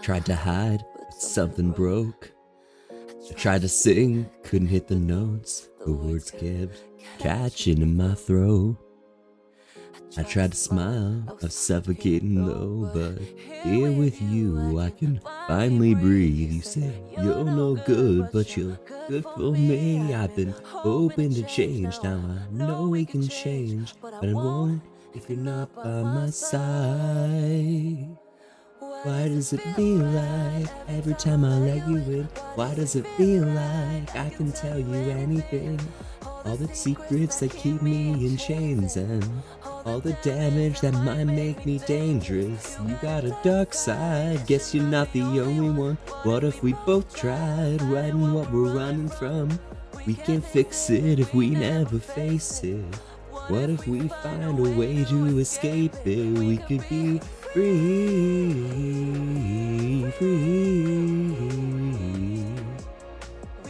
Tried to hide, but something broke. I tried to sing, couldn't hit the notes. The words kept catching in my throat. I tried to smile, I was suffocating though, but here with you I can finally breathe. You say you're no good, but you're good for me. I've been hoping to change, now I know we can change, but I won't if you're not by my side. Why does it feel like every time I let you in? Why does it feel like I can tell you anything? All the secrets that keep me in chains and all the damage that might make me dangerous. You got a dark side, guess you're not the only one. What if we both tried writing what we're running from? We can fix it if we never face it. What if we find a way to escape it? We could be free, free.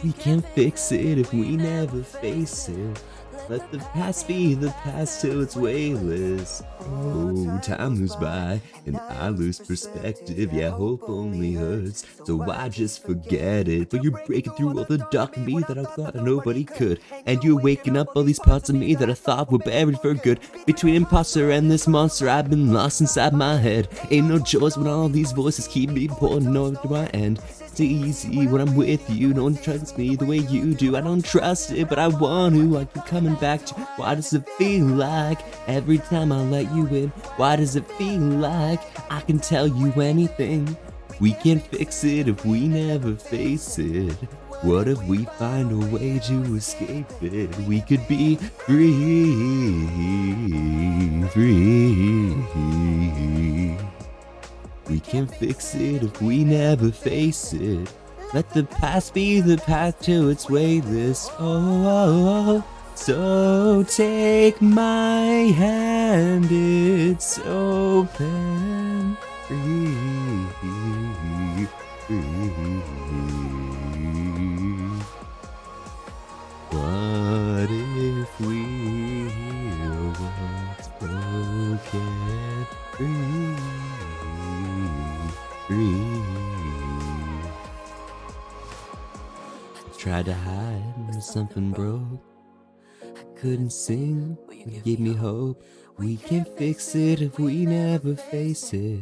We can't fix it if we never face it. Let the past be the past till it's weightless. Oh, time moves by and I lose perspective. Yeah, hope only hurts, so I just forget it. But you're breaking through all the dark in me that I thought nobody could. And you're waking up all these parts of me that I thought were buried for good. Between imposter and this monster, I've been lost inside my head. Ain't no choice when all these voices keep me pulling over to my end. It's easy when I'm with you, no one trusts me the way you do. I don't trust it, but I want to. I keep coming back to. Why does it feel like every time I let you in? Why does it feel like I can tell you anything? We can't fix it if we never face it. What if we find a way to escape it? We could be free, free. We can fix it if we never face it. Let the past be the path till it's weightless. Oh, so take my hand, it's open. Free, free. What if we heal what's broken? Free, free. Tried to hide when something broke. I couldn't sing, but you gave me hope. We can fix it if we never face it.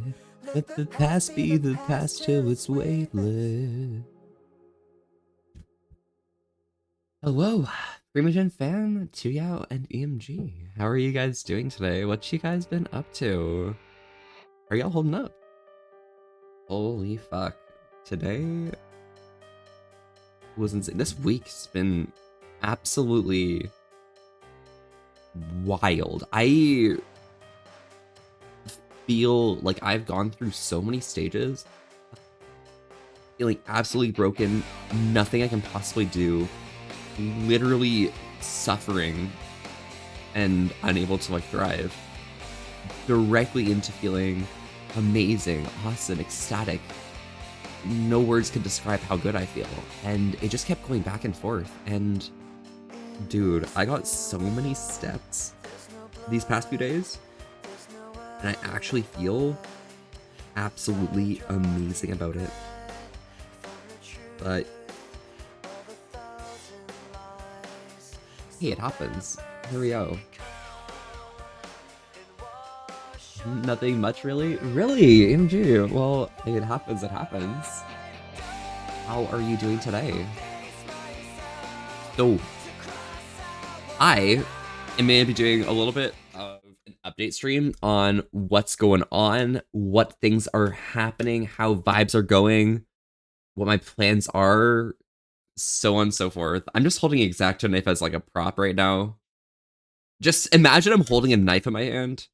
Let the past be the past till it's weightless. Hello, Primogen fam, Tuyao, and EMG. How are you guys doing today? What you guys been up to? Are y'all holding up? Holy fuck. Today was insane. This week's been absolutely wild. I feel like I've gone through so many stages, feeling absolutely broken, nothing I can possibly do, literally suffering and unable to like thrive, directly into feeling amazing, awesome, ecstatic. No words can describe how good I feel. And it just kept going back and forth. And dude, I got so many steps these past few days, and I actually feel absolutely amazing about it. But hey, it happens. Here we go. Nothing much, really? Really? MG. Well, it happens, it happens. How are you doing today? So, I am going to be doing a little bit of an update stream on what's going on, what things are happening, how vibes are going, what my plans are, so on and so forth. I'm just holding X-Acto knife as like a prop right now. Just imagine I'm holding a knife in my hand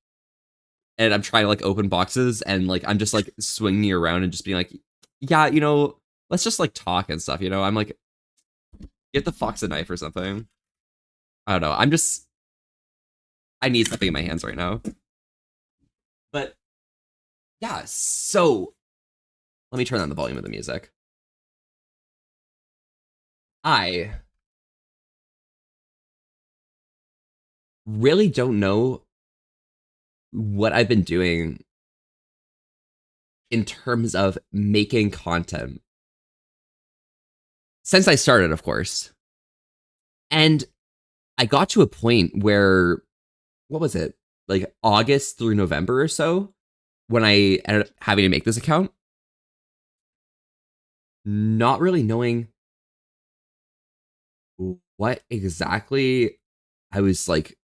and I'm trying to like open boxes and like I'm just like swinging around and just being like, yeah, you know, let's just like talk and stuff, you know? I'm like, get the fox a knife or something. I don't know. I need something in my hands right now. But yeah, so let me turn on the volume of the music. I really don't know what I've been doing in terms of making content since I started, of course. And I got to a point where, what was it? Like August through November or so, when I ended up having to make this account, not really knowing what exactly I was like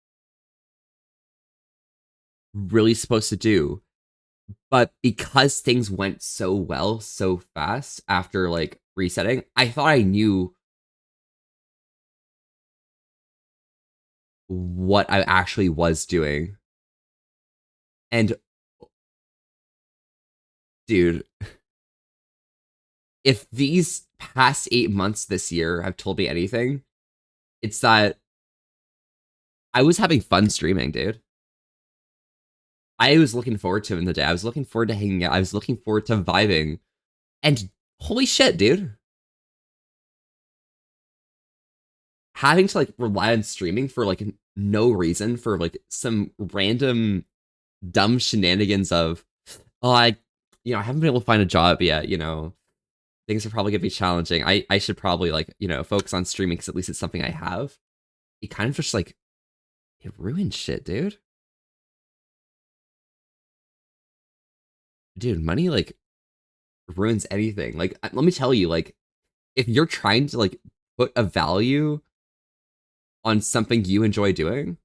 really supposed to do. But because things went so well so fast after like resetting, I thought I knew what I actually was doing. And dude, if these past 8 months this year have told me anything, it's that I was having fun streaming, dude. I was looking forward to it in the day. I was looking forward to hanging out. I was looking forward to vibing. And holy shit, dude. Having to like rely on streaming for like no reason, for like some random dumb shenanigans of, oh, I haven't been able to find a job yet, things are probably gonna be challenging. I should probably like, focus on streaming because at least it's something I have. It kind of just like, it ruined shit, dude. Dude, money like ruins anything. Like, let me tell you, like, if you're trying to like put a value on something you enjoy doing,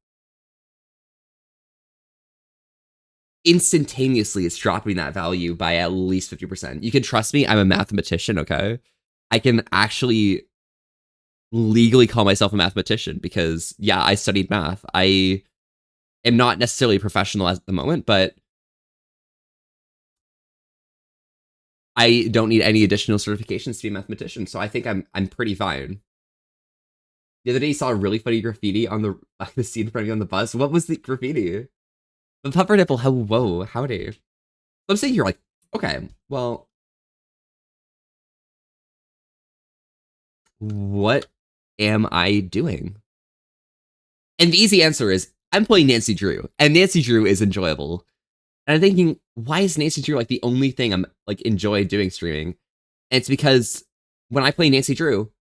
instantaneously it's dropping that value by at least 50%. You can trust me, I'm a mathematician, okay? I can actually legally call myself a mathematician because, yeah, I studied math. I am not necessarily a professional at the moment, but I don't need any additional certifications to be a mathematician, so I think I'm pretty fine. The other day, you saw a really funny graffiti on the seat in front of you on the bus. What was the graffiti? The pupper nipple. Whoa, howdy. I'm sitting here like, okay, well, what am I doing? And the easy answer is I'm playing Nancy Drew, and Nancy Drew is enjoyable. And I'm thinking, why is Nancy Drew like the only thing I'm like enjoy doing streaming? And it's because when I play Nancy Drew,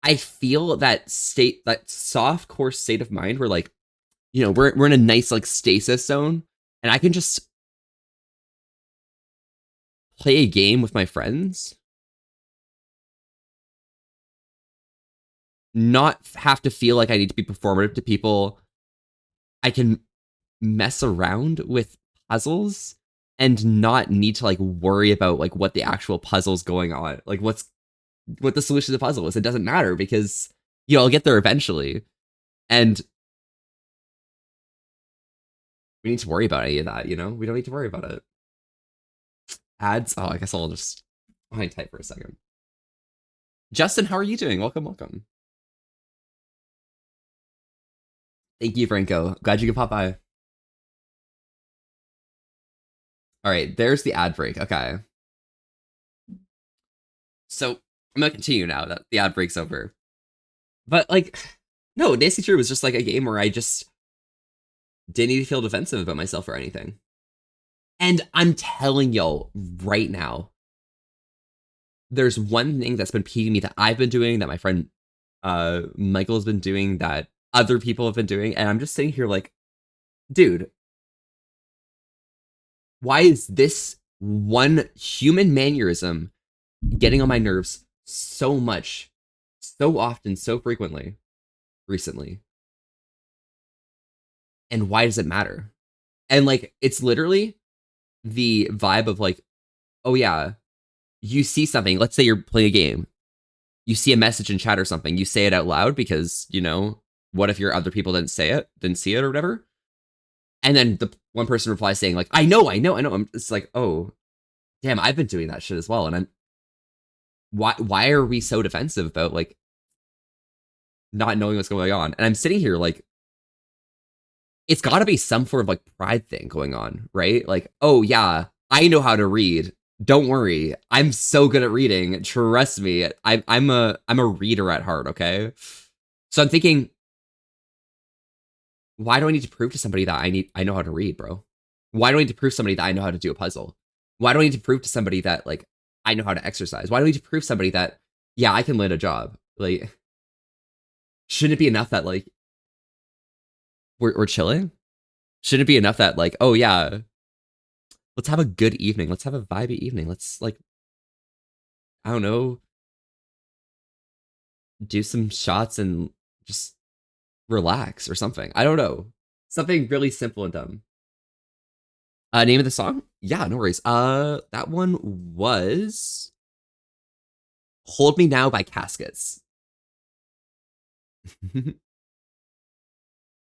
I feel that soft core state of mind where like, we're in a nice like stasis zone, and I can just play a game with my friends, not have to feel like I need to be performative to people. I can mess around with puzzles and not need to like worry about like what the actual puzzle's going on, like what the solution to the puzzle is. It doesn't matter because I'll get there eventually, and we need to worry about any of that. We don't need to worry about it. Ads. Oh, I guess I'll just hang tight for a second. Justin, how are you doing? Welcome. Thank you, Franco. Glad you could pop by. All right, there's the ad break. Okay. So I'm gonna continue now that the ad break's over. But like, no, Nancy Drew was just like a game where I just didn't need to feel defensive about myself or anything. And I'm telling y'all right now, there's one thing that's been peeving me that I've been doing, that my friend Michael's been doing, that other people have been doing, and I'm just sitting here like, dude, why is this one human mannerism getting on my nerves so much, so often, so frequently recently? And why does it matter? And like, it's literally the vibe of like, oh yeah, you see something, let's say you're playing a game, you see a message in chat or something, you say it out loud because, what if your other people didn't see it or whatever? And then the one person replies saying like, I know. It's like, oh, damn, I've been doing that shit as well. And why are we so defensive about like not knowing what's going on? And I'm sitting here like, it's got to be some sort of like pride thing going on, right? Like, oh yeah, I know how to read. Don't worry, I'm so good at reading. Trust me, I'm a reader at heart. Okay, so I'm thinking, why do I need to prove to somebody that I know how to read, bro? Why do I need to prove to somebody that I know how to do a puzzle? Why do I need to prove to somebody that like I know how to exercise? Why do I need to prove somebody that yeah, I can land a job? Like, shouldn't it be enough that like we're chilling? Shouldn't it be enough that like, oh yeah, let's have a good evening. Let's have a vibey evening. Let's like, I don't know, do some shots and just relax or something. I don't know. Something really simple and dumb. Name of the song? Yeah, no worries. That one was Hold Me Now by Caskets.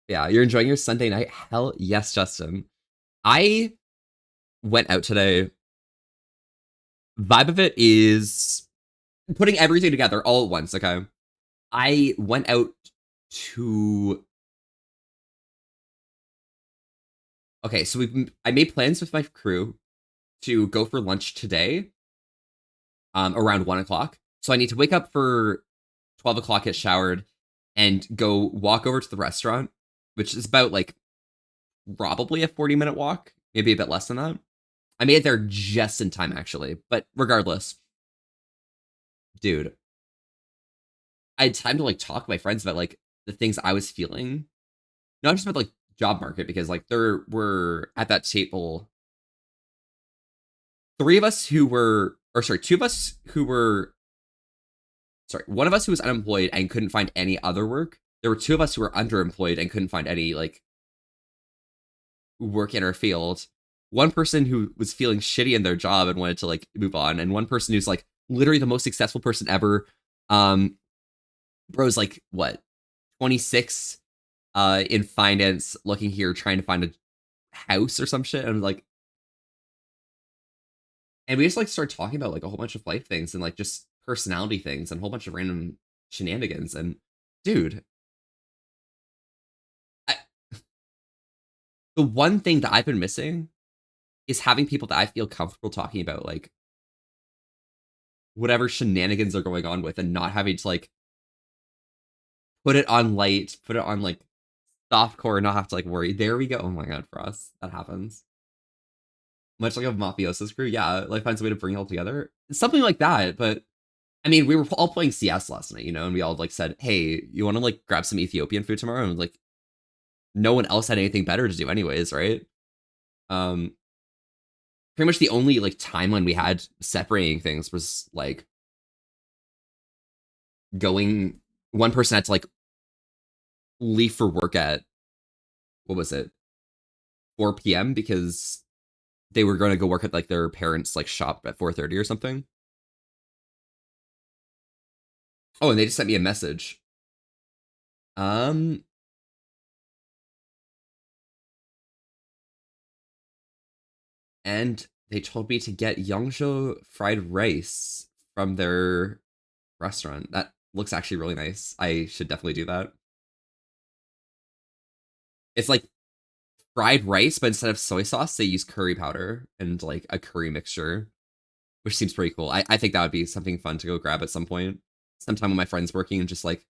Yeah, you're enjoying your Sunday night? Hell yes, Justin. I went out today. Vibe of it is putting everything together all at once, okay? I went out to okay, so I made plans with my crew to go for lunch today, around 1 o'clock. So I need to wake up for 12 o'clock, get showered, and go walk over to the restaurant, which is about like probably a 40-minute walk, maybe a bit less than that. I made it there just in time, actually. But regardless, dude, I had time to like talk to my friends about like the things I was feeling, not just about like job market, because like there were at that table three of us who were, or sorry, two of us who were, sorry, one of us who was unemployed and couldn't find any other work. There were two of us who were underemployed and couldn't find any like work in our field. One person who was feeling shitty in their job and wanted to like move on, and one person who's like literally the most successful person ever. Bro's like what, 26, in finance, looking here trying to find a house or some shit. And I'm like, and we just like started talking about like a whole bunch of life things and like just personality things and a whole bunch of random shenanigans. And dude, I, the one thing that I've been missing is having people that I feel comfortable talking about like whatever shenanigans are going on with, and not having to like put it on light, put it on like softcore, and not have to like worry. There we go. Oh my god, for us, that happens. Much like a mafioso's crew, yeah, like finds a way to bring it all together. Something like that, but I mean, we were all playing CS last night, you know, and we all like said, "Hey, you want to like grab some Ethiopian food tomorrow?" And like, no one else had anything better to do, anyways, right? Um, Pretty much the only like timeline we had separating things was like going. One person had to like leave for work at what was it, 4 p.m. because they were going to go work at like their parents' like shop at 4:30 or something. Oh, and they just sent me a message. Um, and they told me to get Yongzhou fried rice from their restaurant. That looks actually really nice. I should definitely do that. It's like fried rice, but instead of soy sauce, they use curry powder and like a curry mixture, which seems pretty cool. I think that would be something fun to go grab at some point. Sometime when my friend's working and just like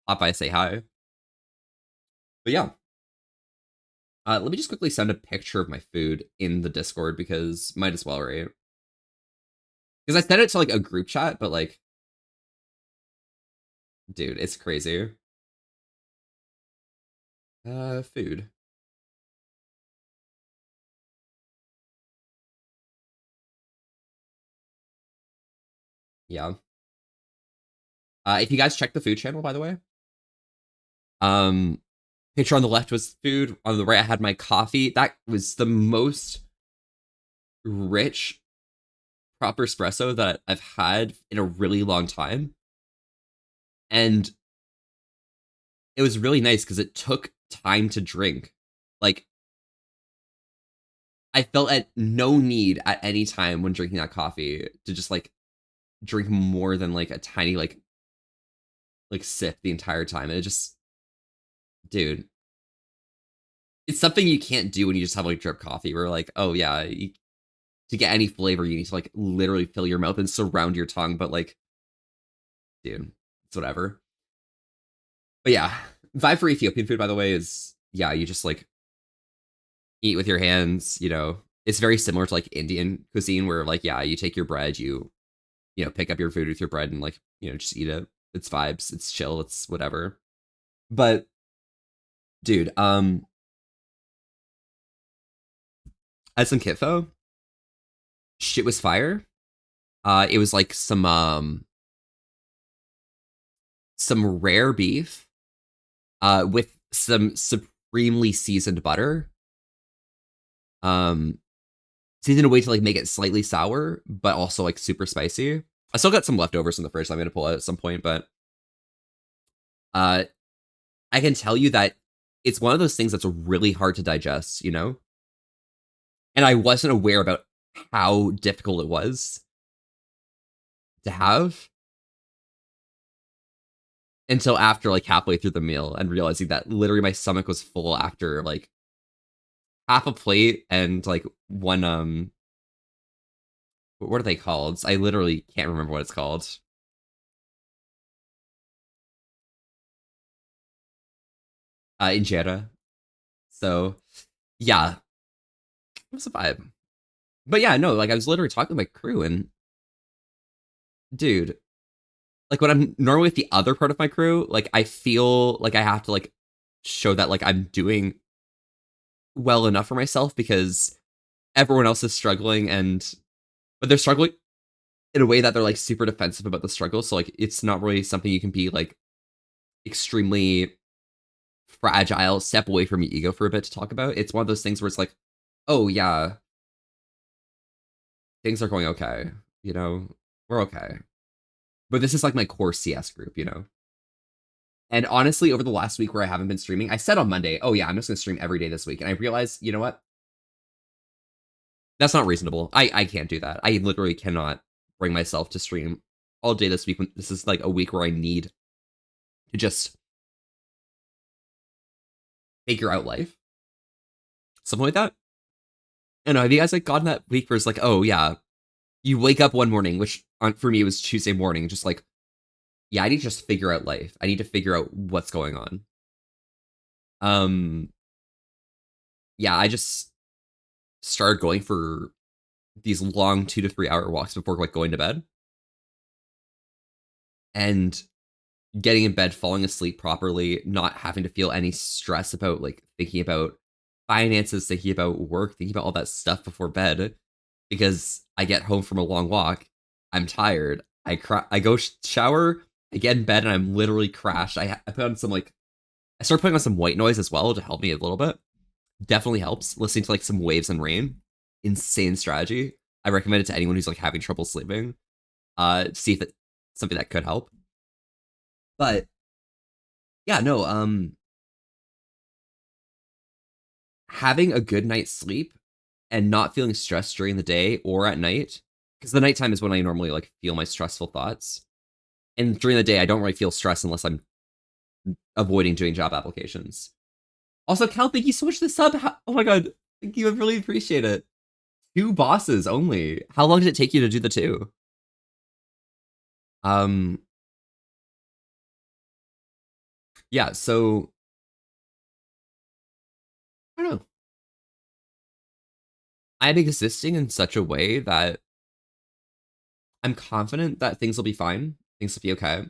pop by, say hi. But yeah, let me just quickly send a picture of my food in the Discord because might as well, right? Because I sent it to like a group chat, but like, dude, it's crazy. Food. Yeah. If you guys check the food channel, by the way, um, picture on the left was food. On the right, I had my coffee. That was the most rich, proper espresso that I've had in a really long time. And it was really nice because it took time to drink. Like, I felt at no need at any time when drinking that coffee to just like drink more than like a tiny like sip the entire time. And it just, dude, it's something you can't do when you just have like drip coffee. Where like, oh yeah, to get any flavor, you need to like literally fill your mouth and surround your tongue. But like, dude, it's whatever. But yeah, vibe for Ethiopian food, by the way, is yeah, you just like eat with your hands, you know, It's very similar to like Indian cuisine where like, yeah, you take your bread, you know, pick up your food with your bread and like, you know, just eat it. It's vibes, it's chill, it's whatever. But dude, at some kitfo, shit was fire. It was like some rare beef with some supremely seasoned butter. Um Seasoned a way to like make it slightly sour, but also like super spicy. I still got some leftovers in the fridge that I'm gonna pull out at some point, but uh I can tell you that it's one of those things that's really hard to digest, you know? And I wasn't aware about how difficult it was to have until after like halfway through the meal and realizing that literally my stomach was full after like half a plate and like one what are they called? I literally can't remember what it's called. Injera. So yeah, it was a vibe. But yeah, no, like I was literally talking to my crew and dude, like when I'm normally with the other part of my crew, like I feel like I have to like show that like I'm doing well enough for myself because everyone else is struggling and but they're struggling in a way that they're like super defensive about the struggle. So like it's not really something you can be like extremely fragile, step away from your ego for a bit to talk about. It's one of those things where it's like, oh yeah, things are going okay, you know, we're okay. But this is like my core CS group, you know. And honestly, over the last week where I haven't been streaming, I said on Monday, oh yeah, I'm just gonna stream every day this week. And I realized, you know what? That's not reasonable. I can't do that. I literally cannot bring myself to stream all day this week when this is like a week where I need to just figure out life. Something like that. I know, have you guys like gotten that week where it's like, oh yeah, you wake up one morning, which for me was Tuesday morning, just like, yeah, I need to just figure out life. I need to figure out what's going on. Um, yeah, I just started going for these long 2 to 3 hour walks before like going to bed and getting in bed, falling asleep properly, not having to feel any stress about like thinking about finances, thinking about work, thinking about all that stuff before bed because I get home from a long walk, I'm tired, I go shower, I get in bed and I'm literally crashed. I put on some like I started putting on some white noise as well to help me a little bit. Definitely helps listening to like some waves and rain. Insane strategy. I recommend it to anyone who's like having trouble sleeping. See if it's something that could help. But yeah, no, having a good night's sleep and not feeling stressed during the day or at night, because the nighttime is when I normally like feel my stressful thoughts. And during the day, I don't really feel stress unless I'm avoiding doing job applications. Also, Cal, thank you so much for the sub. Oh my god, thank you. I really appreciate it. 2 bosses only. How long did it take you to do the 2? Um, yeah, so I don't know. I'm existing in such a way that I'm confident that things will be fine. Things will be okay.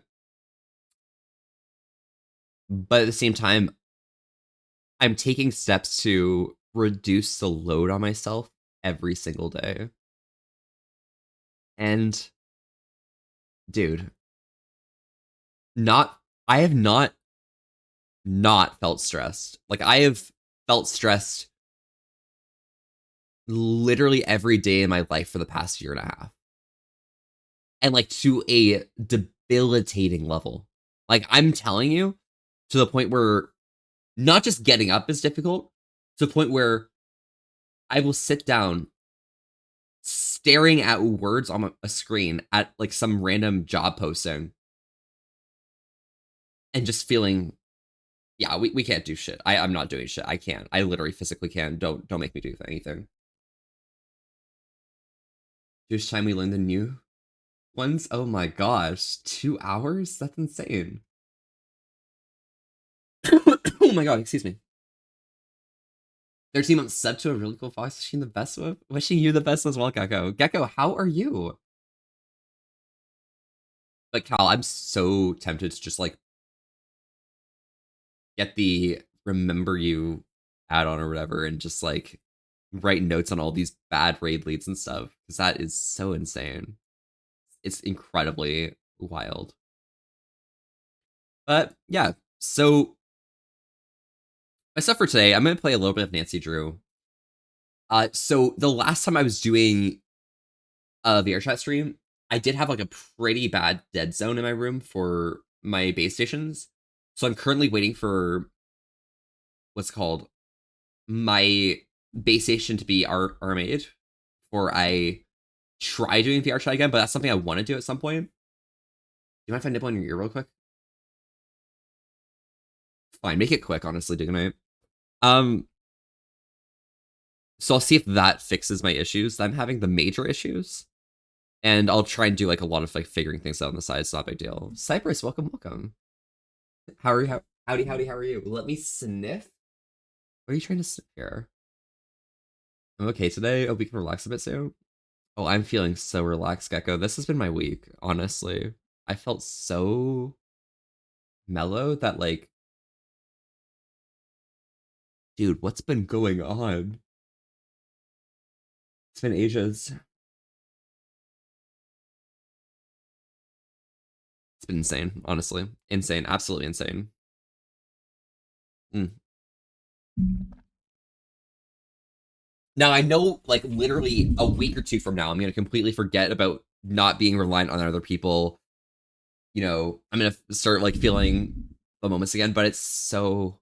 But at the same time, I'm taking steps to reduce the load on myself every single day. And dude, not I have not felt stressed. Like I have felt stressed literally every day in my life for the past year and a half. And like to a debilitating level. Like I'm telling you, to the point where not just getting up is difficult, to the point where I will sit down staring at words on a screen at like some random job posting and just feeling, yeah, we can't do shit. I'm not doing shit. I can't. I literally physically can. Don't make me do anything. Each time we learn the new ones, oh my gosh, 2 hours? That's insane. Oh my god, excuse me. 13 months sub to a really cool fox. Wishing the best with. Wishing you the best as well, Gecko. Gecko, how are you? But Cal, I'm so tempted to just like get the remember you add on or whatever and just like write notes on all these bad raid leads and stuff because that is so insane. It's incredibly wild. But yeah, so my stuff for today, I'm gonna play a little bit of Nancy Drew. So the last time I was doing a VRChat stream, I did have like a pretty bad dead zone in my room for my base stations. So I'm currently waiting for what's called my base station to be made before I try doing VRChat again, but that's something I want to do at some point. Do you mind if I nibble on your ear real quick? Fine, make it quick, honestly, Dignite. So I'll see if that fixes my issues. I'm having the major issues. And I'll try and do like a lot of like figuring things out on the side. It's not a big deal. Cypress, welcome, welcome. How are you? Howdy, howdy, how are you? Let me sniff. What are you trying to sniff here? I'm okay today. Oh, we can relax a bit soon. Oh, I'm feeling so relaxed, Gecko. This has been my week, honestly. I felt so mellow that like, dude, what's been going on? It's been ages. It's been insane, honestly. Insane, absolutely insane. Mm. Now I know, like literally a week or two from now, I'm gonna completely forget about not being reliant on other people. You know, I'm gonna start like feeling the moments again. But it's so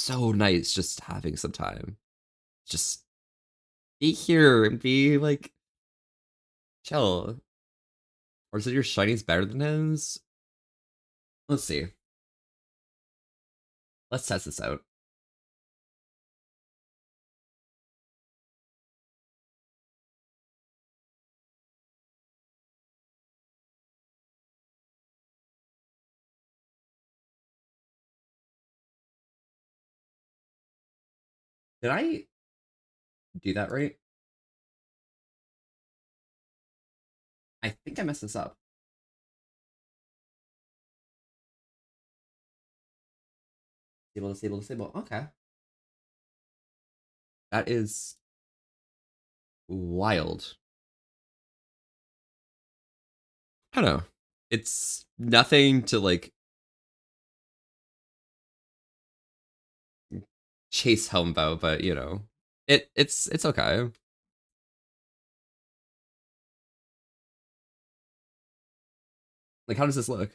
nice just having some time, just be here and be like chill. Or is it your shiny's better than his? Let's see. Let's test this out. Did I do that right? I think I messed this up. Disable. Okay. That is wild. I don't know. It's nothing to like chase home about, but you know, it's okay. Like, how does this look?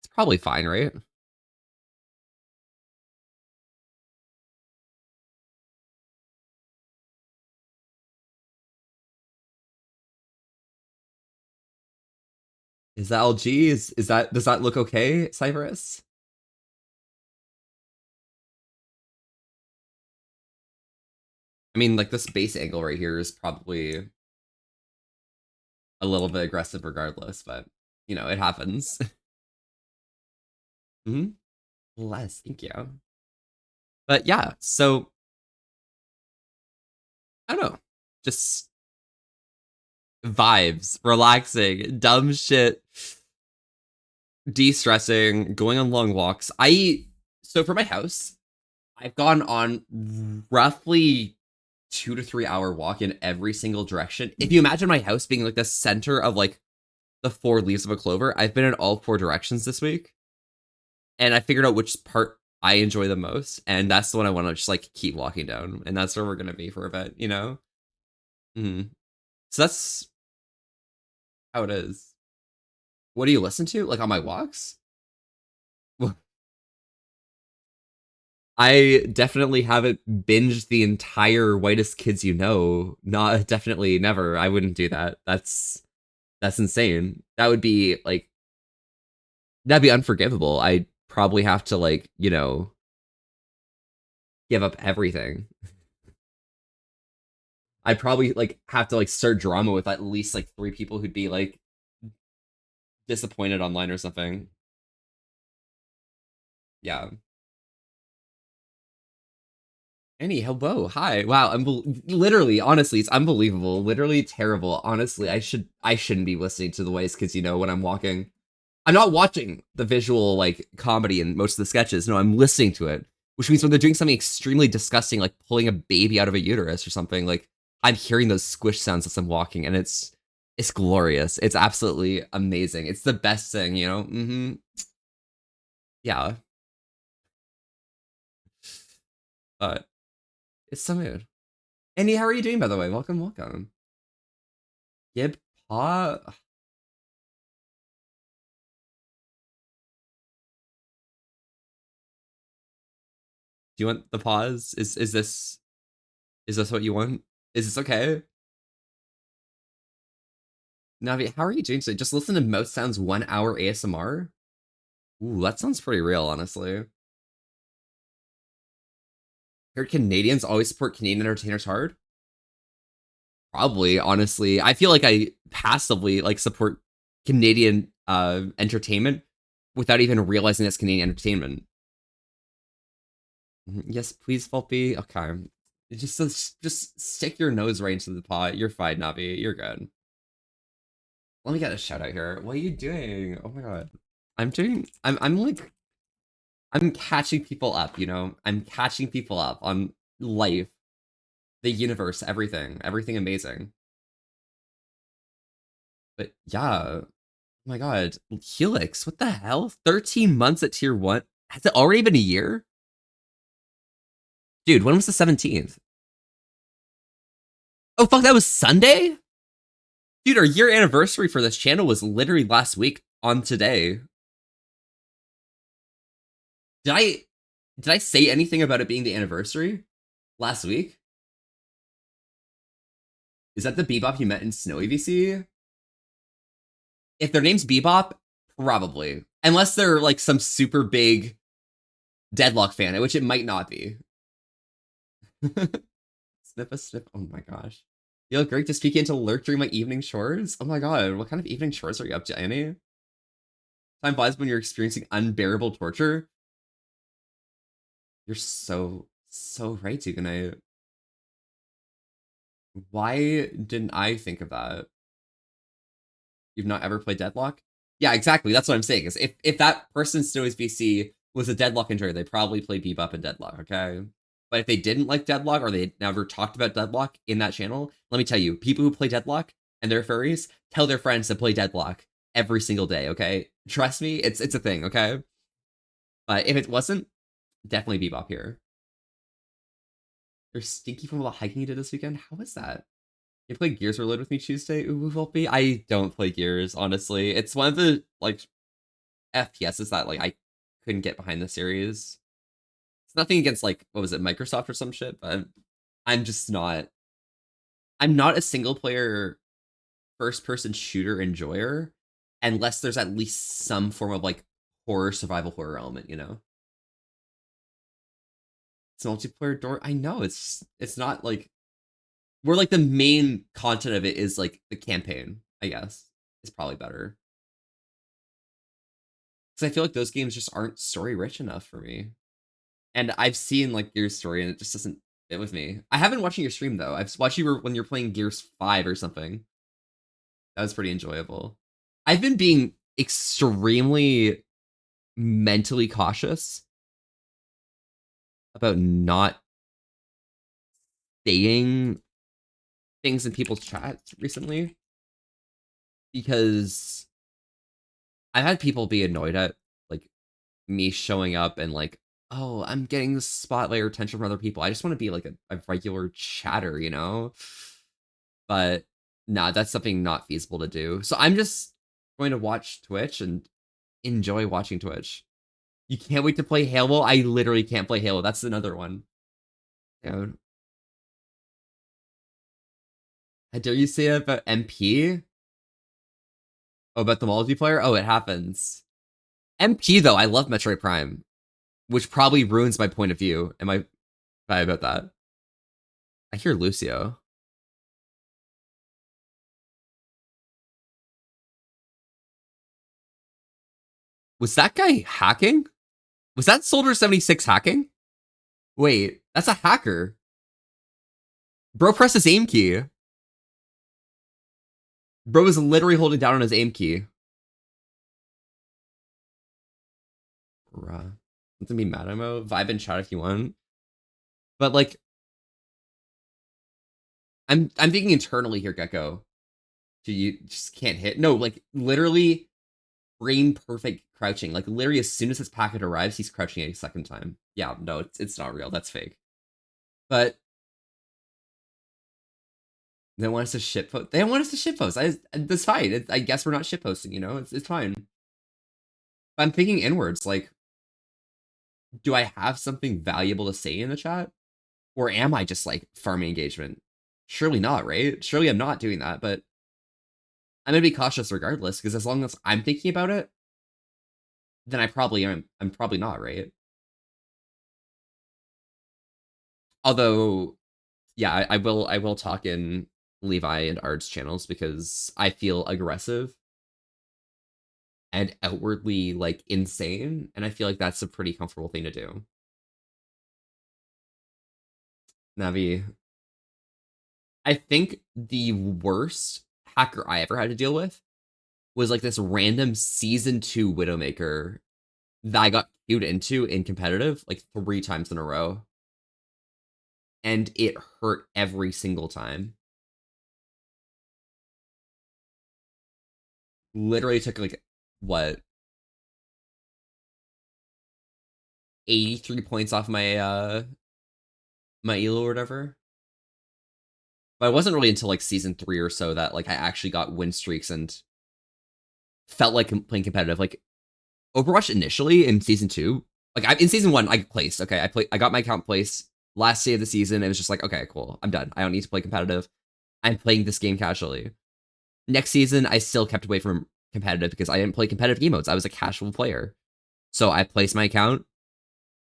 It's probably fine, right? Is that LG? Is that does that look okay, Cypress? I mean, like this base angle right here is probably a little bit aggressive regardless, but you know, it happens. Hmm. Less, thank you. But yeah, so I don't know. Just vibes, relaxing, dumb shit, de-stressing, going on long walks. So for my house, I've gone on roughly 2 to 3 hour walk in every single direction. If you imagine my house being like the center of like the 4 leaves of a clover, I've been in all 4 directions this week. And I figured out which part I enjoy the most. And that's the one I want to just like keep walking down. And that's where we're gonna be for a bit, you know? Mm-hmm. So that's how it is. What do you listen to? Like on my walks? I definitely haven't binged the entire Whitest Kids You Know. Not definitely never. I wouldn't do that. That's insane. That would be like that'd be unforgivable. I'd probably have to like, you know, give up everything. I'd probably like have to like start drama with at least like 3 people who'd be like disappointed online or something. Yeah. Annie, hello, hi. Wow, literally, honestly, it's unbelievable. Literally terrible. Honestly, I shouldn't be listening to the voice because when I'm walking, I'm not watching the visual like comedy in most of the sketches. No, I'm listening to it, which means when they're doing something extremely disgusting, like pulling a baby out of a uterus or something, like I'm hearing those squish sounds as I'm walking, and it's glorious. It's absolutely amazing. It's the best thing, you know. Yeah, but it's so good. Andy, how are you doing, by the way? Welcome, welcome. Gib Paw. Do you want the pause? Is this what you want? Is this okay? Navi, how are you doing today? Just listen to Mouth Sounds 1 hour ASMR? Ooh, that sounds pretty real, honestly. Heard Canadians always support Canadian entertainers hard? Probably, honestly. I feel like I passively like support Canadian entertainment without even realizing it's Canadian entertainment. Yes, please, Volpe. Okay. Just stick your nose right into the pot. You're fine, Navi. You're good. Let me get a shout out here. What are you doing? Oh my god. I'm like I'm catching people up, I'm catching people up on life, the universe, everything. Everything amazing. But yeah, oh my god. Helix, what the hell? 13 months at tier 1? Has it already been a year? Dude, when was the 17th? Oh fuck, that was Sunday? Dude, our year anniversary for this channel was literally last week on today. Did I did I say anything about it being the anniversary last week? Is that the Bebop you met in Snowy VC? If their name's Bebop, probably. Unless they're like some super big Deadlock fan, which it might not be. Snip a snip. Oh my gosh. You look great to speak into lurk during my evening chores. Oh my god, what kind of evening chores are you up to, Annie? Time flies when you're experiencing unbearable torture. You're so right, Duganite. Why didn't I think of that? You've not ever played Deadlock? Yeah, exactly. That's what I'm saying. Is if that person Snowy's VC was a Deadlock enjoyer, they probably play Bebop and Deadlock, okay? But if they didn't like Deadlock or they never talked about Deadlock in that channel, let me tell you, people who play Deadlock and they're furries tell their friends to play Deadlock every single day, okay? Trust me, it's a thing, okay? But if it wasn't, definitely Bebop here. You're stinky from all the hiking you did this weekend? How was that? You play Gears Reload with me Tuesday? Ooh, Volpe? I don't play Gears, honestly. It's one of the, like, FPSs that, like, I couldn't get behind the series. It's nothing against, like, what was it, Microsoft or some shit, but I'm just not... I'm not a single-player first-person shooter enjoyer unless there's at least some form of, like, survival horror element, It's multiplayer door... I know, it's not, like... Where, like, the main content of it is, like, the campaign, I guess. Is probably better. Because I feel like those games just aren't story-rich enough for me. And I've seen, like, Gears story, and it just doesn't fit with me. I have been watching your stream, though. I've watched you when you're playing Gears 5 or something. That was pretty enjoyable. I've been being extremely mentally cautious about not saying things in people's chats recently because I've had people be annoyed at like me showing up and like, oh, I'm getting the spotlight or attention from other people. I just want to be like a regular chatter, But nah, that's something not feasible to do. So I'm just going to watch Twitch and enjoy watching Twitch. You can't wait to play Halo? I literally can't play Halo. That's another one. Yeah. How dare you say that about MP? Oh, about the multiplayer? Oh, it happens. MP, though, I love Metroid Prime, which probably ruins my point of view. Am I right about that? I hear Lucio. Was that guy hacking? Was that Soldier 76 hacking? Wait, that's a hacker. Bro pressed his aim key. Bro was literally holding down on his aim key. Bruh. Don't be mad emo. Vibe and chat if you want. But like, I'm thinking internally here, Gecko. You just can't hit. No, like literally frame perfect crouching. Like literally as soon as his packet arrives, he's crouching a second time. Yeah, no, it's not real. That's fake. But they want us to shitpost. They want us to shitpost. That's fine. I guess we're not shitposting. You know, it's fine. But I'm thinking inwards. Like, do I have something valuable to say in the chat, or am I just like farming engagement? Surely not, right? Surely I'm not doing that. But I'm gonna be cautious regardless, because as long as I'm thinking about it, then I probably am. I'm probably not, right? Although, yeah, I will talk in Levi and Ard's channels because I feel aggressive and outwardly like insane, and I feel like that's a pretty comfortable thing to do. Navi, I think the worst hacker I ever had to deal with was like this random season 2 Widowmaker that I got queued into in competitive like 3 times in a row. And it hurt every single time. Literally took like, what? 83 points off my my elo or whatever. But it wasn't really until like season 3 or so that like I actually got win streaks and felt like playing competitive. Like Overwatch initially in season 2, like in season 1 I placed. Okay, I got my account placed last day of the season. It was just like, okay, cool, I'm done. I don't need to play competitive. I'm playing this game casually. Next season I still kept away from competitive because I didn't play competitive emotes. I was a casual player. So I placed my account.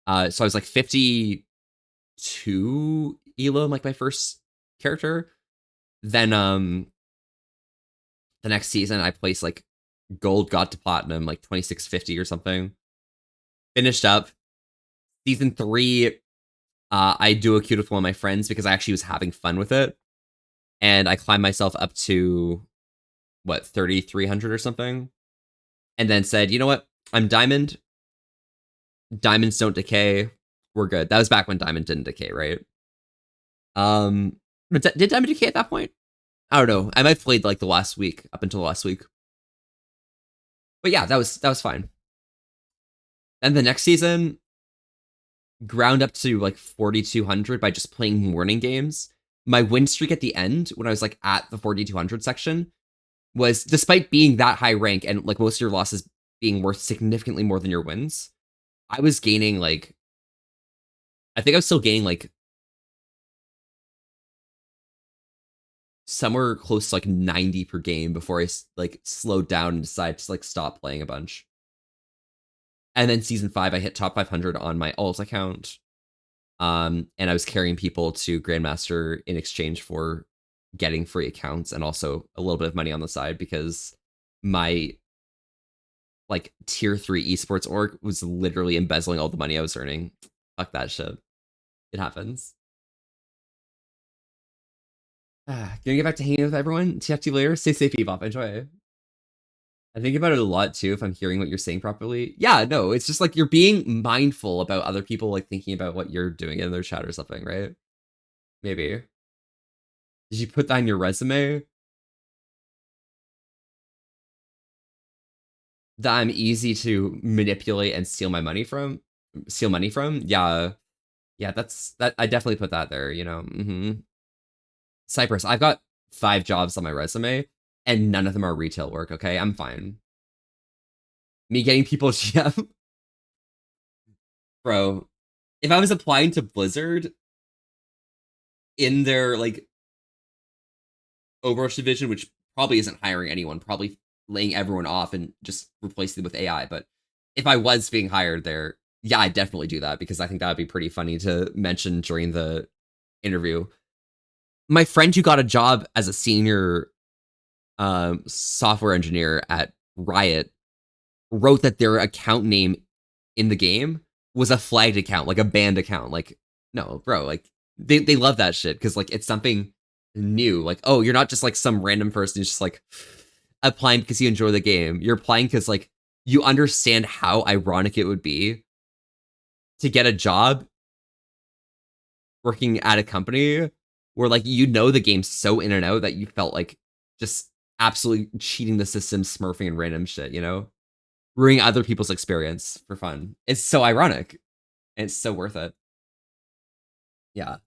So I was like 52 elo in like my first character. Then the next season I placed like gold, got to platinum, like 2650 or something. Finished up. Season 3, I duo queued with one of my friends because I actually was having fun with it. And I climbed myself up to what, 3300 or something. And then said, you know what? I'm diamond. Diamonds don't decay. We're good. That was back when diamond didn't decay, right? Did diamond decay at that point? I don't know. I might have played like the last week, up until last week. But yeah, that was fine. And the next season, ground up to like 4200 by just playing morning games. My win streak at the end, when I was like at the 4200 section, was, despite being that high rank and like most of your losses being worth significantly more than your wins, I was gaining like, I think I was still gaining like somewhere close to like 90 per game before I like slowed down and decided to like stop playing a bunch. And then season 5, I hit top 500 on my alt account. And I was carrying people to Grandmaster in exchange for getting free accounts and also a little bit of money on the side because my like tier 3 esports org was literally embezzling all the money I was earning. Fuck that shit. It happens. Gonna get back to hanging with everyone. TFT later. Stay safe, Evop. Enjoy. I think about it a lot too if I'm hearing what you're saying properly. Yeah, no, it's just like you're being mindful about other people like thinking about what you're doing in their chat or something, right? Maybe. Did you put that in your resume? That I'm easy to manipulate and steal money from? Yeah. Yeah, that I definitely put that there, you know. Cypress, I've got 5 jobs on my resume and none of them are retail work, okay? I'm fine. Me getting people GM. Bro, if I was applying to Blizzard in their like Overwatch division, which probably isn't hiring anyone, probably laying everyone off and just replacing them with AI. But if I was being hired there, yeah, I'd definitely do that because I think that would be pretty funny to mention during the interview. My friend who got a job as a senior software engineer at Riot wrote that their account name in the game was a flagged account, like a banned account. Like, no, bro, like they love that shit because like it's something new. Like, oh, you're not just like some random person who's just like applying because you enjoy the game. You're applying because like you understand how ironic it would be to get a job working at a company where like you know the game so in and out that you felt like just absolutely cheating the system, smurfing and random shit, you know? Ruining other people's experience for fun. It's so ironic. And it's so worth it. Yeah.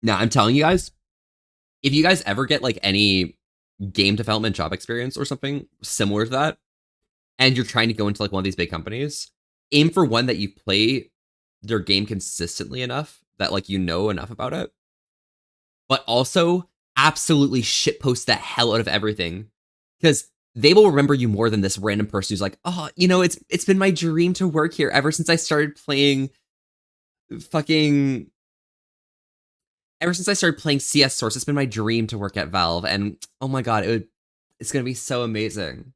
Now I'm telling you guys, if you guys ever get like any game development job experience or something similar to that, and you're trying to go into like one of these big companies, aim for one that you play their game consistently enough that like you know enough about it, but also absolutely shitpost the hell out of everything because they will remember you more than this random person who's like, oh, you know, it's been my dream to work here ever since I started playing fucking ever since I started playing CS Source. It's been my dream to work at Valve, and oh my god, it's gonna be so amazing.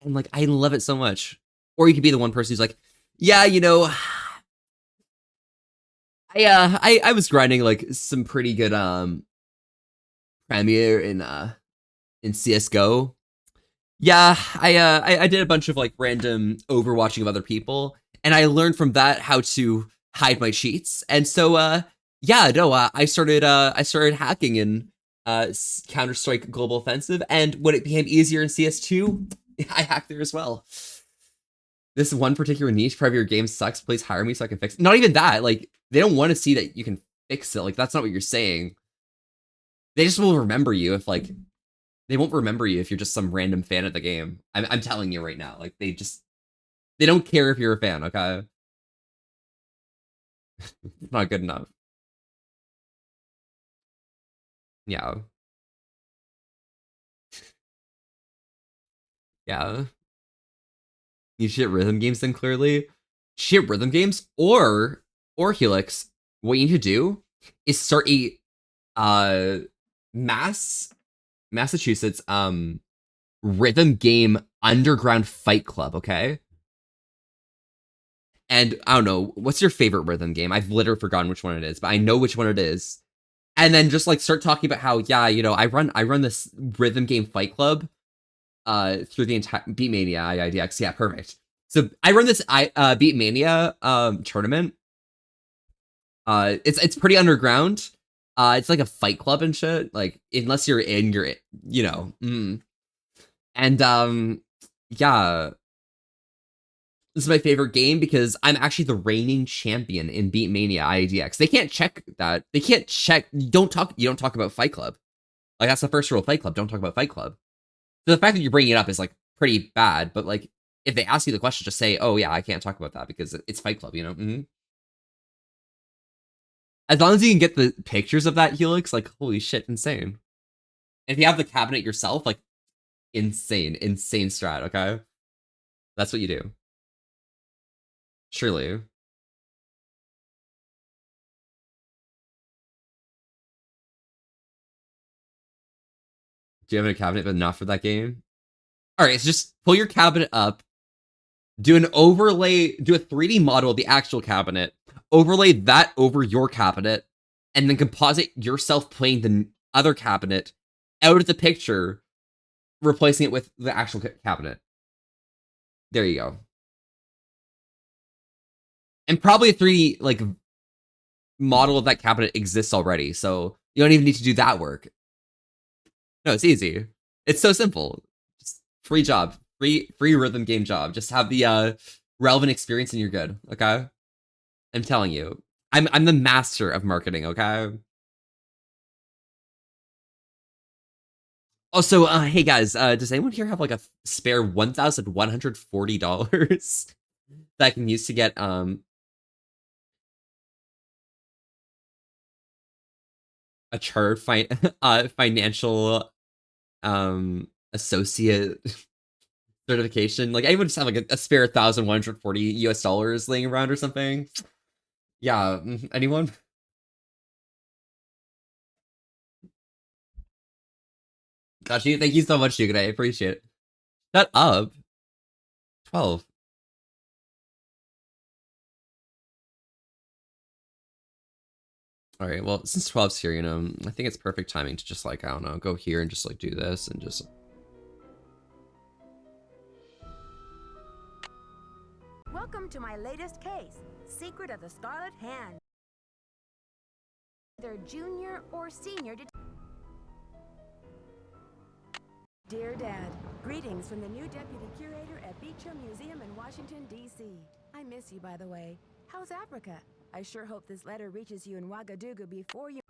And like I love it so much. Or you could be the one person who's like, yeah, you know, I was grinding like some pretty good Premiere in CS:GO. Yeah, I did a bunch of like random overwatching of other people, and I learned from that how to hide my cheats. And so yeah, no, I started hacking in Counter Strike Global Offensive, and when it became easier in CS2, I hacked there as well. This one particular niche part of your game sucks. Please hire me so I can fix it. Not even that. Like they don't want to see that you can fix it. Like that's not what you're saying. They just will remember you if like they won't remember you if you're just some random fan of the game. I'm telling you right now. Like they don't care if you're a fan. Okay, not good enough. Yeah, yeah. You shit rhythm games then clearly. Shit rhythm games or Helix. What you need to do is start a uh Massachusetts rhythm game underground fight club, okay? And I don't know, what's your favorite rhythm game? I've literally forgotten which one it is, but I know which one it is. And then just like start talking about how, yeah, you know, I run this rhythm game fight club through the entire Beatmania IIDX. Yeah, perfect. So I run this Beatmania tournament. It's pretty underground. It's like a fight club and shit. Like unless you're in, you're you know. And yeah, this is my favorite game because I'm actually the reigning champion in Beatmania IADX. They can't check that. They can't check. You don't talk about Fight Club. Like that's the first rule of Fight Club. Don't talk about Fight Club. So the fact that you're bringing it up is like pretty bad. But like if they ask you the question, just say, "Oh yeah, I can't talk about that because it's Fight Club." You know. As long as you can get the pictures of that Helix, like holy shit, insane. And if you have the cabinet yourself, like insane strat. Okay, that's what you do. Surely. Do you have a cabinet but not for that game? All right, so just pull your cabinet up, do an overlay, do a 3D model of the actual cabinet, overlay that over your cabinet, and then composite yourself playing the other cabinet out of the picture, replacing it with the actual cabinet. There you go. And probably a 3D like model of that cabinet exists already, so you don't even need to do that work. No, it's easy. It's so simple. Just free job, free rhythm game job. Just have the relevant experience and you're good. Okay, I'm telling you, I'm the master of marketing. Okay. Also, hey guys, does anyone here have like a spare $1,140 that I can use to get a chartered financial associate certification? Like anyone just have like a spare $1,140 laying around or something? Yeah, anyone? Got you. Thank you so much, Dugan. I appreciate it. Shut up. 12. All right, well, since 12's here, you know, I think it's perfect timing to just like, I don't know, go here and just like do this and just... Welcome to my latest case, Secret of the Scarlet Hand. Either junior or senior Dear Dad, greetings from the new deputy curator at Beecham Museum in Washington, D.C. I miss you, by the way. How's Africa? I sure hope this letter reaches you in Ouagadougou before you...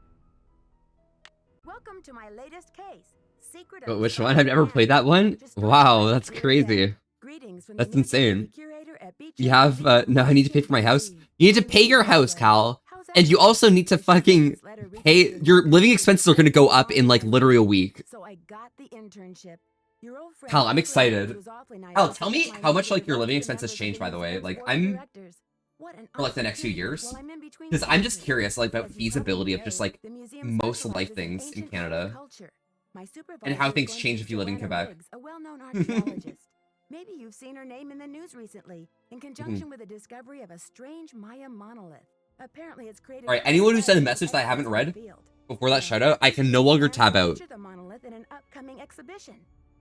Welcome to my latest case, Secret of But the which one? Scarlet I've never Hand. played that one? Just started Wow, by that's Dear crazy. Dad. Greetings from That's the new insane. deputy curator at Beecham You have, Museum no, in I need to pay for my Washington, house. D.C. You need to pay your house, Cal. How's And you Africa? also need to fucking This letter reaches pay, you in your living Ouagadougou expenses are gonna go up in like literally a week. So I got the internship. Your old friend Cal, I'm Nicholas excited. was awfully nice Cal, to tell take me my how much name like your to living the expenses members of changed, the by the way. museum's Like, board of I'm, directors. What an for like the next few opportunity years. while I'm in between Because I'm just classes. curious, like, about As you feasibility of probably just know, like the museum most life specializes in things in ancient Canada. African culture. My And supervisor how is things going to change be if you live in Joanna Quebec. Riggs, a well-known archaeologist. Maybe you've seen her name in the news recently, in conjunction with the discovery of a strange Maya monolith. Apparently, it's created. Alright, quite anyone who buzz sent a with message that I experts haven't in the read field. before that Yeah. shout out, I can no longer Plans to tab out. feature the monolith in an upcoming exhibition.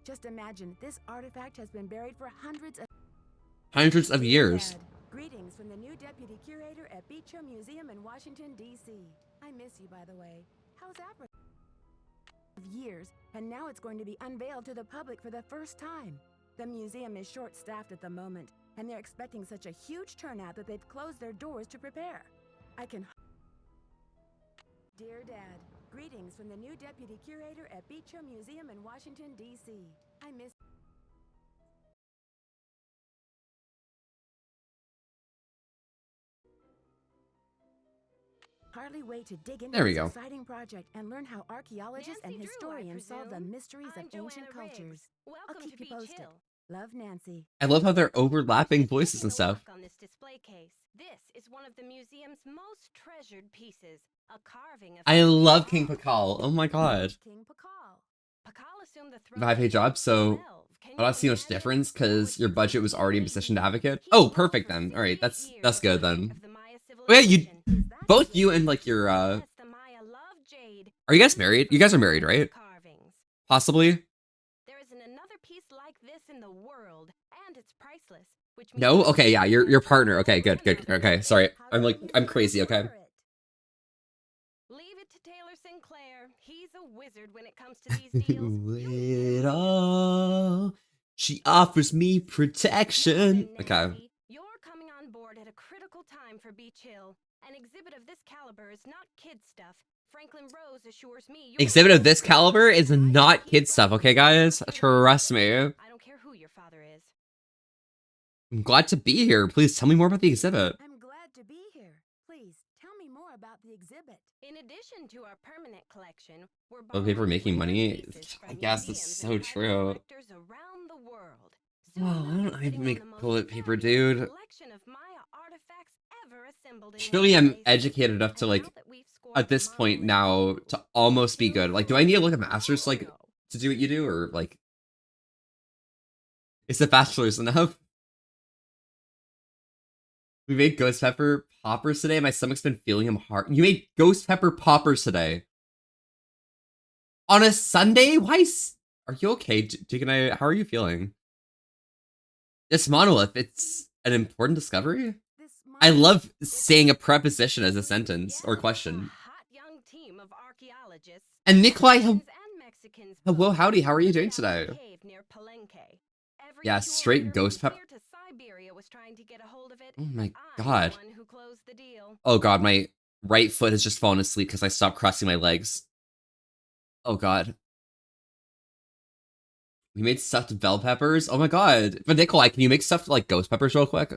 Just imagine, this artifact has been buried for Hundreds of years. Dad, greetings from the new deputy curator at Beecham Museum in Washington, D.C. I miss you, by the way. How's Africa? Years, and now it's going to be unveiled to the public for the first time. The museum is short-staffed at the moment, and they're expecting such a huge turnout that they've closed their doors to prepare. I can... Dear Dad, greetings from the new deputy curator at Beecham Museum in Washington, D.C. I miss... Hardly wait to dig into There we this go. exciting project and learn how archaeologists and Nancy Drew, I historians solve the presume. mysteries of I'm ancient Joanna Riggs. cultures. I'll Welcome keep to you Beach posted. Hill. Love, Nancy. I love how they're overlapping voices and Taking a stuff. look on this display case. This is one of the museum's most treasured pieces, a carving of I King love Pakal. King Pakal. Oh my god. King Pakal. Pakal assumed the If throne I pay in jobs, so 1912. Can I don't you see much imagine? difference because Now your it's budget was already in 1680. position to advocate. He Oh, ruled perfect for then. All right, 68 that's years good at the height then. of the Maya Oh yeah, you civilization. Is that both true? you and like your Yes, the Maya loved jade. are you guys and married? for You guys are married, beautiful right? carvings. Possibly. There isn't another piece like this in the world, and it's priceless. Which means No? it's Okay, yeah, your worth partner. more Okay, good, than good. our Okay, gold. sorry. How I'm do like you I'm feel crazy, okay? for it? Leave it to Taylor Sinclair. He's a wizard when it comes to these deals. It all. She offers me protection. Listen, Okay. Nancy, you're coming on board at a critical time for Beach Hill. An exhibit of this caliber is not kid stuff. Franklin Rose assures me you're Exhibit of a this pro. caliber is I think not he's kid stuff, right. okay, guys? I don't care who Trust your me. father is. I don't care who your father is. I'm glad to be here. Please tell me more about the exhibit. I'm glad to be here. Please, tell me more about the exhibit. In addition to our permanent collection, we're Oh, people are borrowing making rare money? pieces I from guess that's museums so and private true. collectors around the world. Soon Oh, we'll why be don't I sitting on make the most bullet paper, fabulous dude? collection of Maya artifacts ever assembled in Surely one I'm place. educated enough to And like now that we've scored at the this point monolith, now to almost be good. Like, do I need to look at Oh, masters like no. to do what you do, or like is the bachelor's enough? We made ghost pepper poppers today. My stomach's been feeling them hard. You made ghost pepper poppers today on a Sunday? Why? Are you okay, Deacon? How are you feeling? This monolith, it's an important discovery. This I monolith love is saying a preposition as a sentence or Yes, question. a hot young team of archaeologists. And Nikolai, Americans and Mexicans hello, both howdy, how are you doing cleared out a today? cave near Palenque. Every Yeah, straight curator ghost from pep- here to Siberia was trying to get a hold of it. Oh my I'm god. the one who closed the deal. Oh god, my right foot has just fallen asleep because I stopped crossing my legs. Oh god. We made stuffed bell peppers? Oh my god. But Nikolai, can you make stuffed like ghost peppers real quick?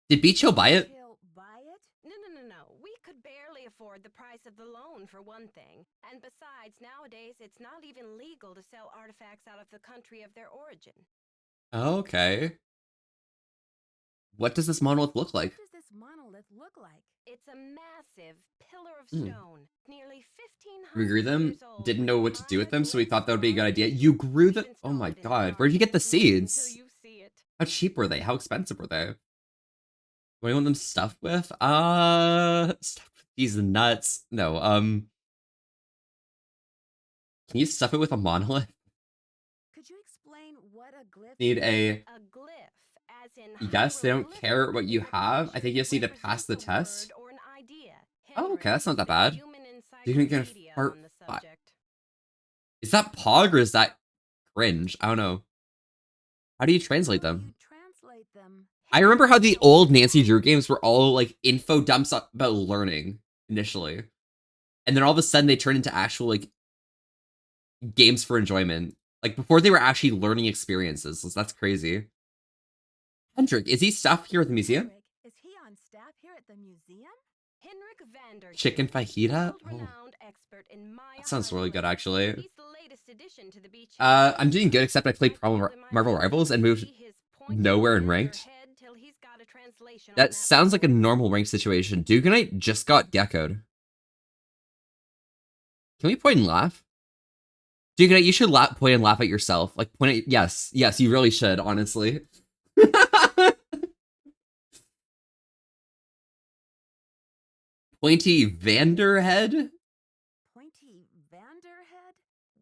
Did Beach Hill buy it? He'll buy it? No. We could barely afford the price of the loan for one thing. And besides, nowadays it's not even legal to sell artifacts out of the country of their origin. Okay. What does this monolith look like? What does this monolith look like? It's a massive pillar of Hmm. stone, nearly 1,500 We grew them, years old, didn't know what to do with them, so we thought that would be a good idea. magnificent. You grew We've them? Oh my installed it in the god, where'd you get the garden. Wait until seeds? you it. How cheap were they? How expensive were they? What do you want them stuffed with? Stuffed with these nuts. No, can you stuff it with a monolith? Could you explain what a glyph Need a... A glyph, as in Yes, they don't hieroglyphic, care what you is a have. I creature think you just need to that pass the represents a test. word or an idea. Oh, okay, that's not that Henrik, bad. the human You can get a encyclopedia fart on the bot. subject. Is that Pog or is that cringe? I don't know. How do you translate How do them? you translate them? I remember how the old Nancy Drew games were all like info dumps about learning initially. And then all of a sudden they turned into actual like games for enjoyment. Like before they were actually learning experiences. So that's crazy. Hendrik, is he staff here at the museum? Henrik, is he on staff here at the museum? Henrik Vander. Chicken fajita? Oh, World-renowned expert in Maya that sounds really good hieroglyphs. actually. He's the latest addition to the beach. I'm doing good except I played Marvel Rivals and moved nowhere in ranked. That sounds like a normal rank situation. Duganite just got geckoed. Can we point and laugh? Duganite, you should point and laugh at yourself. Like, point at... Yes, you really should, honestly. Pointy Vanderhead? Pointy Vanderhead?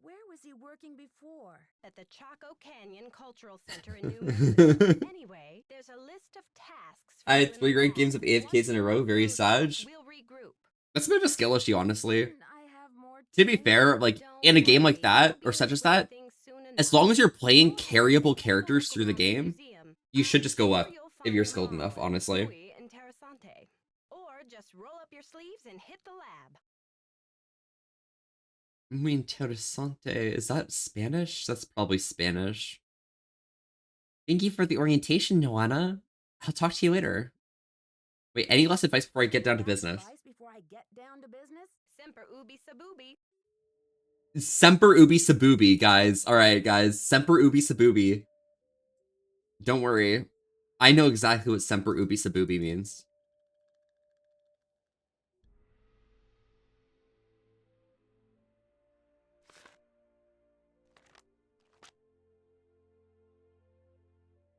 Where was he working before? At the Chaco Canyon Cultural Center in New Mexico. Anyway, there's a list of tasks. I had you 3 and ranked Paul. games of AFKs in a row, very Once sad. We'll regroup. That's a bit of a skill issue, honestly. I have more To be to fair, do. like, Don't in a game like worry, that, we'll or be such as that, regroupping soon as enough. long as you're playing Go ahead, carryable take a characters look through the around game, museum. you should I'm just go sure up you'll if find you're your skilled enough, own honestly. muy interesante. Or just roll up your sleeves and hit the lab. Muy interesante. Is that Spanish? That's probably Spanish. Thank you for the orientation, Joanna. I'll talk to you later. Wait, any less advice before I get down to business? Advice before I get down to business? Semper ubi sabubi. Semper Ubi Sabubi, guys. Alright, guys. Semper Ubi Sabubi. Don't worry. I know exactly what Semper Ubi Sabubi means.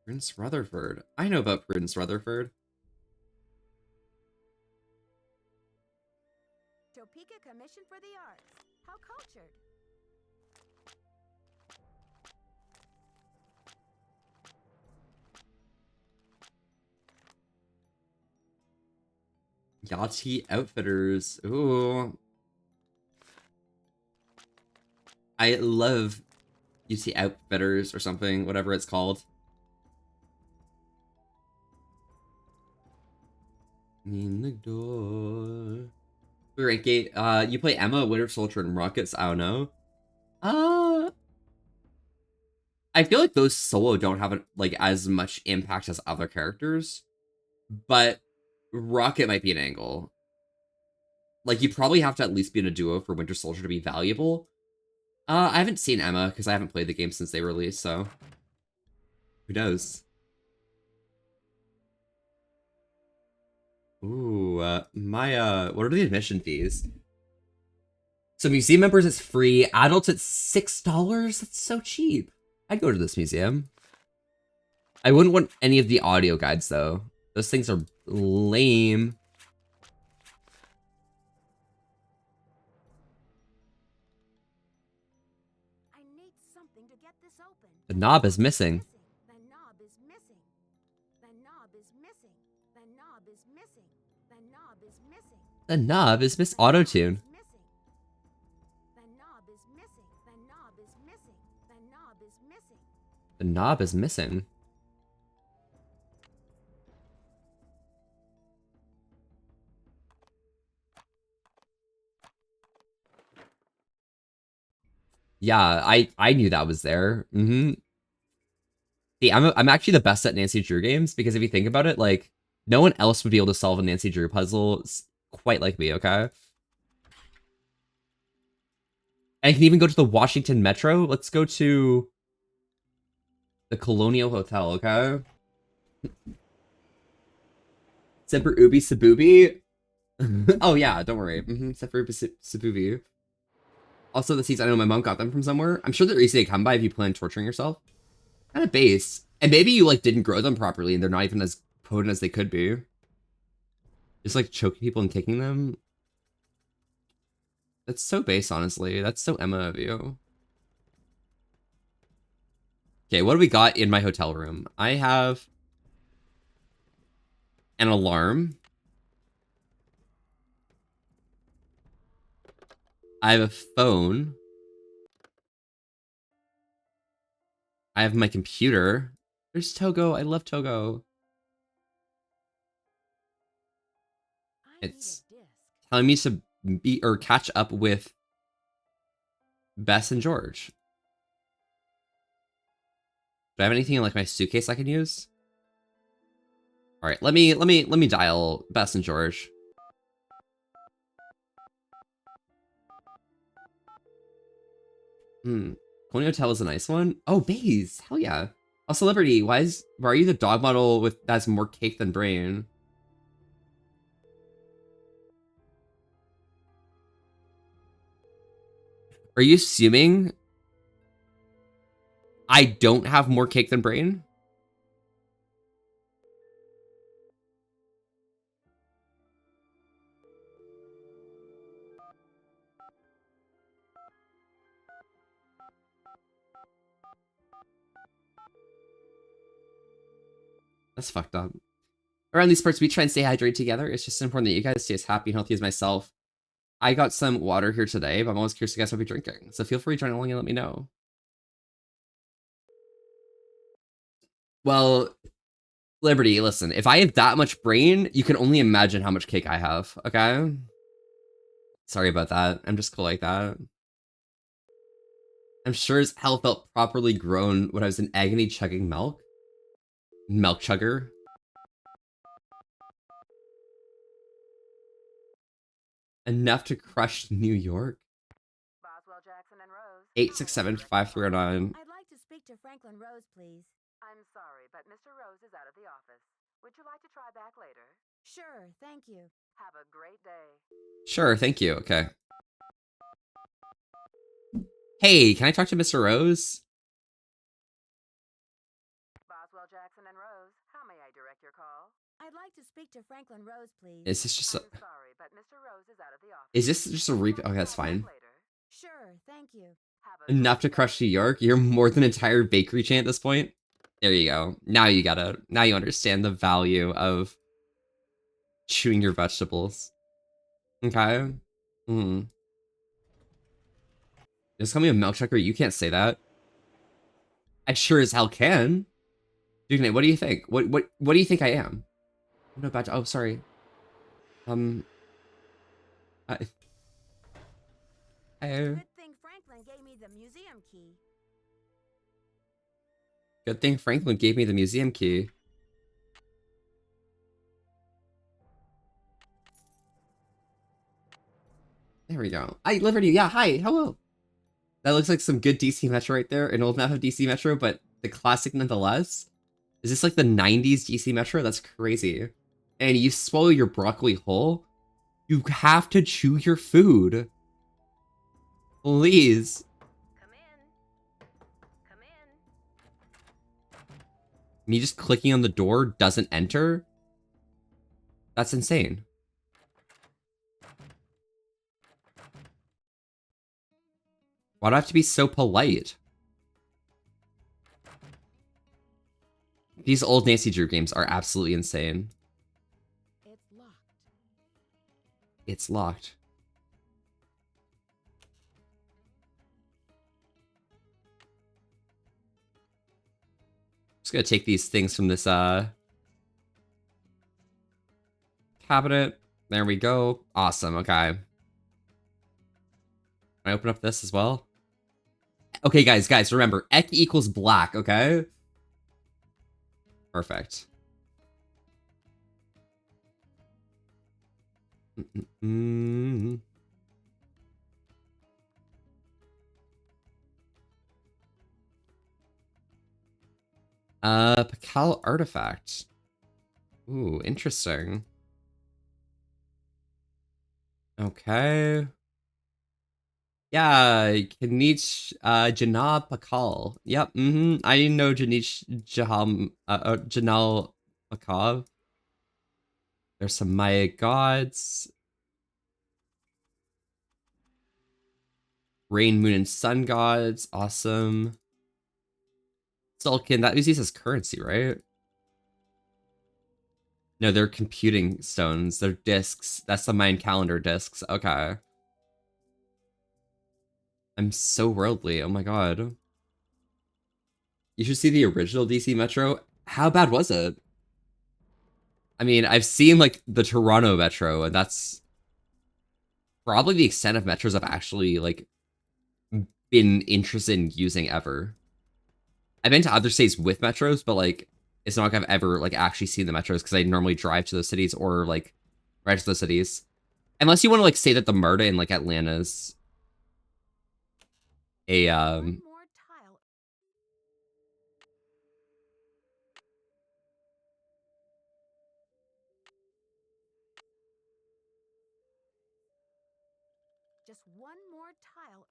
Prince Rutherford. I know about Prince Rutherford. Topeka Commission for the Arts. How cultured. Yachty Outfitters. Ooh. I love UT Outfitters or something, whatever it's called. In the door. Rank 8. You play Emma, Winter Soldier, and Rockets? I don't know. I feel like those solo don't have like as much impact as other characters, but Rocket might be an angle. Like you probably have to at least be in a duo for Winter Soldier to be valuable. I haven't seen Emma because I haven't played the game since they released, so who knows? Ooh, what are the admission fees? So museum members it's free, adults it's $6. That's so cheap. I'd go to this museum. I wouldn't want any of the audio guides though. Those things are lame. I need something to get this open. The knob is missing. The knob is missing. The knob is missing. The knob is missing. The knob is missing. The knob is Miss The knob Autotune. is missing. The knob is missing. The knob is missing. The knob is missing. The knob is missing. Yeah, I knew that was there. See, I'm actually the best at Nancy Drew games because if you think about it, like no one else would be able to solve a Nancy Drew puzzle quite like me, okay? I can even go to the Washington Metro. Let's go to the Colonial Hotel, okay? Semper Ubi Sabubi. Oh yeah, don't worry. Semper Ubi Sabubi. Also, the seats, I know my mom got them from somewhere. I'm sure they're easy to come by if you plan on torturing yourself. Kind of base. And maybe you like didn't grow them properly and they're not even as potent as they could be. Just like choking people and kicking them. That's so base, honestly. That's so Emma of you. Okay, what do we got in my hotel room? I have an alarm. I have a phone. I have my computer. There's Togo. I love Togo. It's telling me to be or catch up with Bess and George. Do I have anything in like my suitcase I can use? All right, let me dial Bess and George. Coney Hotel is a nice one. Oh, Baze, hell yeah. Oh, Celebrity, why are you the dog model with that's more cake than brain? Are you assuming I don't have more cake than brain? That's fucked up. Around these parts, we try and stay hydrated together. It's just important that you guys stay as happy and healthy as myself. I got some water here today, but I'm always curious to guys what you're drinking. So feel free to join along and let me know. Well, Liberty, listen, if I have that much brain, you can only imagine how much cake I have, okay? Sorry about that. I'm just cool like that. I'm sure as hell felt properly grown when I was in agony chugging milk. Milk chugger. Enough to crush New York. Boswell, Jackson, and Rose. 867-5309. I'd like to speak to Franklin Rose, please. I'm sorry, but Mr. Rose is out of the office. Would you like to try back later? Sure, thank you. Have a great day. Sure, thank you. Okay. Hey, can I talk to Mr. Rose? Boswell, Jackson, and Rose, how may I direct your call? I'd like to speak to Franklin Rose, please. Is this just a... I'm sorry, but Mr. Rose is out of the office. Is this just a repeat? Okay, that's fine. Sure, thank you. Enough to crush New York? You're more than an entire bakery chain at this point? There you go. Now you understand the value of chewing your vegetables. Okay? Just call me a milk chucker? You can't say that. I sure as hell can. Dude, what do you think? What do you think I am? I'm not about to, oh, sorry. Good thing Franklin gave me the museum key. Good thing Franklin gave me the museum key. There we go. Hi, Liberty. Yeah, hi. Hello. That looks like some good DC Metro right there. An old map of DC Metro, but the classic nonetheless. Is this like the 90s DC Metro? That's crazy. And you swallow your broccoli whole? You have to chew your food. Please. Come in. Come in. Me just clicking on the door doesn't enter? That's insane. Why do I have to be so polite? These old Nancy Drew games are absolutely insane. It's locked. It's locked. Just gonna take these things from this cabinet. There we go. Awesome. Okay. Can I open up this as well? Okay, guys, remember, Ek equals black, okay? Perfect. Pakal artifact. Ooh, interesting. Okay. Yeah, Kanich Janal Pakal. Yep, I know Janal Pakal. There's some Maya gods. Rain, moon, and sun gods. Awesome. Sulkin, that usually says currency, right? No, they're computing stones. They're discs. That's the Mayan calendar discs. Okay. I'm so worldly. Oh my god. You should see the original DC Metro. How bad was it? I mean, I've seen like the Toronto Metro, and that's probably the extent of metros I've actually like been interested in using ever. I've been to other states with metros, but like it's not like I've ever like actually seen the metros because I normally drive to those cities or like right to those cities. Unless you want to like say that the MRTA in like Atlanta's a One more tile. Just one more tile.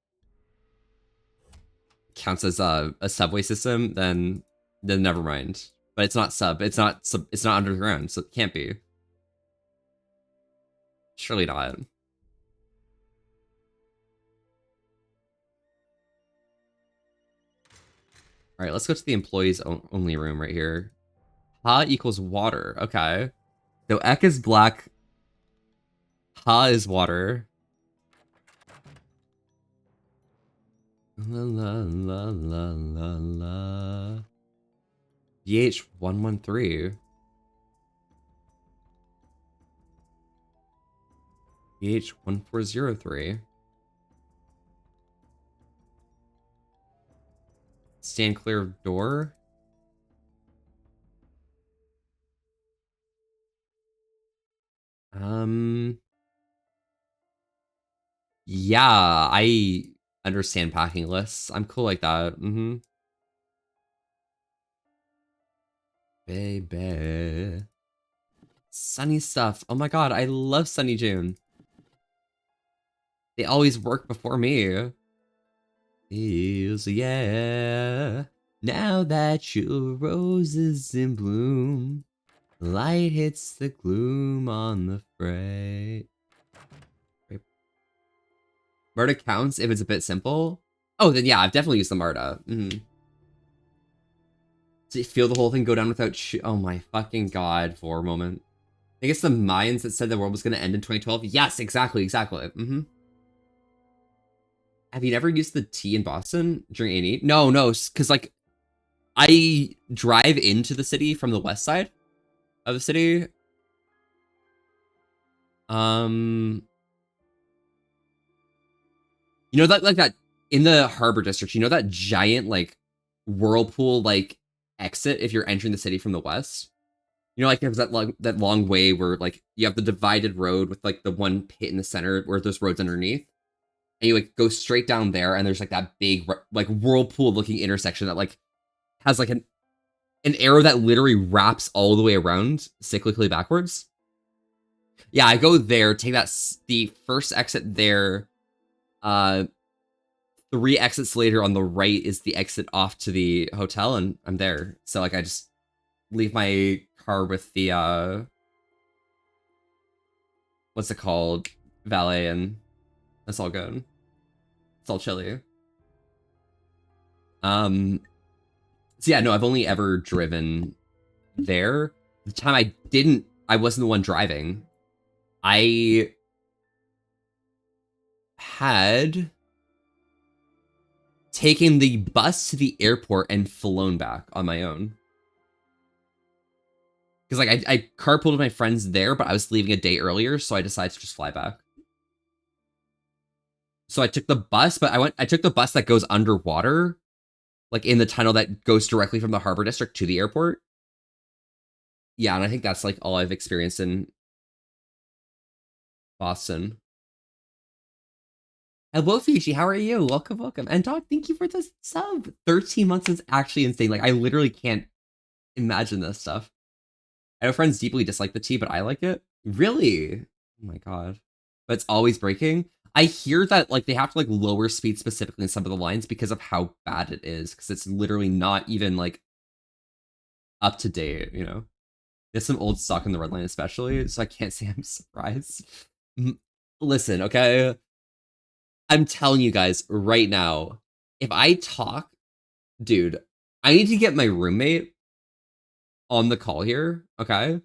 counts as a subway system, then never mind. But it's not sub. It's not underground, so it can't be. Surely not. All right, let's go to the employees only room right here. Ha equals water. Okay. So Ek is black. Ha is water. La la la la la la. BH113. BH1403. Stand clear of door. Yeah, I understand packing lists. I'm cool like that. Baby. Sunny stuff. Oh my god, I love Sunny June. They always work before me. Feels, yeah. Now that your rose is in bloom, light hits the gloom on the fray. MRTA counts if it's a bit simple. Oh, then yeah, I've definitely used the MRTA. So you feel the whole thing go down without oh my fucking god, for a moment. I think it's the Mayans that said the world was going to end in 2012. Yes, exactly. Have you never used the T in Boston during A&E? No, because like I drive into the city from the west side of the city. You know that like that in the Harbor District, you know that giant like whirlpool like exit if you're entering the city from the west? You know, like there's that long way where like you have the divided road with like the one pit in the center where there's roads underneath. And you like go straight down there and there's like that big like whirlpool looking intersection that like has like an arrow that literally wraps all the way around cyclically backwards. Yeah, I go there, take the first exit there. 3 exits later on the right is the exit off to the hotel, and I'm there. So like I just leave my car with the what's it called? Valet, and that's all good. It's all chilly. So yeah, no, I've only ever driven there. The time I wasn't the one driving. I had taken the bus to the airport and flown back on my own. Because like I carpooled with my friends there, but I was leaving a day earlier, so I decided to just fly back. So I took the bus, but I took the bus that goes underwater, like in the tunnel that goes directly from the Harbor District to the airport. Yeah, and I think that's like all I've experienced in Boston. Hello, Fiji. How are you? Welcome. And Doc, thank you for the sub. 13 months is actually insane. Like, I literally can't imagine this stuff. I know friends deeply dislike the tea, but I like it. Really? Oh my god. But it's always breaking. I hear that like they have to like lower speed specifically in some of the lines because of how bad it is, because it's literally not even like up to date, you know. There's some old stock in the red line especially, so I can't say I'm surprised. Listen, okay? I'm telling you guys right now, if I talk, dude, I need to get my roommate on the call here, okay?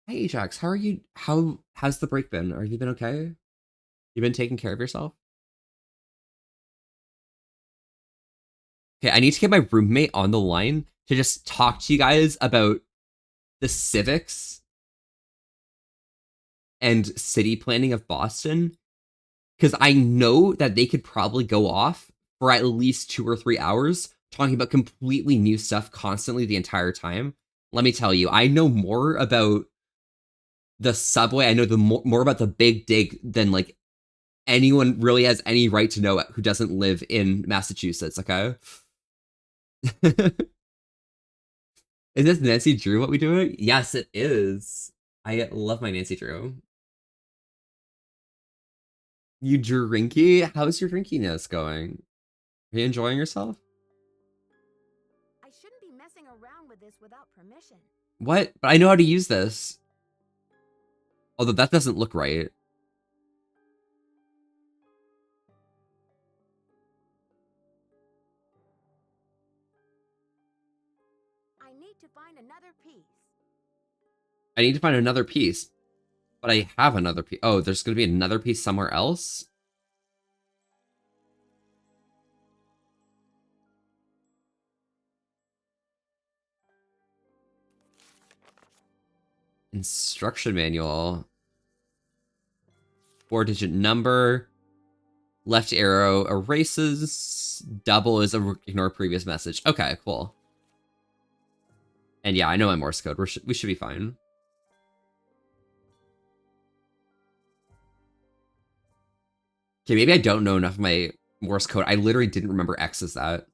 Hey Ajax, how are you? How's the break been? Have you been okay? You been taking care of yourself? Okay, I need to get my roommate on the line to just talk to you guys about the civics and city planning of Boston, because I know that they could probably go off for at least 2 or 3 hours talking about completely new stuff constantly the entire time. Let me tell you, I know more about the subway. I know the more about the Big Dig than like anyone really has any right to know who doesn't live in Massachusetts. Okay. Is this Nancy Drew what we do? Yes, it is. I love my Nancy Drew. You drinky? How's your drinkiness going? Are you enjoying yourself? I shouldn't be messing around with this without permission. What? But I know how to use this. Although that doesn't look right. I need to find another piece. I need to find another piece. But I have another piece. Oh, there's going to be another piece somewhere else? Instruction manual. 4-digit number. Left arrow erases. Double is ignore previous message. Okay, cool. And yeah, I know my Morse code. We should be fine. Okay, maybe I don't know enough of my Morse code. I literally didn't remember X as that.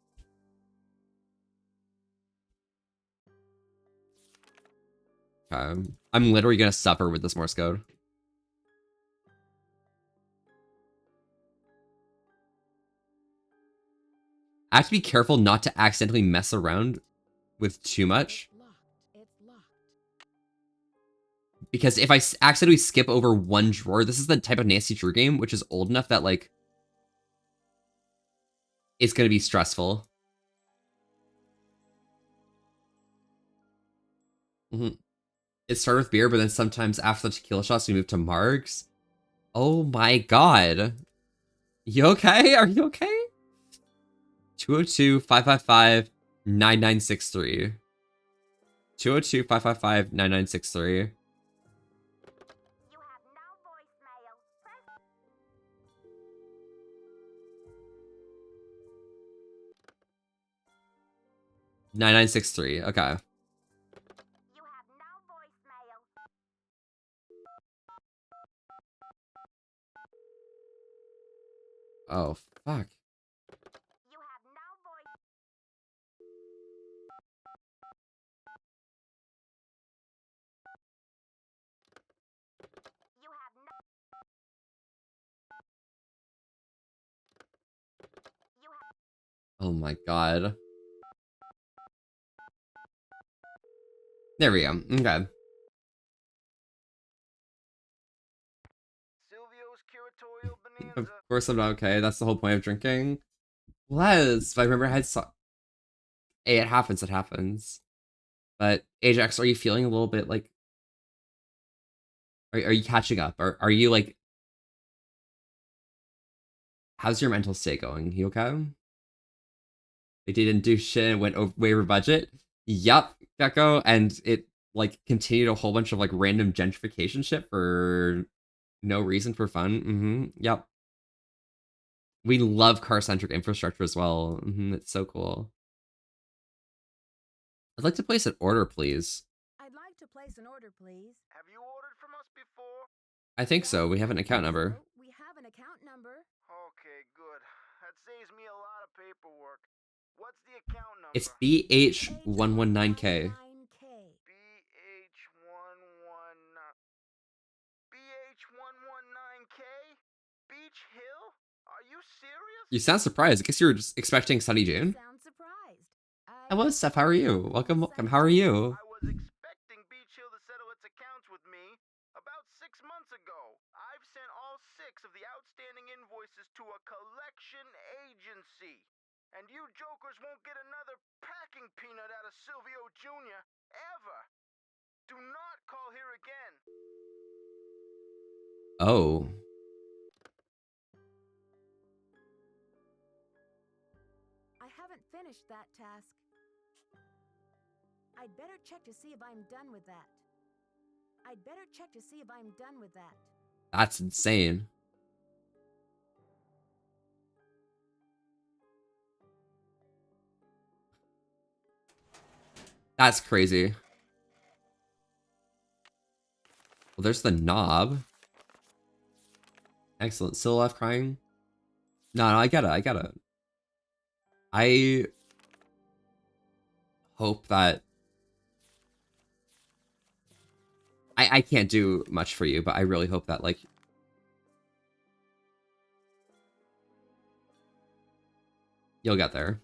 Okay. I'm literally gonna suffer with this Morse code. I have to be careful not to accidentally mess around with too much. It's locked. It's locked. Because if I accidentally skip over one drawer, this is the type of Nancy Drew game, which is old enough that, like, it's going to be stressful. It started with beer, but then sometimes after the tequila shots, we move to margs. Oh my god. You okay? Are you okay? 202-555-9963. 202-555-9963. You have no voicemail. 9963. Okay. You have no voicemail. Oh, fuck. You have no voice. You have no. You have. Oh my god. There we go. Okay. Silvio's curatorial bonanza. Of course I'm not okay. That's the whole point of drinking. Les, if I remember I had Hey, it happens, it happens. But Ajax, are you feeling a little bit like are you catching up? Are you like how's your mental state going? You okay? They didn't do shit and went way over budget. Yup, Gecko, and it like continued a whole bunch of like random gentrification shit for no reason for fun. Yep. We love car-centric infrastructure as well. It's so cool. I'd like to place an order, please. I'd like to place an order, please. Have you ordered from us before? I think so. We have an account number. We have an account number. Okay, good. That saves me a lot of paperwork. What's the account number? It's BH119K. BH119. BH119. okay? Beach Hill? Are you serious? You sound surprised. I guess you were just expecting Sunny June. Sound surprised. Hello, Steph. How are you? Welcome, welcome. How are you? I was expecting Beach Hill to settle its accounts with me about 6 months ago. I've sent all 6 of the outstanding invoices to a collection agency. And you jokers won't get another packing peanut out of Silvio Jr. ever. Do not call here again. Oh. I haven't finished that task. I'd better check to see if I'm done with that. That's insane. That's crazy. Well, there's the knob. Excellent. Still left crying? No, I get it. I hope that I can't do much for you, but I really hope that, like, you'll get there.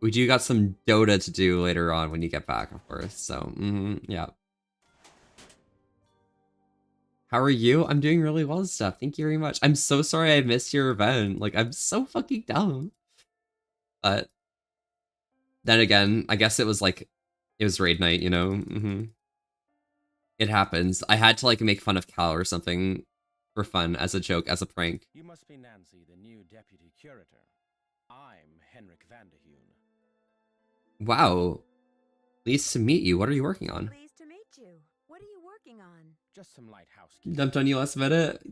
We do got some Dota to do later on when you get back, of course. So, yeah. How are you? I'm doing really well, Steph. Thank you very much. I'm so sorry I missed your event. Like, I'm so fucking dumb. But then again, I guess it was like, it was raid night, you know? It happens. I had to, like, make fun of Cal or something for fun, as a joke, as a prank. You must be Nancy, the new deputy curator. I'm Henrik Vanderheun. Wow. Pleased to meet you. What are you working on? Pleased to meet you. What are you working on? Just some light housekeeping. Dumped on you last minute?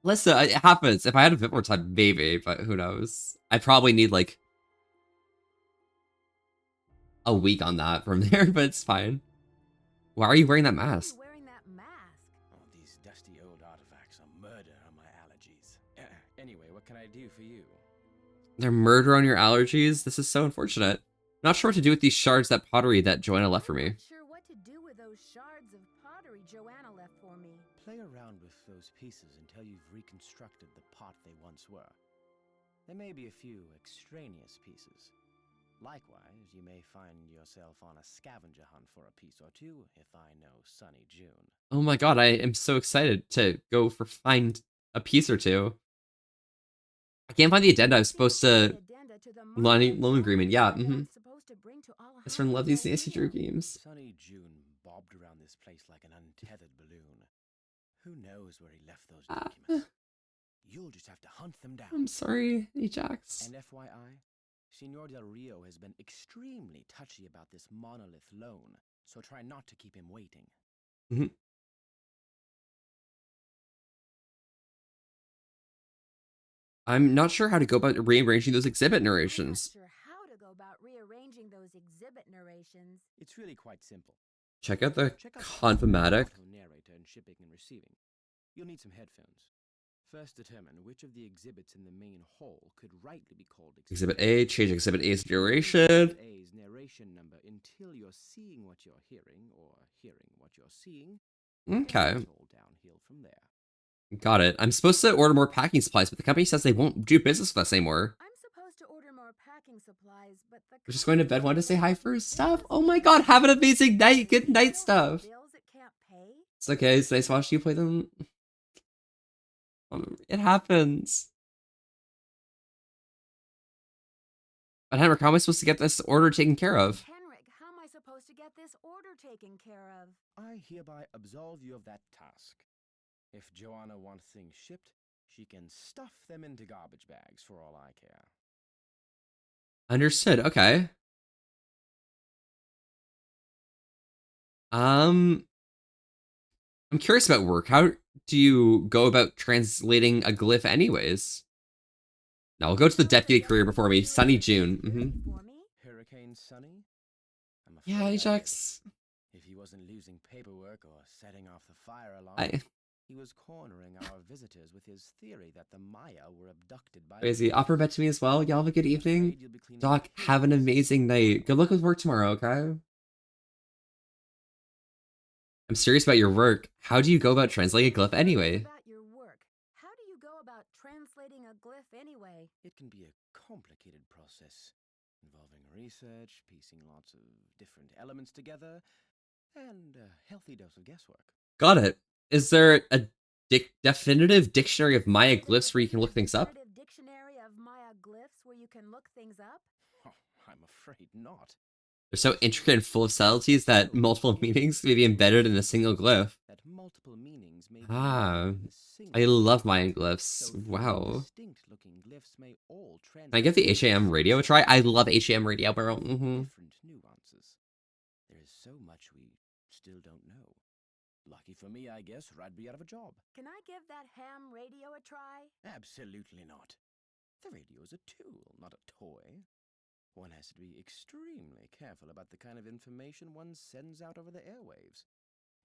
Listen, it happens. If I had a bit more time, maybe, but who knows? I probably need, like, a week on that from there, but it's fine. Why are you wearing that mask? Why are you wearing that mask? Oh, these dusty old artifacts are murder on my allergies. Anyway, what can I do for you? They're murder on your allergies? This is so unfortunate. Not sure what to do with these shards that pottery that Joanna left for me. Not sure what to do with those shards of pottery Joanna left for me. Play around with those pieces until you've reconstructed the pot they once were. There may be a few extraneous pieces. Likewise, you may find yourself on a scavenger hunt for a piece or two if I know Sunny June. Oh my god, I am so excited to go find a piece or two. I can't find the addenda. I'm supposed to... Loan agreement, yeah, Best friend love these Nancy Drew games. Sunny June bobbed around this place like an untethered balloon. Who knows where he left those documents? You'll just have to hunt them down. I'm sorry, Ajax. And FYI, Senor Del Rio has been extremely touchy about this monolith loan, so try not to keep him waiting. I'm not sure how to go about rearranging those exhibit narrations. I'm not sure how to go about rearranging those exhibit narrations. It's really quite simple. Check out the Check out Confomatic. the narrator in shipping and receiving. You'll need some headphones. First, determine which of the exhibits in the main hall could rightly be called Exhibit A, change Exhibit A's duration. A's narration number until you're seeing what you're hearing or hearing what you're seeing. Okay. And it's all downhill from there. Got it. I'm supposed to order more packing supplies, but the company says they won't do business with us anymore. I'm supposed to order more packing supplies, but the We're just going to bed. Want to say hi first, stuff? Oh my god, have an amazing night. Good night, stuff. bills it can't pay? It's okay. It's nice watching you play them. It happens. But Henrik, how am I supposed to get this order taken care of? Henrik, how am I supposed to get this order taken care of? I hereby absolve you of that task. If Joanna wants things shipped, she can stuff them into garbage bags for all I care. Understood. Okay. I'm curious about work. How do you go about translating a glyph anyways? Now we'll go to the deputy career before me. Sunny June. For me? Hurricane Sunny? I'm Yeah, afraid I Ajax. did. If he wasn't losing paperwork or setting off the fire alarm, he was cornering our visitors with his theory that the Maya were abducted by... Crazy. Offer bet to me as well. Y'all have a good I'm evening. afraid you'll be cleaning Doc, up have an tables. amazing night. Good luck with work tomorrow, okay? I'm serious about your work. How do you go about translating a glyph anyway? About your work. How do you go about translating a glyph anyway? It can be a complicated process involving research, piecing lots of different elements together, and a healthy dose of guesswork. Got it. Is there a definitive dictionary of Maya glyphs where you can look things up? Definitive dictionary of Maya glyphs where you can look things up? Oh, I'm afraid not. They're so intricate and full of subtleties that multiple meanings may be embedded in a single glyph. That multiple meanings may be Ah, embedded in a single I love glyph. Mayan glyphs. So three Wow. distinct-looking glyphs may all Can I give the HAM radio a try? I love HAM radio, bro. different nuances. There is so much we still don't know. Lucky for me, I guess, or I'd be out of a job. Can I give that ham radio a try? Absolutely not. The radio is a tool, not a toy. One has to be extremely careful about the kind of information one sends out over the airwaves.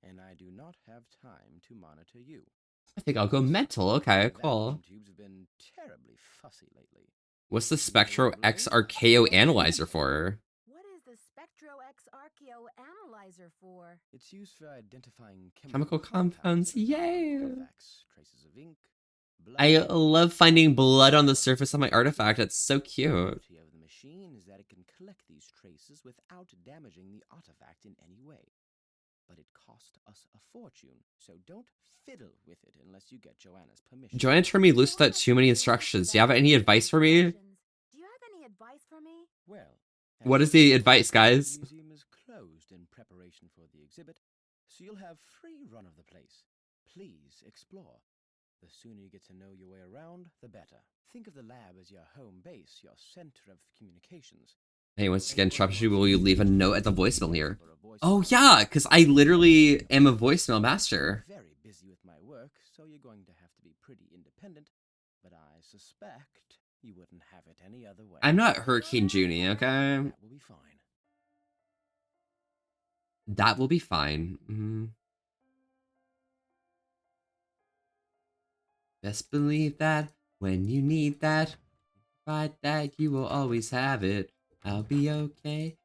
And I do not have time to monitor you. I think I'll go mental. Okay, Vacuum cool. tubes have been terribly fussy lately. What's the Spectro X Archaeo Analyzer for? What is the Spectro X Archaeo Analyzer for? It's used for identifying Chemical compounds, that are yay! artifacts, traces of ink, I blood. love finding blood on the surface of my artifact. It's so The cute. beauty of the machine is that it can collect these traces without damaging the artifact in any way. But it cost us a fortune, so don't fiddle with it unless you get Joanna's permission. Joanna turned me loose without too many instructions. Do you have any advice for me? Do you have any advice for me? Well, What as is the you know, advice, guys? The museum is closed in preparation for the exhibit, so you'll have free run of the place. Please explore. The sooner you get to know your way around, the better. Think of the lab as your home base, your center of communications. Hey, once again, Trapshy, will you leave a note at the voicemail here? Oh, yeah, because I literally am a voicemail master. I'm very busy with my work, so you're going to have to be pretty independent. But I suspect you wouldn't have it any other way. I'm not Hurricane Junie, okay? That will be fine. That will be fine. Best believe that when you need that, find that you will always have it. I'll be okay.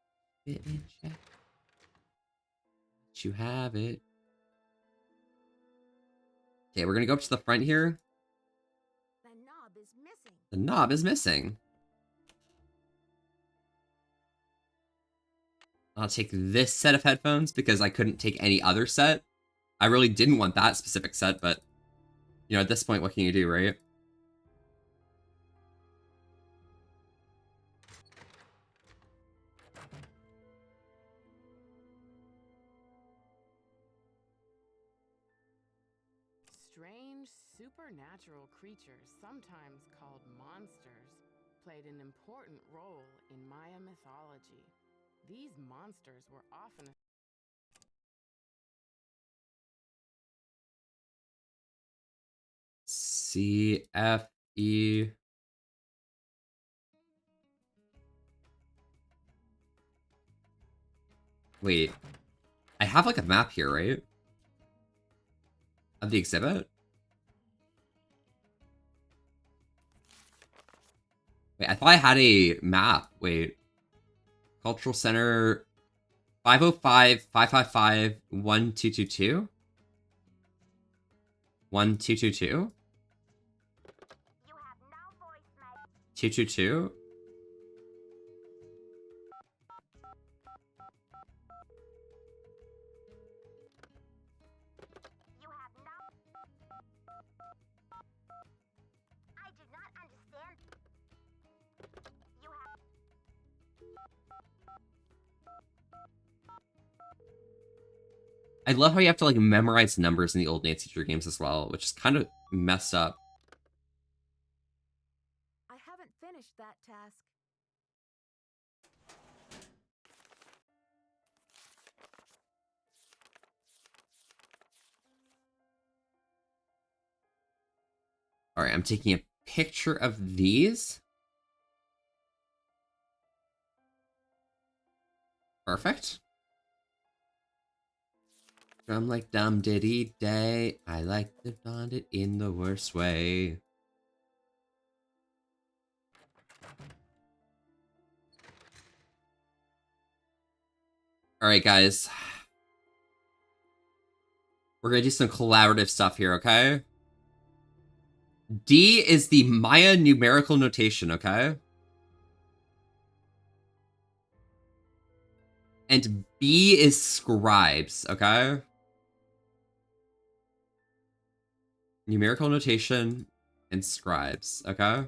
Fit in check. You have it. Okay, we're gonna go up to the front here. The knob is missing. The knob is missing. I'll take this set of headphones because I couldn't take any other set. I really didn't want that specific set, but you know, at this point, what can you do, right? Strange, supernatural creatures, sometimes called monsters, played an important role in Maya mythology. These monsters were often CFE. Wait, I have like a map here, right? Of the exhibit? Wait, I thought I had a map. Wait. Cultural Center 505-555-1222? 1222? You have no voicemail. 222? You have no. I did not understand. You have. I love how you have to like memorize numbers in the old Nancy Drew games as well, which is kind of messed up. I haven't finished that task. All right, I'm taking a picture of these. Perfect. Drum like dum diddy day. I like to blonde it in the worst way. All right, guys. We're gonna do some collaborative stuff here, okay? D is the Maya numerical notation, okay? And B is scribes, okay? Numerical notation and scribes, okay?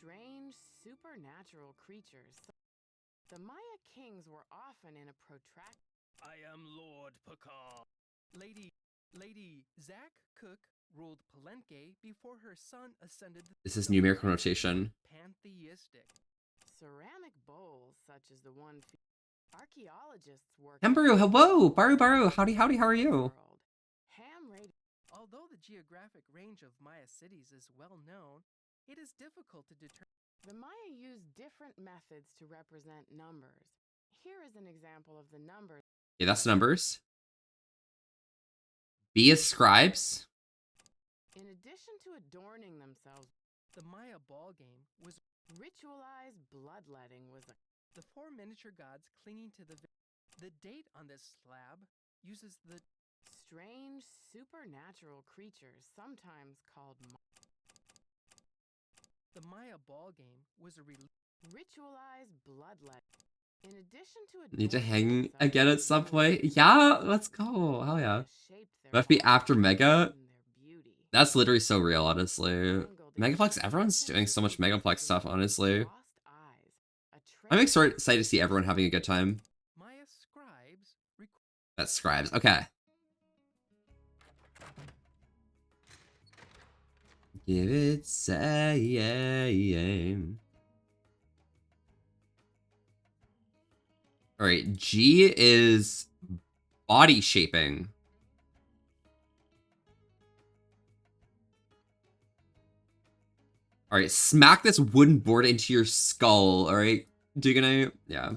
Strange, supernatural creatures. The Maya kings were often in a protracted. I am Lord Pakal. Lady Zack Cook ruled Palenque before her son ascended the This is numerical notation. pantheistic. Ceramic bowls, such as the one archaeologists work. Hembaru, hello! Baru, howdy, how are you? Ham radio. Although the geographic range of Maya cities is well known, it is difficult to determine. The Maya used different methods to represent numbers. Here is an example of the numbers. Yeah, that's numbers. B is scribes. In addition to adorning themselves, The Maya ball game was ritualized bloodletting was a the four miniature gods clinging to the date on this slab uses the strange, supernatural creatures, sometimes called the Maya ball game was a ritualized bloodletting. In addition to Need to adorning hang themselves again with at some jewelry, point. Yeah, let's go. Hell yeah. shaped their Must be arms after and Mega. heightened their beauty. That's literally so real, honestly. Angled Megaplex, everyone's doing so much expressions Megaplex stuff, honestly. lost eyes, a I'm trace excited to see everyone having a good time. Maya scribes That's scribes. Okay. Give it same. Alright, G is body shaping. Alright, smack this wooden board into your skull, alright? Duganite? Yeah.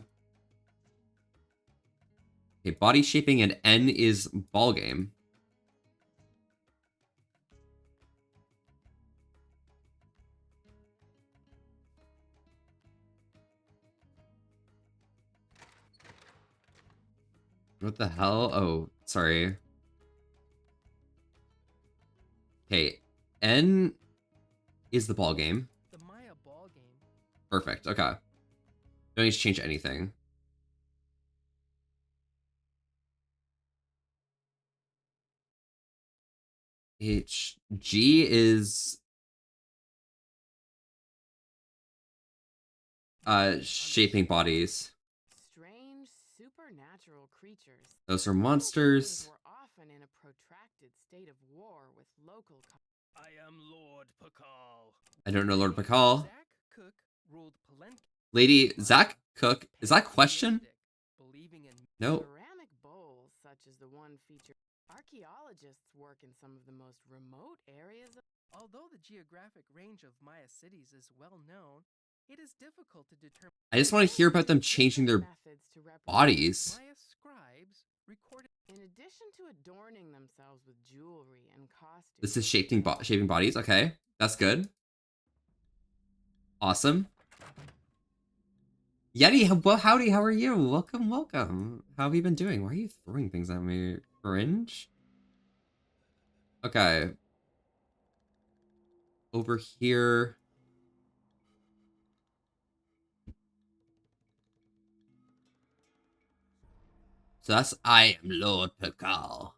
Okay, body shaping, and N is ball game. What the hell? Oh, sorry. Okay, N is the ball game. the Maya ball game Perfect, okay. Don't need to change anything. G is shaping bodies. strange, supernatural creatures. Those are Maya monsters. kings were often in a protracted state of war with local. I am Lord Pakal. I don't know Lord Pakal. Zack Cook ruled Palenque. Lady Zack Cook. Is that question? Believing in No. Ceramic bowls, such as the one featured. Archaeologists work in some of the most remote areas of. although the geographic range of Maya cities is well known, it is difficult to determine. I just want to hear about them changing their methods to represent. bodies. Maya scribes recorded In addition to adorning themselves with jewelry and costumes. This is shaping bodies. Okay, that's good. Awesome. Yeti, well, howdy, how are you? Welcome. How have you been doing? Why are you throwing things at me? Cringe? Okay. Over here. So that's I am Lord Pakal.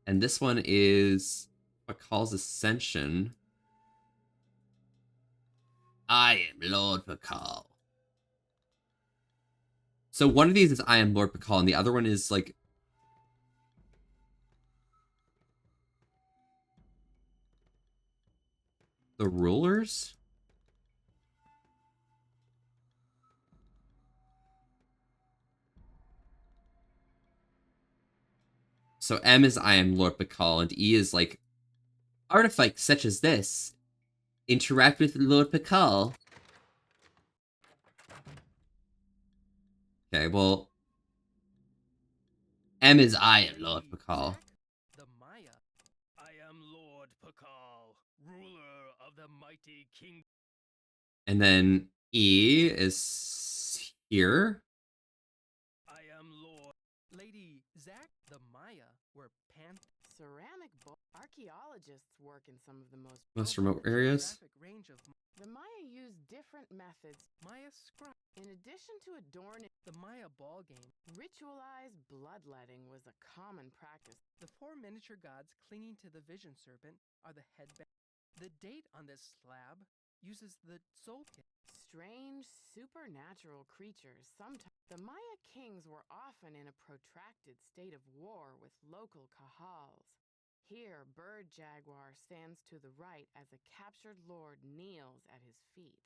And this one is Pakal's Ascension. I am Lord Pakal. So one of these is I am Lord Pakal, and the other one is like the rulers? So M is I am Lord Pakal, and E is like artifacts such as this. Interact with Lord Pakal. Okay, well, M is I am Lord Pakal. the Maya. I am Lord Pakal, ruler of the mighty king. And then E is here. I am Lord. Lady Zach, the Maya were Ceramic bowl. Archaeologists work in some of the Most remote areas. range of The Maya used different methods. Maya scribe. In addition to adorning, The Maya ball game. ritualized bloodletting was a common practice. The 4 miniature gods clinging to the vision serpent are the headband. The date on this slab uses the soul kit. Strange, supernatural creatures. Sometimes the Maya kings were often in a protracted state of war with local Kahals. Here, Bird Jaguar stands to the right as a captured lord kneels at his feet.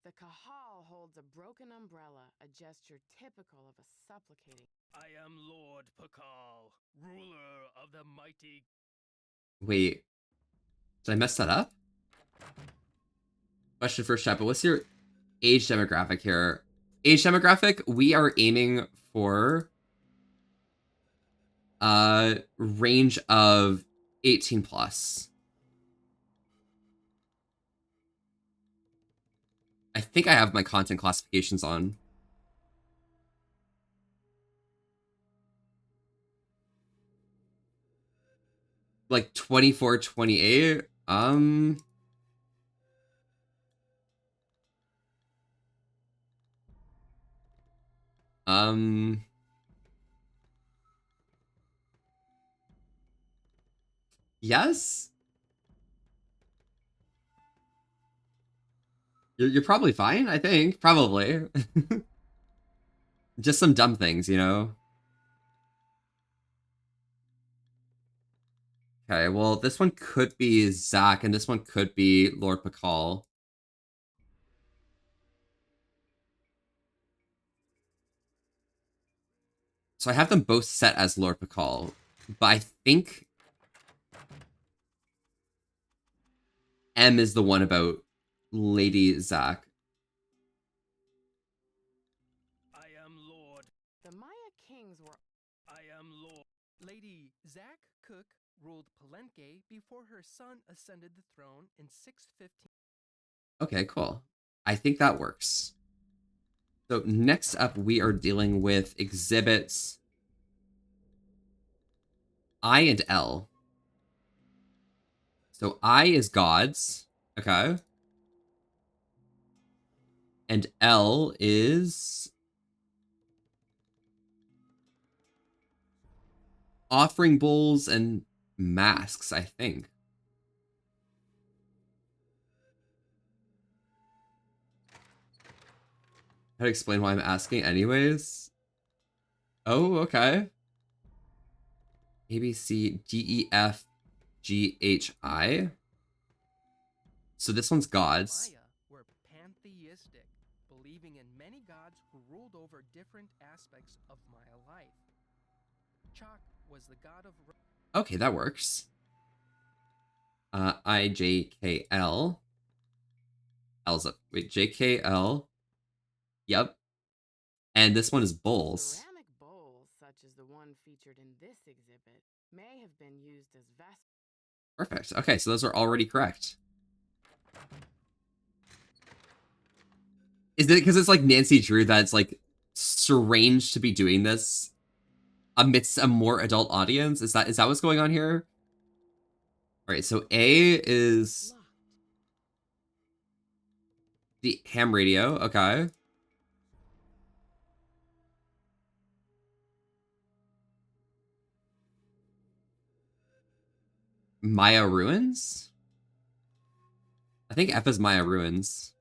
The Kahal holds a broken umbrella, a gesture typical of a supplicating. I am Lord Pakal, ruler of the mighty. Wait, did I mess that up? Question for chat, but what's your age demographic here? Age demographic, we are aiming for range of 18 plus. I think I have my content classifications on. Like 24, 28. Yes. You're probably fine, I think. Probably. Just some dumb things, you know? Okay, well, this one could be Zach, and this one could be Lord Pakal. So I have them both set as Lord Pakal, but I think M is the one about Lady Zach. I am Lord. The Maya kings were. I am Lord. Lady Zach Cook ruled Palenque before her son ascended the throne in 615. Okay, cool. I think that works. So next up, we are dealing with exhibits I and L. So I is gods. Okay. And L is offering bowls and masks, I think. How to explain why I'm asking anyways? Oh, okay. A, B, C, D, E, F, G, H, I. So this one's gods. Maya were pantheistic, believing in many gods who ruled over different aspects of Maya life. Chak was the god of... Okay, that works. I, J, K, L. L's up. Wait, J, K, L. Yep. And this one is bowls. Ceramic bowls, such as the one featured in this exhibit, may have been used as vessels. Perfect. Okay, so those are already correct. Is it because it's like Nancy Drew that it's like strange to be doing this amidst a more adult audience? Is that what's going on here? All right, so A is the ham radio. Okay. Maya ruins? I think F is Maya ruins.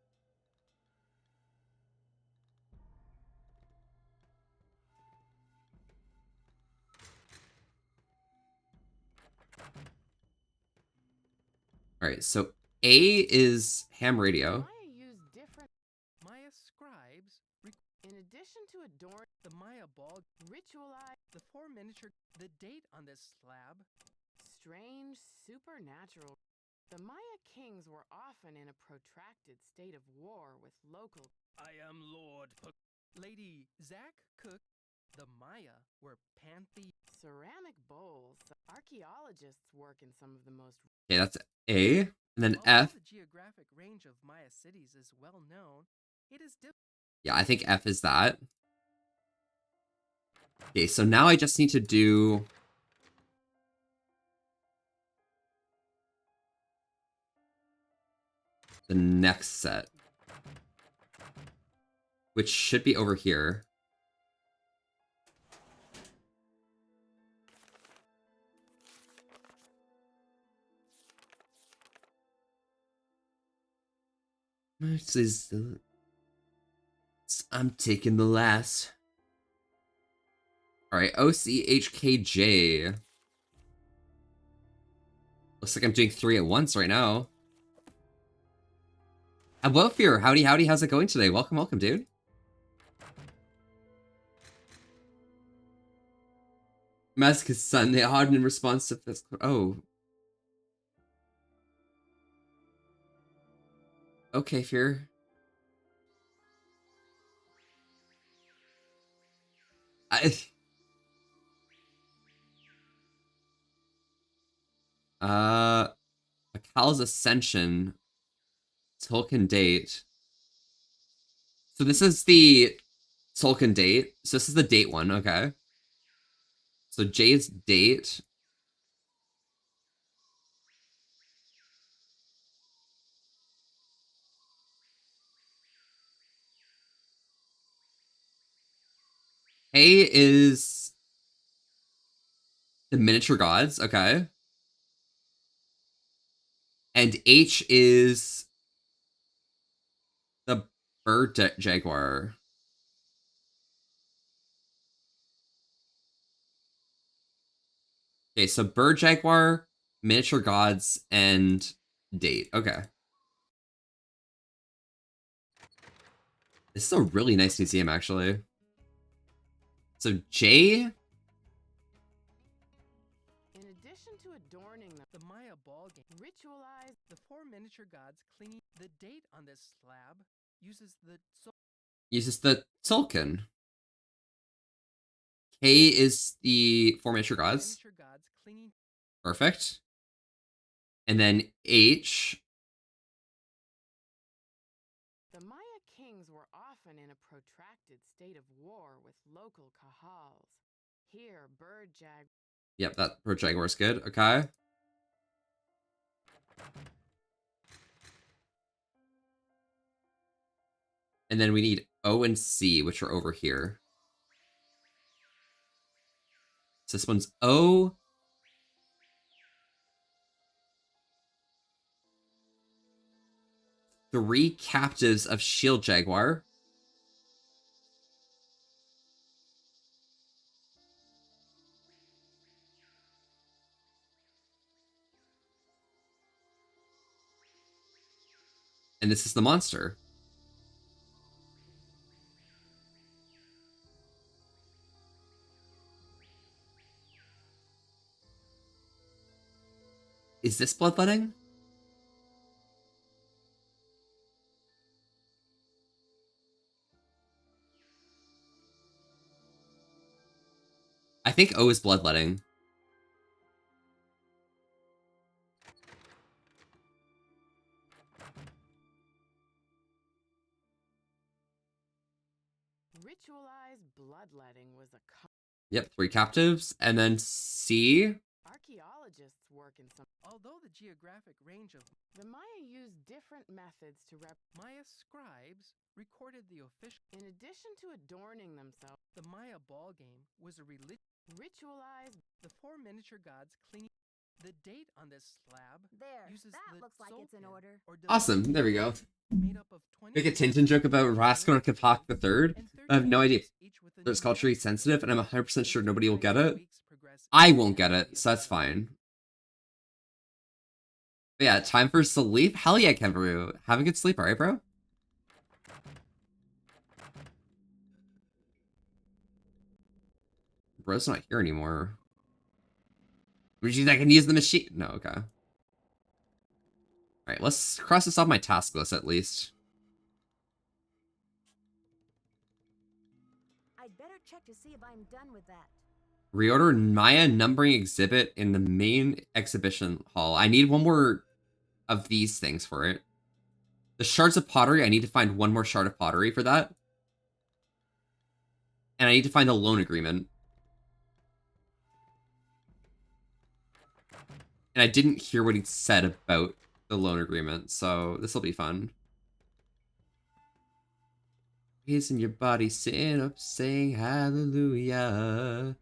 All right, so A is ham radio. Maya used different. Maya scribes, In addition to adorn, the Maya ball, ritualized, the 4 miniature... The date on this slab... strange, supernatural. The Maya kings were often in a protracted state of war with local. I am Lord Lady Zach Cook, the Maya were Ceramic bowls. Archaeologists work in some of the most. Okay, that's A. And then Although F. the geographic range of Maya cities is well known, it is Yeah, I think F is that. Okay, so now I just need to do... the next set. Which should be over here. This is the... I'm taking the last. Alright, OCHKJ. Looks like I'm doing 3 at once right now. Abofir, howdy, how's it going today? Welcome, welcome, dude. Mask son, they hardened in response to this. Oh. Okay, Fear. Akal's Ascension. Tolkien date. So this is the Tolkien date. So this is the date one, okay. So J's date. A is the miniature gods, okay. And H is the bird jaguar. Okay, so bird jaguar, miniature gods, and date. Okay. This is a really nice museum, actually. So J. In addition to adorning the Maya ball game. ritualized The 4 miniature gods cleaning the date on this slab uses the Tolkien. K is the 4 miniature gods. cleaning. Perfect. And then H. The Maya kings were often in a protracted state of war with local kahals. Here, bird jag. Yep, that bird jaguar is good. Okay. And then we need O and C, which are over here. So this one's O. Three captives of Shield Jaguar. And this is the monster. Is this bloodletting? I think O is bloodletting. Ritualized bloodletting was a Yep, 3 captives. And then C. archaeologists work in some. Although the geographic range of The Maya used different methods to Maya scribes recorded the official. In addition to adorning themselves, The Maya ball game was a ritualized. The 4 miniature gods cleaning. The date on this slab There, uses that the looks like it's in Tzolk'in, order. or Awesome, there we go. made up of 20 Make a Tintin joke about Raskin Kapak III. I have no idea. each with a It's new culturally date. sensitive, and I'm 100% sure nobody will get it. Weeks progress I won't get it, so that's fine. But yeah, time for sleep? Hell yeah, Kenvaru. Have a good sleep, alright, bro? Bro's not here anymore. Which means I can use the machine. No, okay. Alright, let's cross this off my task list at least. I'd better check to see if I'm done with that. Reorder Maya numbering exhibit in the main exhibition hall. I need one more of these things for it. The shards of pottery, I need to find one more shard of pottery for that. And I need to find the loan agreement. And I didn't hear what he said about the loan agreement, so this will be fun. Raising your body, sitting up, saying hallelujah.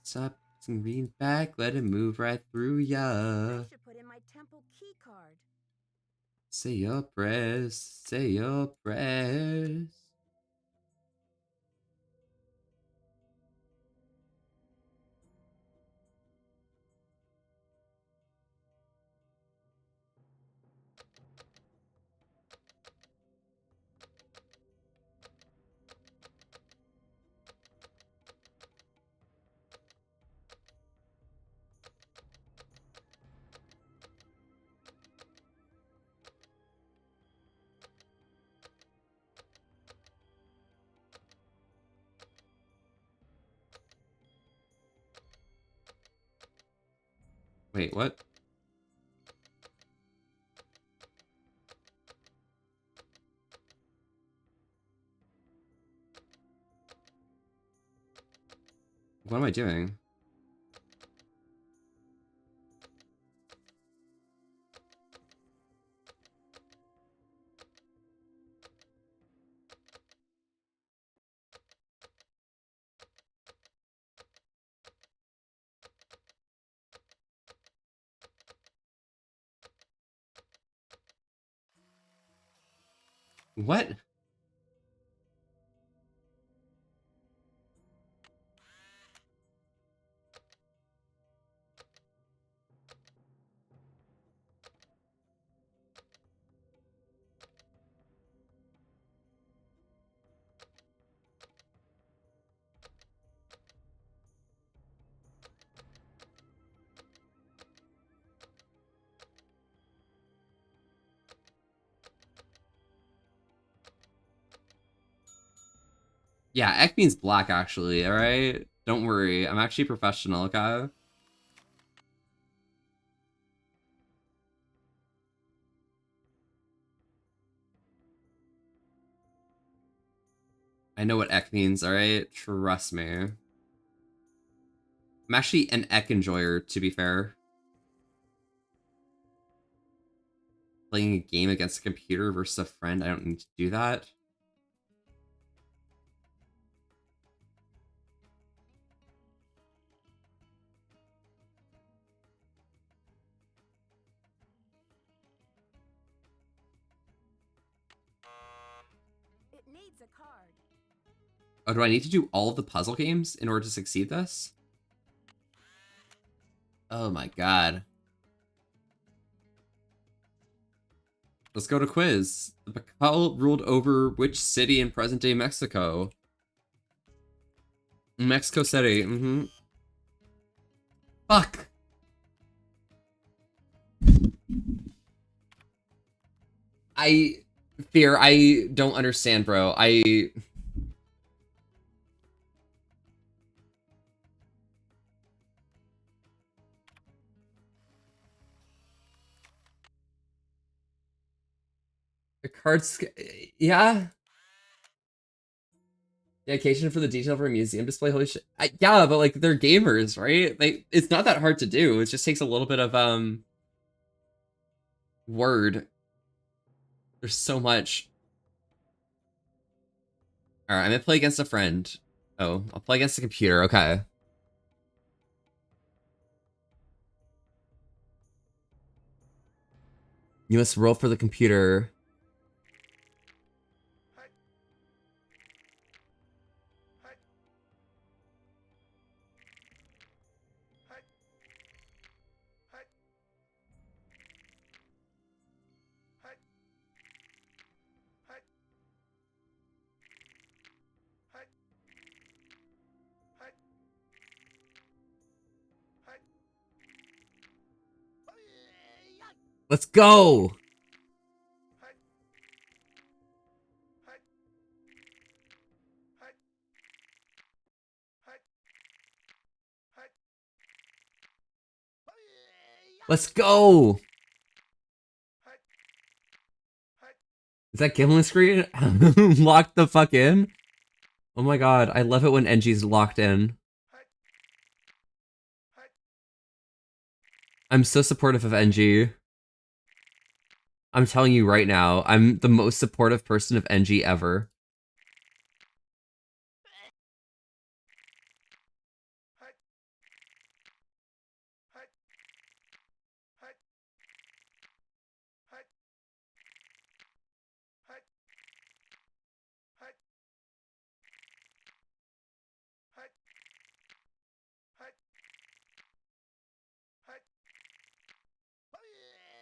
Stop and lean back, let it move right through ya. I should put in my temple key card. Say your prayers, say your prayers. Wait, what? What am I doing? What? Yeah, Ek means black, actually, alright? Don't worry, I'm actually professional, okay? I know what Ek means, alright? Trust me. I'm actually an Ek enjoyer, to be fair. Playing a game against a computer versus a friend, I don't need to do that. It needs a card. Oh, do I need to do all of the puzzle games in order to succeed this? Oh my god. Let's go to quiz. The Pakal ruled over which city in present-day Mexico? Mexico City, mm-hmm. Fuck! Fear, I don't understand, bro. The cards, yeah. Dedication for the detail for a museum display. Holy shit! Yeah, but like they're gamers, right? It's not that hard to do. It just takes a little bit of word. There's so much. All right, I'm gonna play against a friend. Oh, I'll play against the computer. Okay. You must roll for the computer. Let's go! Let's go! Is that gambling screen? Locked the fuck in? Oh my god, I love it when NG's locked in. I'm so supportive of NG. I'm telling you right now, I'm the most supportive person of NG ever.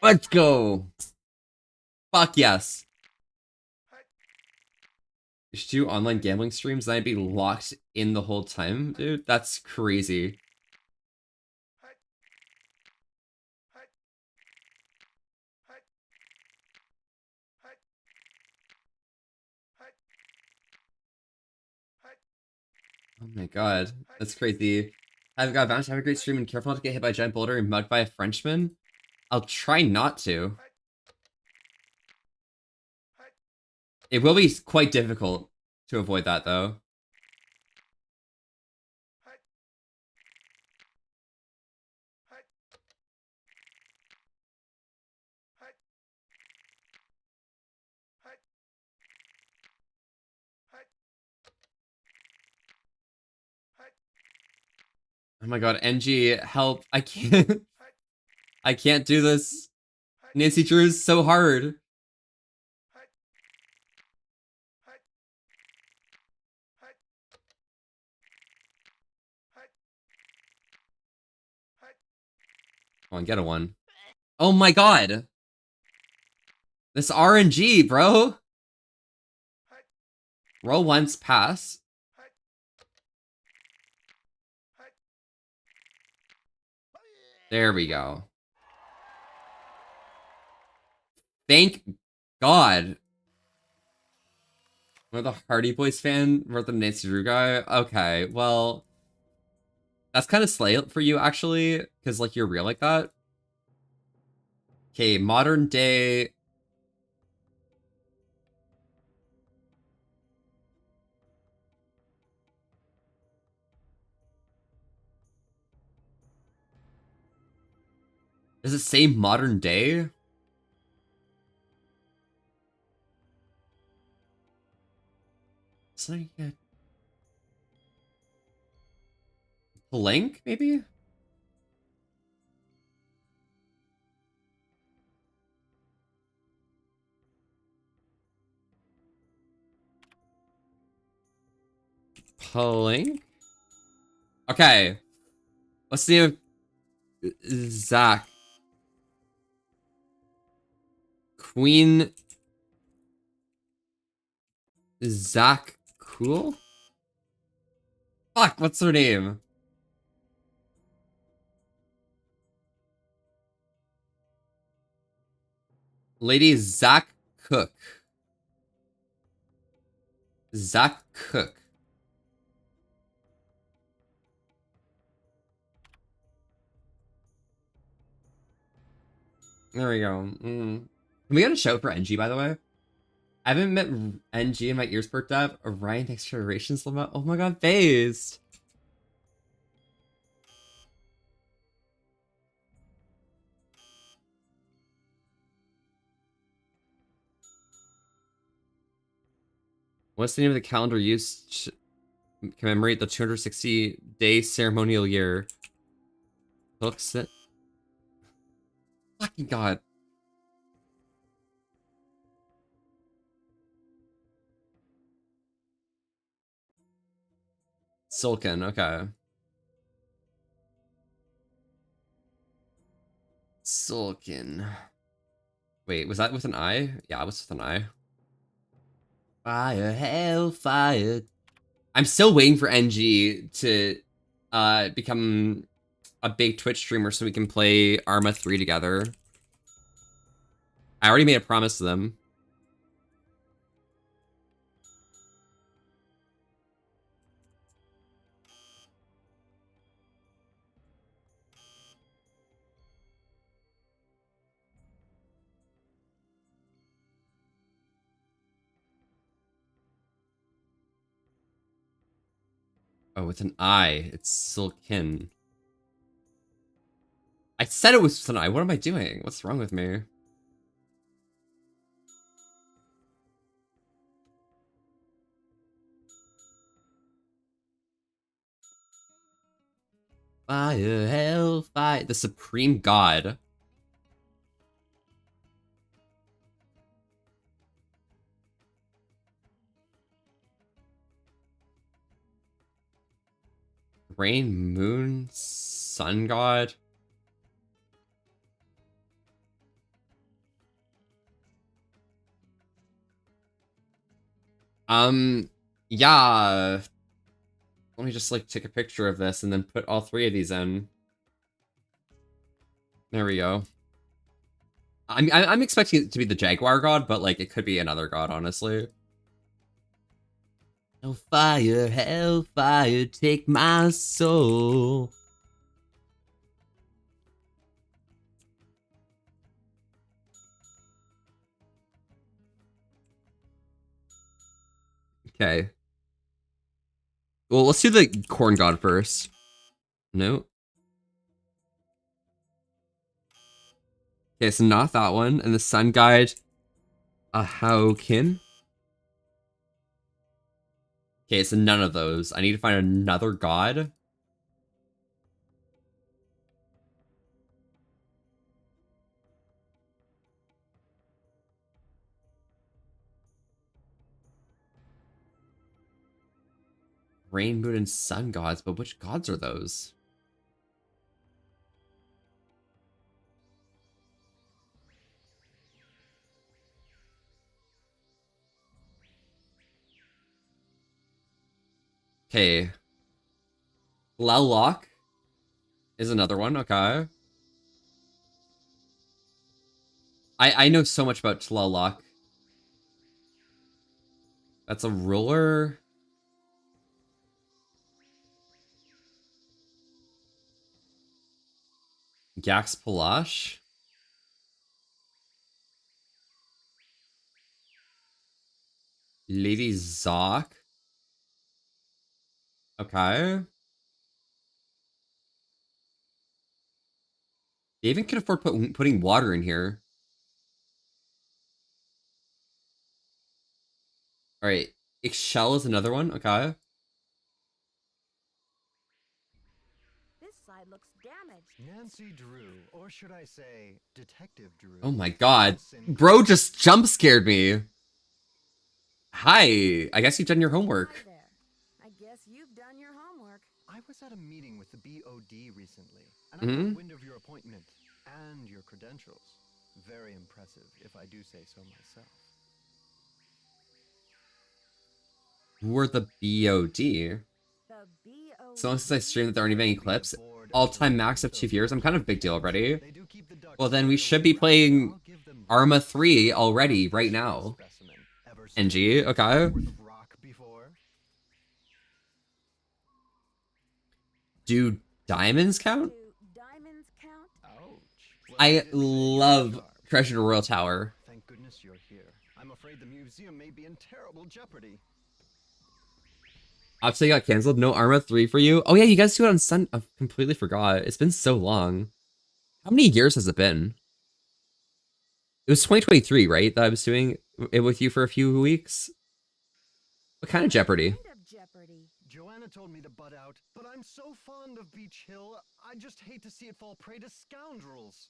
Let's go! Fuck yes! You should do online gambling streams, then I'd be locked in the whole time, dude. That's crazy. Oh my god, that's crazy. I've got Vanish, have a great stream, and careful not to get hit by a giant boulder and mugged by a Frenchman. I'll try not to. It will be quite difficult to avoid that, though. Oh my god, NG, help. I can't. I can't do this. Nancy Drew is so hard. Come on, get a one. Oh my god. This RNG, bro. Roll once, pass. There we go. Thank God. I'm the Hardy Boys fan rather than Nancy Drew guy. Okay, well, that's kind of slight for you actually, because like you're real like that. Okay, modern day. Does it say modern day? It's like a link, maybe? Plink? Okay. What's the name of Zach? Queen Zach Cool? Fuck, what's her name? Lady Zach Cook. Zach Cook. There we go. Can we get a shout for NG, by the way? I haven't met NG and my ears perked up. Orion, thanks for durations limit. Oh my god, based. What's the name of the calendar used to commemorate the 260-day ceremonial year? Books it. Fucking god. Sulkin, okay. Sulkin. Wait, was that with an I? Yeah, it was with an I. Fire, hellfire. I'm still waiting for NG to become a big Twitch streamer so we can play Arma 3 together. I already made a promise to them. Oh, with an I. It's Silkin. I said it was with an I. What am I doing? What's wrong with me? Fire, hell, fire. The supreme god. Rain, moon, sun god. Yeah. Let me just like take a picture of this and then put all three of these in. There we go. I'm expecting it to be the Jaguar god, but like it could be another god, honestly. Hellfire, hellfire, take my soul. Okay. Well, let's do the corn god first. No. Okay, so not that one. And the sun guide, Ahaukin. Okay, so none of those. I need to find another god. Rain, moon, and sun gods, but which gods are those? Okay. Tlaloc is another one, okay. I know so much about Tlaloc. That's a ruler. Gax Palash. Lady Zoc. Okay. They even can afford putting water in here. Alright. Ixchel is another one, okay. This side looks damaged. Nancy Drew, or should I say, Detective Drew. Oh my god. Bro just jump scared me. Hi. I guess you've done your homework. Hi there. I guess you've done your homework. I was at a meeting with the BOD recently, and I got wind of your appointment and your credentials. Very impressive, if I do say so myself. Who are the BOD? The BOD. So long as I stream that there aren't even any clips. All-time max of 2 viewers. I'm kind of a big deal already. Well, then we should be playing Arma 3 already, right now. NG, okay. Do diamonds count? Do diamonds count? I love Treasure Royal Tower. Thank goodness you're here. I'm afraid the museum may be in terrible jeopardy. Obviously got canceled. No Arma 3 for you. Oh yeah, you guys do it on Sun. I completely forgot. It's been so long. How many years has it been? It was 2023, right? That I was doing it with you for a few weeks. What kind of Jeopardy? Kind of Jeopardy. Joanna told me to butt out, but I'm so fond of Beach Hill, I just hate to see it fall prey to scoundrels.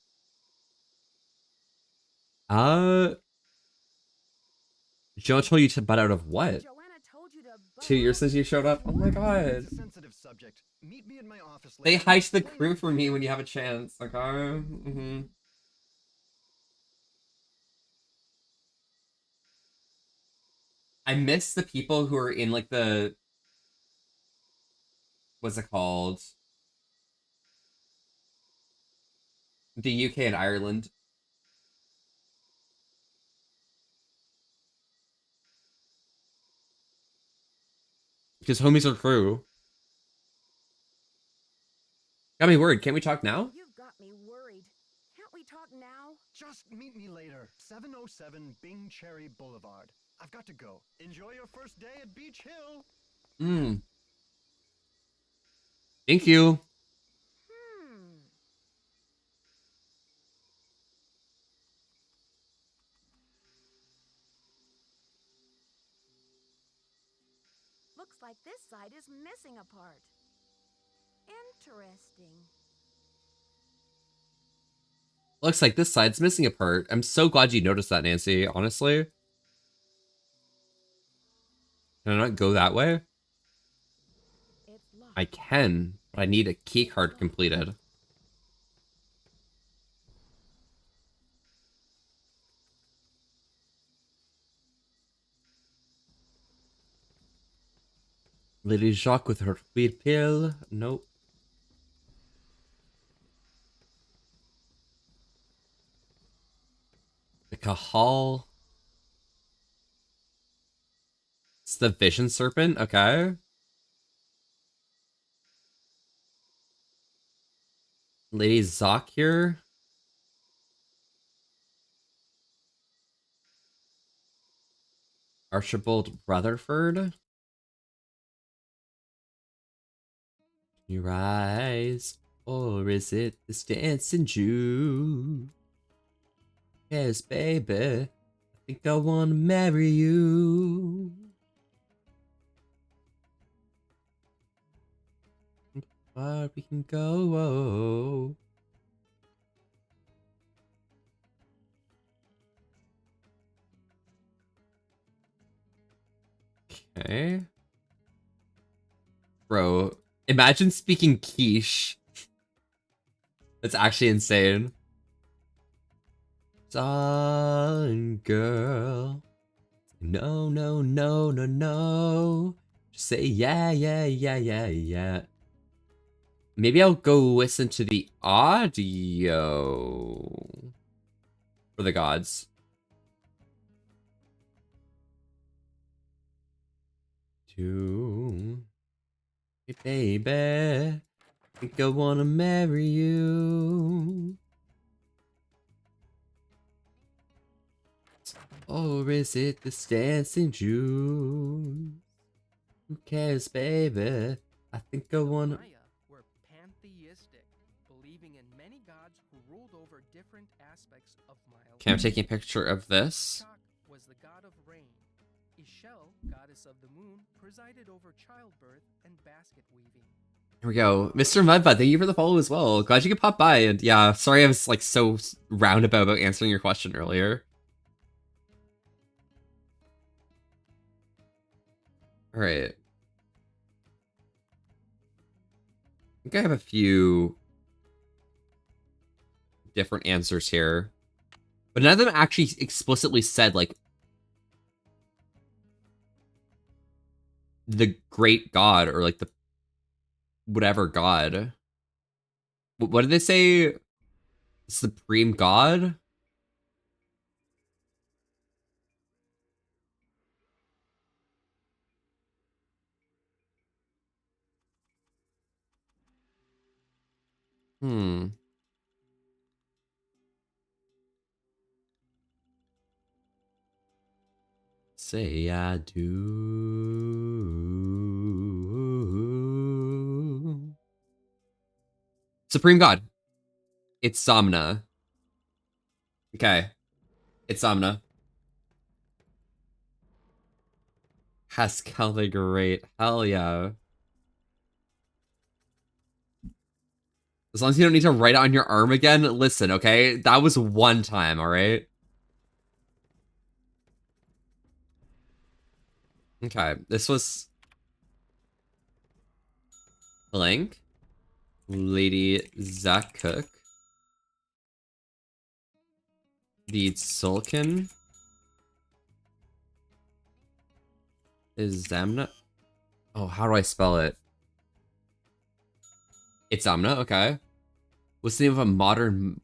Joe told you to butt out of what? Joanna told you to 2 years since you showed up? Oh my god. It's a sensitive subject. Meet me in my office Say later. hi to the crew for me when you have a chance, okay? I miss the people who are in like the... What's it called? The UK and Ireland. Because homies are crew. Got me worried. Can't we talk now? You've got me worried. Can't we talk now? Just meet me later. 707 Bing Cherry Boulevard. I've got to go. Enjoy your first day at Beach Hill. Thank you. Looks like this side is missing a part. Interesting. Looks like this side's missing a part. I'm so glad you noticed that, Nancy, honestly. Can I not go that way? It's locked. I can, but I need a key card completed. Lady Jacques with her weed pill. Nope. The Cahal. It's the Vision Serpent. Okay. Lady Zoc here. Archibald Rutherford. You rise, or is it this dancing Jew? Yes, baby, I think I wanna marry you. Far we can go. Okay. Bro, imagine speaking quiche. That's actually insane. Son, girl. No, no, no, no, no. Just say yeah, yeah, yeah, yeah, yeah. Maybe I'll go listen to the audio for the gods. To hey baby, I think I wanna marry you. Or is it this dancing Jew? Who cares, baby? I think I wanna. Maya were pantheistic, believing in many gods who ruled over different aspects of Maya. Okay, I'm taking a picture of this. Chak was the god of rain. Ishel, goddess of the moon, presided over childbirth and basket weaving. Here we go. Mr. Mudbud, thank you for the follow as well. Glad you could pop by. And yeah, sorry I was like so roundabout about answering your question earlier. All right. I think I have a few different answers here. But none of them actually explicitly said, like, the great god or, like, the whatever god. What did they say? Supreme god? Say I do. Supreme God. It's Somna. Okay. It's Somna. Haskell the Great. Hell yeah. As long as you don't need to write it on your arm again, listen, okay? That was one time, alright? Okay, this was... Blank. Lady Zakuk. The Sulkin. Is Zamna? Oh, how do I spell it? It's Zamna, okay. What's the name of a modern...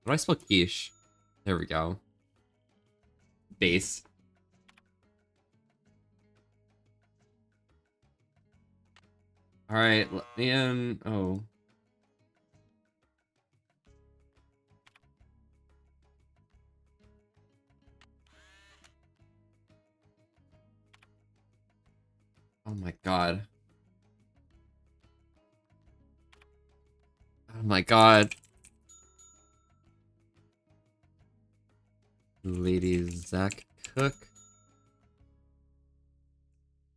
How do I spell quiche? There we go. Base. Alright, let me in... Oh. Oh my god. Oh my god. Lady Zach Cook.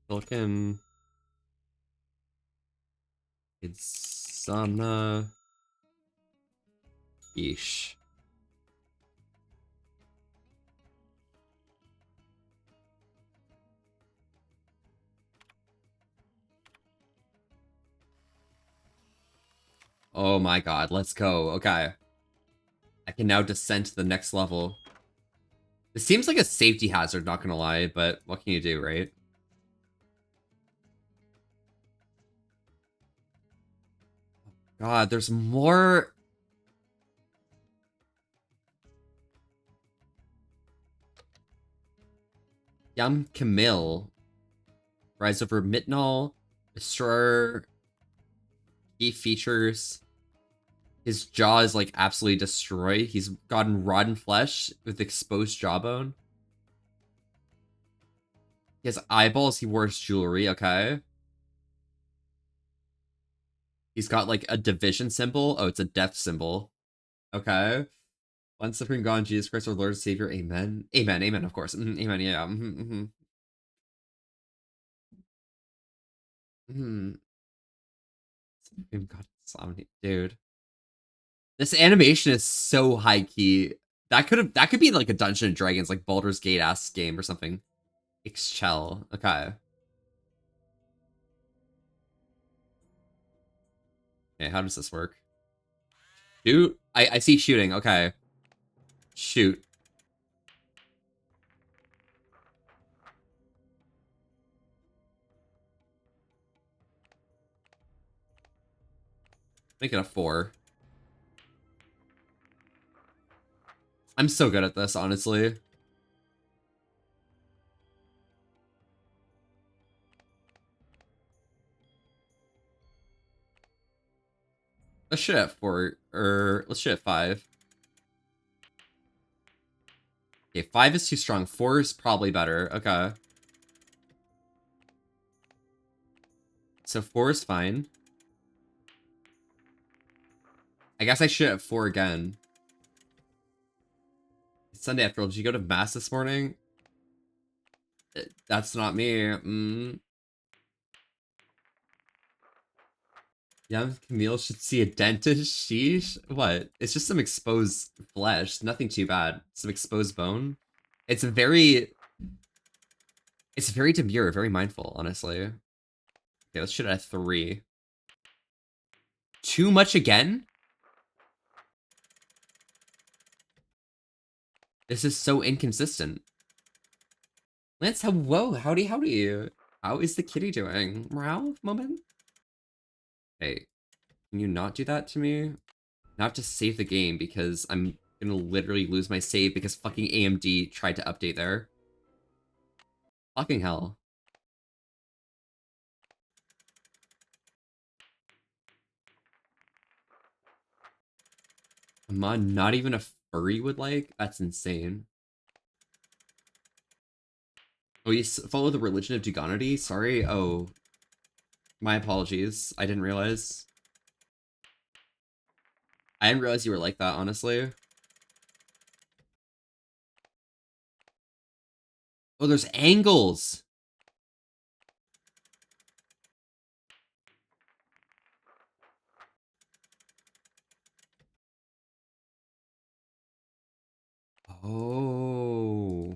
Looking. It's Yeesh. Oh my god, let's go. Okay. I can now descend to the next level. This seems like a safety hazard, not gonna lie, but what can you do, right? God, there's more... Yam Camille. Rise over Mitnall. Destroyer. Key features. His jaw is like absolutely destroyed. He's gotten rotten flesh with exposed jawbone. He has eyeballs. He wears jewelry. Okay. He's got like a division symbol. Oh, it's a death symbol. Okay. One supreme God, Jesus Christ, our Lord and Savior. Amen. Amen. Amen. Of course. Amen. Yeah. Supreme God, Sovereignty. Dude. This animation is so high key. That could be like a Dungeons and Dragons, like Baldur's Gate ass game or something. Ixchel. Okay. Okay, how does this work? Shoot. I see shooting. Okay. Shoot. Make it a 4. I'm so good at this, honestly. Let's shoot at 4, or let's shoot at 5. Okay, 5 is too strong. 4 is probably better. Okay. So 4 is fine. I guess I shoot at 4 again. It's Sunday after all. Did you go to mass this morning? That's not me. Young Camille should see a dentist. Sheesh. What? It's just some exposed flesh. Nothing too bad. Some exposed bone. It's very demure, very mindful, honestly. Okay, let's shoot at 3. Too much again? This is so inconsistent. Lance, whoa, howdy. How is the kitty doing? Morale moment? Hey, can you not do that to me? Now I have to save the game because I'm gonna literally lose my save because fucking AMD tried to update there. Fucking hell. Come on, not even a furry would like? That's insane. Oh, you follow the religion of Duganity? Sorry. Oh, my apologies. I didn't realize. I didn't realize you were like that, honestly. Oh, there's angles. Oh.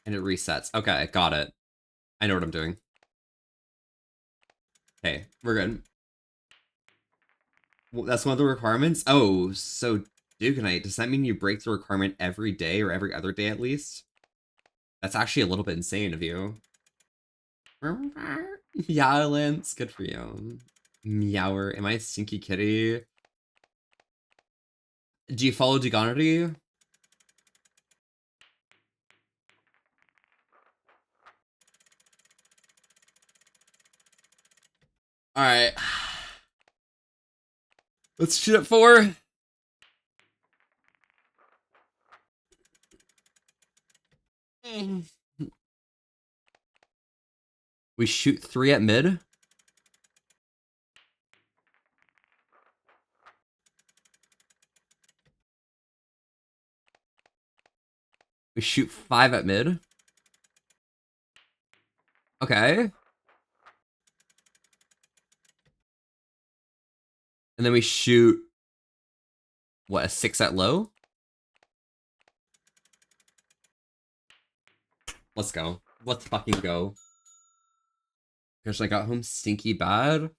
And it resets. Okay, got it. I know what I'm doing. Okay, we're good. Well, that's one of the requirements? Oh, so Duganite, does that mean you break the requirement every day or every other day at least? That's actually a little bit insane of you. Yeah, Lance, good for you. Meower, am I a stinky kitty? Do you follow Duganity? Alright. Let's shoot at 4. We shoot 3 at mid. We shoot 5 at mid. Okay. And then we shoot, what, a 6 at low? Let's go. Let's fucking go. Gosh, I got home stinky bad.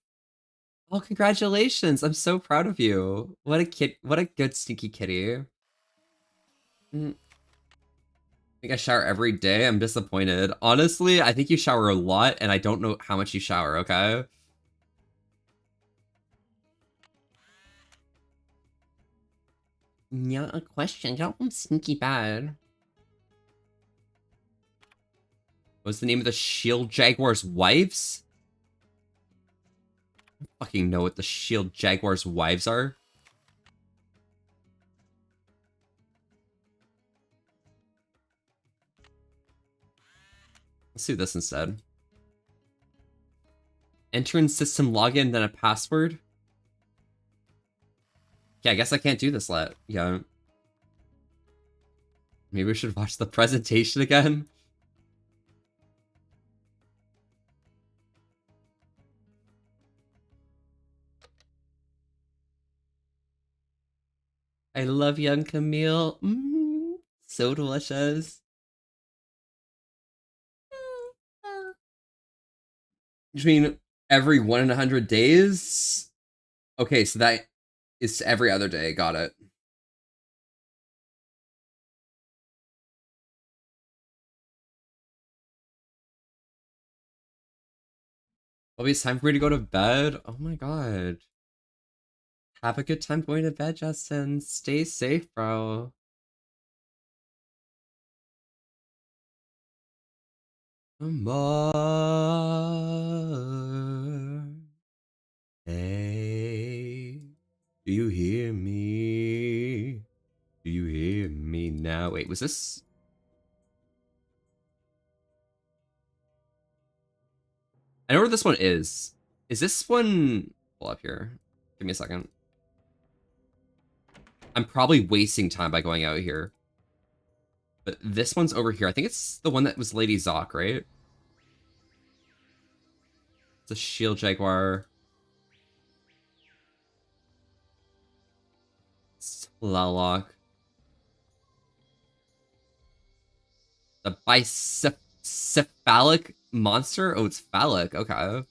Oh, congratulations. I'm so proud of you. What a kid. What a good stinky kitty. I think I shower every day. I'm disappointed. Honestly, I think you shower a lot, and I don't know how much you shower, okay? Yeah, a question. Got home stinky bad. What's the name of the Shield Jaguar's wives? I don't fucking know what the Shield Jaguar's wives are. Let's do this instead. Enter in system login, then a password. Yeah, I guess I can't do this yet. Yeah. Maybe we should watch the presentation again. I love young Camille. So delicious. Between every 1 in 100 days? Okay, so that is every other day. Got it. Bobby, it's time for me to go to bed. Oh my god. Have a good time going to bed, Justin. Stay safe, bro. More. Hey, do you hear me? Do you hear me now? Wait, was this? I know where this one is. Is this one? Pull up here. Give me a second. I'm probably wasting time by going out here. But this one's over here. I think it's the one that was Lady Zoc, right? It's a Shield Jaguar. Tlaloc. The bicephalic monster? Oh, it's phallic. Okay.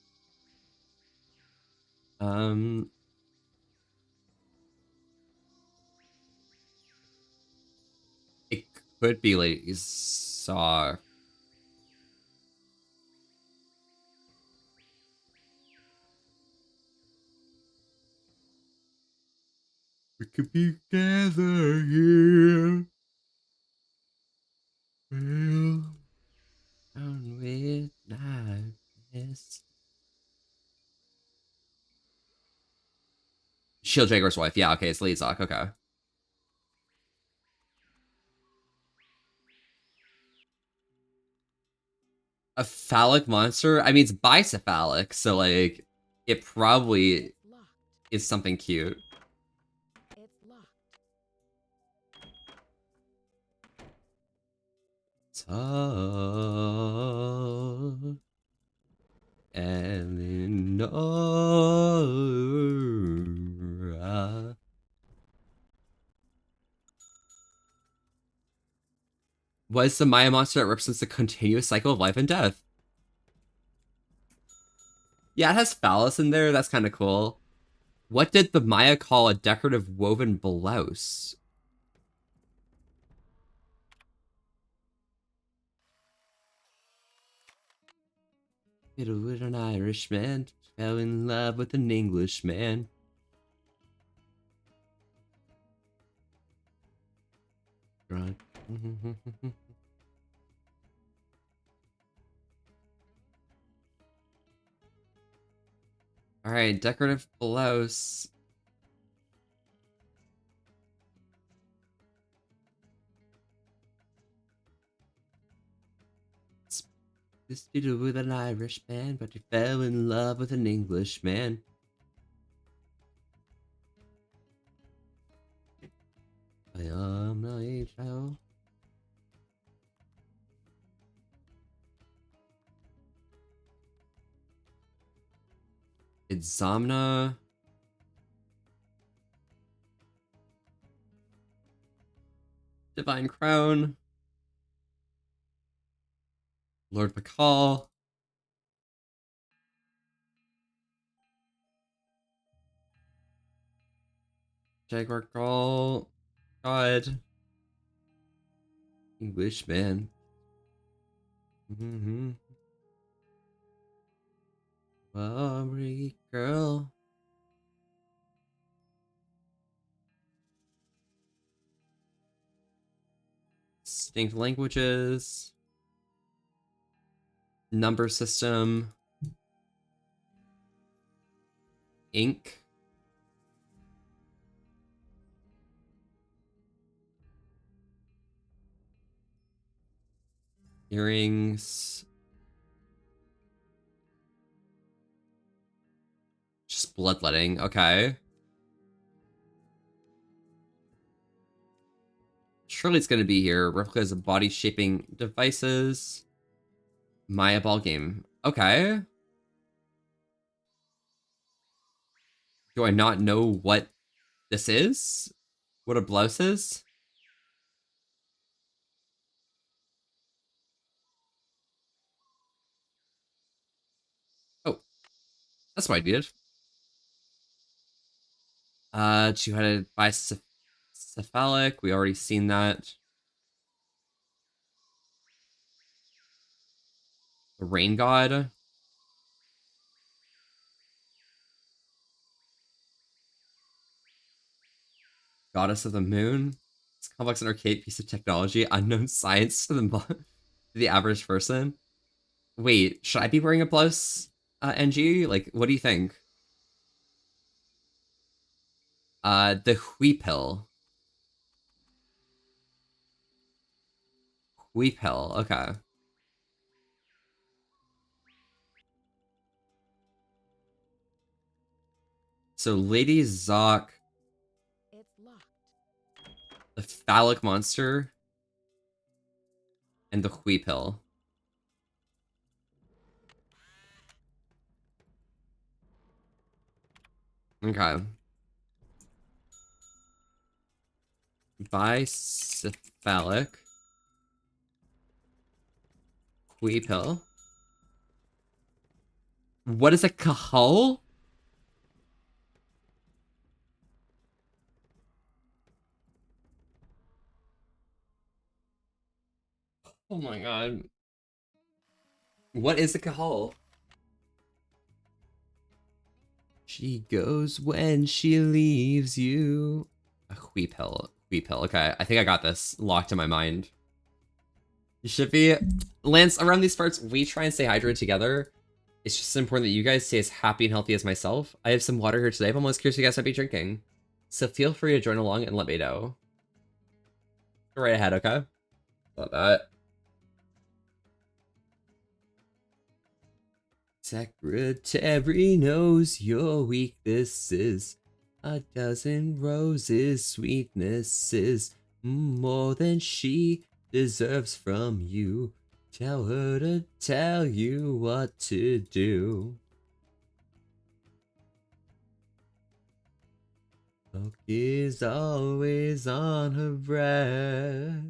It could be Lady Zoc. We could be together here. Well, down with darkness. Shield Jaguar's wife. Yeah, okay, it's Lady Zoc. Okay. A phallic monster? I mean, it's bicephalic, so, like, it probably is something cute. It's locked. Talk. Eleanor. What is the Maya monster that represents the continuous cycle of life and death? Yeah, it has phallus in there. That's kind of cool. What did the Maya call a decorative woven blouse? It was an Irishman fell in love with an Englishman. Right. Alright, decorative blouse. This dude with an Irish man, but he fell in love with an Englishman. I am not a child. It's Zamna. Divine Crown. Lord Pakal. Jaguar Girl. God. Englishman. Mm-hmm. Worry girl. Distinct languages. Number system. Ink. Earrings. Just bloodletting. Okay. Surely it's going to be here. Replicas of body shaping devices. Maya ball game. Okay. Do I not know what this is? What a blouse is? Oh, that's what I needed. Two-headed bicephalic. We already seen that. The rain god. Goddess of the moon. It's a complex and archaic piece of technology. Unknown science to the average person. Wait, should I be wearing a blouse, NG? Like, what do you think? The Huipil. Huipil, okay. So Lady Zoc, It's locked. the phallic monster, and the Huipil. Okay. Bicephalic. Huipil. What is a Cahal? Oh my god. What is a Cahal? She goes when she leaves you. A Huipil. Huipil. Okay, I think I got this locked in my mind. You should be. Lance, around these parts, we try and stay hydrated together. It's just important that you guys stay as happy and healthy as myself. I have some water here today, but I'm most curious what you guys might be drinking. So feel free to join along and let me know. Go right ahead, okay? Love that. Secretary knows your weaknesses. A dozen roses, sweetnesses, more than she deserves from you. Tell her to tell you what to do. Milk is always on her breath.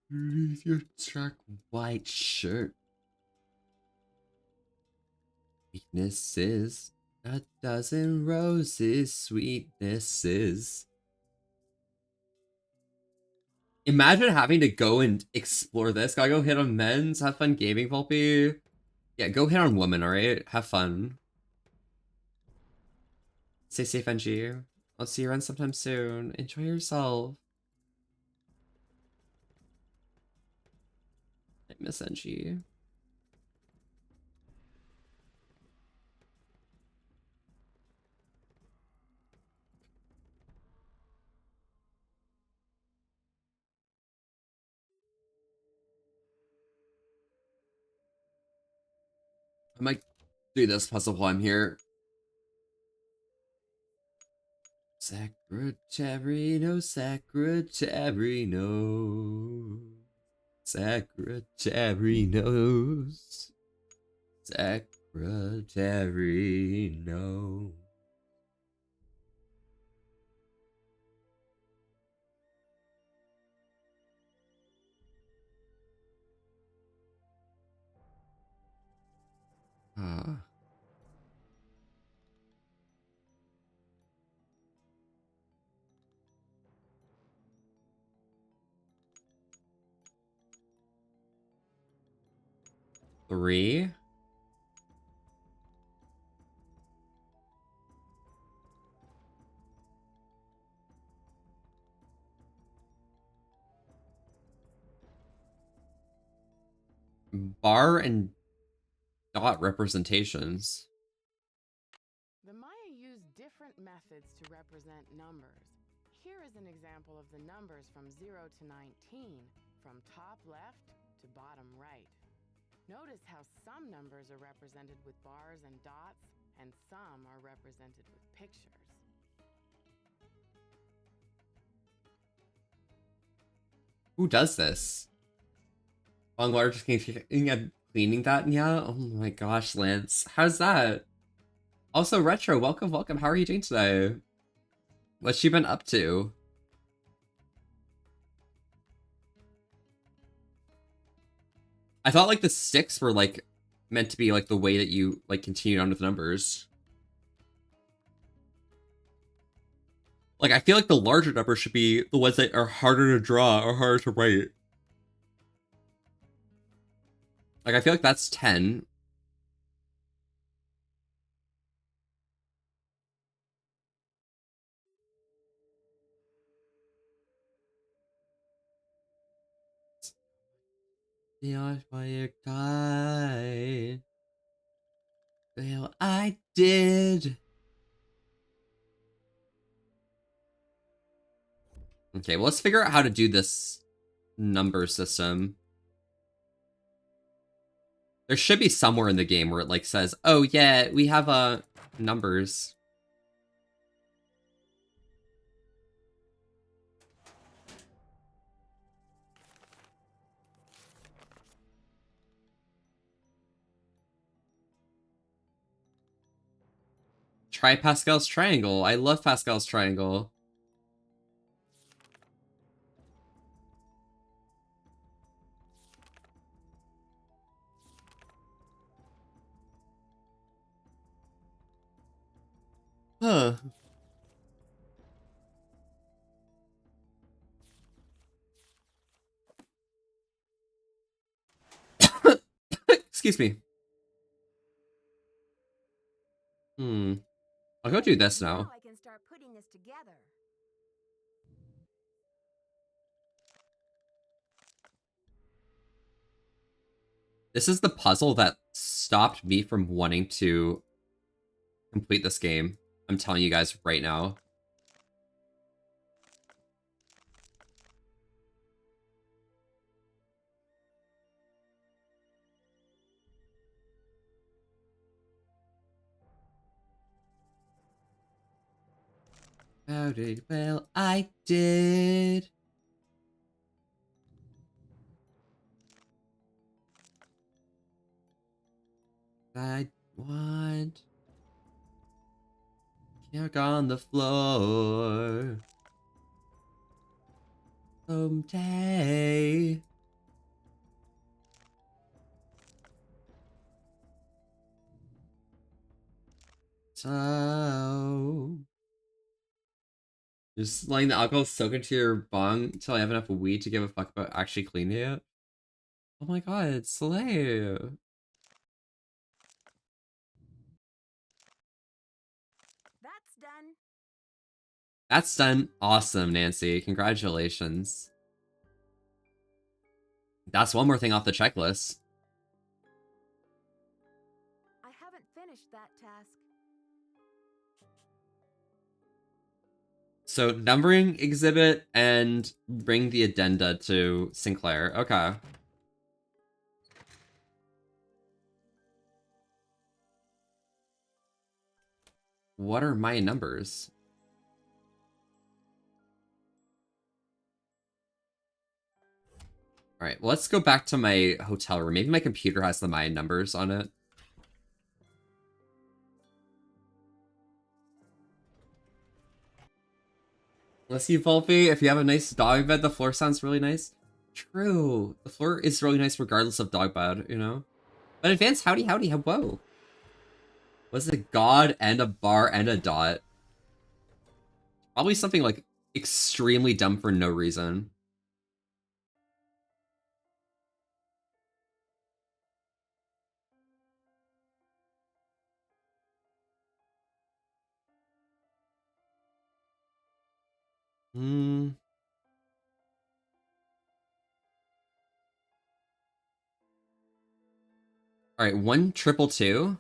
Leave your dark white shirt. Weaknesses, a dozen roses, sweetnesses. Imagine having to go and explore this. Gotta go hit on men's. Have fun gaming, Volpe. Yeah, go hit on women, alright? Have fun. Stay safe, NG. I'll see you around sometime soon. Enjoy yourself. I miss NG. I might do this puzzle while I'm here. Secretary, no secretary, no. Secretary knows. Secretary, no. Ah. Three. Bar and dot representations. The Maya used different methods to represent numbers. Here is an example of the numbers from 0 to 19, from top left to bottom right. Notice how some numbers are represented with bars and dots, and some are represented with pictures. Who does this? Longwater just cleaning that? Yeah. Oh my gosh, Lance. How's that? Also, Retro, welcome, welcome. How are you doing today? What's she been up to? I thought like the sticks were like meant to be like the way that you like continued on with numbers. Like I feel like the larger numbers should be the ones that are harder to draw or harder to write. Like I feel like that's 10. Beyond my time. Well, I did. Okay, well, let's figure out how to do this number system. There should be somewhere in the game where it like says, "Oh yeah, we have numbers." Try Pascal's triangle. I love Pascal's triangle. Huh. Excuse me. I'll go do this now. I can start putting this together. This is the puzzle that stopped me from wanting to complete this game. I'm telling you guys right now. How did well I did. I want Yuck on the floor. Someday. So Just letting the alcohol soak into your bong until I have enough weed to give a fuck about actually cleaning it. Oh my god, slay. That's done. That's done. Awesome, Nancy. Congratulations. That's one more thing off the checklist. I haven't finished that task. So, numbering exhibit and bring the addenda to Sinclair. Okay. What are my numbers? Alright, well, let's go back to my hotel room. Maybe my computer has the Mayan numbers on it. Let's see, Volpe, if you have a nice dog bed, the floor sounds really nice. True. The floor is really nice regardless of dog bed, you know? But advanced howdy, whoa. What's a god and a bar and a dot? Probably something like extremely dumb for no reason. Hmm. All right, 122.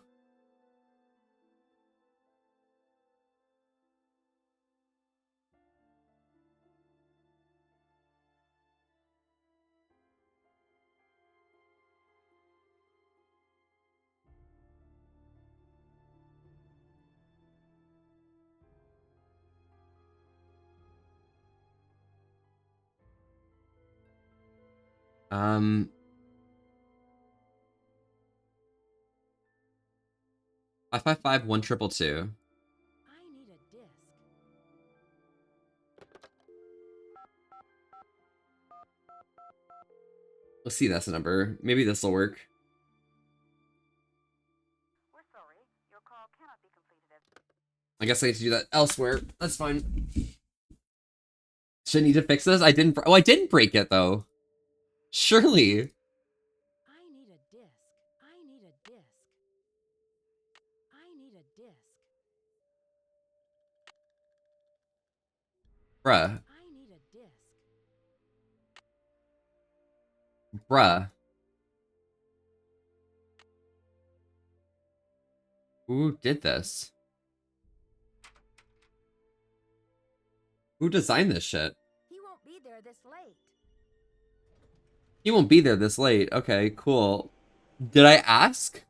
Um. 555 1222. I need a disc. Let's see, that's a number. Maybe this will work. We're sorry. Your call cannot be completed. I guess I need to do that elsewhere. That's fine. Should I need to fix this? I didn't. Oh, I didn't break it though. Surely. I need a disc. I need a disc. I need a disc. Bruh. I need a disc. Bruh. Who did this? Who designed this shit? He won't be there this late. He won't be there this late. Okay, cool. Did I ask?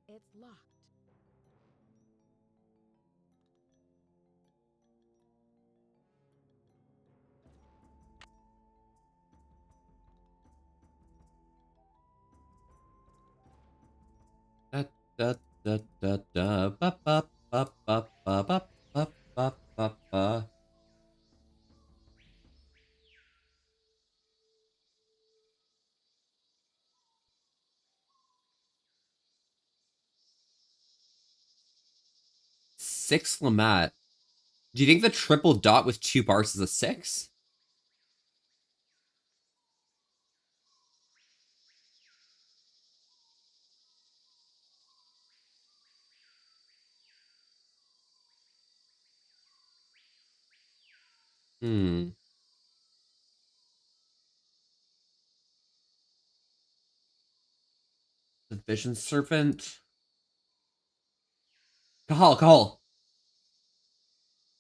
It's locked. Da da da da da ba ba ba ba ba ba ba ba ba ba. Six Lamat. Do you think the triple dot with 2 bars is a 6? Hmm. The Vision Serpent. Kahal.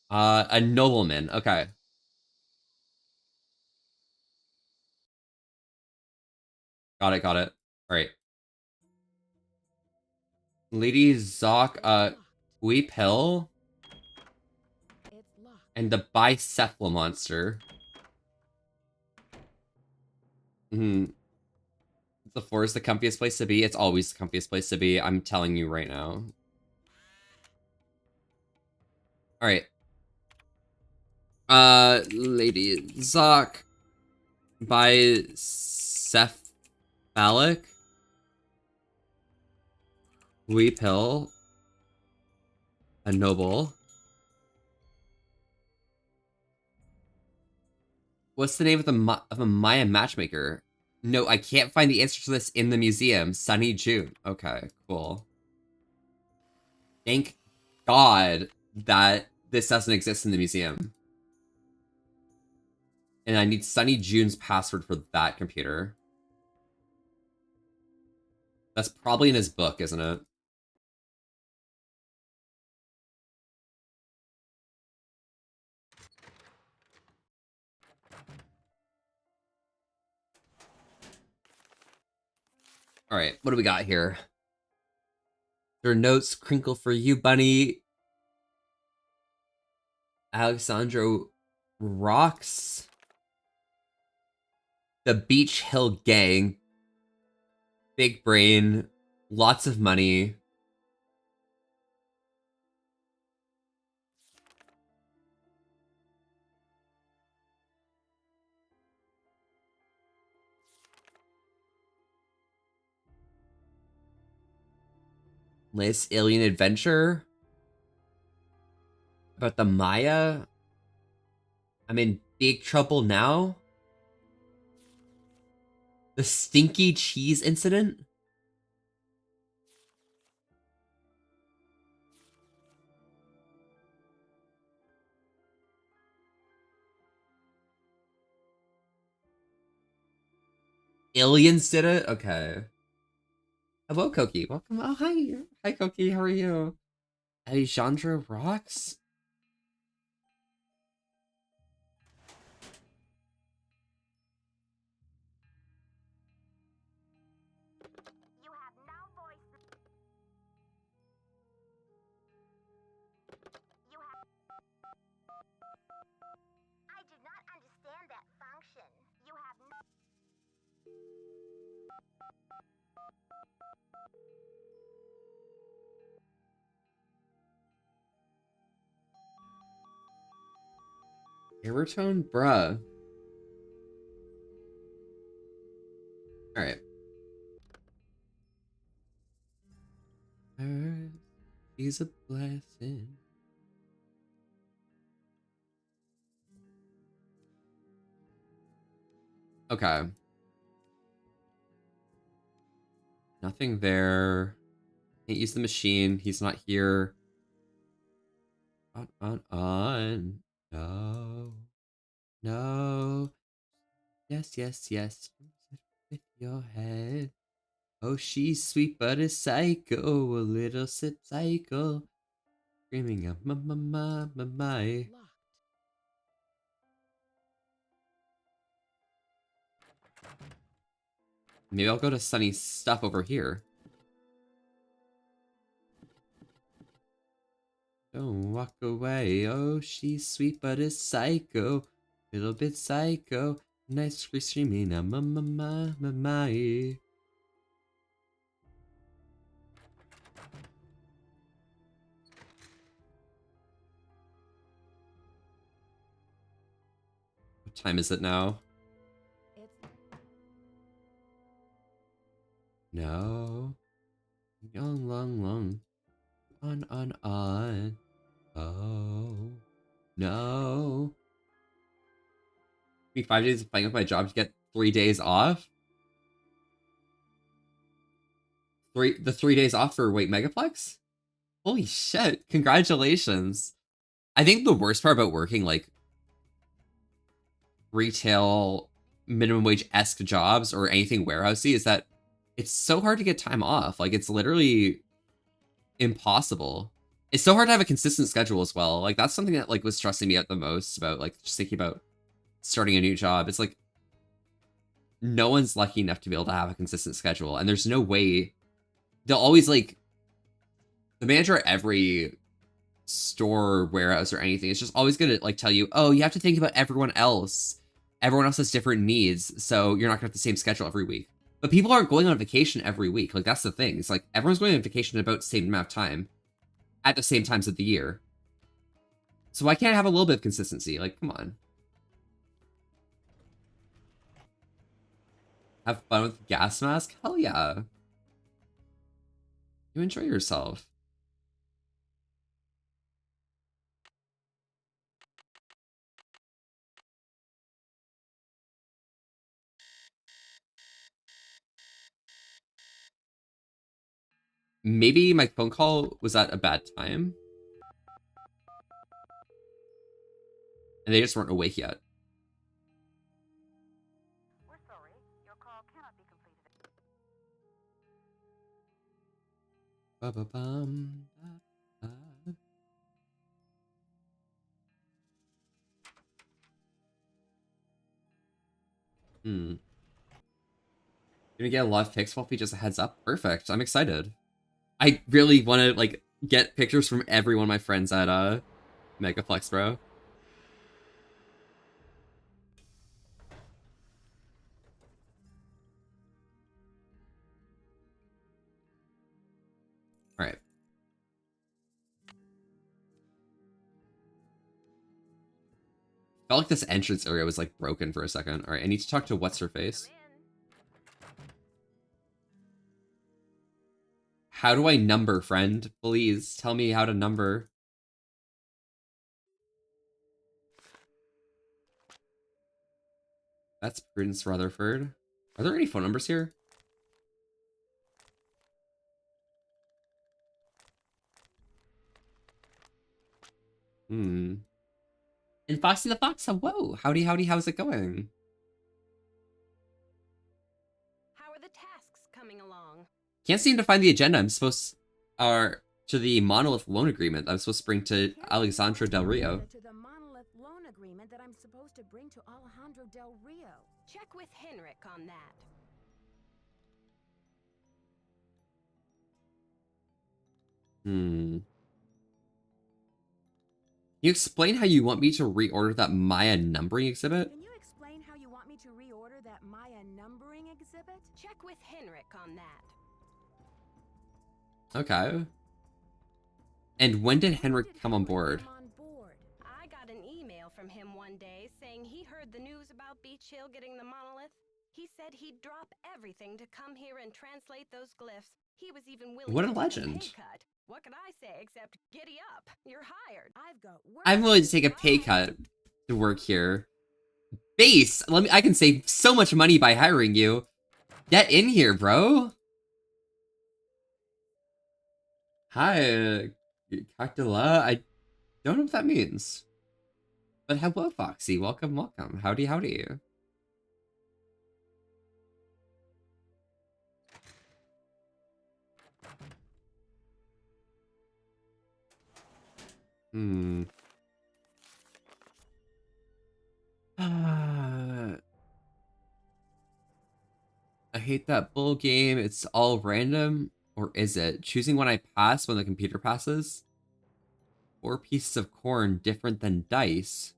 A nobleman. Okay. Got it. All right. Lady Zoc, Weep Hill, It's locked. and the Bicephala monster. The floor is the comfiest place to be. It's always the comfiest place to be. I'm telling you right now. All right. Lady Zoc, Bicephalic, Weep Hill, A noble. What's the name of a Maya matchmaker? No, I can't find the answer to this in the museum. Sunny June. Okay, cool. Thank God that this doesn't exist in the museum. And I need Sunny June's password for that computer. That's probably in his book, isn't it? All right, what do we got here? There are notes, crinkle for you, bunny. Alexandro rocks. The Beach Hill Gang. Big brain. Lots of money. Latest alien adventure. About the Maya. I'm in big trouble now. The stinky cheese incident. Aliens did it? Okay. Hello, Koki. Welcome. Oh, hi. Hi, Koki. How are you? Alejandro rocks? You have no voice. You have... I did not understand that function. You have no... Aerotone? Bruh. Alright. He's a blessing. Okay. Nothing there. Can't use the machine. He's not here. On. No. No. Yes. With your head. Oh, she's sweet but a psycho. A little sit psycho. Screaming out, my. Locked. Maybe I'll go to Sunny's stuff over here. Don't walk away. Oh, she's sweet but a psycho. Little bit psycho. Nice screaming out, my. What time is it now? No. Long. On. Oh. No. Be 5 days of fighting with my job to get 3 days off? The 3 days off for Wait Megaplex? Holy shit. Congratulations. I think the worst part about working like retail minimum wage-esque jobs or anything warehousey is that it's so hard to get time off. Like, it's literally impossible. It's so hard to have a consistent schedule as well. Like, that's something that like was stressing me out the most about like just thinking about starting a new job. It's like no one's lucky enough to be able to have a consistent schedule, and there's no way. They'll always like the manager at every store, warehouse, or anything is just always gonna like tell you, oh, you have to think about everyone else. Everyone else has different needs, so you're not gonna have the same schedule every week. But people aren't going on vacation every week. Like, that's the thing. It's like everyone's going on vacation about the same amount of time at the same times of the year. So why can't I have a little bit of consistency? Like, come on. Have fun with gas mask? Hell yeah. You enjoy yourself. Maybe my phone call was at a bad time. And they just weren't awake yet. We're sorry. Your call cannot be completed. Ba-ba-bum, ba-ba. Gonna get a lot of Pixelfy, just a heads up. Perfect. I'm excited. I really want to like get pictures from every one of my friends at Megaplex, bro. All right. Felt like this entrance area was like broken for a second. All right, I need to talk to what's her face. How do I number, friend? Please tell me how to number. That's Prudence Rutherford. Are there any phone numbers here? And Foxy the Fox, whoa. Howdy, how's it going? How are the tasks coming along? Can't seem to find the agenda. I'm supposed to the Monolith loan agreement I'm supposed to bring to Alexandra Del Rio. To the Monolith loan agreement that I'm supposed to bring to Alejandro Del Rio. Check with Henrik on that. Can you explain how you want me to reorder that Maya numbering exhibit? Can you explain how you want me to reorder that Maya numbering exhibit? Check with Henrik on that. Okay. And when did Henrik come on board? I got an email from him one day saying he heard the news about Beach Hill getting the monolith. He said he'd drop everything to come here and translate those glyphs. He was even willing What a to take legend. pay cut. What could I say except giddy up? You're hired. I've got work. I'm willing to take a pay cut to work here. Base, I can save so much money by hiring you. Get in here, bro. Hi, Cactula. I don't know what that means. But hello, Foxy. Welcome, welcome. Howdy, howdy. I hate that bull game. It's all random. Or is it? Choosing when I pass when the computer passes? 4 pieces of corn different than dice.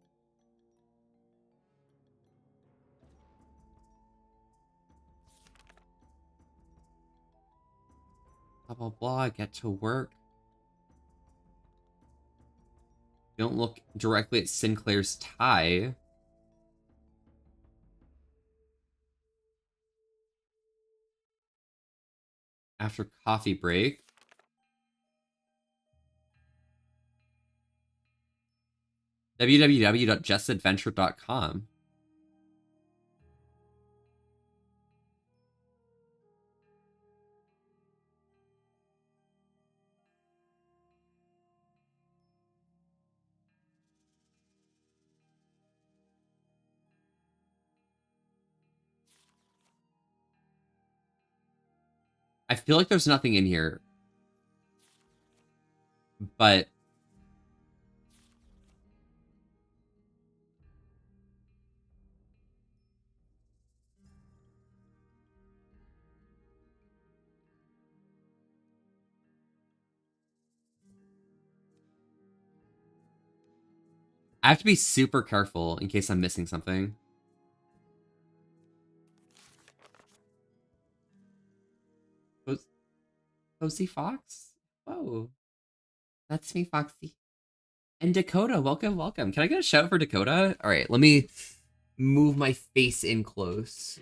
Blah, blah, blah. Get to work. Don't look directly at Sinclair's tie. After coffee break. www.justadventure.com. I feel like there's nothing in here. But I have to be super careful in case I'm missing something. Cozy Fox? Whoa. That's me, Foxy. And Dakota, welcome, welcome. Can I get a shout for Dakota? All right, let me move my face in close.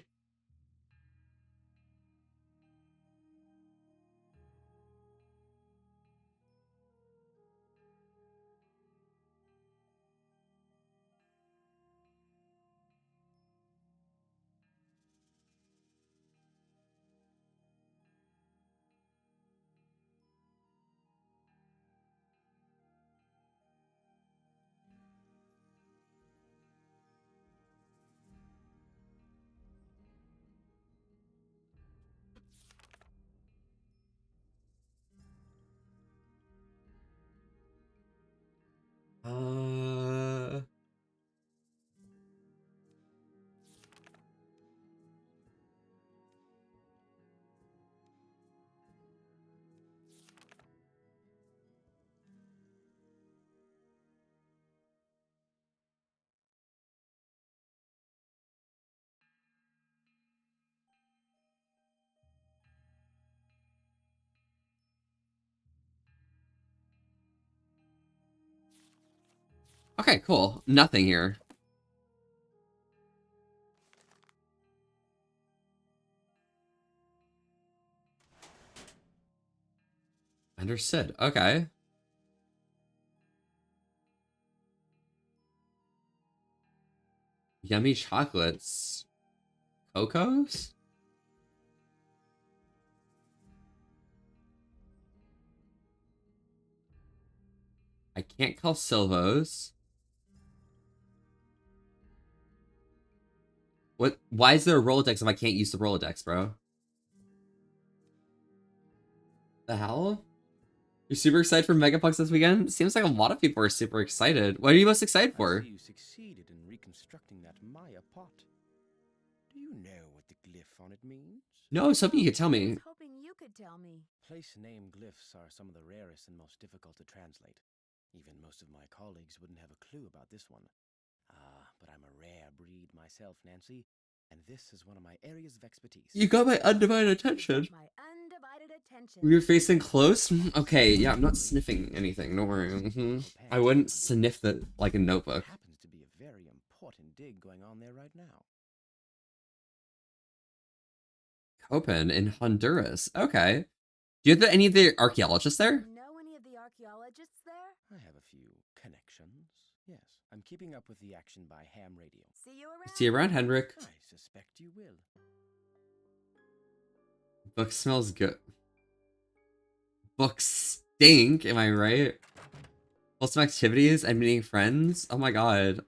Okay, cool. Nothing here. Understood. Okay. Yummy chocolates. Cocos? I can't call Silvos. What? Why is there a Rolodex if I can't use the Rolodex, bro? The hell? You're super excited for Megaplex this weekend? Seems like a lot of people are super excited. What are you most excited for? I see you succeeded in reconstructing that Maya pot. Do you know what the glyph on it means? No, something you could tell I me. was hoping you could tell me. Place name glyphs are some of the rarest and most difficult to translate. Even most of my colleagues wouldn't have a clue about this one. But I'm a rare breed myself, Nancy, and this is one of my areas of expertise. You got my undivided attention. My undivided attention. We were facing close? Okay, yeah, I'm not sniffing anything, don't worry. I wouldn't sniff it like a notebook. There happens to be a very important dig going on there right now. Copen in Honduras. Okay. Do you have any of the archaeologists there? Know any of the archaeologists there? I have a few connections. Yes, I'm keeping up with the action by ham radio. See you around. See you around, Henrik. I suspect you will. Book smells good. Books stink, am I right? Wholesome activities and meeting friends? Oh my god.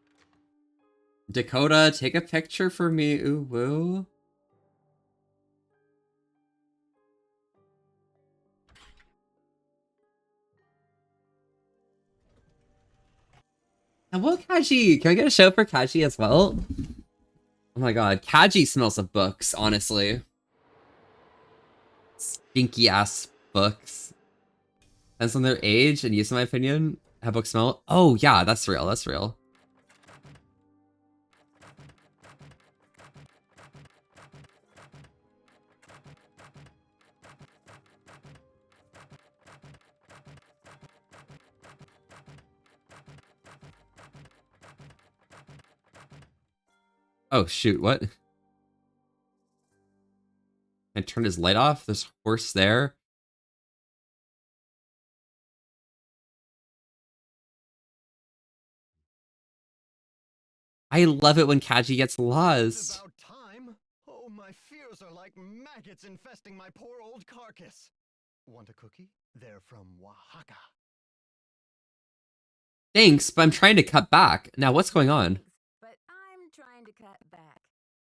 Dakota, take a picture for me, ooh woo. Hello, Kaji! Can I get a show for Kaji as well? Oh my god, Kaji smells of books, honestly. Stinky ass books. Depends on their age and use, in my opinion. How books smell? Oh yeah, that's real, that's real. Oh shoot, what? And turn his light off? There's a horse there. I love it when Kaji gets lost. It's about time. Oh, my fears are like maggots infesting my poor old carcass. Want a cookie? They're from Oaxaca. Thanks, but I'm trying to cut back. Now, what's going on? But I'm trying to cut back.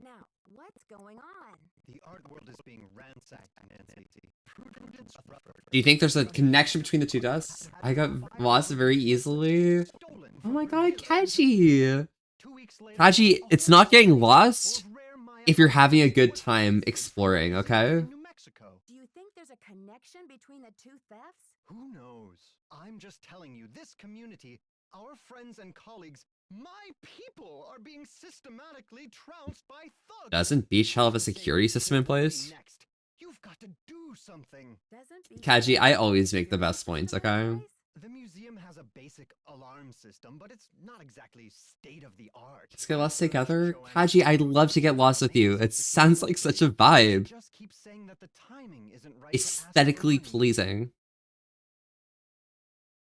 Now, what's going on? The art world is being ransacked, Nancy. Prudence Rutherford. Do you think there's a connection between the two deaths? I got lost very easily. Stolen Oh my from god, Kaji! 2 weeks later, Kaji, it's not getting lost those rare Maya if you're having a artifacts good were time found exploring, okay? in New Mexico. Do you think there's a connection between the two thefts? Who knows? I'm just telling you, this community, our friends and colleagues, my people are being systematically trounced by thugs. Doesn't Beach have a security system in place? Next, you've got to do something. Doesn't Beach Kaji, have I a always make the security best points, system in okay? place? The museum has a basic alarm system, but it's not exactly state of the art. Let's get lost together. Kaji, I'd love to get lost with you. It sounds like such a vibe. Just keep saying that the timing isn't right. Aesthetically pleasing.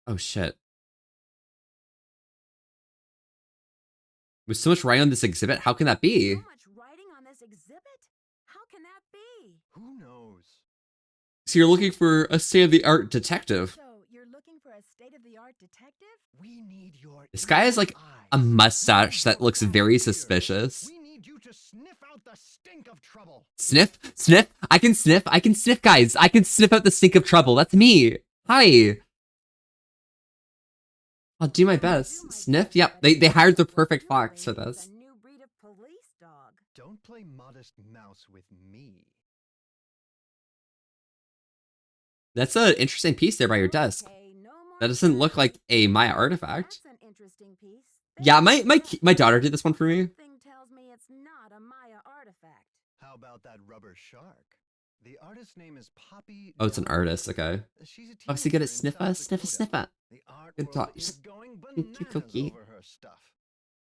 Oh shit. With so much writing on this exhibit, how can that be? So much writing on this exhibit? How can that be? Who knows? So you're looking for a state-of-the-art detective. So, you're looking for a state-of-the-art detective? We need your This guy has like a eyes. mustache that looks very suspicious. We need you to sniff out the stink of trouble. Sniff? Sniff? I can sniff, guys. I can sniff out the stink of trouble. That's me. Hi. I'll do my best. Sniff? Yep, they hired the perfect fox for this. A new breed of police dog. Don't play modest mouse with me. That's an interesting piece there by your desk. Okay, no more That doesn't look crying. like a Maya artifact. That's an interesting piece. Yeah, my daughter did this one for me. Something tells me it's not a Maya artifact. How about that rubber shark? The artist's name is Poppy. Oh, it's an artist. Okay. She's a Oh, so you good at teenager in sniffer? South Sniffer, Dakota. sniffer. The art Good world talk. is going Thank you, bananas Cookie. over her stuff.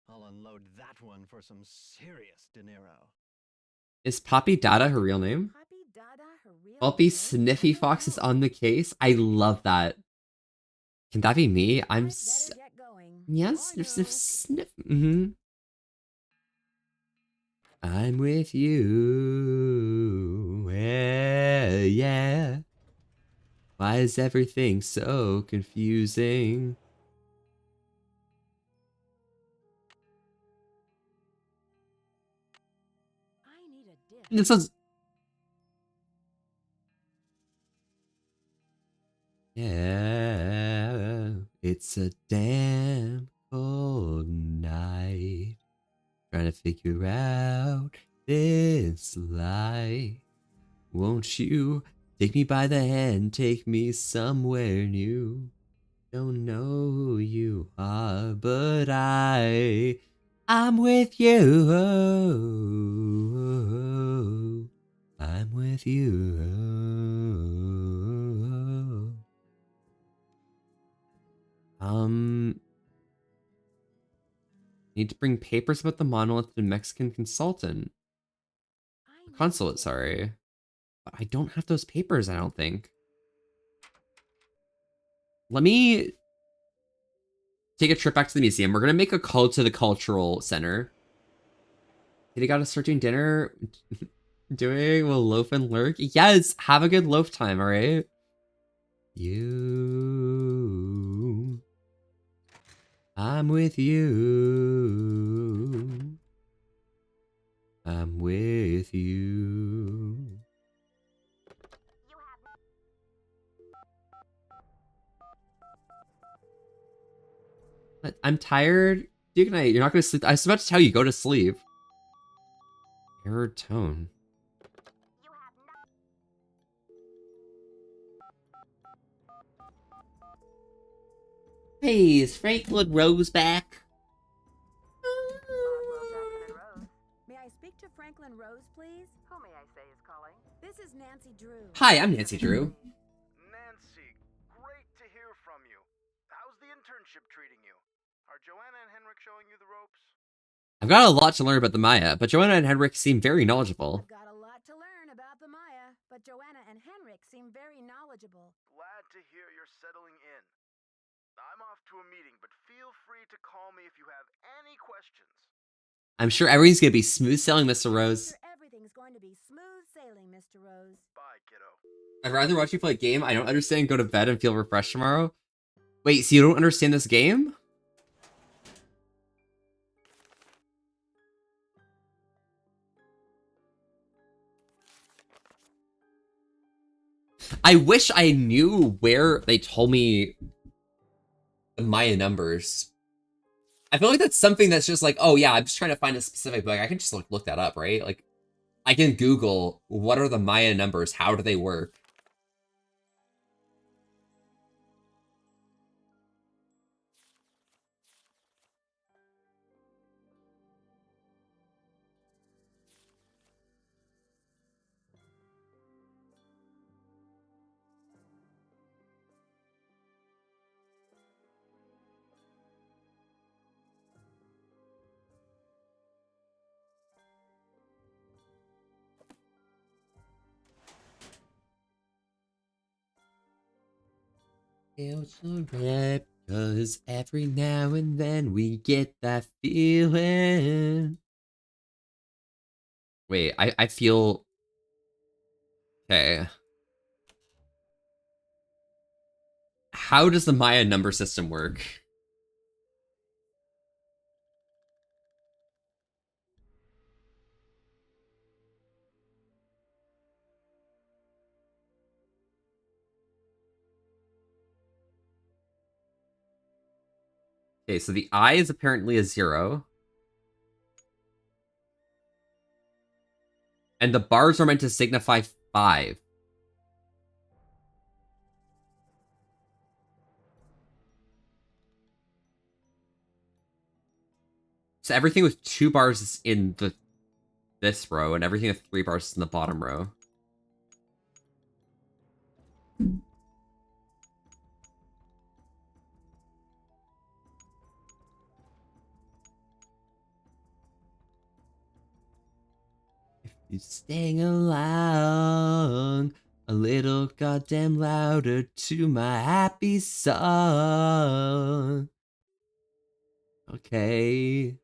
I'll unload that one for some serious De Niro. Is Poppy Dada her real name? Poppy Dada, her real Poppy name? Sniffy I don't Fox is know. on the case. I love that. Can that be me? I'm I'd better get going. yes, Bye sniff, sniff, now. sniff. I'm with you. Yeah, yeah. Why is everything so confusing? I need a dip. This is. Yeah, it's a damn cold night. Trying to figure out this life. Won't you take me by the hand, take me somewhere new? Don't know who you are, but I'm with you. I'm with you. Need to bring papers about the monolith to the Mexican consultant. Consulate, sorry. But I don't have those papers, I don't think. Let me take a trip back to the museum. We're gonna make a call to the cultural center. Did he gotta start doing dinner? Doing will loaf and lurk? Yes, have a good loaf time, alright? You. I'm with you. I'm with you. I'm tired. Good night. You're not gonna sleep. I was about to tell you, go to sleep. Error tone. Hey, is Franklin Rose back? May I speak to Franklin Rose, please? Who may I say is calling? This is Nancy Drew. Hi, I'm Nancy Drew. Nancy, great to hear from you. How's the internship treating you? Are Joanna and Henrik showing you the ropes? I've got a lot to learn about the Maya, but Joanna and Henrik seem very knowledgeable. I've got a lot to learn about the Maya, but Joanna and Henrik seem very knowledgeable. Glad to hear you're settling in. I'm off to a meeting, but feel free to call me if you have any questions. I'm sure everything's gonna be smooth sailing, Mr. Rose. Sure, everything's going to be smooth sailing, Mr. Rose. Bye, kiddo. I'd rather watch you play a game I don't understand, go to bed, and feel refreshed tomorrow. Wait, so you don't understand this game? I wish I knew where they told me the Maya numbers. I feel like that's something that's just like, oh yeah, I'm just trying to find a specific book. I can just like look that up, right? Like, I can Google what are the Maya numbers? How do they work? It's a rap, 'cause every now and then we get that feeling. Wait, I feel... Okay. How does the Maya number system work? Okay, so the I is apparently a 0. And the bars are meant to signify 5. So everything with 2 bars is in this row, and everything with 3 bars is in the bottom row. You sing along a little goddamn louder to my happy song. Okay.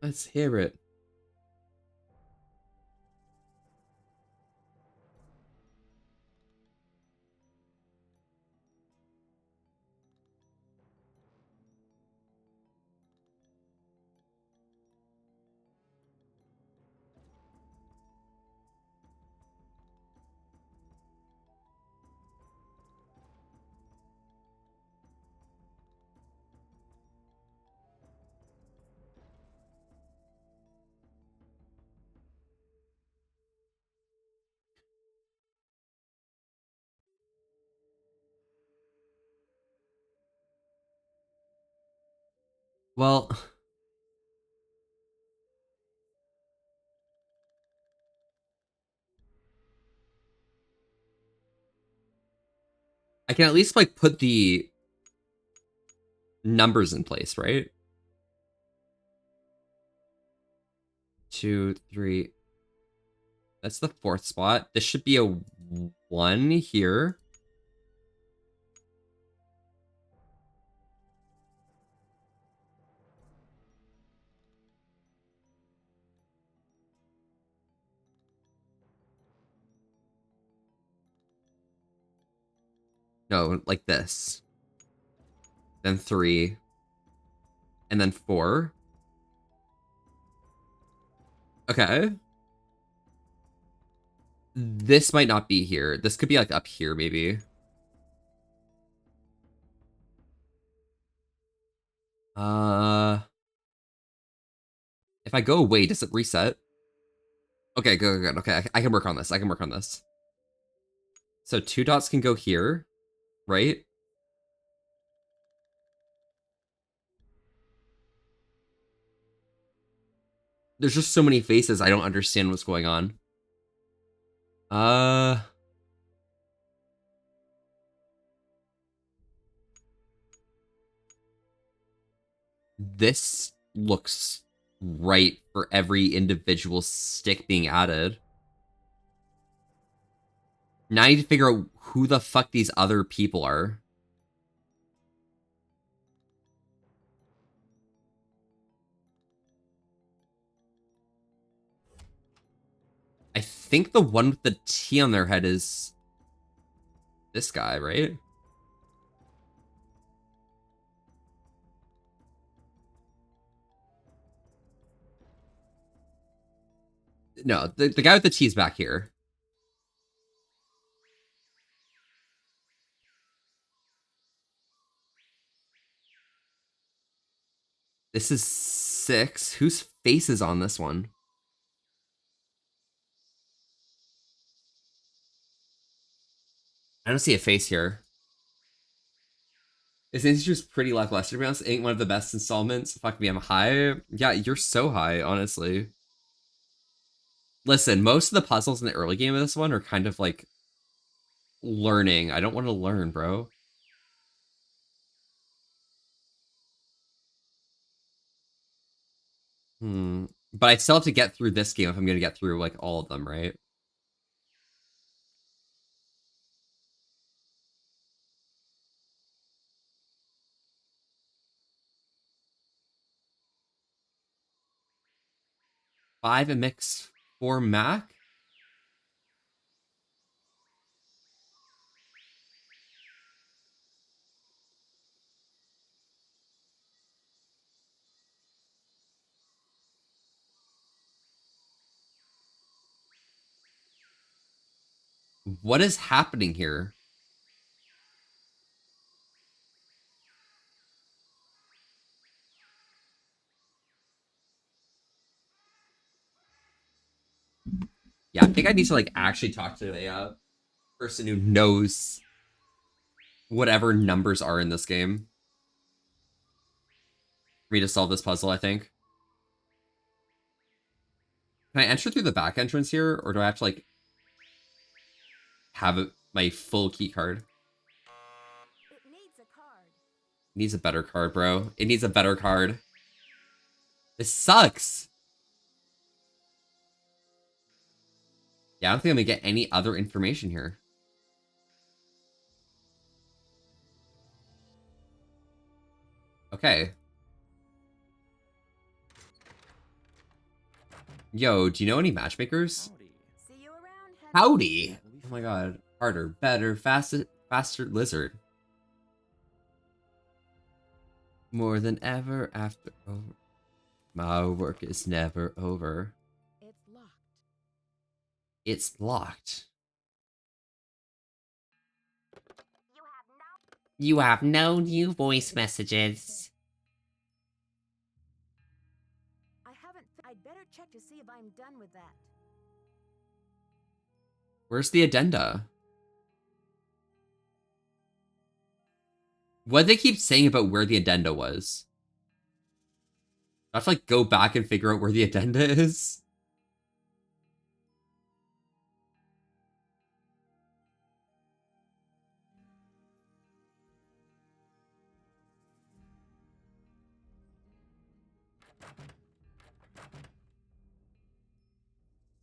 Let's hear it. Well, I can at least like put the numbers in place, right? 2, 3. That's the 4th spot. This should be a 1 here. No, like this. Then 3. And then 4. Okay. This might not be here. This could be like up here, maybe. If I go away, does it reset? Okay, good. Okay, I can work on this. I can work on this. So 2 dots can go here, right? There's just so many faces, I don't understand what's going on. This looks right for every individual stick being added. Now I need to figure out who the fuck these other people are. I think the one with the T on their head is this guy, right? No, the guy with the T is back here. This is 6. Whose face is on this one? I don't see a face here. This issue's pretty lackluster, to be honest. Ain't one of the best installments. Fuck me, I'm high. Yeah, you're so high, honestly. Listen, most of the puzzles in the early game of this one are kind of like learning. I don't want to learn, bro. But I still have to get through this game if I'm going to get through like all of them, right? Five and mix 4 Mac. What is happening here? Yeah, I think I need to like actually talk to a person who knows whatever numbers are in this game for me to solve this puzzle, I think. Can I enter through the back entrance here, or do I have to like have my full key card? It needs a card. It needs a better card, bro. It needs a better card. This sucks. Yeah, I don't think I'm gonna get any other information here. Okay. Yo, do you know any matchmakers? See you around, Henry. Howdy! Oh my god. Harder, better, faster lizard. More than ever after over. My work is never over. It's locked. It's locked. You have no new voice messages. I haven't. I'd better check to see if I'm done with that. Where's the addenda? What they keep saying about where the addenda was? I have to like go back and figure out where the addenda is.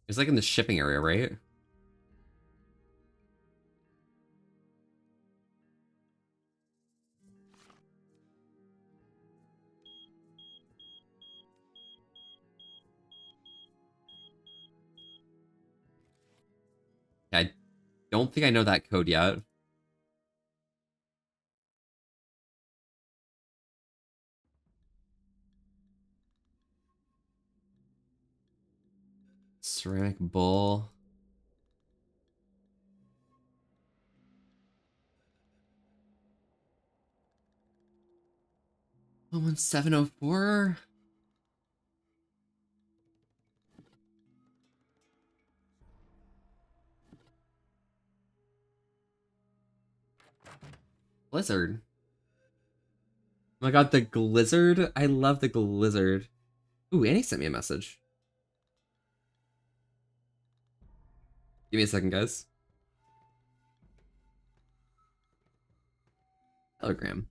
It's like in the shipping area, right? I don't think I know that code yet. Ceramic bowl. 11704. Blizzard. Oh my god, the Glizzard. I love the Glizzard. Ooh, Annie sent me a message. Give me a second, guys. Telegram.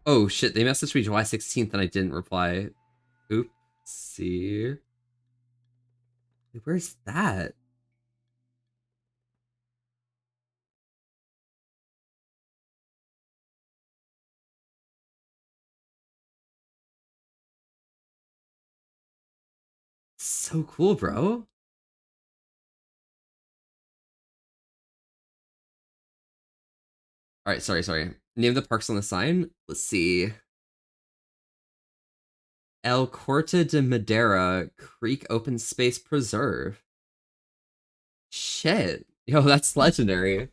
Oh shit, they messaged me July 16th and I didn't reply. Oopsie. Where's that? So cool, bro. Alright, sorry. Name the parks on the sign. Let's see. El Corte de Madera Creek Open Space Preserve. Shit. Yo, that's legendary.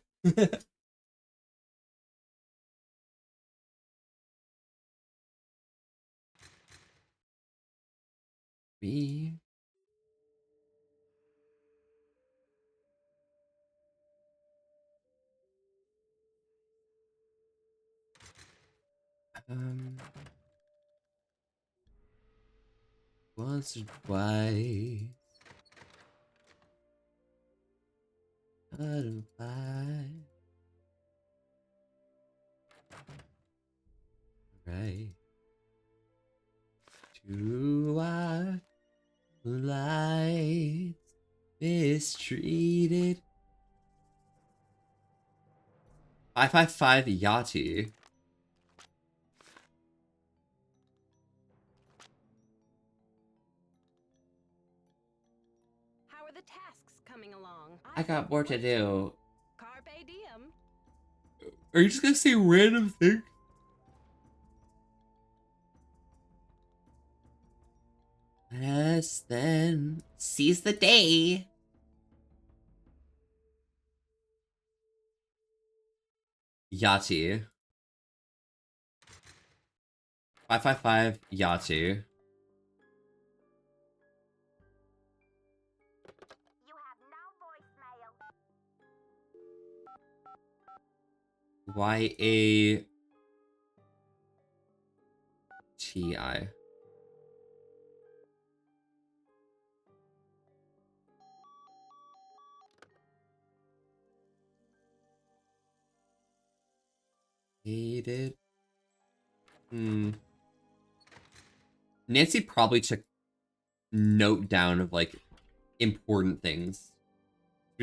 Me. Once or twice. Butterfly. Right. To our lights mistreated. 555 Yachty. How are the tasks coming along? I got more to do. Carpe diem. Are you just gonna say random things? Yes, then seize the day. Yachty. 555 Yatu. You have no voicemail. YATI. Hated. Nancy probably took note down of like important things.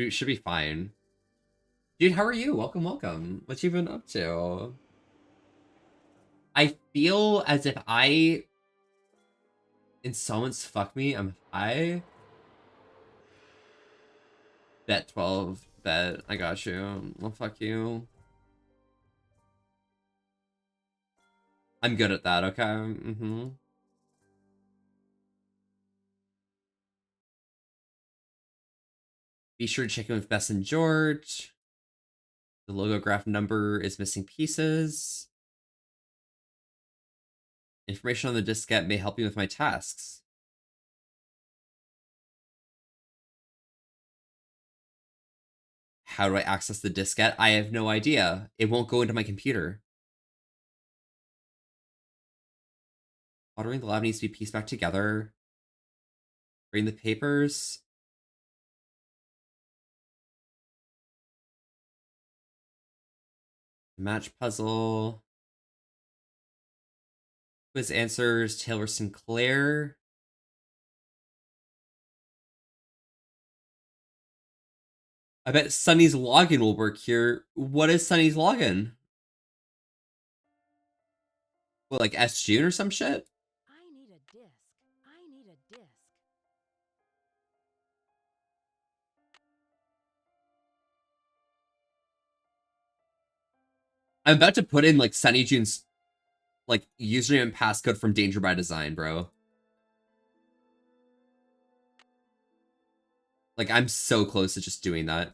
Should be fine. Dude, how are you? Welcome, welcome. What you been up to? I feel as if installments fuck me. I'm high. Bet 12. Bet. I got you. Well, fuck you. I'm good at that, okay? Mm-hmm. Be sure to check in with Bess and George. The logograph number is missing pieces. Information on the diskette may help you with my tasks. How do I access the diskette? I have no idea. It won't go into my computer. Watering the lab needs to be pieced back together. Bring the papers. Match puzzle. Quiz answers. Taylor Sinclair. I bet Sunny's login will work here. What is Sunny's login? What, like S-June or some shit? I need a disc. I need a disc. I'm about to put in like Sunny June's like username and passcode from Danger by Design, bro. Like I'm so close to just doing that.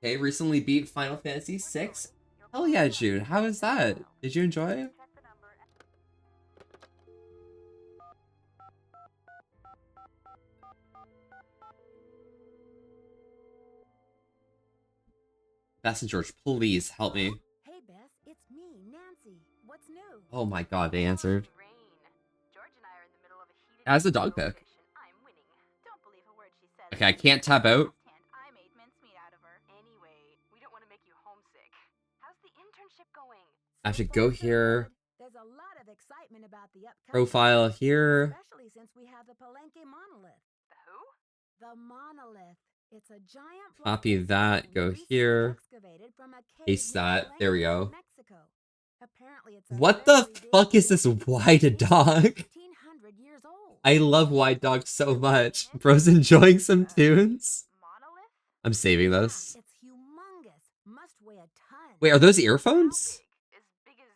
Okay, recently beat Final Fantasy VI. Hell yeah, June. How is that? Did you enjoy it? Bess and George, please help me. Hey, Bess, it's me, Nancy. What's new? Oh my god, they answered. Rain. George and I are in the middle of a heated As a dog pick. I'm winning. Don't believe a word she says. Okay, I can't tab out. I made mincemeat out of her. Anyway, we don't want to make you homesick. How's the internship going? I have to go here. There's a lot of excitement about the upcoming Profile here. especially since we have the Palenque monolith. The who? The monolith. It's a giant Copy block of that, stone go recently here. excavated from a cave Paste near that. There we Palenque, go. Mexico. Apparently it's a What the very big fuck is this cave white dog? 1,500 years old. I love White Dog so much. Bro's enjoying some tunes. Monolith? I'm saving this. It's humongous. Must weigh a ton. Wait, are those earphones? As big as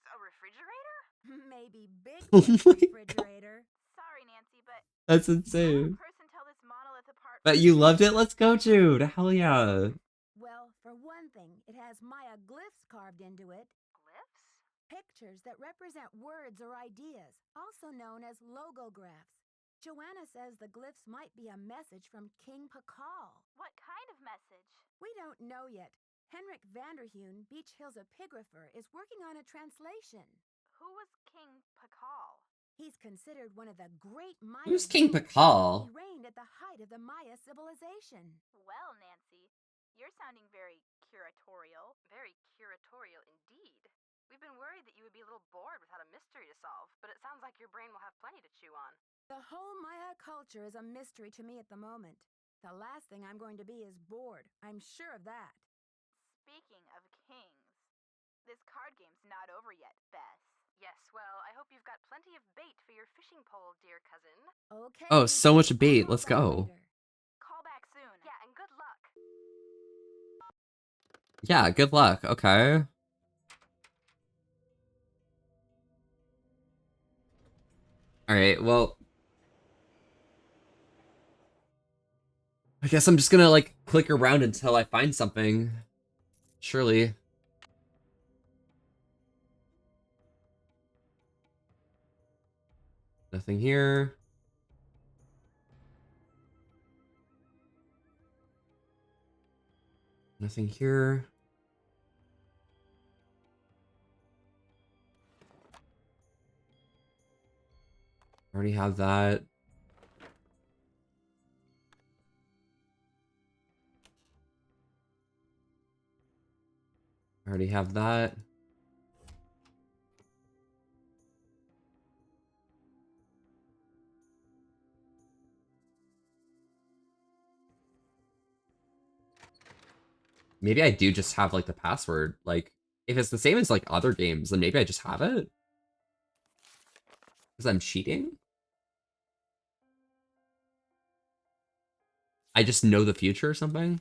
a refrigerator? Maybe big Oh for a my God. refrigerator. Sorry, Nancy, but That's how insane. a person tell this monolith apart But from you loved it? Let's go, Jude. Hell yeah. Well, for one thing, it has Maya glyphs carved into it. glyphs? Pictures that represent words or ideas, also known as logographs. Joanna says the glyphs might be a message from King Pakal. What kind of message? We don't know yet. Henrik Vanderheun, Beach Hill's epigrapher, is working on a translation. Who was King Pakal? He's considered one of the great Maya Who's King rulers. Pakal? He reigned at the height of the Maya civilization. Well, Nancy, you're sounding very curatorial. Very curatorial indeed. We've been worried that you would be a little bored without a mystery to solve, but it sounds like your brain will have plenty to chew on. The whole Maya culture is a mystery to me at the moment. The last thing I'm going to be is bored. I'm sure of that. Speaking of kings, this card game's not over yet, Bess. Yes, well, I hope you've got plenty of bait for your fishing pole, dear cousin. Okay. Oh, so much I'll bait. call Let's back go. later. Call back soon. Yeah, and good luck. Yeah, good luck. Okay. Alright, well. I guess I'm just gonna like click around until I find something. Surely. Nothing here. Nothing here. Already have that. I already have that. Maybe I do just have like the password. Like, if it's the same as like other games, then maybe I just have it. Because I'm cheating? I just know the future or something?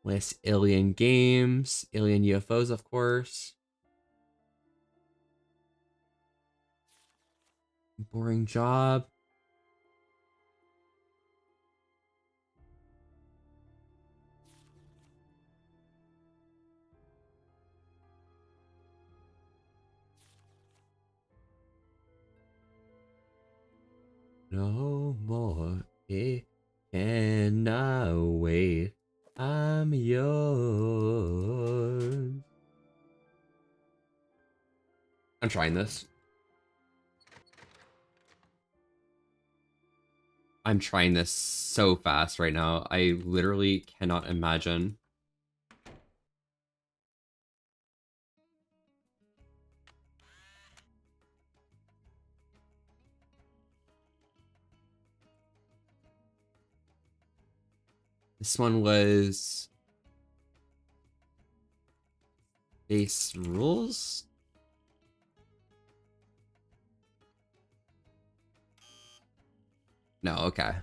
With Alien Games, Alien UFOs, of course. Boring job. No more, it cannot wait. I'm yours. I'm trying this. I'm trying this so fast right now. I literally cannot imagine. This one was base rules. No, okay.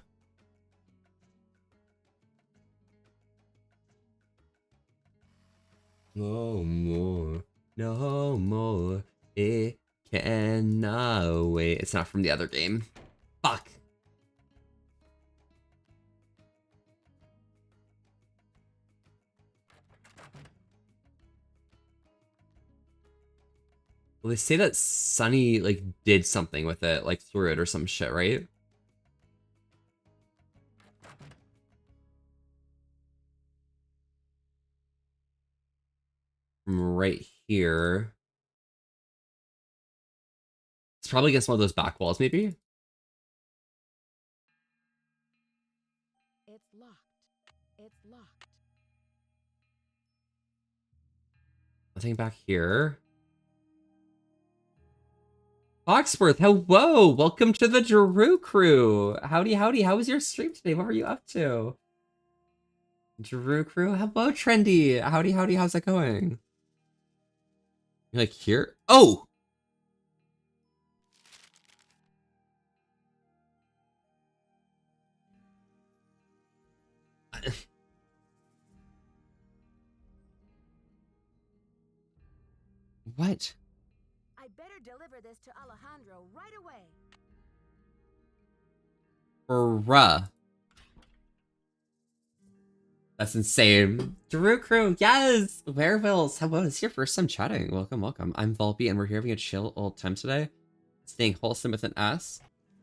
No more, no more. It cannot wait. It's not from the other game. Fuck. Well, they say that Sunny, like, did something with it, like, through it or some shit, right? From right here. It's probably against one of those back walls, maybe? It's locked. It's locked. Nothing back here. Foxworth, hello! Welcome to the Drew Crew! Howdy, howdy, how was your stream today? What were you up to? Drew Crew, hello, Trendy! Howdy, howdy, how's that going? You're like, here? Oh! What? I better deliver this to Alejandro right away. Bruh. That's insane. Drew Crew, yes! Werewolves, hello, it's your first time chatting. Welcome, welcome. I'm Volpe, and we're here having a chill old time today. Staying wholesome with an S.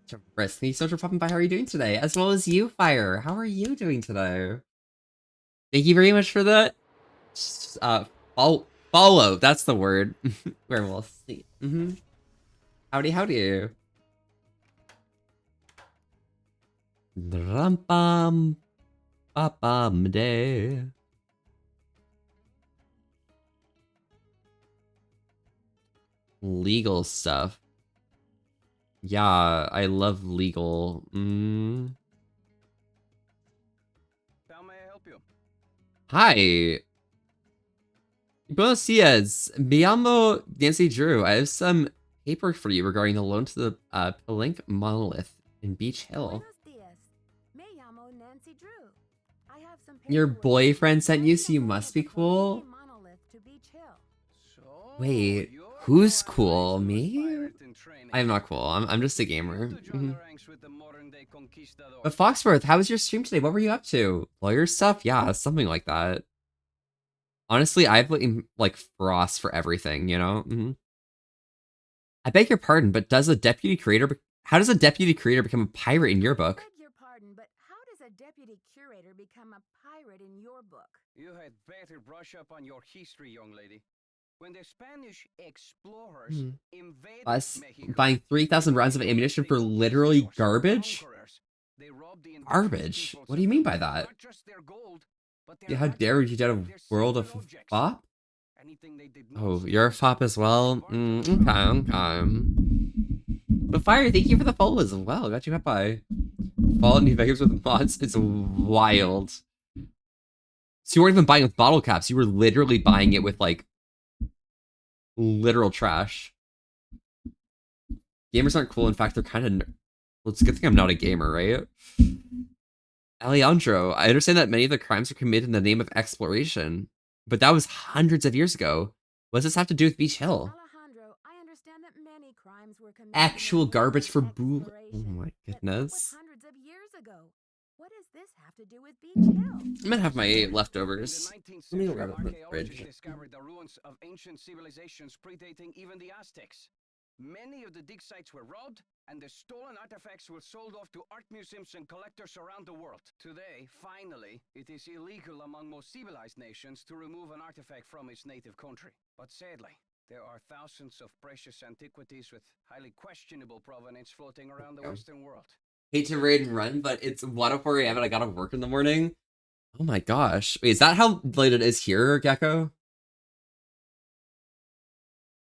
Thank you so much for popping by. How are you doing today? As well as you, Fire. How are you doing today? Thank you very much for the follow. That's the word. Werewolves. Howdy, howdy. Rum-bum. Ba-bum day. Legal stuff. Yeah, I love legal. How may I help you? Hi. Buenos dias. Me llamo Nancy Drew. I have some paper for you regarding the loan to the Pelink monolith in Beach Hill. Buenos dias. Me llamo Nancy Drew. I have some Your paperwork boyfriend sent you, so you from must be the cool? monolith to Beach Hill. So, Wait, you're who's the one cool? who was Me? pirate in training. I'm not cool. I'm just a You gamer. to join the ranks with the modern-day conquistadors. But Foxworth, how was your stream today? What were you up to? Lawyer stuff? Yeah, something like that. Honestly, I blame like Frost for everything, you know? I beg your pardon, but does a deputy curator how does a deputy curator become a pirate in your book? Beg your pardon, but how does a deputy curator become a pirate in your book? You had better brush up on your history, young lady. When the Spanish explorers invaded Mexico, Buying 3,000 rounds of ammunition for literally garbage? they robbed the indigenous Garbage? peoples What do you of mean their- by that? not just their gold, but their Yeah, how rights, dare you get a their world sacred of objects. FOP? Anything they did not Oh, steal you're a FOP as well? Okay. But Fire, thank you for the follow as well. Got you hit by Fallout New Vegas with mods. It's wild. So you weren't even buying with bottle caps. You were literally buying it with, like, literal trash. Gamers aren't cool. In fact, they're kind of... Well, it's a good thing I'm not a gamer, right? Alejandro, I understand that many of the crimes are committed in the name of exploration, but that was hundreds of years ago. What does this have to do with Beach Hill? Alejandro, I understand that many crimes were committed. Actual in the name garbage of for boo... Oh exploration, my but that goodness. was hundreds of years ago. What does this have to do with Beach Hill? I'm gonna have my In leftovers. the 19th Let me century, grab it from the archaeologists fridge. discovered the ruins of ancient civilizations predating even the Aztecs. Many of the dig sites were robbed, and the stolen artifacts were sold off to art museums and collectors around the world. Today, finally, it is illegal among most civilized nations to remove an artifact from its native country. But sadly, there are thousands of precious antiquities with highly questionable provenance floating around the Western world. Hate to raid and run, but it's 1:04 a.m. and I gotta work in the morning. Oh my gosh. Wait, is that how late it is here, Gecko?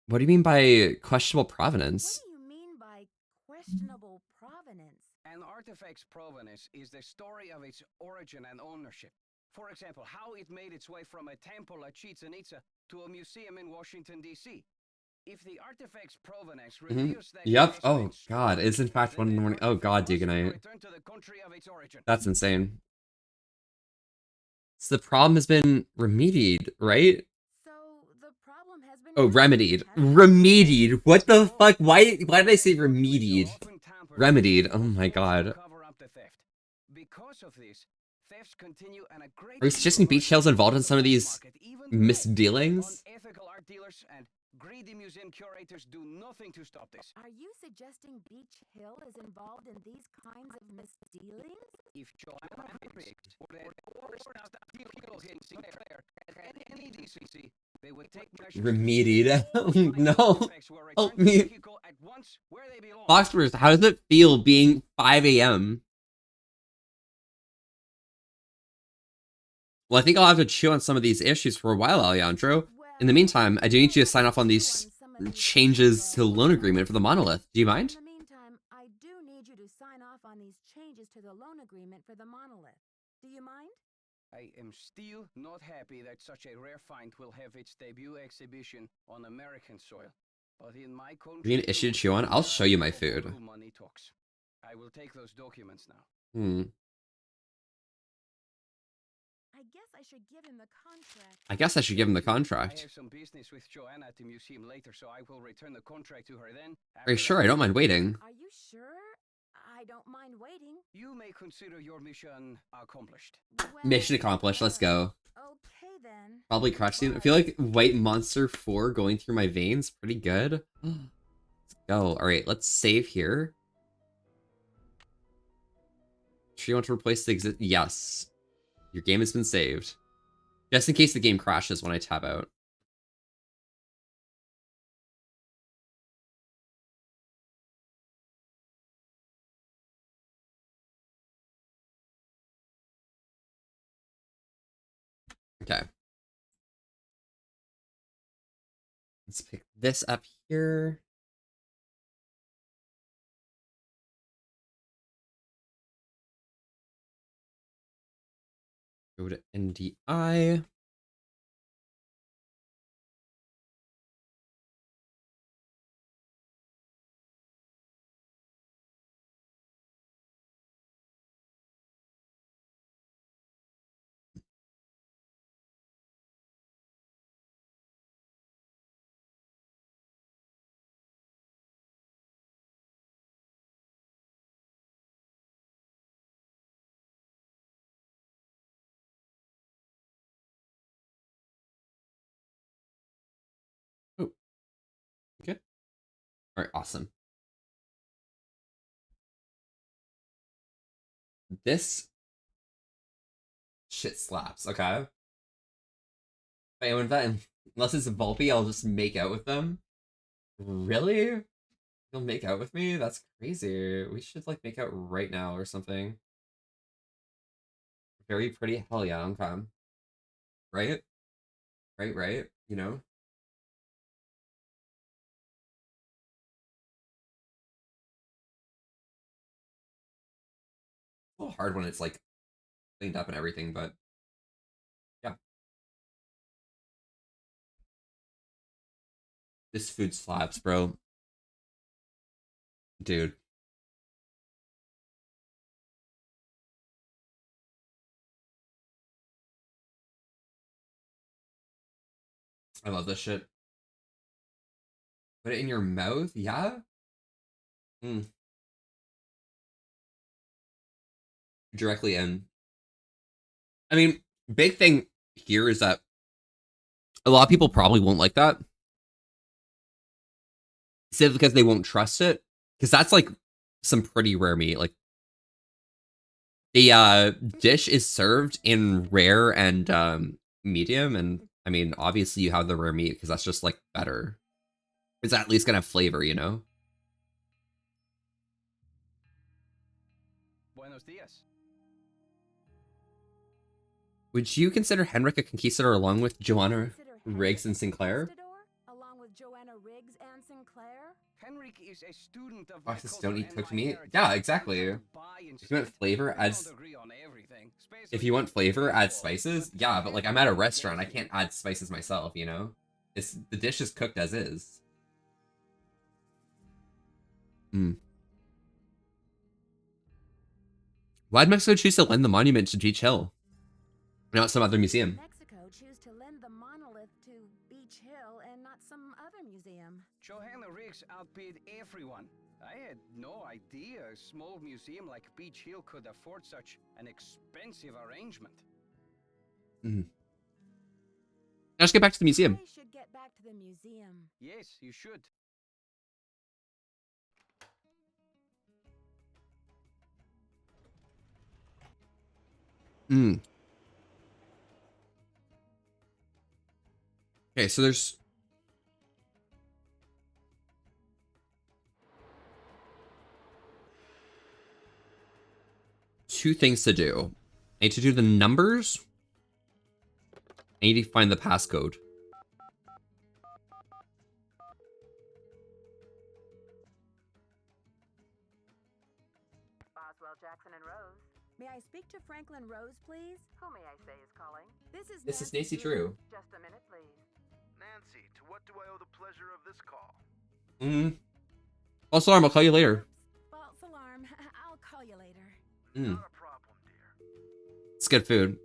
What do you mean by questionable provenance? What do you mean by questionable provenance? An artifact's provenance is the story of its origin and ownership. For example, how it made its way from a temple at Chichen Itza to a museum in Washington, D.C. If the artifact's provenance reveals that Yep. it has Oh been god, stolen, it's in fact then 1 in the the morning. Oh artifact god, must be Duganite. returned to the country of its origin. That's insane. So the problem has been remedied, right? So the problem has been Oh, remedied. Remedied. What the fuck? Why did I say remedied? Remedied. Oh my god. Cover up the theft. Because of this, thefts continue and a great Are you suggesting Beach Hill's involved in some of these misdealings? unethical art dealers and greedy museum curators do nothing to stop this. Are you suggesting Beach Hill is involved in these kinds of misdealings? If Joanna Hendricks or any decency, they would take measures. Remedied. Find No. artifacts were Help returned to me. Mexico at once where they belong. Foxworth, how does it feel being 5 a.m.? Well, I think I'll have to chew on some of these issues for a while, Alejandro. In the meantime, I do need you to sign off on these changes to the loan agreement for the monolith. Do you mind? In the meantime, I do need you to sign off on these changes to the loan agreement for the monolith. Do you mind? I am still not happy that such a rare find will have its debut exhibition on American soil. But in my country, Are you an issue to chew on? I'll show you my food. money talks. I will take those documents now. I guess I should give him the contract. I guess I should give him the I contract. have some business with Joanna at the museum later, so I will return the contract to her then. Are you sure? I don't mind waiting. Are you sure? I don't mind waiting. You may consider your mission accomplished. Well, Mission accomplished. Let's go. Okay then. Probably crotch scene. I feel like White Monster 4 going through my veins. Pretty good. Let's go. Alright, let's save here. Sure you want to replace the exit? Yes. Your game has been saved. Just in case the game crashes when I tab out. Okay. Let's pick this up here. Go to NDI. Alright, awesome. This shit slaps, okay? Unless it's a Volpe, I'll just make out with them. Really? You'll make out with me? That's crazy. We should like make out right now or something. Very pretty. Hell yeah, okay. Right? Right? You know? A little hard when it's like cleaned up and everything, but yeah. This food slaps, bro. Dude. I love this shit. Put it in your mouth? Yeah? Directly in. I mean, big thing here is that a lot of people probably won't like that. Simply because they won't trust it. Because that's like some pretty rare meat. Like the dish is served in rare and medium, and I mean obviously you have the rare meat because that's just like better. It's at least gonna have flavor, you know? Buenos dias. Would you consider Henrik a conquistador along with Joanna Riggs and Sinclair? Along with Joanna Riggs and Sinclair? Henrik is a student of Foxes don't eat cooked meat? Yeah, exactly. If you want flavor, if you want flavor, add spices. Yeah, but like I'm at a restaurant, I can't add spices myself, you know? The dish is cooked as is. Why'd Mexico choose to lend the monument to Beach Hill? Not some other museum. Mexico choose to lend the monolith to Beach Hill and not some other museum. Joanna Riggs outbid everyone. I had no idea a small museum like Beach Hill could afford such an expensive arrangement. Let's get back to the museum. I should get back to the museum. Yes, you should. Okay, so there's two things to do. I need to do the numbers. I need to find the passcode. Boswell, Jackson, and Rose. May I speak to Franklin Rose, please? Who may I say is calling? This is Nancy Drew. Just a minute, please. Nancy, to what do I owe the pleasure of this call? False alarm, I'll call you later. False alarm. I'll call you later. Not a problem, dear. It's good food.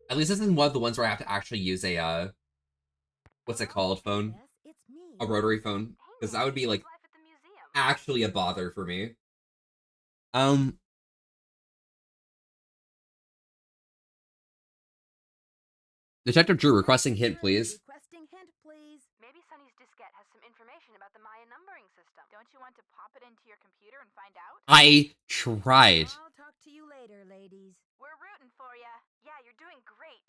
At least this isn't one of the ones where I have to actually use a, what's it called, phone? Yes, it's me. A rotary phone. Because that would be, like, actually a bother for me. Detective Drew, requesting hint, please. Requesting hint, please. Maybe Sonny's diskette has some information about the Maya numbering system. Don't you want to pop it into your computer and find out? I tried. I'll talk to you later, ladies. We're rooting for ya. Yeah, you're doing great.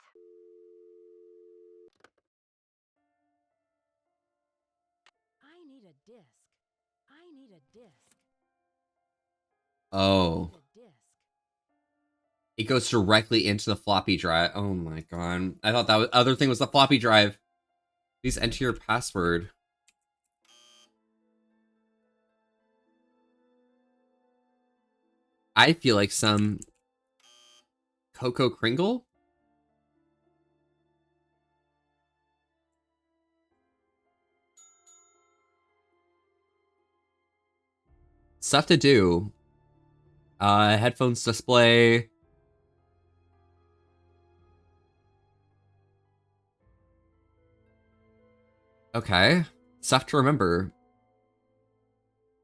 I need a disc. I need a disc. Oh. I need a disc. It goes directly into the floppy drive. Oh my god. I thought that other thing was the floppy drive. Please enter your password. I feel like some Cocoa Kringle? Stuff to do. Headphones display. Okay. Stuff to remember.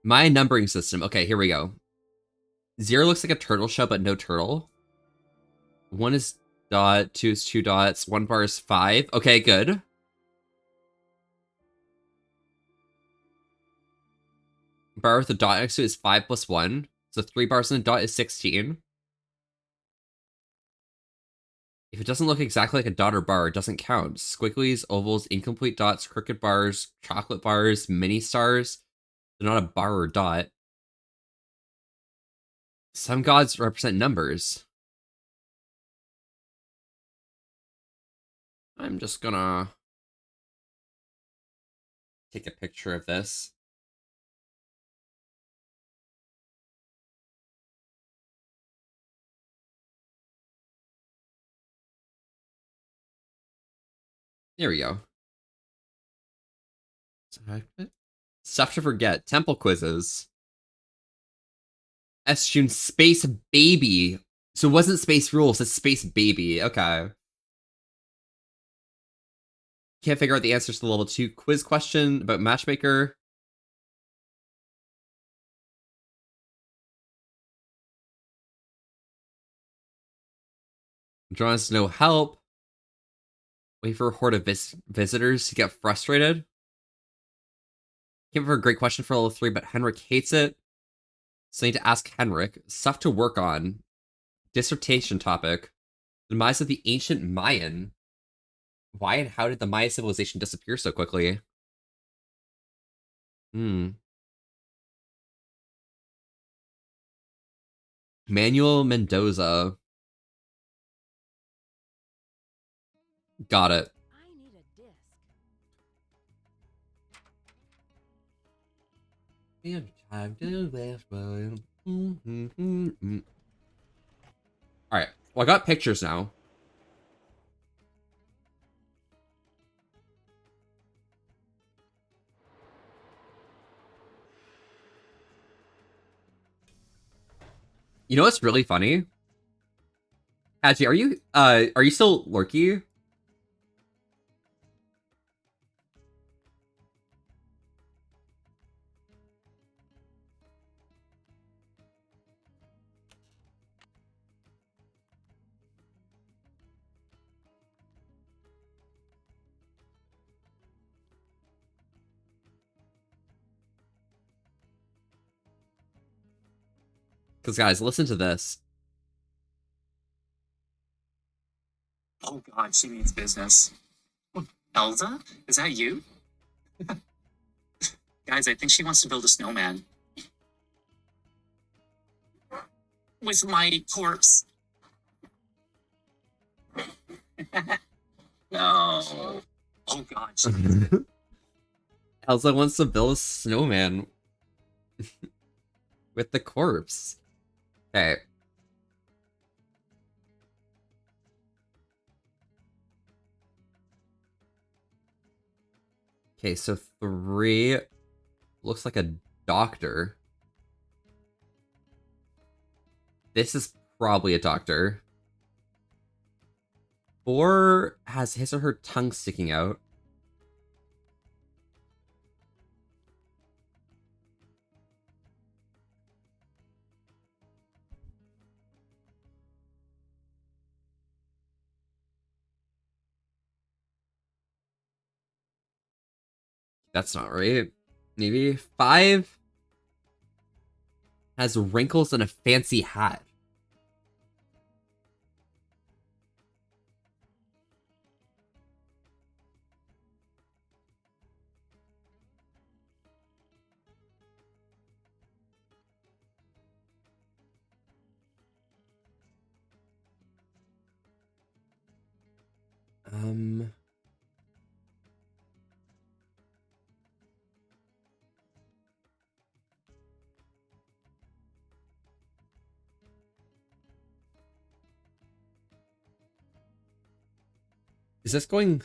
My numbering system. Okay, here we go. 0 looks like a turtle shell, but no turtle. 1 is dot, 2 is 2 dots, 1 bar is 5. Okay, good. Bar with a dot next to it is 5 plus 1. So 3 bars and a dot is 16. If it doesn't look exactly like a dot or bar, it doesn't count. Squigglies, ovals, incomplete dots, crooked bars, chocolate bars, mini stars. They're not a bar or dot. Some gods represent numbers. I'm just gonna take a picture of this. There we go. Stuff to forget. Temple quizzes. June Space Baby. So it wasn't Space Rules, it's Space Baby. Okay. Can't figure out the answers to the level 2 quiz question about Matchmaker. Drawn us no help. Wait for a horde of visitors to get frustrated. Came for a great question for level 3, but Henrik hates it. So I need to ask Henrik. Stuff to work on. Dissertation topic. Demise of the ancient Mayan. Why and how did the Maya civilization disappear so quickly? Manuel Mendoza. Got it. I need a disc. Alright, well, I got pictures now. You know what's really funny? Haji, are you still lurky? Because, guys, listen to this. Oh god, she means business. Elsa? Is that you? Guys, I think she wants to build a snowman. With my corpse. No. Oh god. Elsa wants to build a snowman. With the corpse. Okay. Okay, so 3 looks like a doctor. This is probably a doctor. 4 has his or her tongue sticking out. That's not right. Maybe 5 has wrinkles and a fancy hat. Is this going...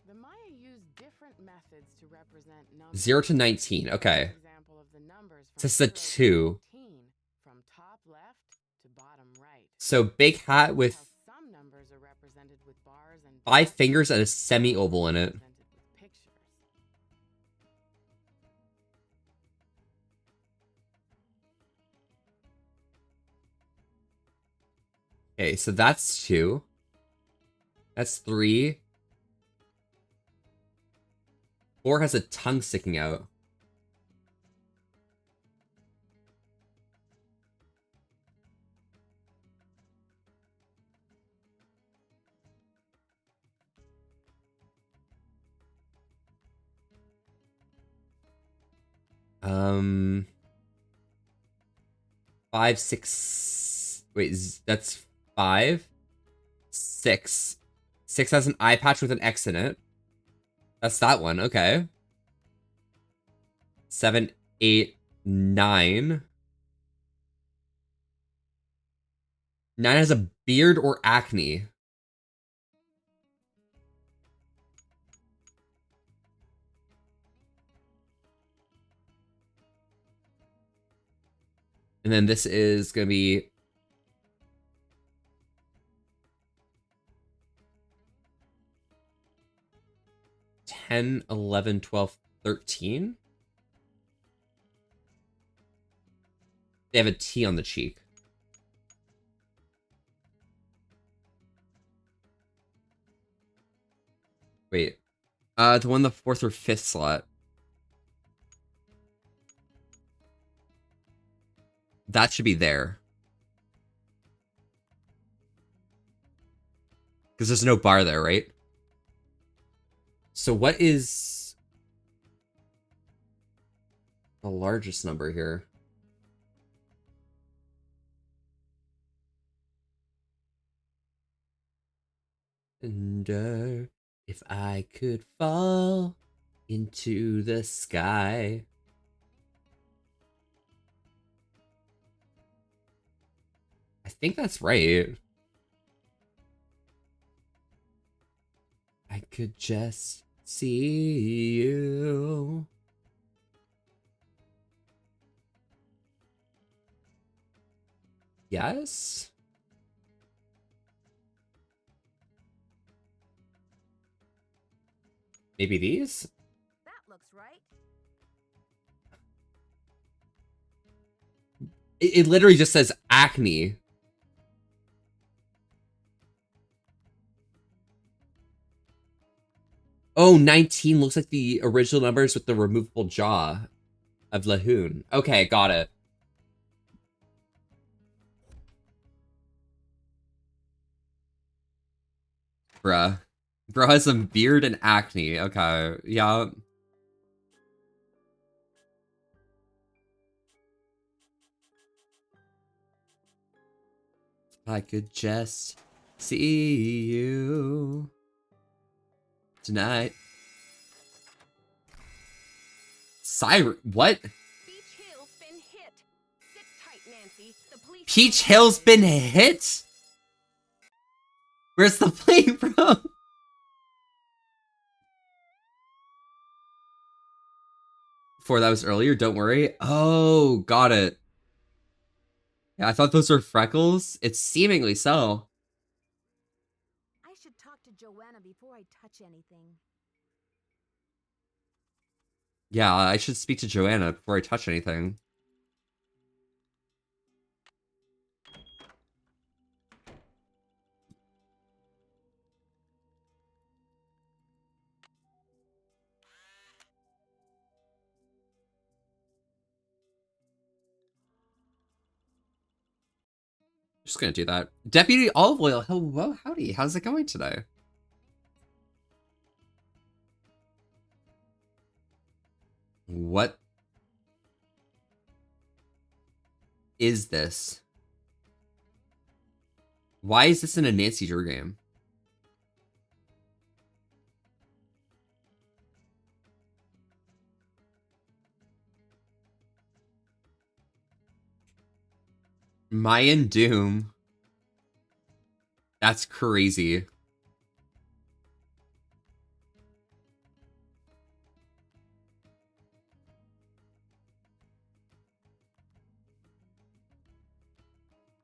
The Maya used different methods to represent numbers. 0 to 19, okay. Example of the numbers This is a 2. from top left to bottom right. So big hat with Some numbers are represented with bars and 5 fingers and a semi-oval in it. Okay, so that's 2. That's 3. 4 has a tongue sticking out. Um, 5, 6. Wait, that's 5. 6. 6 has an eye patch with an X in it. That's that one. Okay. 7, 8, 9. 9 has a beard or acne. And then this is going to be 10, 11, 12, 13. They have a T on the cheek. Wait. The one in the 4th or 5th slot. That should be there. Because there's no bar there, right? So what is the largest number here? And if I could fall into the sky. I think that's right. I could just see you. Yes? Maybe these? That looks right. It literally just says acne. Oh, 19 looks like the original numbers with the removable jaw of Lahoon. Okay, got it. Bruh. Bro has some beard and acne. Okay, yeah. I could just see you tonight. Siren, what? Peach Hill's been hit. Sit tight, Nancy. The police. Peach Hill's been hit? Where's the plane, bro? Before that was earlier, don't worry. Oh, got it. Yeah, I thought those were freckles. It's seemingly so. I should talk to Joanna before I touch anything. Yeah, I should speak to Joanna before I touch anything. Just gonna do that. Deputy Olive Oil, hello, howdy. How's it going today? What is this? Why is this in a Nancy Drew game? Mayan Doom. That's crazy.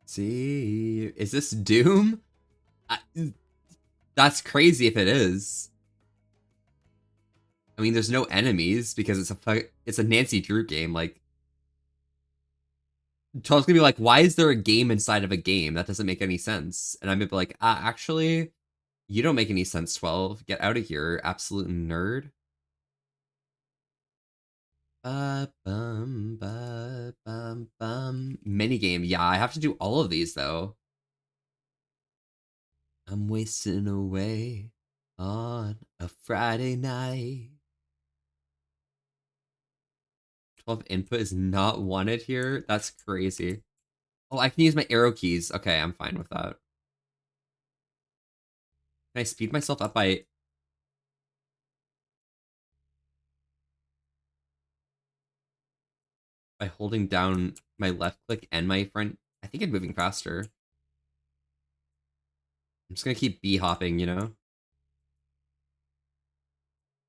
See, is this Doom? That's crazy if it is. I mean, there's no enemies because it's a Nancy Drew game. Like, Charles gonna be like, why is there a game inside of a game? That doesn't make any sense. And I'm gonna be like, actually, you don't make any sense, 12. Get out of here, absolute nerd. Ba-bum, ba-bum, bum. Minigame. Yeah, I have to do all of these, though. I'm wasting away on a Friday night. 12 input is not wanted here? That's crazy. Oh, I can use my arrow keys. Okay, I'm fine with that. Can I speed myself up by... by holding down my left click and my front? I think I'm moving faster. I'm just gonna keep B-hopping, you know?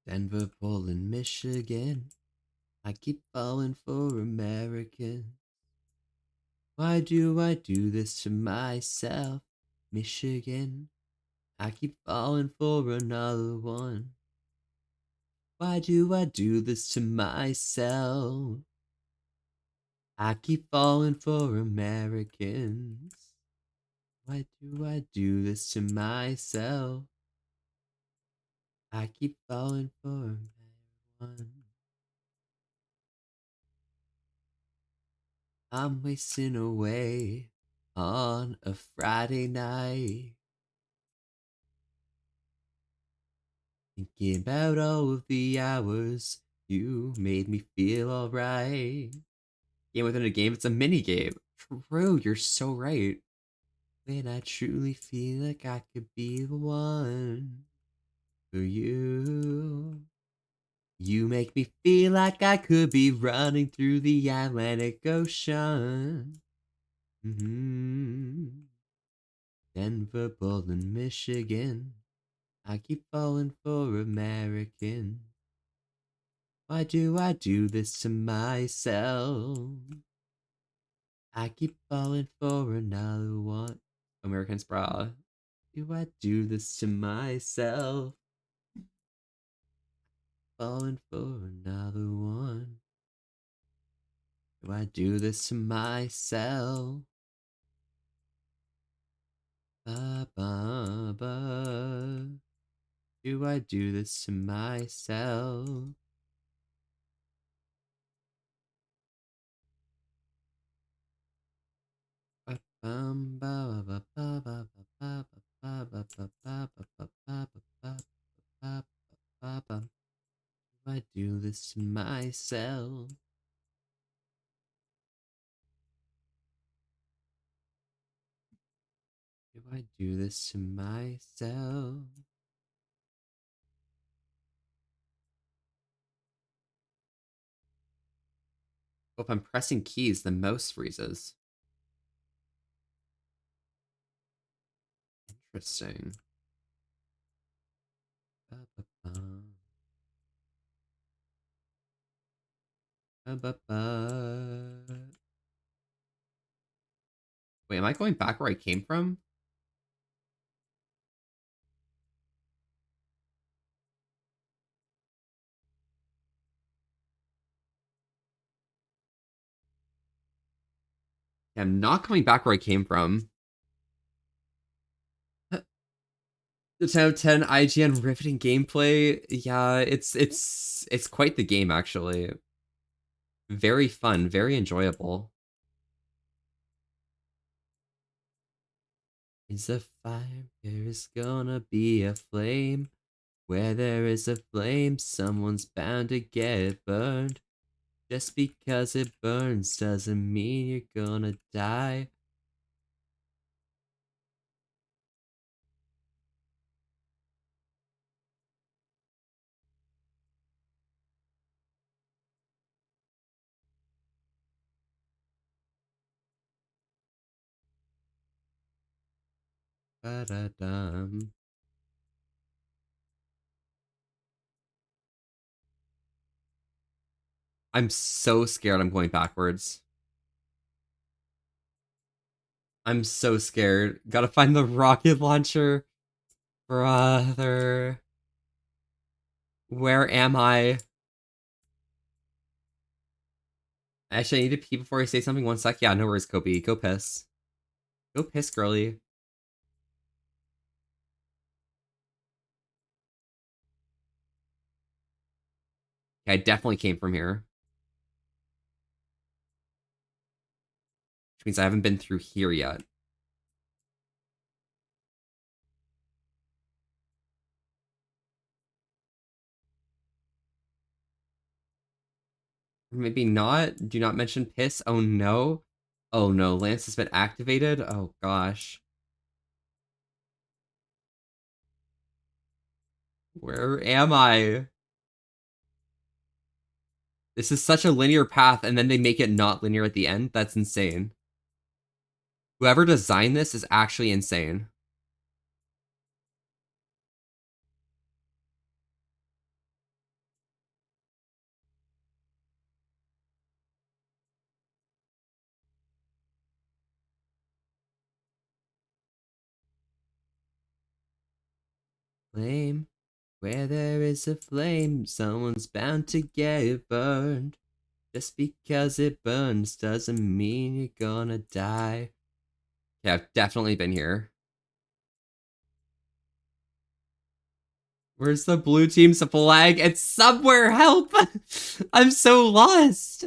Denver, Portland, Michigan. I keep falling for Americans. Why do I do this to myself, Michigan? I keep falling for another one. Why do I do this to myself? I keep falling for Americans. Why do I do this to myself? I keep falling for everyone. I'm wasting away on a Friday night, thinking about all of the hours you made me feel alright. Game within a game, it's a mini game. True, you're so right. When I truly feel like I could be the one for you. You make me feel like I could be running through the Atlantic Ocean. Denver, Portland, Michigan. I keep falling for American. Why do I do this to myself? I keep falling for another one. American's bra. Do I do this to myself? Falling for another one. Do I do this to myself? Ba ba ba. Do I do this to myself? Ba bum ba ba ba ba ba ba ba ba ba ba ba ba ba ba ba ba. Do I do this to myself? Do I do this to myself? Oh, if I'm pressing keys, the mouse freezes. Interesting. Ba-ba-ba. Ba-ba-ba. Wait, am I going back where I came from? Yeah, I'm not going back where I came from. The 10 out of 10 IGN riveting gameplay. Yeah, it's quite the game actually. Very fun, very enjoyable. Is a fire, there is gonna be a flame. Where there is a flame, someone's bound to get burned. Just because it burns doesn't mean you're gonna die. Ba-da-dum. I'm so scared I'm going backwards. I'm so scared. Gotta find the rocket launcher. Brother. Where am I? Actually, I need to pee before I say something. 1 sec. Yeah, no worries, Kobe. Go piss. Go piss, girly. Okay, I definitely came from here. Which means I haven't been through here yet. Maybe not. Do not mention piss. Oh no. Oh no, Lance has been activated. Oh gosh. Where am I? This is such a linear path, and then they make it not linear at the end? That's insane. Whoever designed this is actually insane. Flame. Where there is a flame, someone's bound to get burned. Just because it burns doesn't mean you're gonna die. Yeah, I've definitely been here. Where's the blue team's flag? It's somewhere, help! I'm so lost!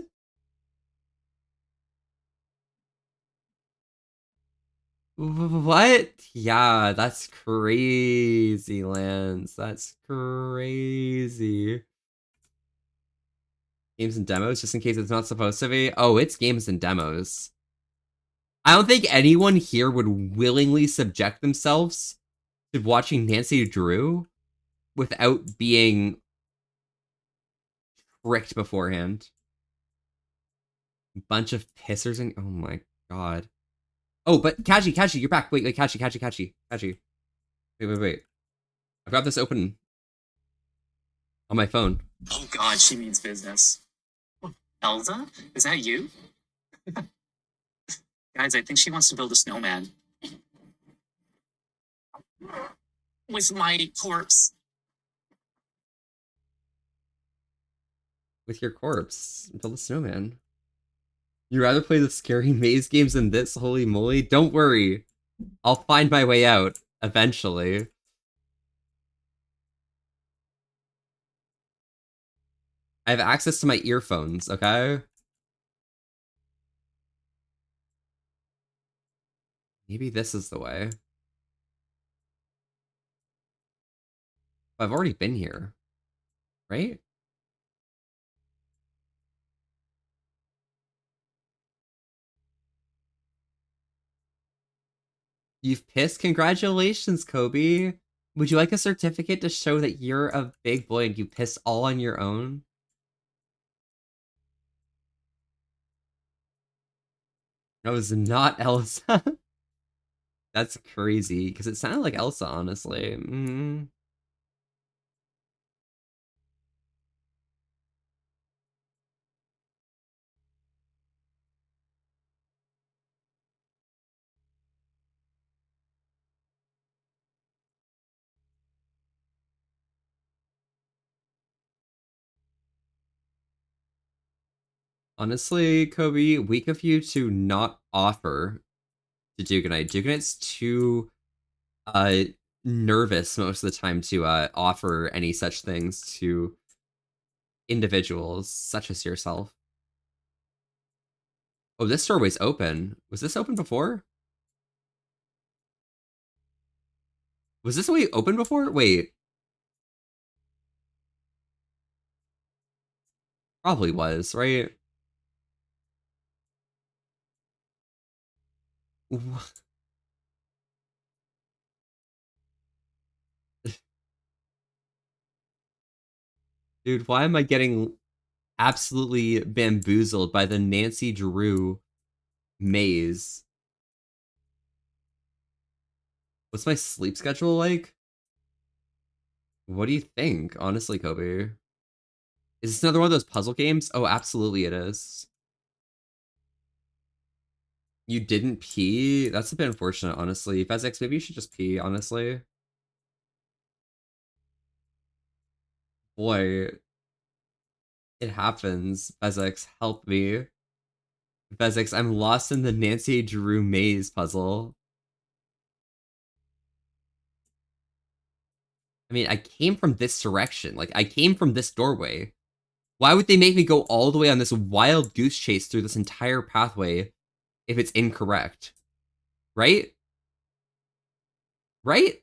What? Yeah, that's crazy, Lance. That's crazy. Games and demos, just in case it's not supposed to be? Oh, it's games and demos. I don't think anyone here would willingly subject themselves to watching Nancy Drew without being tricked beforehand. Bunch of pissers and oh my god. Oh, but Kaji, you're back. Wait, Kaji. Wait. I've got this open on my phone. Oh god, she means business. Elsa? Is that you? Guys, I think she wants to build a snowman. With my corpse. With your corpse. Build a snowman. You'd rather play the scary maze games than this? Holy moly. Don't worry. I'll find my way out. Eventually. I have access to my earphones, okay? Maybe this is the way. I've already been here. Right? You've pissed? Congratulations, Kobe. Would you like a certificate to show that you're a big boy and you piss all on your own? No, it's not Elsa. That's crazy, because it sounded like Elsa, honestly. Honestly, Kobe, weak of you to not offer to Duganite. Duganite's too nervous most of the time to offer any such things to individuals such as yourself. Oh, this doorway's open. Was this open before? Was this way open before? Wait. Probably was, right? Dude, why am I getting absolutely bamboozled by the Nancy Drew maze? What's my sleep schedule like? What do you think, honestly, Kobe? Is this another one of those puzzle games? Oh, absolutely it is. You didn't pee? That's a bit unfortunate, honestly. Fezix, maybe you should just pee, honestly. Boy. It happens. Fezix, help me. Bezix, I'm lost in the Nancy Drew maze puzzle. I mean, I came from this direction. Like, I came from this doorway. Why would they make me go all the way on this wild goose chase through this entire pathway if it's incorrect? Right? Right?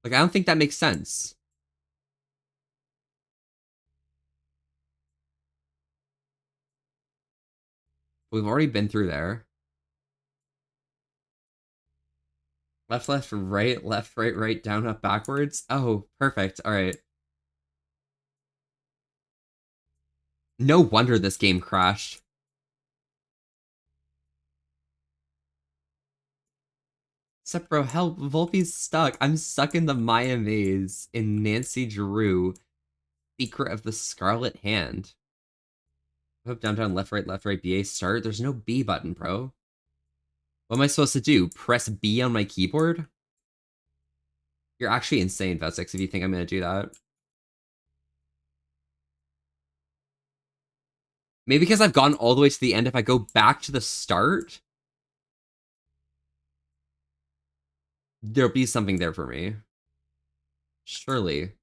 Like, I don't think that makes sense. We've already been through there. Left, left, right, down, up, backwards. Oh, perfect. All right. No wonder this game crashed. Except, bro, hell, Volpe's stuck. I'm stuck in the Maya maze in Nancy Drew. Secret of the Scarlet Hand. Up, down, down, left, right, BA, start. There's no B button, bro. What am I supposed to do? Press B on my keyboard? You're actually insane, Vesix, if you think I'm gonna do that. Maybe because I've gone all the way to the end, if I go back to the start, there'll be something there for me. Surely.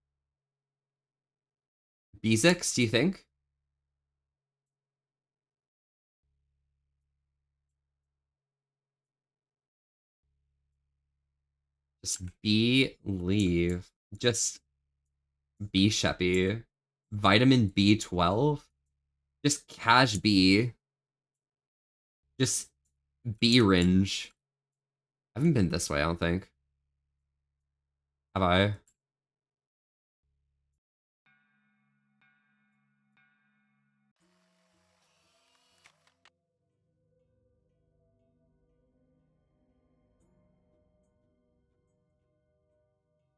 B6, do you think? Just B, leave. Just B, Sheppy. Vitamin B12. Just Cash B. Just B, Ringe. I haven't been this way, I don't think. Have I?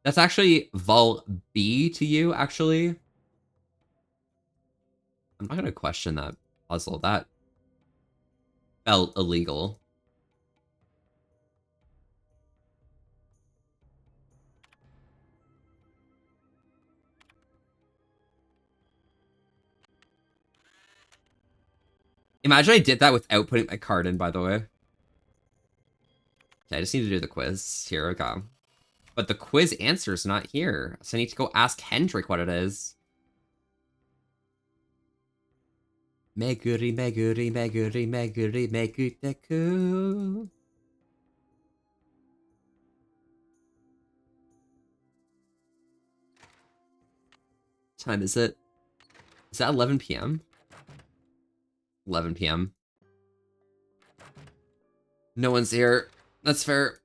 That's actually Vol B to you, actually. I'm not gonna question that puzzle. That felt illegal. Imagine I did that without putting my card in, by the way. Okay, I just need to do the quiz. Here, okay. But the quiz answer's not here. So I need to go ask Hendrik what it is. Meguri, meguri, meguri, meguri, meguteku. Time is it? Is that 11 p.m.? 11 p.m. No one's here. That's fair.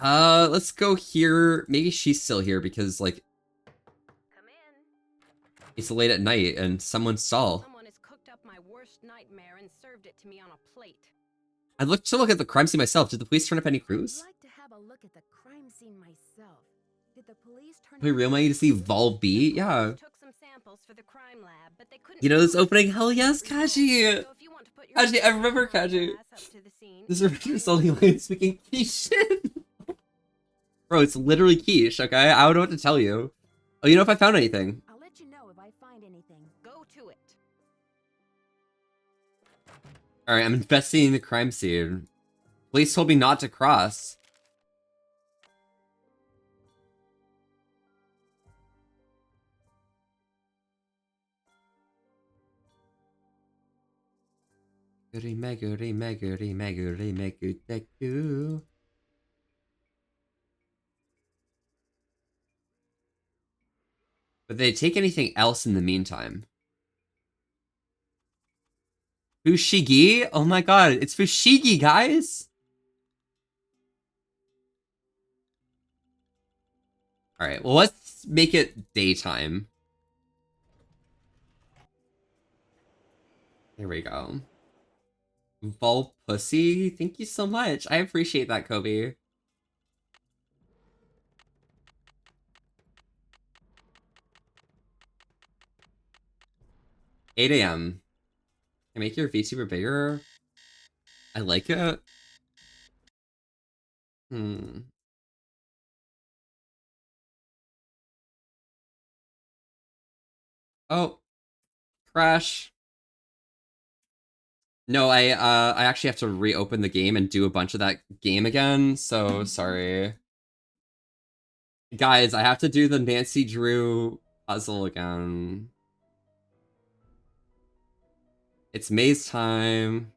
Let's go here. Maybe she's still here because, like, Come in. it's late at night and someone saw. Someone has cooked up my worst nightmare and served it to me on a plate. I'd look to look at the crime scene myself. Did the police turn up any clues? I'd like to have a look at the crime scene myself. Did the police turn Wait, real money to see Vol B? Yeah. Took some samples for the crime lab, but they couldn't. You know this opening? Hell yes, Kaji! Kaji, I remember Kaji. This original Sully Lane speaking quiche. Bro, it's literally quiche, okay? I don't know what to tell you. Oh, you know if I found anything? I'll let you know if I find anything. Go to it. Alright, I'm investigating the crime scene. Police told me not to cross. Meguri, meguri, meguri, meguteku. But did they take anything else in the meantime? Fushigi? Oh my god, it's Fushigi, guys! Alright, well, let's make it daytime. There we go. Vol Pussy, thank you so much. I appreciate that, Kobe. $8 a.m. Can I make your VTuber bigger? I like it. Oh, crash. No, I actually have to reopen the game and do a bunch of that game again, so sorry. Guys, I have to do the Nancy Drew puzzle again. It's maze time.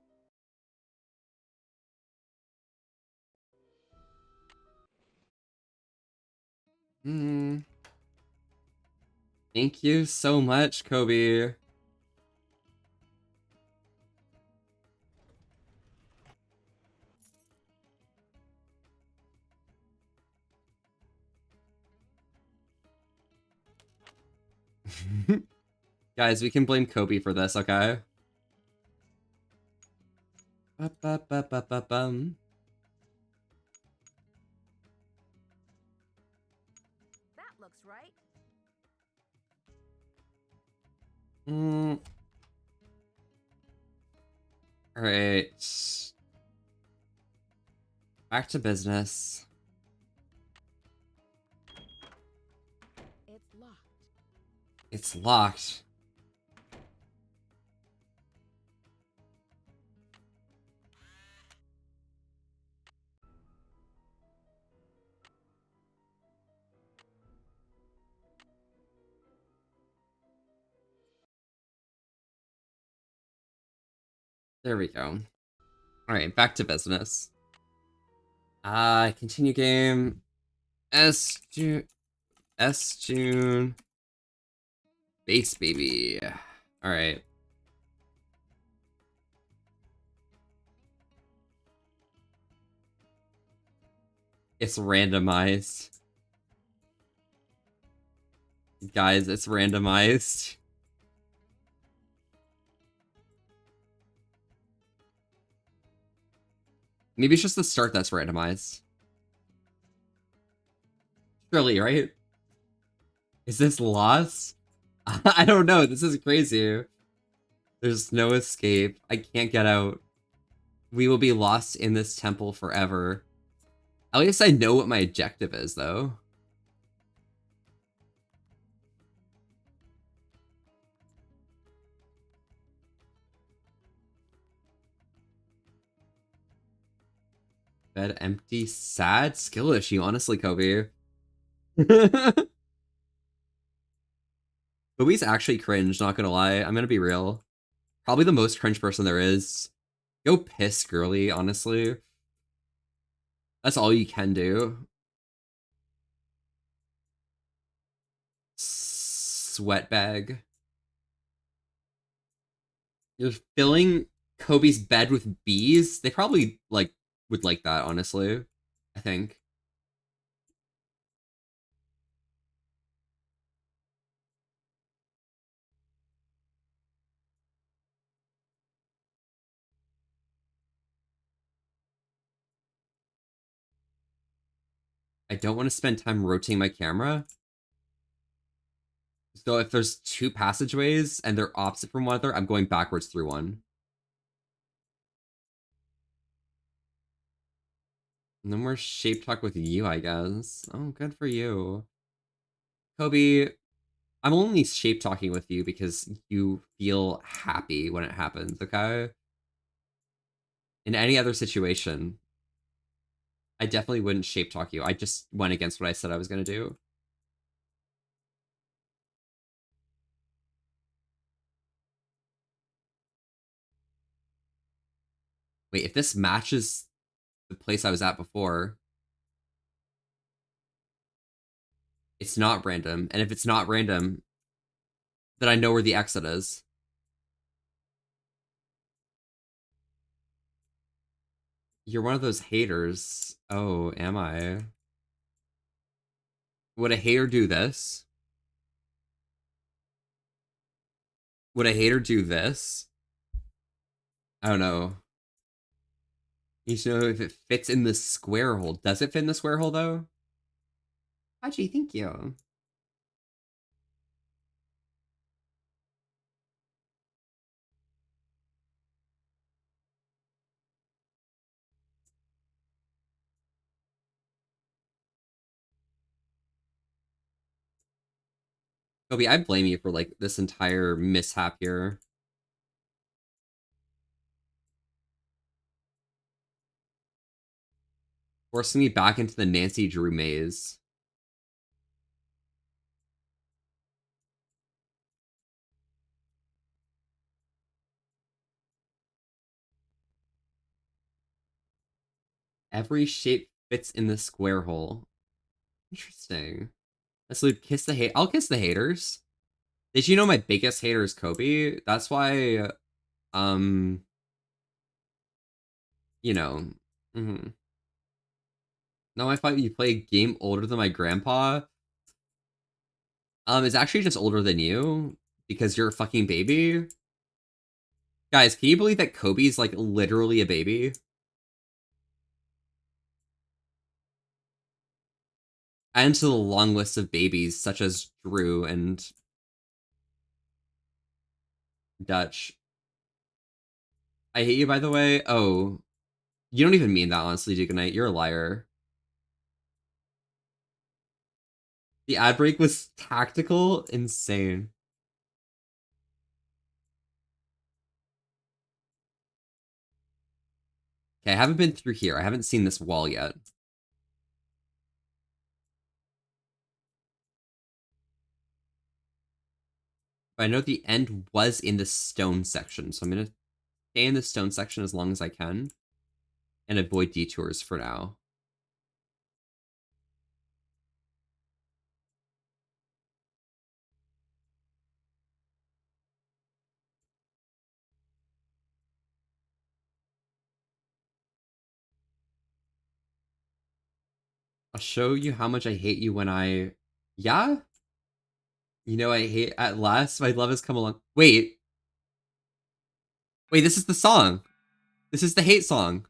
Thank you so much, Kobe. Guys, we can blame Kobe for this, okay? Ba-ba-ba-ba-ba-bum. That looks right. Alright. Back to business. It's locked. It's locked. There we go. Alright, back to business. Continue game. June. Base baby. Alright. It's randomized. Guys, it's randomized. Maybe it's just the start that's randomized. Surely, right? Is this lost? I don't know. This is crazy. There's no escape. I can't get out. We will be lost in this temple forever. At least I know what my objective is, though. Bed empty, sad, skill issue, honestly, Kobe. Kobe's actually cringe, not gonna lie. I'm gonna be real. Probably the most cringe person there is. Go piss, girly, honestly. That's all you can do. Sweat bag. You're filling Kobe's bed with bees? They probably, like, would like that, honestly. I think. I don't want to spend time rotating my camera. So if there's two passageways and they're opposite from one another, I'm going backwards through one. No more shape talk with you, I guess. Oh, good for you. Kobe, I'm only shape talking with you because you feel happy when it happens, okay? In any other situation, I definitely wouldn't shape talk you. I just went against what I said I was going to do. Wait, if this matches the place I was at before, it's not random. And if it's not random, then I know where the exit is. You're one of those haters. Oh, am I? Would a hater do this? Would a hater do this? I don't know. You should know if it fits in the square hole. Does it fit in the square hole, though? Hachi, thank you. Kobe, I blame you for like this entire mishap here. Forcing me back into the Nancy Drew maze. Every shape fits in the square hole. Interesting. So kiss the hate. I'll kiss the haters. Did you know my biggest hater is Kobe? That's why, you know. Mm-hmm. No, I thought you play a game older than my grandpa. It's actually just older than you because you're a fucking baby. Guys, can you believe that Kobe's like literally a baby? And to the long list of babies such as Drew and Dutch. I hate you, by the way. Oh, you don't even mean that, honestly, Duke Knight. You're a liar. The ad break was tactical, insane. Okay, I haven't been through here. I haven't seen this wall yet. But I know the end was in the stone section, so I'm gonna stay in the stone section as long as I can and avoid detours for now. I'll show you how much I hate you when I... Yeah? You know I hate... At last, my love has come along. Wait. Wait, this is the song. This is the hate song.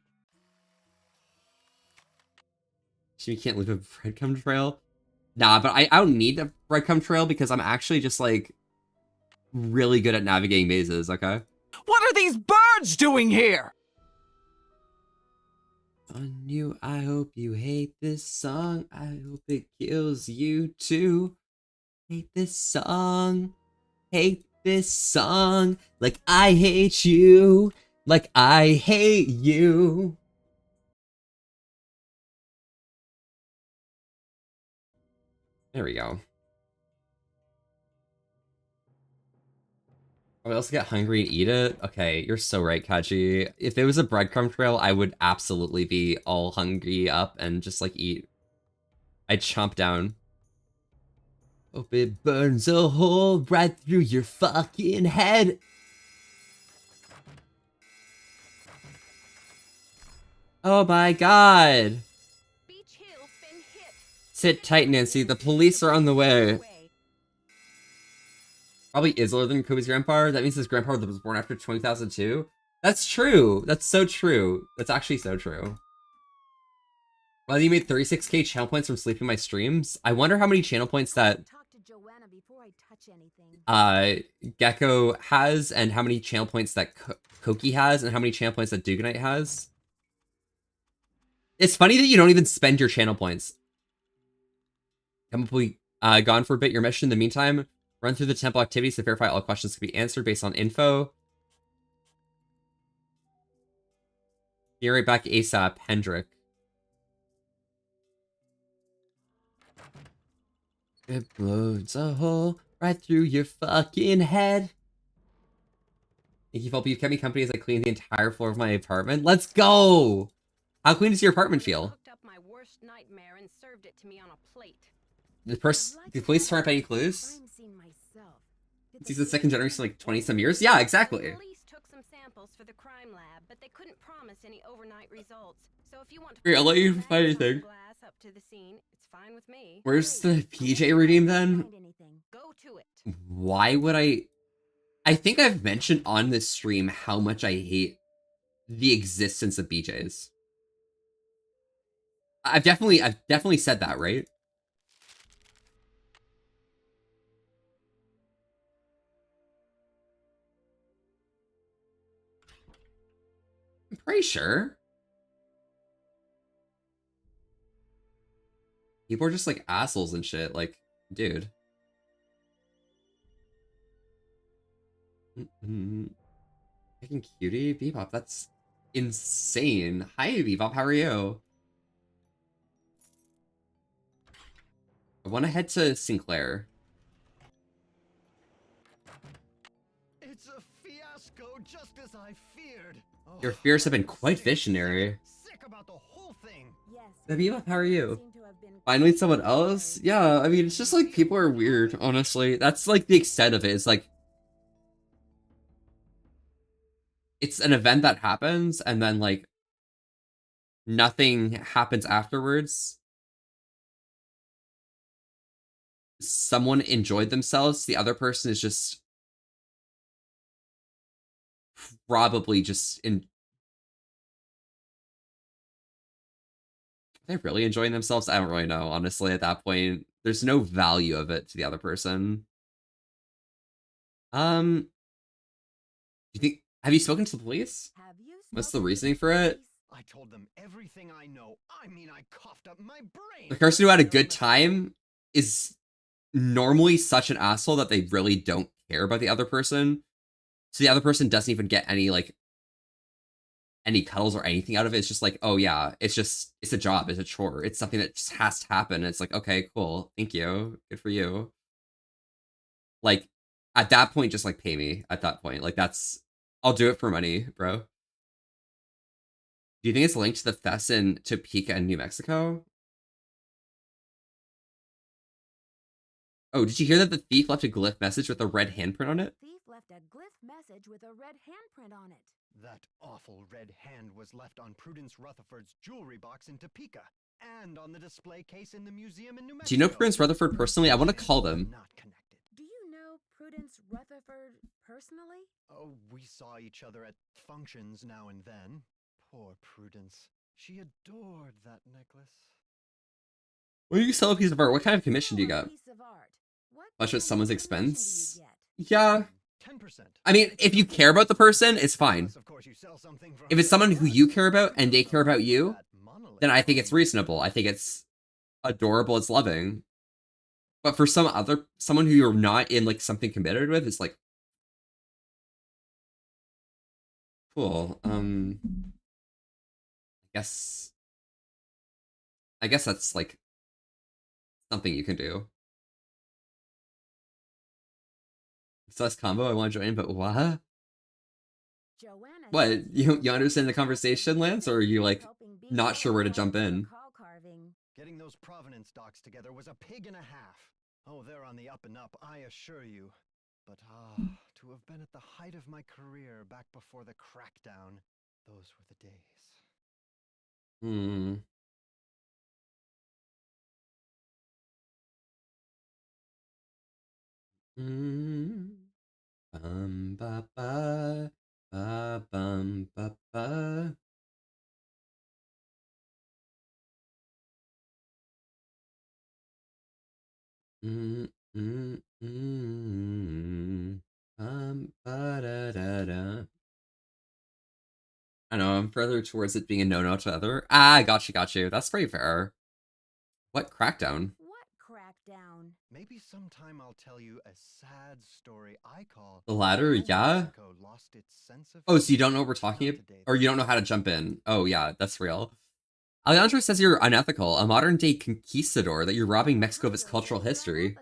So you can't leave a breadcrumb trail? Nah, but I don't need a breadcrumb trail because I'm actually just, like, really good at navigating mazes, okay? What are these birds doing here? On you, I hope you hate this song. I hope it kills you too. Hate this song. Hate this song. Like I hate you. Like I hate you. There we go. Oh, we also get hungry and eat it? Okay, you're so right, Kaji. If there was a breadcrumb trail, I would absolutely be all hungry up and just, like, eat. I'd chomp down. Hope it burns a hole right through your fucking head. Oh my god! Sit tight, Nancy. The police are on the way. Probably is older than Kobe's grandpa. That means his grandpa was born after 2002. That's true. That's so true. That's actually so true. Well, you made 36k channel points from sleeping my streams. I wonder how many channel points that Gecko has, and how many channel points that Koki has, and how many channel points that Duganite has. It's funny that you don't even spend your channel points. Come up, we gone for a bit. Your mission in the meantime. Run through the temple activities to verify all questions can be answered based on info. Be right back ASAP, Hendrik. It blows a hole right through your fucking head. Thank you, Philip. You've kept me company as I clean the entire floor of my apartment. Let's go! How clean does your apartment feel? Cooked up my worst nightmare and served it to me on a plate. The police turn up any clues? He's the second generation, like 20-some years? Yeah, exactly. Police took some samples for the crime lab, but they couldn't promise any overnight results. So if you want to Here, I'll let you find anything. glass up to the scene, it's fine with me. Where's the PJ redeem then? Go to it. Why would I think I've mentioned on this stream how much I hate the existence of BJs. I've definitely said that, right? I'm pretty sure. People are just like assholes and shit, like, dude. Fucking cutie, Bebop. That's insane. Hi, Bebop. How are you? I want to head to Sinclair. It's a fiasco, just as I feared. Oh, Your fears have been quite visionary. sick about the whole thing. Bebop, how are you? Finally someone else? Yeah, I mean, it's just like people are weird, honestly. That's like the extent of it. It's like, it's an event that happens and then like nothing happens afterwards. Someone enjoyed themselves. The other person is just probably just in. Are they really enjoying themselves? I don't really know, honestly, at that point. There's no value of it to the other person. Do you think, have you spoken to the police? What's the reasoning for it? I told them everything I know. I mean, I coughed up my brain. The person who had a good time is normally such an asshole that they really don't care about the other person. So the other person doesn't even get any, like, any cuddles or anything out of it. It's just like, oh yeah, it's a job, it's a chore. It's something that just has to happen. It's like, okay, cool. Thank you. Good for you. Like, at that point, just like pay me at that point. Like I'll do it for money, bro. Do you think it's linked to the thefts in Topeka and New Mexico? Oh, did you hear that the thief left a glyph message with a red handprint on it? Thief left a glyph message with a red handprint on it. That awful red hand was left on Prudence Rutherford's jewelry box in Topeka, and on the display case in the museum in New Mexico. Do you know Prudence Rutherford personally? I want to call them. Do you know Prudence Rutherford personally? Oh, we saw each other at functions now and then. Poor Prudence. She adored that necklace. When you sell a piece of art, what kind of commission do you get? Piece of art. What Much at someone's expense? do you get? Yeah. 10%. I mean, if you care about the person, it's fine. Of course, you sell something for If it's someone who you care about and they care about you, then I think it's reasonable. I think it's adorable. It's loving. But for someone who you're not in like something committed with, it's like, cool. I guess that's like something you can do. Sus combo, I want to join, but what? Joanna What? You understand the conversation, Lance, or are you like not sure where to jump in? Getting those provenance docs together was a pig and a half. Oh, they're on the up and up, I assure you. But to have been at the height of my career back before the crackdown, those were the days. Ba ba ba bum ba ba. Ba da da da. I know, I'm further towards it being a no-no to other. Ah, got you. That's pretty fair. What crackdown? What crackdown? Maybe sometime I'll tell you a sad story I call The ladder, yeah? Mexico lost its sense of Oh, so you don't know what we're talking about? Or you don't know how to jump in? Oh, yeah, that's real. Alejandro says you're unethical, a modern-day conquistador, that you're robbing Mexico of its cultural history.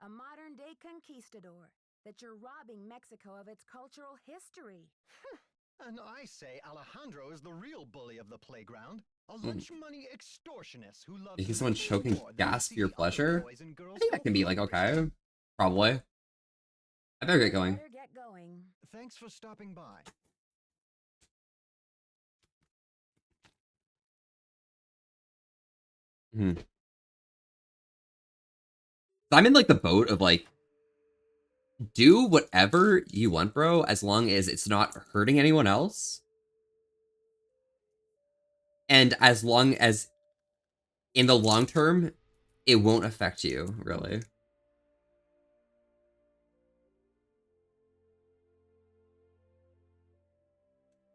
A modern-day conquistador. That you're robbing Mexico of its cultural history. And I say Alejandro is the real bully of the playground. A lunch money extortionist who loves Making someone choking more than gas to for your see other pleasure? boys and girls I think that go can be like, hungry. okay. Probably. I better get going. Better get going. Thanks for stopping by. I'm in like the boat of like, do whatever you want, bro, as long as it's not hurting anyone else. And as long as in the long term, it won't affect you, really.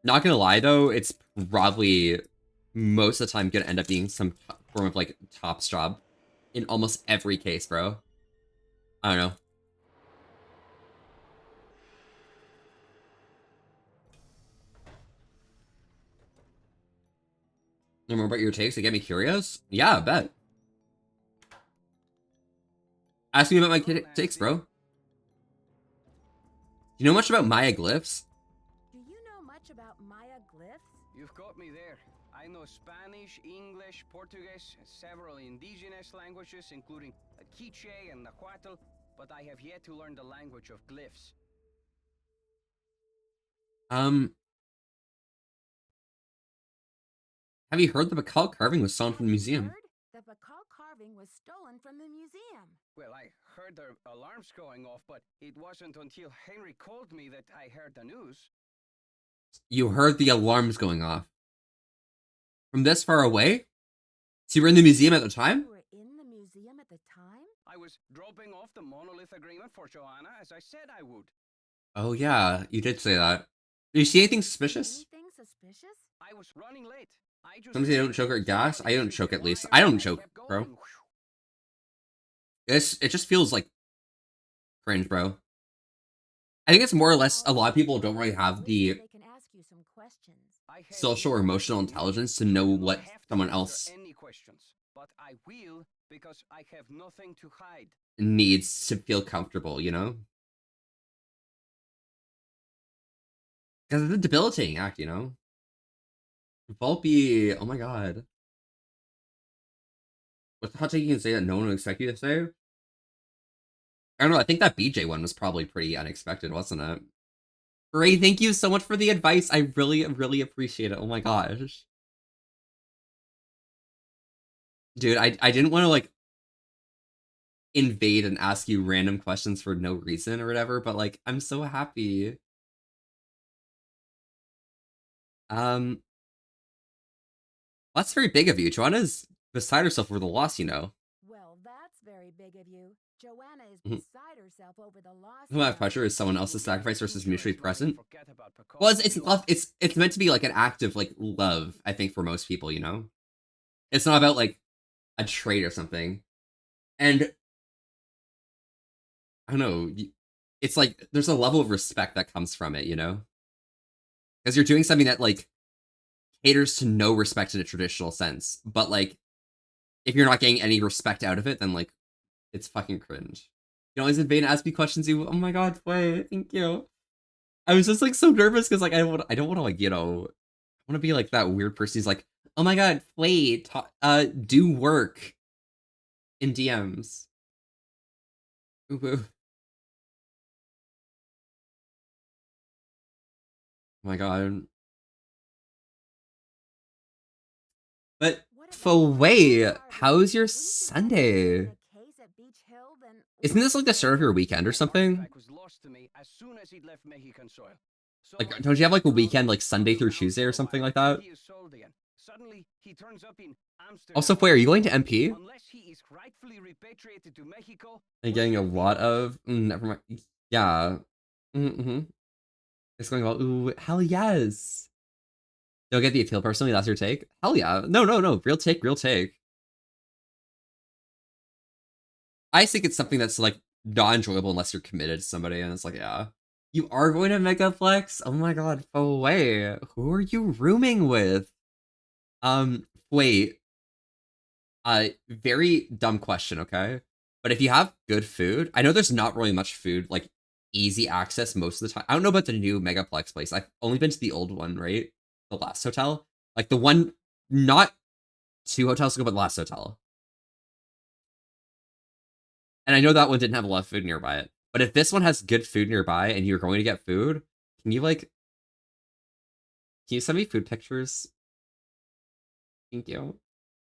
Not gonna lie though, it's probably most of the time gonna end up being some form of like Top's job in almost every case, bro. I don't know. Learn more about your takes to get me curious? Yeah, I bet. Ask me about my takes, bro. Do you know much about Maya glyphs? Do you know much about Maya glyphs? You've got me there. I know Spanish, English, Portuguese, several indigenous languages, including Quiche and Nahuatl, but I have yet to learn the language of glyphs. Have you heard the Bakal carving was stolen from the museum? The Bakal carving was stolen from the museum. Well, I heard the alarms going off, but it wasn't until Henry called me that I heard the news. You heard the alarms going off. From this far away? So you were in the museum at the time? You were in the museum at the time? I was dropping off the monolith agreement for Joanna, as I said I would. Oh yeah, you did say that. Did you see anything suspicious? Anything suspicious? I was running late. Somebody say don't choke at gas? I don't choke at least. I don't choke, bro. It just feels like cringe, bro. I think it's more or less a lot of people don't really have the social or emotional intelligence to know what someone else but I will because I have nothing to hide. Needs to feel comfortable, you know? Because it's a debilitating act, you know? Volpe, oh my god. What's the hot take you can say that no one would expect you to say? I don't know, I think that BJ one was probably pretty unexpected, wasn't it? Ray, thank you so much for the advice. I really, really appreciate it. Oh my gosh. Dude, I didn't want to, like, invade and ask you random questions for no reason or whatever, but, like, I'm so happy. That's very big of you. Joanna's beside herself over the loss, you know. Well, that's very big of you. Joanna is beside herself over the loss. Who have pressure is someone else's sacrifice versus mutually present. Well, it's love. It's meant to be like an act of like love. I think for most people, you know, it's not about like a trait or something. And I don't know. It's like there's a level of respect that comes from it, you know, because you're doing something that like caters to no respect in a traditional sense. But like, if you're not getting any respect out of it, then like, it's fucking cringe. You always invade and ask me questions. You, oh my god, wait, thank you. I was just like so nervous because like I don't want to like, you know, I want to be like that weird person who's like, oh my god, wait, do work in DMs. Ooh, ooh. Oh my god. But wait, how's your Sunday? Isn't this like the start of your weekend or something? Like, don't you have like a weekend like Sunday through Tuesday or something like that? Also, wait, are you going to MP? I'm getting a lot of never mind. Yeah. It's going well. Ooh, hell yes. Don't get the appeal personally, that's your take? Hell yeah. No. Real take, real take. I think it's something that's like not enjoyable unless you're committed to somebody, and it's like, yeah. You are going to Megaplex? Oh my god, oh wait. Who are you rooming with? Wait. Very dumb question, okay? But if you have good food, I know there's not really much food, like easy access most of the time. I don't know about the new Megaplex place. I've only been to the old one, right? The last hotel. Like the one, not 2 hotels ago, but the last hotel. And I know that one didn't have a lot of food nearby it. But if this one has good food nearby and you're going to get food, can you send me food pictures? Thank you.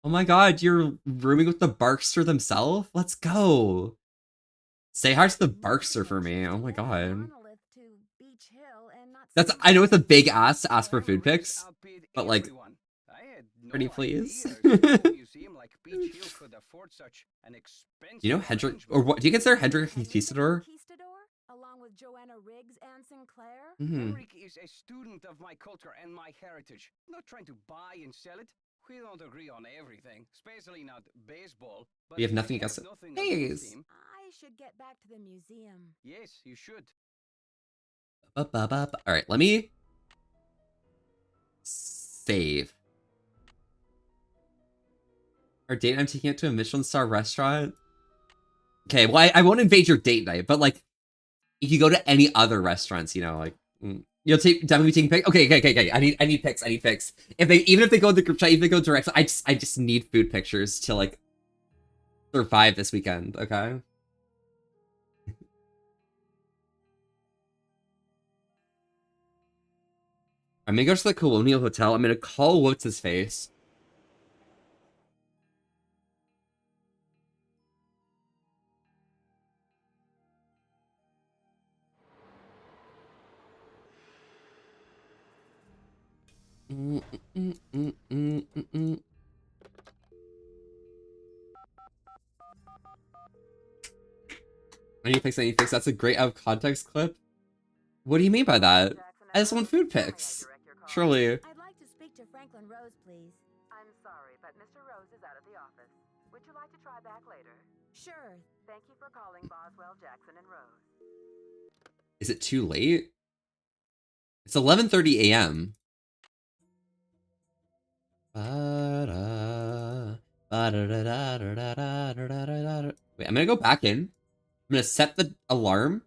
Oh my god, you're rooming with the Barkster themselves? Let's go. Say hi to the Barkster for me. Oh my god. That's, I know it's a big ass to ask for food pics, but like, pretty please. You know Hendrik, or what, do you consider Hendrik a conquistador? Along with Joanna Riggs and Sinclair? Henrik is a student of my culture and my heritage. I'm not trying to buy and sell it. We don't agree on everything, especially not baseball. But we have nothing against it. Hey, I should get back to the museum. Yes, you should. Alright, let me save. Our date night, I'm taking it to a Michelin star restaurant. Okay, well, I won't invade your date night, but like, if you go to any other restaurants, you know, like, you'll definitely be taking pics. Okay. I need pics. Even if they go in the group chat, even if they go direct, I just need food pictures to like survive this weekend. Okay. I'm gonna go to the Colonial Hotel. I'm gonna call what's his face. I need to fix. That's a great out of context clip. What do you mean by that? I just want food pics. Surely. I'd like to speak to Franklin Rose, please. I'm sorry, but Mr. Rose is out of the office. Would you like to try back later? Sure. Thank you for calling Boswell, Jackson, and Rose. Is it too late? It's 11:30 a.m. Wait, I'm gonna go back in. I'm gonna set the alarm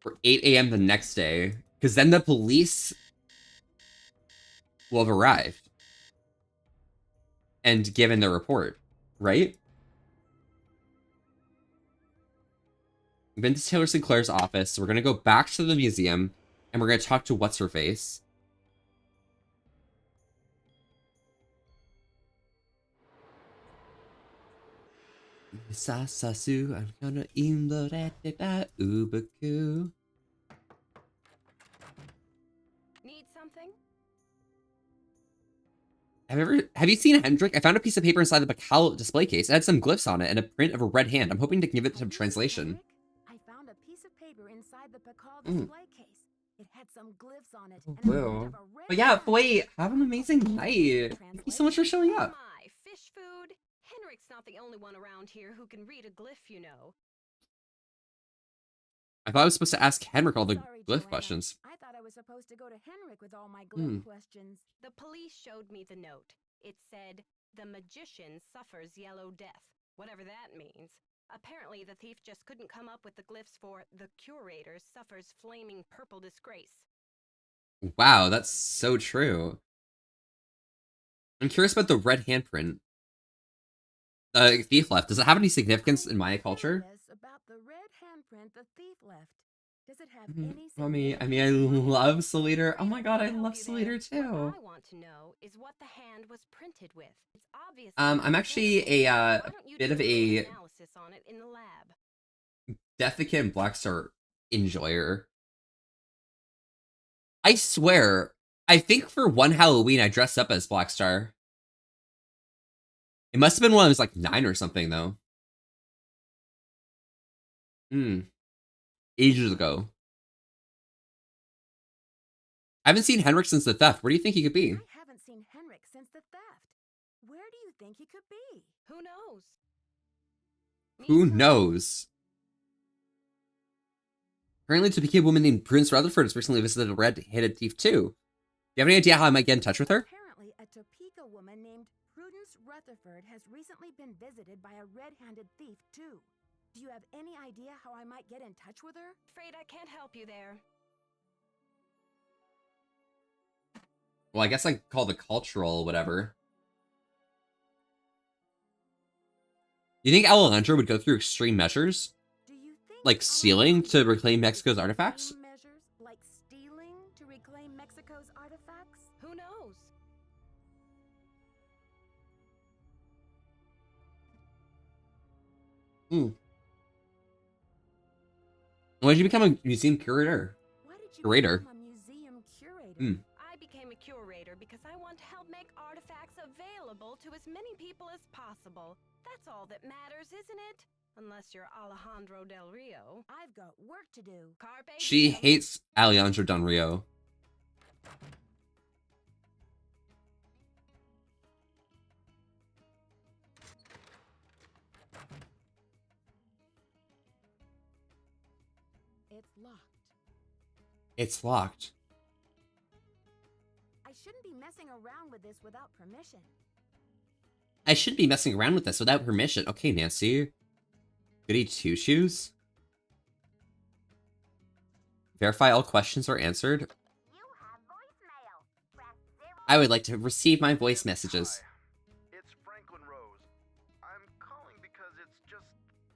for 8 a.m. the next day, because then the police will have arrived and given their report, right? We've been to Taylor Sinclair's office, so we're gonna go back to the museum, and we're gonna talk to what's-her-face. Sasasu, I'm gonna imlo da ubaku. Need something? Have you seen Hendrik? I found a piece of paper inside the Bacal display case. It had some glyphs on it and a print of a red hand. I'm hoping to give it some translation. I found a piece of paper inside the Pakal display case. It had some glyphs on it. Whoa. But yeah, wait, have an amazing night. Thank you so much for showing up. My fish food. Henrik's not the only one around here who can read a glyph, you know. I thought I was supposed to ask Henrik all the glyph questions. I thought I was supposed to go to Henrik with all my glyph questions. The police showed me the note. It said, "The magician suffers yellow death," whatever that means. Apparently, the thief just couldn't come up with the glyphs for "the curator suffers flaming purple disgrace." Wow, that's so true. I'm curious about the red handprint. The thief left. Does it have any significance in Maya culture? About the red handprint the thief left. Does it have any Mommy, I mean, I love Soliter. Oh my god, I love Soliter too. What I want to know is what the hand was printed with. It's obvious. I'm actually a bit of a analysis on it in the lab. Deathicate and Blackstar enjoyer. I swear, I think for one Halloween I dressed up as Blackstar. It must have been when I was like 9 or something though. Ages ago. I haven't seen Henrik since the theft. Where do you think he could be? I haven't seen Henrik since the theft. Where do you think he could be? Who knows? Who knows? Apparently, to be a woman named Prudence Rutherford has recently visited a red-headed thief too. Do you have any idea how I might get in touch with her? Apparently, a Topeka woman named Prudence Rutherford has recently been visited by a red-handed thief too. Do you have any idea how I might get in touch with her? Afraid I can't help you there. Well, I guess I could call the cultural whatever. You think Alejandro would go through extreme measures? Like stealing to reclaim Mexico's artifacts? Measures like stealing to reclaim Mexico's artifacts? Who knows? Why did you become a museum curator? Why did you Curator. become a museum curator? I became a curator because I want to help make artifacts available to as many people as possible. That's all that matters, isn't it? Unless you're Alejandro Del Rio. I've got work to do. Carpe She diem. hates Alejandro Del Rio. It's locked. It's locked. I shouldn't be messing around with this without permission. I shouldn't be messing around with this without permission. Okay, Nancy. Goody two shoes. Verify all questions are answered. I would like to receive my voice messages. It's Franklin Rose. I'm calling because it's just...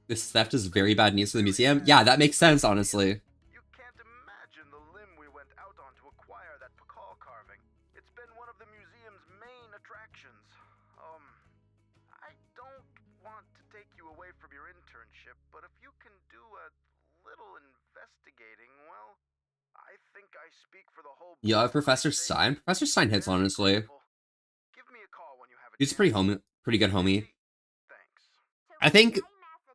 This theft is very bad news for the museum. Yeah, that makes sense, honestly. You can't imagine the limb we went out on to acquire that Pakal carving. It's been one of the museum's main attractions. I don't want to take you away from your internship, but if you can do a little investigating, well, I think I speak for the whole... Yeah, Professor Stein. Professor Stein hits, honestly. Give me a call when you have a He's a pretty good homie. I think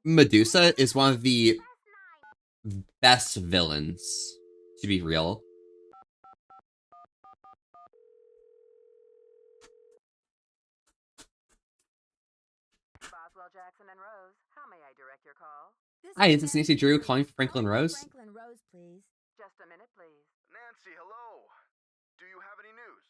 Medusa is one of the best villains, to be real. Boswell, Jackson, and Rose, how may I direct your call? Hi, this is Nancy Drew calling for Franklin Rose. Franklin Rose, please. Just a minute, please. Nancy, hello. Do you have any news?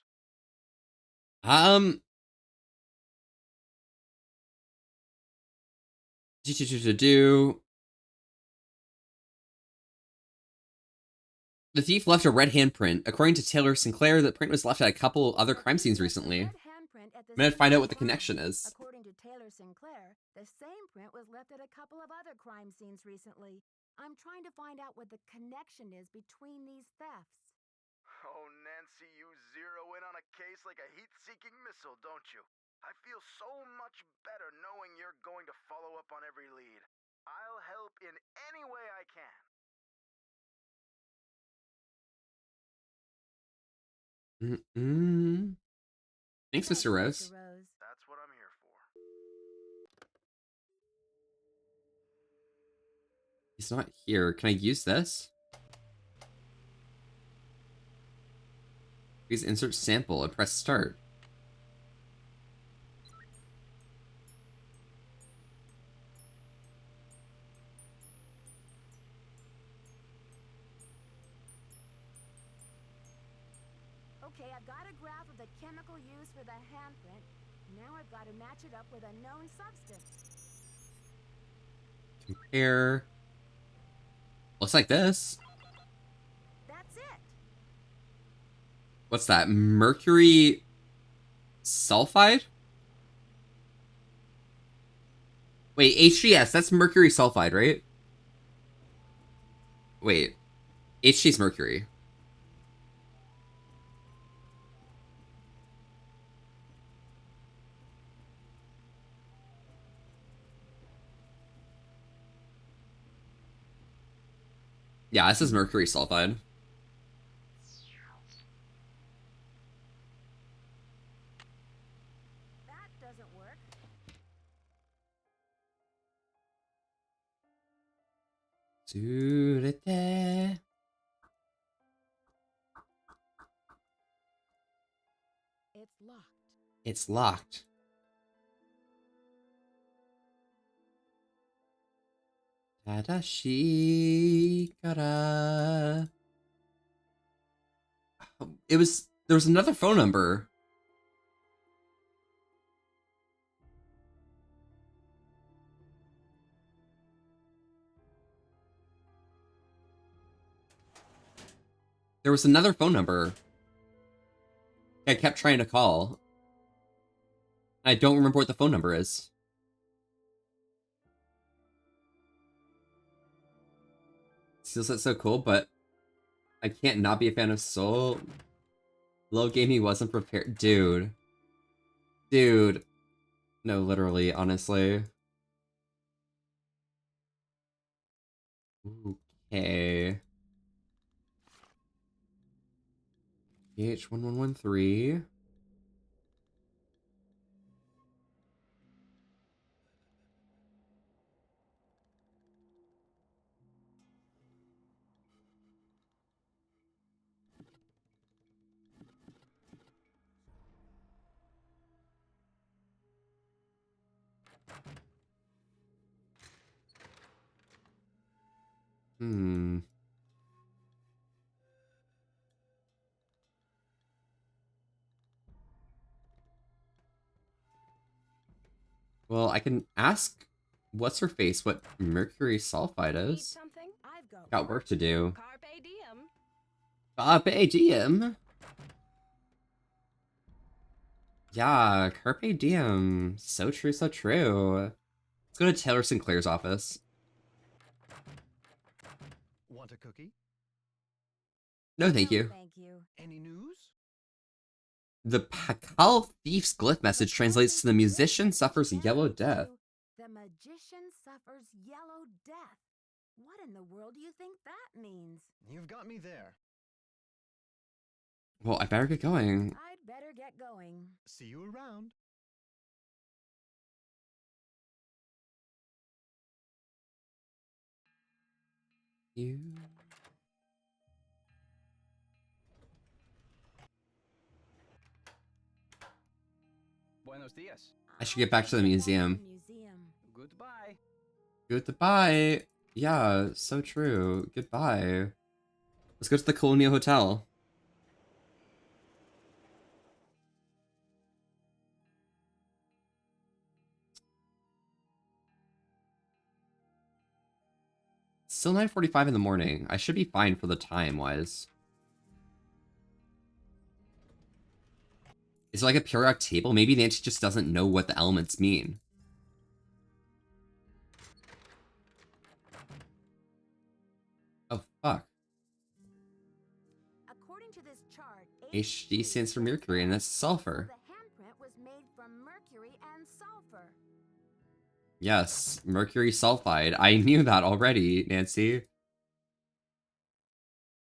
The thief left a red handprint. According to Taylor Sinclair, the print was left at a couple other crime scenes recently. I'm gonna find out what the connection is. According to Taylor Sinclair, the same print was left at a couple of other crime scenes recently. I'm trying to find out what the connection is between these thefts. Oh, Nancy, you zero in on a case like a heat-seeking missile, don't you? I feel so much better knowing you're going to follow up on every lead. I'll help in any way I can. Thanks, Mr. Rose. That's what I'm here for. He's not here. Can I use this? Please insert sample and press start. Okay, I've got a graph of the chemical used for the handprint. Now I've got to match it up with a known substance. Compare. Looks like this. That's it. What's that? Mercury sulfide? Wait, HGS, that's mercury sulfide, right? Wait. HG's mercury. Yeah, this is mercury sulfide. That doesn't work. It's locked. It's locked. Tadashi kara. There was another phone number. There was another phone number I kept trying to call. I don't remember what the phone number is. Still set so cool, but I can't not be a fan of Soul. Low gaming wasn't prepared. Dude. Dude. No, literally, honestly. Okay. PH1113. Well, I can ask what's her face what mercury sulfide Need is. something? I've Got work to do. Carpe diem. Carpe diem. Yeah, carpe diem. So true, so true. Let's go to Taylor Sinclair's office. Want a cookie? No, thank you. Thank you. Any news? The Pakal Thief's glyph message translates to the musician suffers yellow death. The magician suffers yellow death. What in the world do you think that means? You've got me there. Well, I better get going. I'd better get going. See you around. You. Buenos dias. I should get back to the museum. Goodbye. Goodbye. Yeah, so true. Goodbye. Let's go to the Colonial Hotel. Still 9:45 in the morning. I should be fine for the time-wise. Is it like a periodic table? Maybe Nancy just doesn't know what the elements mean. Oh, fuck. According to this chart, HD stands for mercury, and that's sulfur. the handprint was made from mercury and sulfur. Yes, mercury sulfide. I knew that already, Nancy.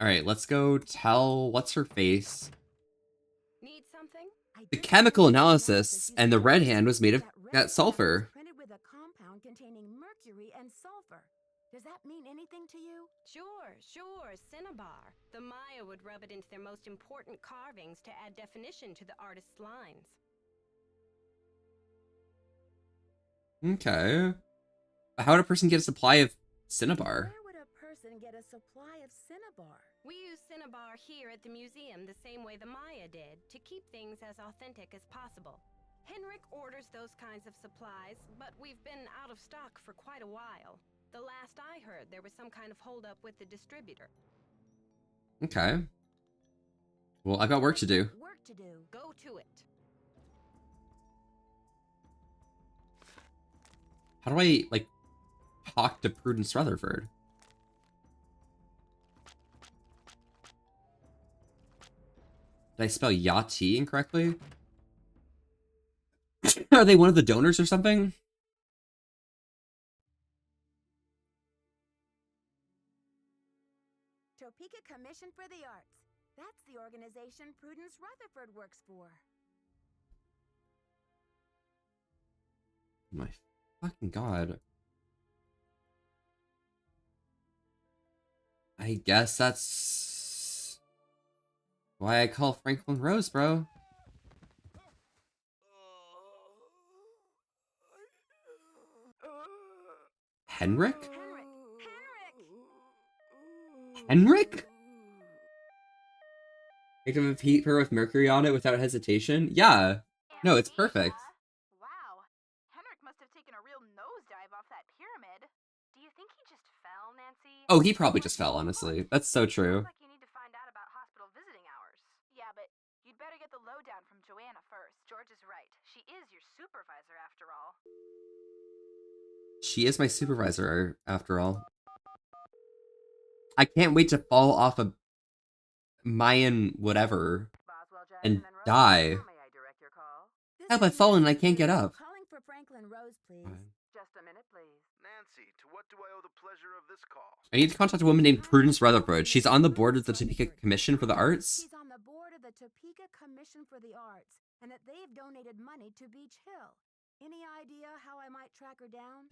Alright, let's go tell what's-her-face. Need something? The chemical analysis and the red hand was made of that sulfur. Printed with a compound containing mercury and sulfur. Does that mean anything to you? Sure. Cinnabar. The Maya would rub it into their most important carvings to add definition to the artist's lines. Okay. How would a person get a supply of cinnabar? Where would a person get a supply of cinnabar? We use cinnabar here at the museum the same way the Maya did, to keep things as authentic as possible. Henrik orders those kinds of supplies, but we've been out of stock for quite a while. The last I heard, there was some kind of holdup with the distributor. Okay. Well, I've got work to do. Work to do. Go to it. How do I, like, talk to Prudence Rutherford? Did I spell Yati incorrectly? Are they one of the donors or something? Topeka Commission for the Arts. That's the organization Prudence Rutherford works for. My fucking god. I guess that's why I call Franklin Rose, bro. Henrik? Henrik? Make him a paper with mercury on it without hesitation? Yeah. No, it's perfect. Wow. Henrik must have taken a real nosedive off that pyramid. Do you think he just fell, Nancy? Oh, he probably just fell, honestly. That's so true. Like you need to find out about hospital visiting hours. Yeah, but you'd better get the lowdown from Joanna first. George is right. She is your supervisor after all. She is my supervisor, after all. I can't wait to fall off a Mayan whatever and die. Help, I've fallen and I can't get up. Calling for Franklin Rose, please. Just a minute, please. Nancy, to what do I owe the pleasure of this call? I need to contact a woman named Prudence Rutherford. She's on the board of the Topeka Commission for the Arts. She's on the board of the Topeka Commission for the Arts, and that they've donated money to Beach Hill. Any idea how I might track her down?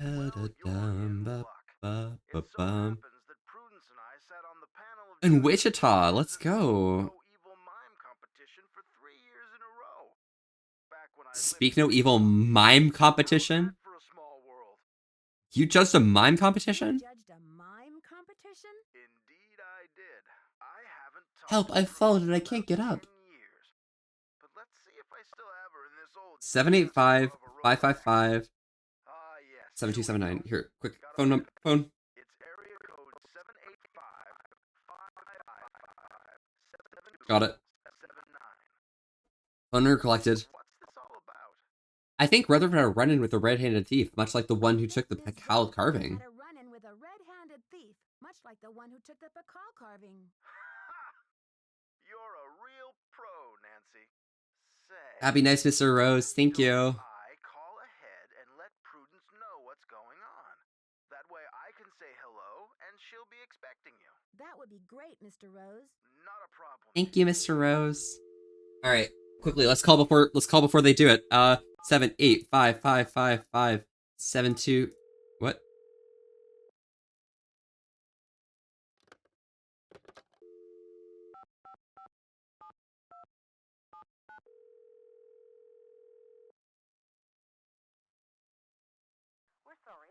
In Wichita, let's go. Speak No Evil mime competition? You judged a mime competition? Judged a mime competition? Indeed I did. I haven't Help, I've fallen and I can't get up. But let's see if I still have her in this old 785-555 7279. Here, quick phone number. Phone. Got it. Phone number collected. I think Rutherford had a run-in with a red-handed thief, much like the one who took the Pakal carving. Had a run-in with a red-handed thief, much like the one who took the Pakal carving. You're a real pro, Nancy. Say, Happy nights, Mr. Rose. Thank you. I call ahead and let Prudence know what's going on. That way I can say hello and she'll be expecting you. That would be great, Mr. Rose. Not a problem. Thank you, Mr. Rose. All right, quickly, let's call before they do it. 7 8 5 5 5 5 7 2. What? We're sorry.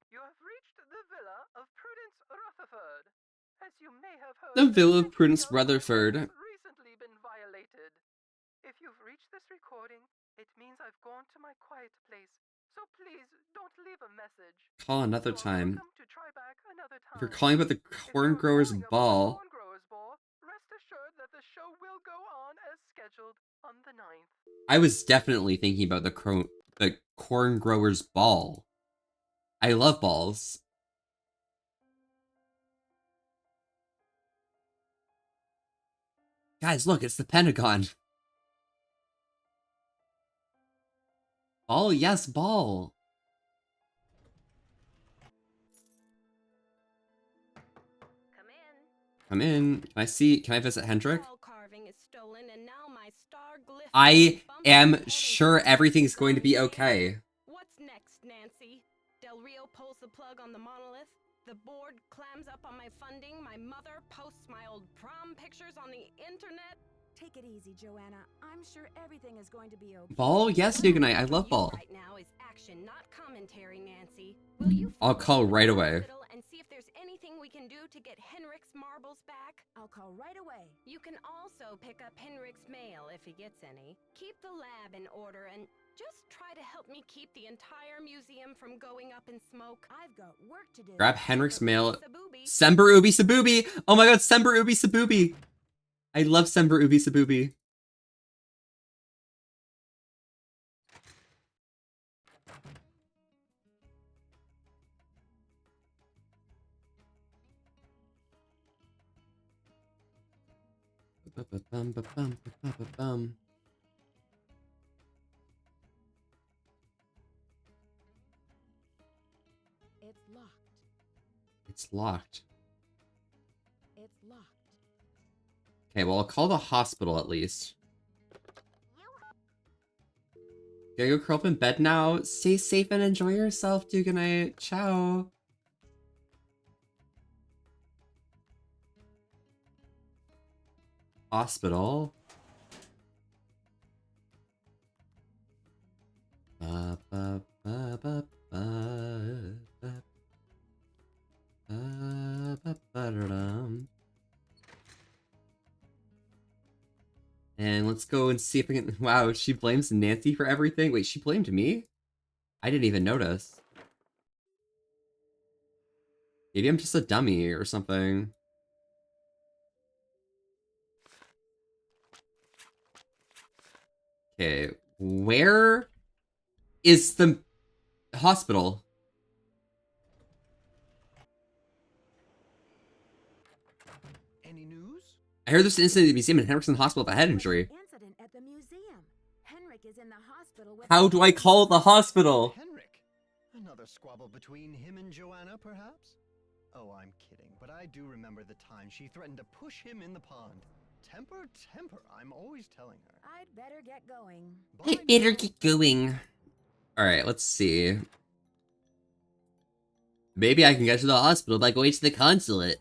You have reached the villa of Prudence Rutherford. As you may have heard, The Villa of Prudence safety of our Rutherford. home has recently been violated. If you've reached this recording, it means I've gone to my quiet place. So please don't leave a message. Call another time. To try back another If you're time. calling about the Corn Growers Ball, Corngrowers Ball, rest assured that the show will go on as scheduled on the 9th. I was definitely thinking about the Corn Growers Ball. I love balls. Guys, look, it's the Pentagon. Ball, yes, ball. Come in. Can I visit Hendrik? I am sure everything's going to be okay. What's next, Nancy? Del Rio pulls the plug on the monolith, the board clams up on my funding, my mother posts my old prom pictures on the internet. Take it easy, Joanna. I'm sure everything is going to be okay. Ball? Yes, Duganite. I love ball. Right now is action, not commentary, Nancy. Will you I'll call right away. and see if there's anything we can do to get Henrik's marbles back? I'll call right away. You can also pick up Henrik's mail if he gets any. Keep the lab in order and just try to help me keep the entire museum from going up in smoke. I've got work to do. Grab Henrik's mail. Semper Ubi Sabubi! Oh my god, Semper Ubi Sabubi! I love Semper Ubi Sabubi. It's locked. It's locked. It's locked. Okay, well, I'll call the hospital at least. Gotta go curl up in bed now. Stay safe and enjoy yourself, Duganite. Ciao. Hospital. Ba, ba, ba, ba, ba, ba. Ba-ba-ba-da-dum. And let's go and see if we can. Wow, she blames Nancy for everything. Wait, she blamed me? I didn't even notice. Maybe I'm just a dummy or something. Okay, where is the hospital? Any news? I heard there's an incident at the museum and Henrik's in the hospital with a head injury. Incident at the museum. Henrik is in the hospital with. How do I call the hospital? Henrik? Another squabble between him and Joanna, perhaps? Oh, I'm kidding, but I do remember the time she threatened to push him in the pond. Temper, temper, I'm always telling her. I'd better get going. I better get going. Alright, let's see. Maybe I can get to the hospital by going to the consulate.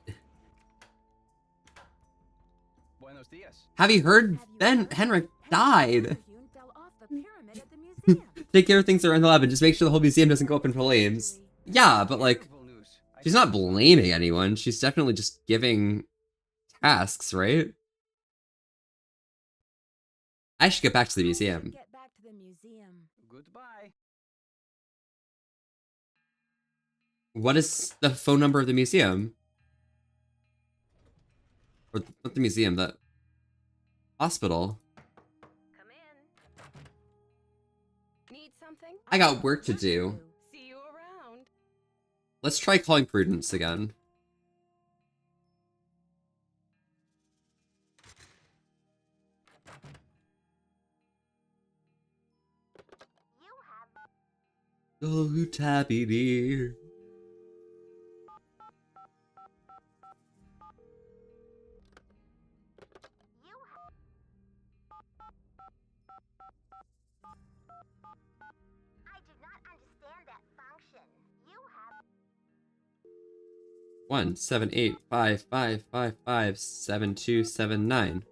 Buenos dias. Have you heard? Henrik died. Fell off the pyramid at the museum. Take care of things that are in the lab and just make sure the whole museum doesn't go up in flames. Yeah, but like... Wonderful news. She's not blaming anyone. She's definitely just giving tasks, right? I should get back to the museum. Get back to the museum. Goodbye. What is the phone number of the museum? Or not the museum, the hospital. Come in. Need something? I got work to do. See you around. Let's try calling Prudence again. Oh, Tabby dear. I do not understand that function. You have 17855557279.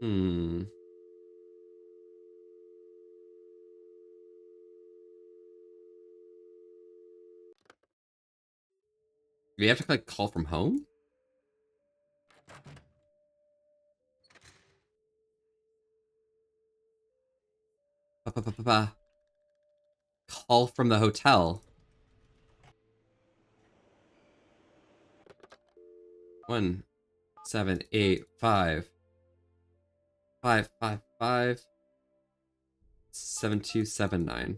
Hmm. Do we have to like call from home? Ba-ba-ba-ba-ba. Call from the hotel. 17855557279.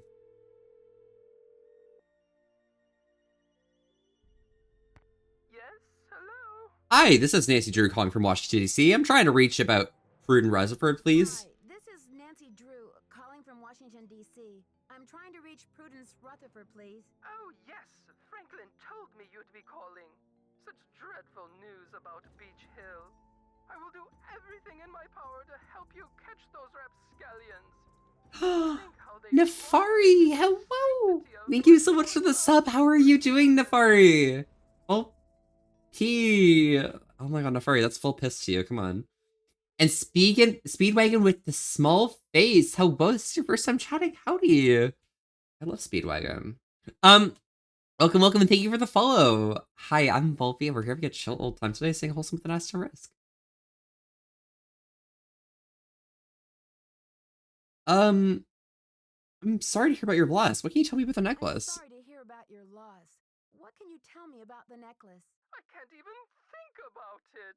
Hi, this is Nancy Drew calling from Washington, D.C. I'm trying to reach about Pruden Rutherford, please. Hi, this is Nancy Drew calling from Washington, D.C. I'm trying to reach Prudence Rutherford, please. Oh, yes. Franklin told me you'd be calling. Such dreadful news about Beach Hill. I will do everything in my power to help you catch those rapscallions. Nefari, hello! Thank you so much for the sub. How are you doing, Nefari? Oh, oh my god, Nefari, that's full piss to you. Come on. And Speedwagon with the small face. Hello, this is your first time chatting. Howdy. I love Speedwagon. Welcome, and thank you for the follow. Hi, I'm Volpy, and we're here to get chill old time today, saying wholesome with an ass to risk. I'm sorry to hear about your loss. What can you tell me about the necklace? I'm sorry to hear about your loss. What can you tell me about the necklace? I can't even think about it.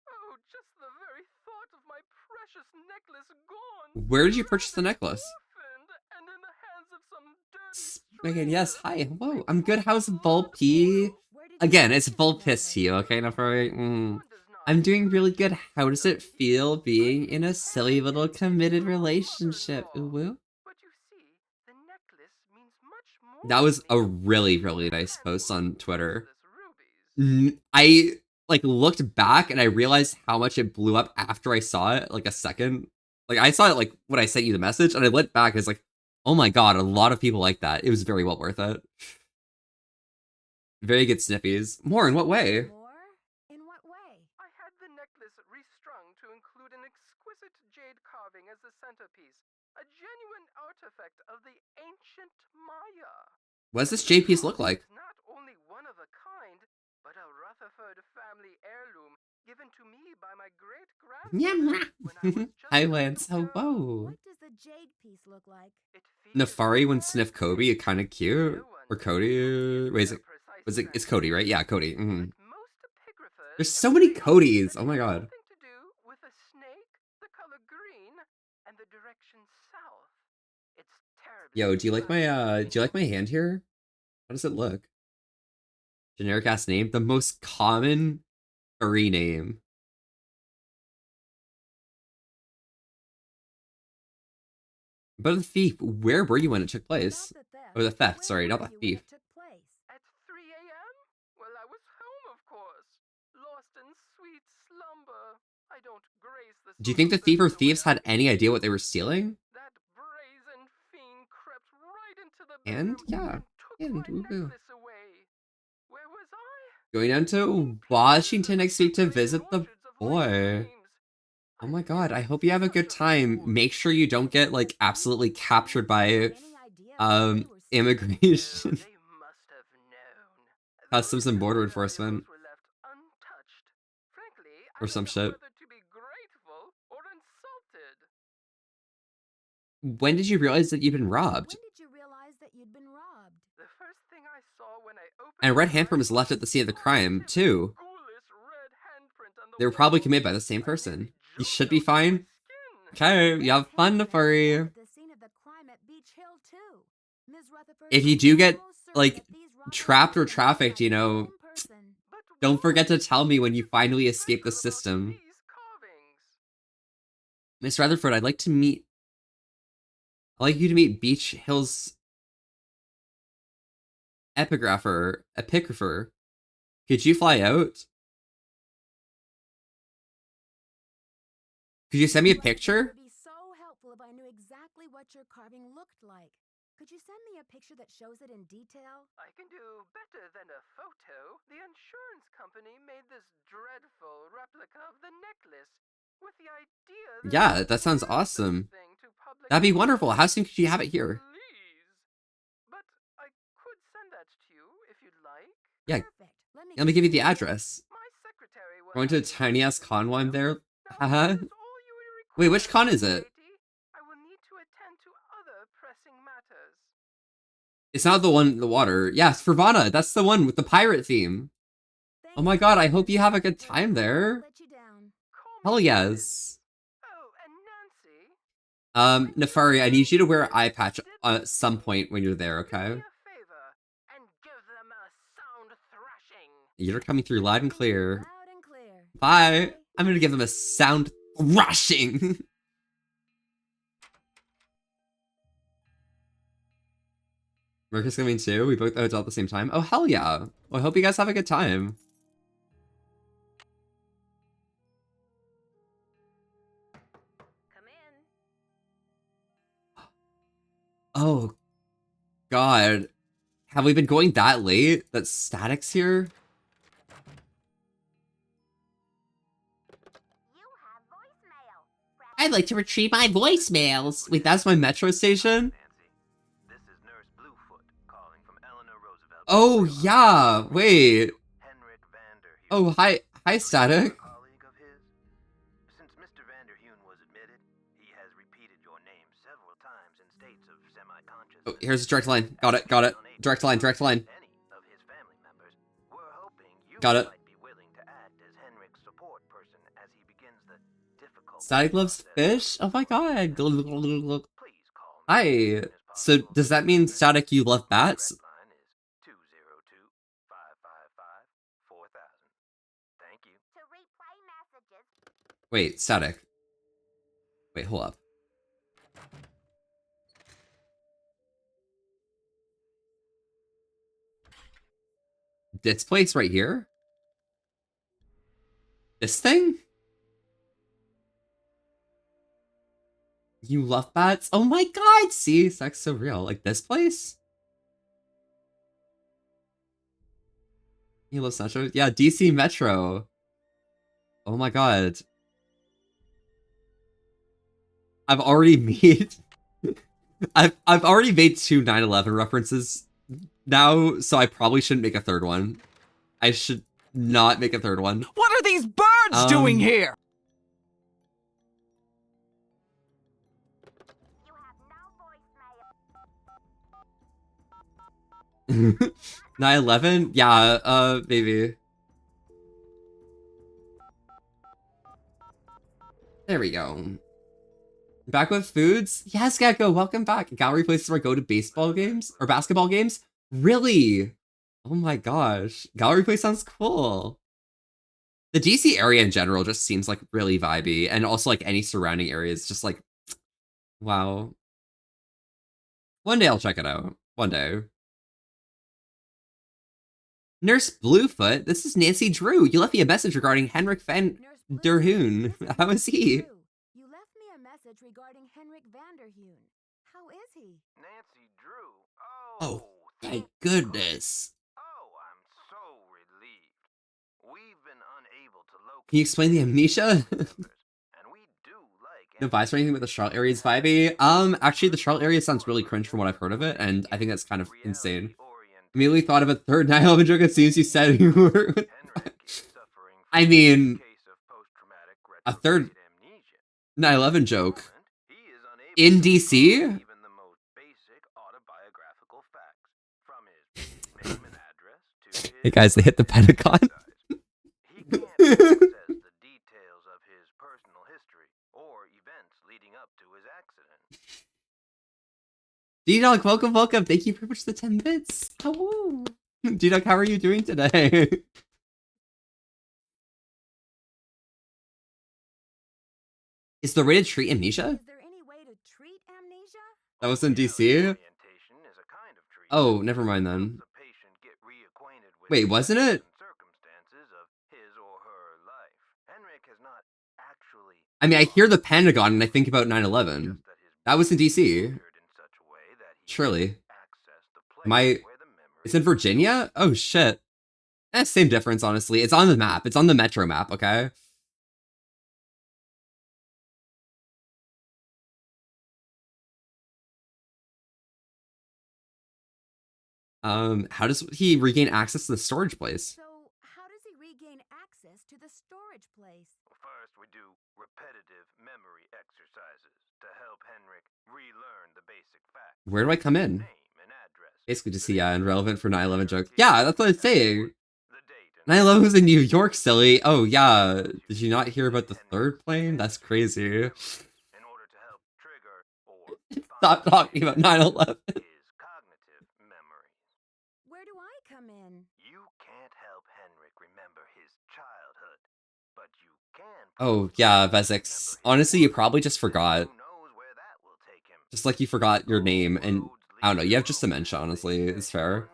Oh, just the very thought of my precious necklace gone. Where did you purchase the necklace? And in the hands of some dirty Again, yes, hi, hello. I'm good. How's Volpy? Again, it's Volpis to you, okay? I'm doing really good. How does it feel being in a silly little committed relationship? Ooh, woo. That was a really, really nice post on Twitter. I like looked back and I realized how much it blew up after I saw it, like a second. Like I saw it like when I sent you the message, and I went back and it's like, oh my god, a lot of people like that. It was very well worth it. Very good sniffies. More in what way? More? In what way? I had the necklace restrung to include an exquisite jade carving as the centerpiece. A genuine artifact of the ancient Maya. What does this jade piece look like? Not only one of a kind, but a Rutherford family heirloom given to me by my great-grandmother. Hi, Lance. Hello. What does the jade piece look like? Nefari when sniff Kobe, it kind of cute. Or Cody. Wait, it's Cody, right? Yeah, Cody. There's so many Codys. Oh my god. Yo, do you like my hand here? How does it look? Generic ass name? The most common furry name. But the thief, where were you when it took place? Or the theft, sorry, not the thief. At 3 a.m.? Well, I was home, of course. Lost in sweet slumber. I don't grace the... Do you think the thief or thieves had any idea what they were stealing? That brazen fiend crept right into the And bedroom yeah, took and my woohoo. necklace away. Where was I? Going down to Washington next week to visit the boy. Oh my god, I hope you have a good time. Make sure you don't get like absolutely captured by immigration, customs and border enforcement, or some shit. When did you realize that you'd been robbed? When did you realize that you'd been robbed? The first thing I saw when I opened And a red handprint was left at the scene of the crime, too. They were probably committed by the same person. You should be fine. Okay, you have fun, Nefari. The scene of the crime at Beach Hill too. Ms. Rutherford, If you do get, like, trapped or trafficked, you know, don't forget to tell me when you finally escape the system. Miss Rutherford, I'd like you to meet Beach Hill's epigrapher. Could you fly out? Could you send me a picture? It would be so helpful if I knew exactly what your carving looked like. Could you send me a picture that shows it in detail? I can do better than a photo. The insurance company made this dreadful replica of the necklace with the idea Yeah, that sounds awesome. That'd be wonderful. How soon could you have it here? But I could send that to you if you'd like. Yeah, let me give you the address. Going to a tiny ass con while I'm there. Haha. Wait, which con is it? I will need to attend to other pressing matters. It's not the one in the water. Yeah, it's Fervana. That's the one with the pirate theme. Oh my god, I hope you have a good time there. Hell yes. Nefari, I need you to wear an eye patch at some point when you're there, okay? You're coming through loud and clear. Bye. I'm gonna give them a sound thrashing. Marcus coming too? We both at the hotel at the same time? Oh, hell yeah. Well, I hope you guys have a good time. Oh, God. Have we been going that late? That Static's here? I'd like to retrieve my voicemails. Wait, that's my metro station? Oh, yeah. Wait. Oh, hi, Static. Oh, here's a direct line. Got it. Direct line. Got it. Static loves fish? Oh my god. Hi. So, does that mean, Static, you love bats? Wait, Static. Wait, hold up. This place right here? This thing? You love bats? Oh my god! See, sex so real. Like this place? You love Metro? Yeah, DC Metro. Oh my god. I've already made... I've already made 2 9/11 references now, so I probably shouldn't make a third one. I should not make a third one. What are these birds doing here? 9/11? Yeah, maybe. There we go. Back with foods? Yes, Gecko, welcome back. Gallery places where I go to baseball games or basketball games? Really? Oh my gosh. Gallery place sounds cool. The DC area in general just seems like really vibey, and also like any surrounding areas just like, wow. One day I'll check it out. One day. Nurse Bluefoot, this is Nancy Drew. You left me a message regarding Henrik van der Hoon. How is he? You left me a message regarding Henrik van der Hoon. How is he? Nancy Drew. Oh, thank goodness. Oh, I'm so relieved. We've been unable to locate. Can you explain the amnesia? And we do like No advice or anything with the Charlotte area is vibey? Actually, the Charlotte area sounds really cringe from what I've heard of it, and I think that's kind of insane. Immediately thought of a third 9/11 joke as soon as you said you were. I mean, a third 9/11 joke in DC. Hey guys, they hit the Pentagon. He can't access the details of his personal history or events leading up to his accident. D-Dog, welcome. Thank you very much for the 10 bits. Hello. D-Dog, how are you doing today? Is the way to treat amnesia? Is there any way to treat amnesia? That was in DC? Oh, never mind then. Wait, wasn't it? I mean, I hear the Pentagon and I think about 9/11. That was in DC. Surely. It's in Virginia? Oh shit. Same difference, honestly. It's on the map. It's on the Metro map, okay? How does he regain access to the storage place? So, how does he regain access to the storage place? First, we do repetitive memory exercises to help Henrik relearn the basic facts. Where do I come in? Basically just see, irrelevant for 9/11 joke. Yeah, that's what I'm saying. 9/11 was in New York, silly. Oh, yeah. Did you not hear about the third plane? That's crazy. Stop talking about 9/11. Where do I come in? You can't help Henrik remember his childhood, but you can. Oh, yeah, Vesix. Honestly, you probably just forgot. Just like you forgot your name, and I don't know, you have just dementia, honestly. It's fair.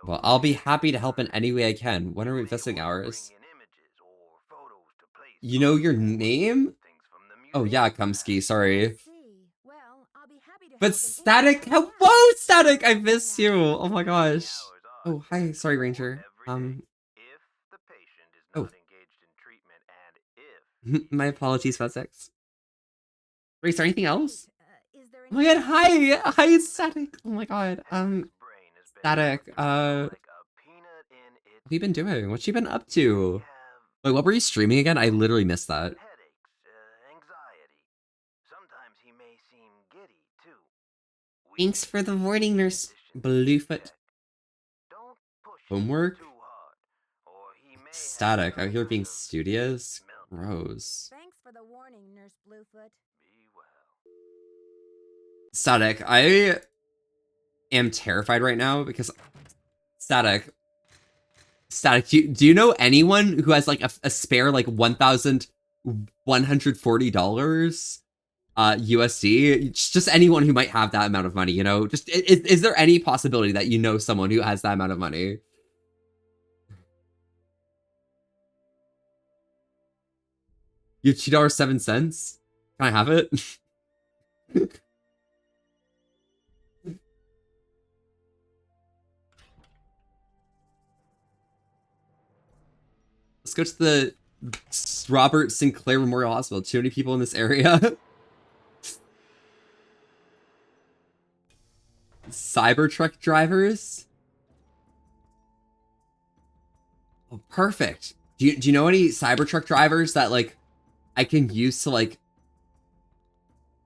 Well, I'll be happy to help in any way I can. When are we visiting hours? You know your name? Oh yeah, Kumsky, sorry. But Static, hello Static, I miss you. Oh my gosh. Oh, hi, sorry Ranger. Oh. My apologies, Vesix. Wait, is there anything else? Oh my god, hi Static. Oh my god. Static, what have you been doing? What's she been up to? Wait, what were you streaming again? I literally missed that. Thanks for the warning, Nurse Bluefoot. Homework? Static, out here being studious? Gross. Thanks for the warning, Nurse Bluefoot. Static, I am terrified right now because Static, do you know anyone who has like a spare like $1,140 USD? Just anyone who might have that amount of money, you know? Just is there any possibility that you know someone who has that amount of money? You have $2.07? Can I have it? Let's go to the Robert Sinclair Memorial Hospital. Too many people in this area. Cybertruck drivers? Oh, perfect. Do you know any Cybertruck drivers that, like, I can use to, like,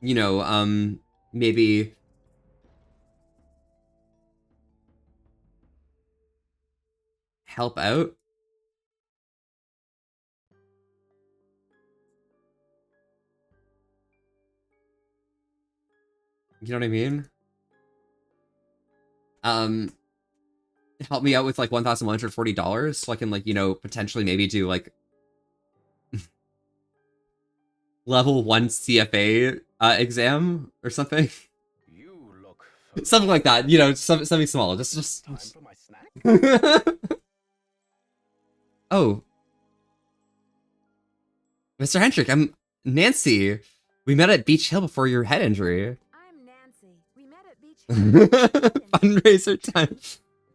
you know, maybe help out? You know what I mean? Help me out with like $1,140 so I can, like, you know, potentially maybe do like level 1 CFA exam or something. Something like that, you know, something small. Just Time for my snack? Oh. Mr. Hendrick, I'm Nancy. We met at Beach Hill before your head injury. I'm Nancy. We met at Beach Hill. Fundraiser time.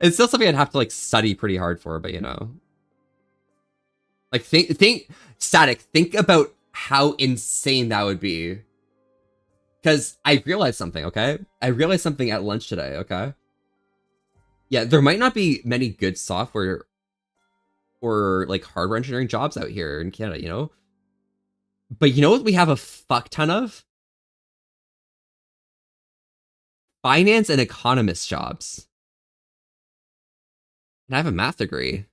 It's still something I'd have to like study pretty hard for, but you know. Like think Static, think about how insane that would be. Cause I realized something, okay? I realized something at lunch today, okay? Yeah, there might not be many good software or like hardware engineering jobs out here in Canada, you know? But you know what we have a fuck ton of? Finance and economist jobs. And I have a math degree.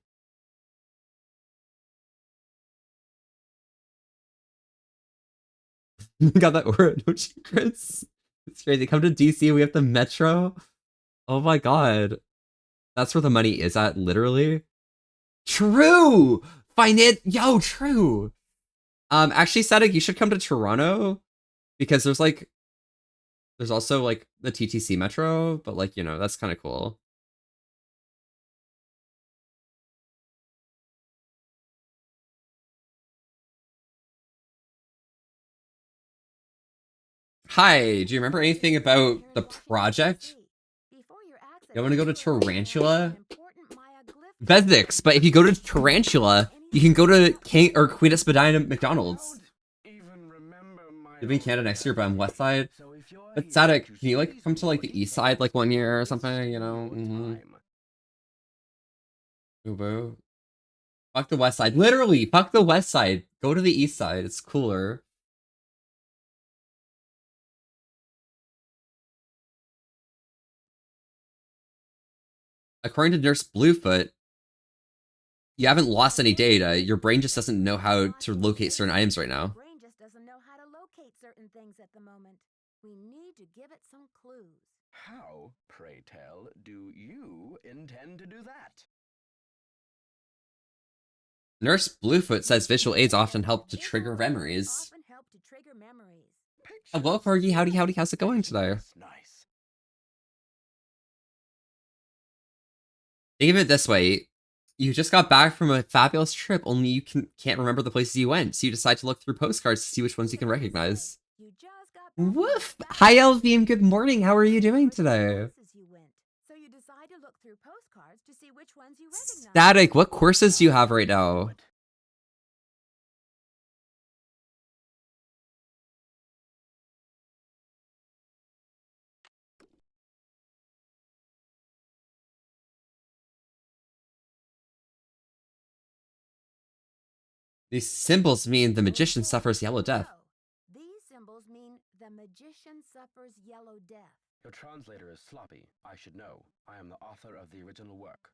Got that aura, don't you, Chris? It's crazy. Come to DC, we have the metro. Oh my god. That's where the money is at, literally. True! Finance, yo, true! Actually, Static, you should come to Toronto. Because there's also like the TTC metro, but like, you know, that's kind of cool. Hi, do you remember anything about the project? You want to go to Tarantula? Vesix, but if you go to Tarantula, you can go to King or Queen of Spadina McDonald's. Live in Canada next year, but I'm West Side. But Static, can you like come to like the East Side like 1 year or something? You know? Boo. Fuck the West Side. Literally, fuck the West Side. Go to the East Side. It's cooler. According to Nurse Bluefoot, you haven't lost any data. Your brain just doesn't know how to locate certain items right now. Brain just doesn't know how to locate certain things at the moment. We need to give it some clues. How, pray tell, do you intend to do that? Nurse Bluefoot says visual aids often help to trigger memories. Hello, Fergie. Howdy. How's it going today? Nice. Think of it this way. You just got back from a fabulous trip, only you can't remember the places you went, so you decide to look through postcards to see which ones you can recognize. Woof! Hi, Elvine. Good morning. How are you doing today? Static, what courses do you have right now? These symbols mean the magician suffers yellow death. These symbols mean the magician suffers yellow death. Your translator is sloppy. I should know. I am the author of the original work.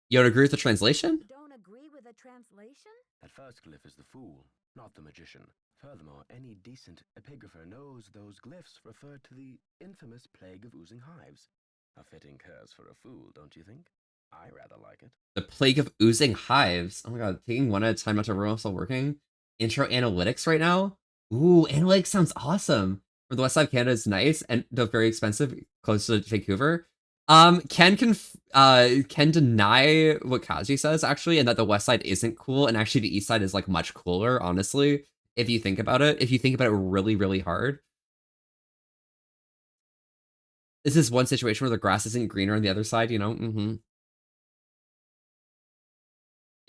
You don't agree with the translation? Don't agree with the translation? That first glyph is the fool, not the magician. Furthermore, any decent epigrapher knows those glyphs refer to the infamous plague of oozing hives. A fitting curse for a fool, don't you think? I rather like it. The plague of oozing hives. Oh my god, taking one at a time not to everyone still working. Intro analytics right now? Ooh, analytics sounds awesome. For the West Side of Canada is nice and very expensive, close to Vancouver. Ken deny what Kaji says actually, and that the West Side isn't cool, and actually the East Side is like much cooler, honestly. If you think about it, really, really hard. This is one situation where the grass isn't greener on the other side, you know?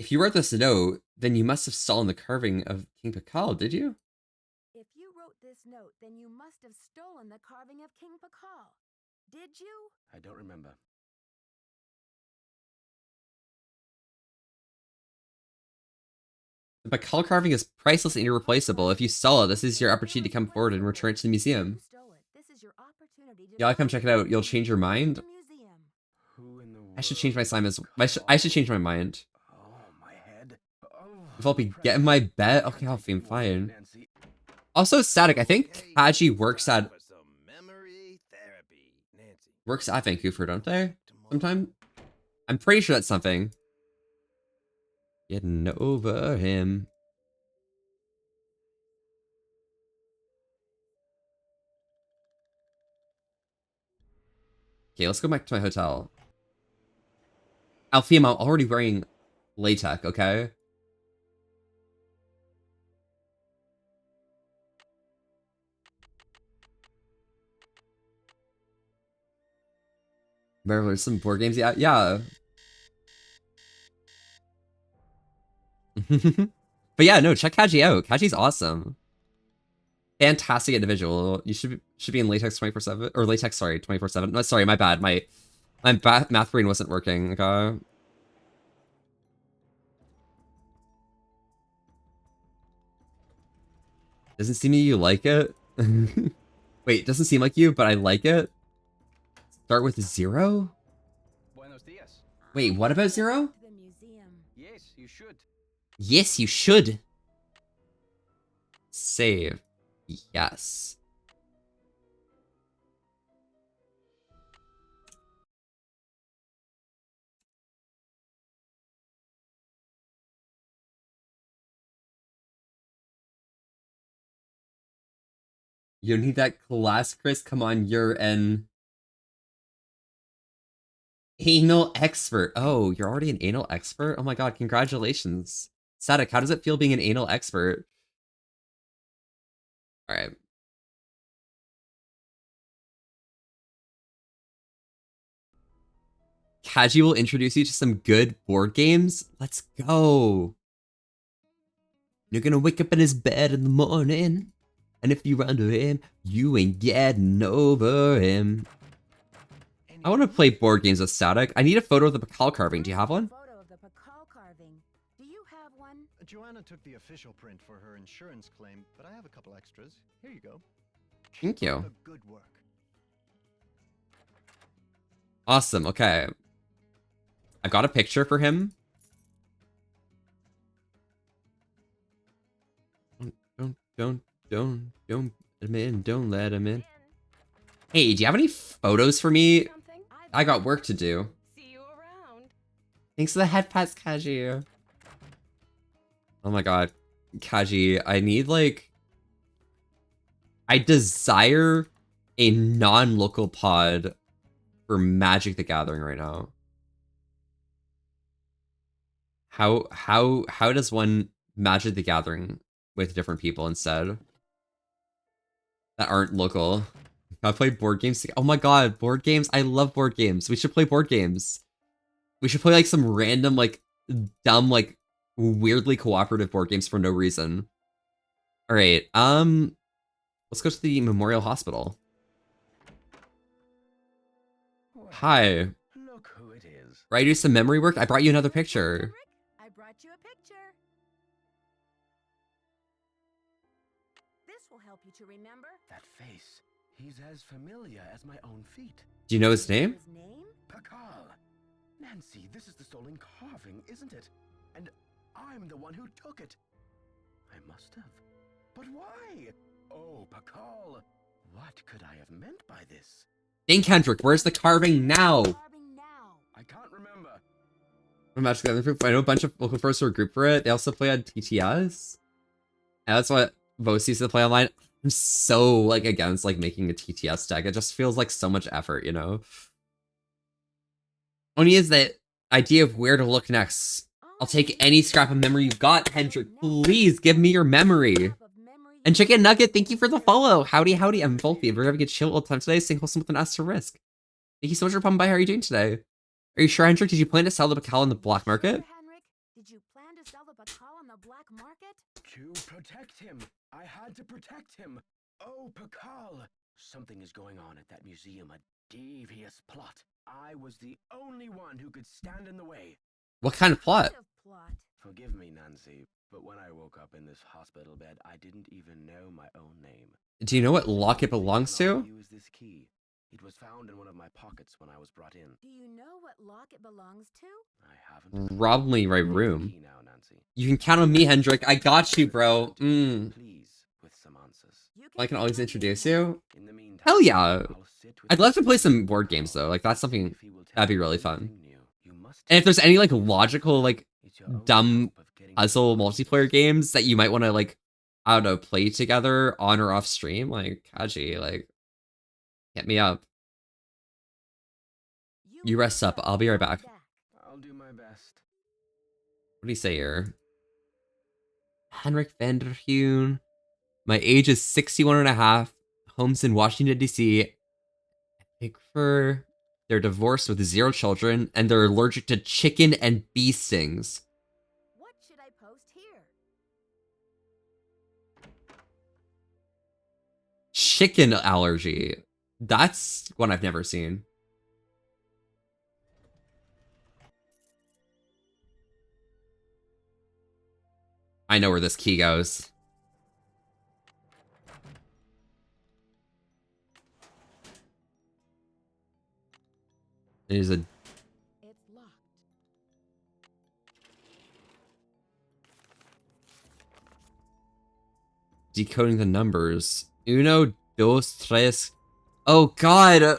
If you wrote this note, then you must have stolen the carving of King Pakal, did you? If you wrote this note, then you must have stolen the carving of King Pakal. Did you? I don't remember. The Pakal carving is priceless and irreplaceable. If you stole it, this is your opportunity to come forward and return it to the museum. Yeah, I'll come check it out. You'll change your mind? I should change my assignments. I should change my mind. If I'll be getting my bet, okay, I'll be fine. Also, Static, I think Haji works at Vancouver, don't they? Sometime? I'm pretty sure that's something. Getting over him. Okay, let's go back to my hotel. Alfie, I'm already wearing LaTeX, okay? Remember some board games? Yeah, yeah. But yeah, no, check Kaji out. Kaji's awesome. Fantastic individual. You should be in LaTeX 24/7 or LaTeX, sorry, 24/7. No, sorry, my bad. My math brain wasn't working. Okay. Doesn't seem you like it. Wait, doesn't seem like you, but I like it. Start with 0? Buenos dias. Wait, what about 0? The museum. Yes, you should. Yes, you should. Save. Yes. You don't need that class, Chris. Come on, you're an anal expert. Oh, you're already an anal expert? Oh my god, congratulations. Static, how does it feel being an anal expert? Alright. Kaji will introduce you to some good board games. Let's go. You're gonna wake up in his bed in the morning, and if you run to him, you ain't getting over him. I want to play board games with Static. I need a photo of the Pakal carving. Do you have one? Photo of the Pakal carving. Do you have one? Joanna took the official print for her insurance claim, but I have a couple extras. Here you go. Thank you. The good work. Awesome. Okay. I've got a picture for him. Don't let him in. Don't let him in. Hey, do you have any photos for me? I got work to do. See you around. Thanks for the head pats, Kaji. Oh my god. Kaji, I need like... I desire a non-local pod for Magic the Gathering right now. How does one Magic the Gathering with different people instead? That aren't local. I play board games. Oh my god, board games. I love board games. We should play board games. We should play like some random, like, dumb, like, weirdly cooperative board games for no reason. Alright, let's go to the Memorial Hospital. Hi. Look who it is. Right, do some memory work? I brought you another picture. I brought you a picture. This will help you to remember. That face. He's as familiar as my own feet. Do you know his name? His name? Pakal. Nancy, this is the stolen carving, isn't it? And I'm the one who took it. I must have. But why? Oh, Pakal. What could I have meant by this? Dane Kendrick, where's the carving now? I can't remember. Magic the Gathering. I know a bunch of local pros are a group for it. They also play on TTS. And that's what Vos used to play online. I'm so, like, against, like, making a TTS deck. It just feels like so much effort, you know? Only is that idea of where to look next. I'll take any scrap of memory you've got, Hendrik. Please give me your memory. And Chicken Nugget, thank you for the follow. Howdy, howdy. I'm Volky. We're having a chill all the time today. Staying wholesome with an asterisk. Thank you so much for popping by. How are you doing today? Are you sure, Hendrik? Did you plan to sell the Pakal on the black market? Henrik, did you plan to sell the Pakal on the black market? To protect him. I had to protect him. Oh, Pakal. Something is going on at that museum. A devious plot. I was the only one who could stand in the way. What kind of plot? Forgive me, Nancy, but when I woke up in this hospital bed, I didn't even know my own name. Do you know what lock it belongs to? Use this key. It was found in one of my pockets when I was brought in. Do you know what lock it belongs to? I haven't. Probably right room. Now, Nancy. You can count on me, Hendrik. I got you, bro. Please, with some answers. I can always introduce you. Hell yeah. I'd love to play some board games though. Like that's something that'd be really fun. And if there's any like logical, like dumb puzzle multiplayer games that you might want to like, I don't know, play together on or off stream, like Kaji, like hit me up. You rest up. I'll be right back. I'll do my best. do you say here? Henrik van der Heun. My age is 61 and a half. Homes in Washington, D.C. Bigfur. They're divorced with 0 children, and they're allergic to chicken and bee stings. What should I post here? Chicken allergy. That's one I've never seen. I know where this key goes. There's a... It's locked. Decoding the numbers. Uno, dos, tres. Oh god.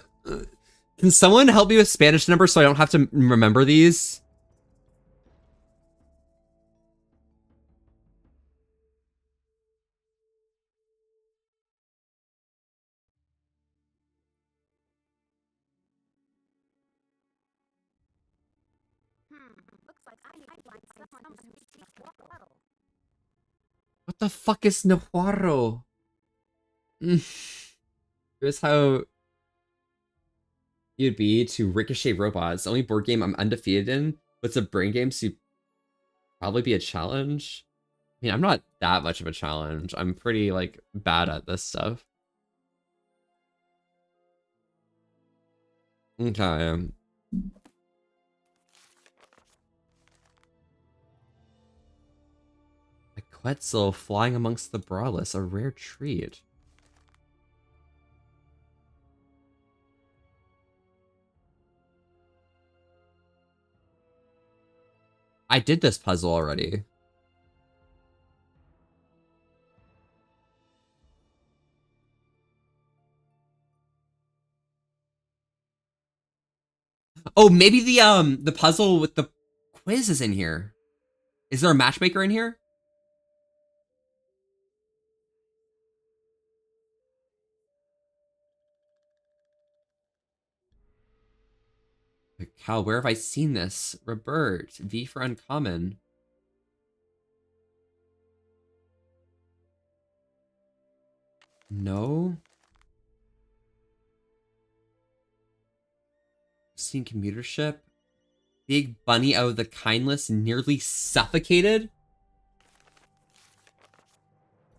Can someone help me with Spanish numbers so I don't have to remember these? Looks like I need to find someone to speak Nahuatl. What the fuck is Nahuatl? Here's how you'd be to Ricochet Robots. The only board game I'm undefeated in, but it's a brain game, so you'd probably be a challenge. I mean, I'm not that much of a challenge. I'm pretty, like, bad at this stuff. Okay. A Quetzal flying amongst the braless, a rare treat. I did this puzzle already. Oh, maybe the puzzle with the quiz is in here. Is there a matchmaker in here? Cal, where have I seen this? Robert, V for uncommon. No. Seen commuter ship. Big bunny out of the kindless, nearly suffocated.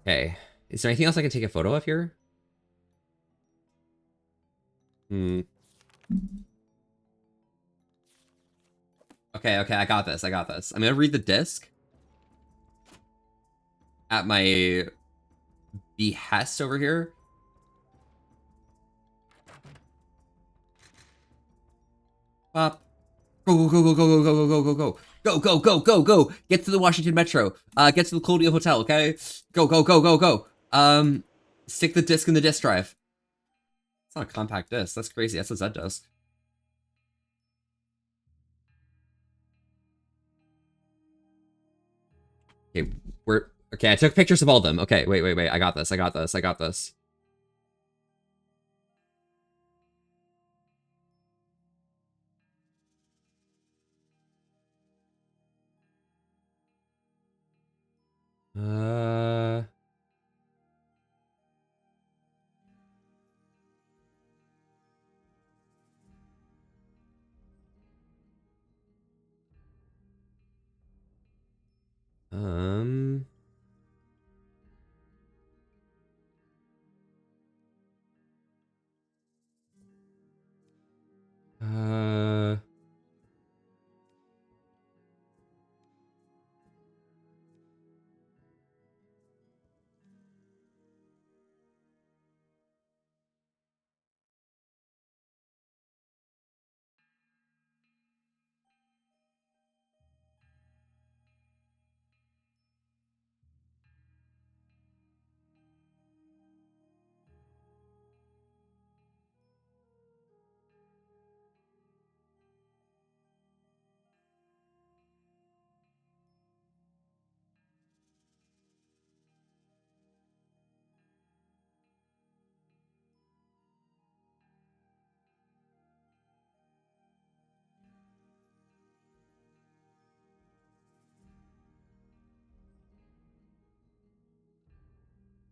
Okay. Is there anything else I can take a photo of here? Okay, I got this. I'm gonna read the disc at my behest over here. Up. Go. Go. Get to the Washington Metro. Get to the Colonial Hotel, okay? Go. Stick the disc in the disc drive. It's not a compact disc. That's crazy. That's a Z disc. Okay, okay, I took pictures of all of them. Okay, wait. I got this.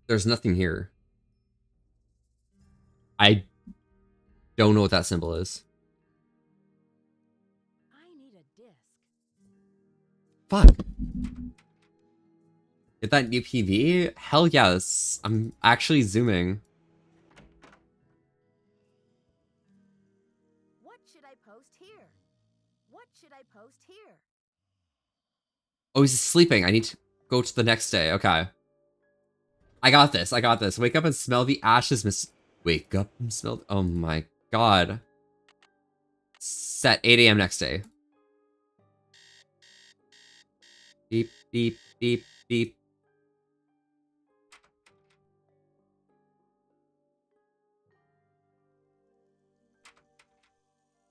There's nothing here. I don't know what that symbol is. I need a disc. Fuck. Get that new PV? Hell yes. I'm actually zooming. What should I post here? What should I post here? Oh, he's sleeping. I need to go to the next day. Okay. I got this. I got this. Wake up and smell the ashes, miss. Wake up and smell. Oh my god. Set 8 a.m. next day. Beep, beep, beep, beep.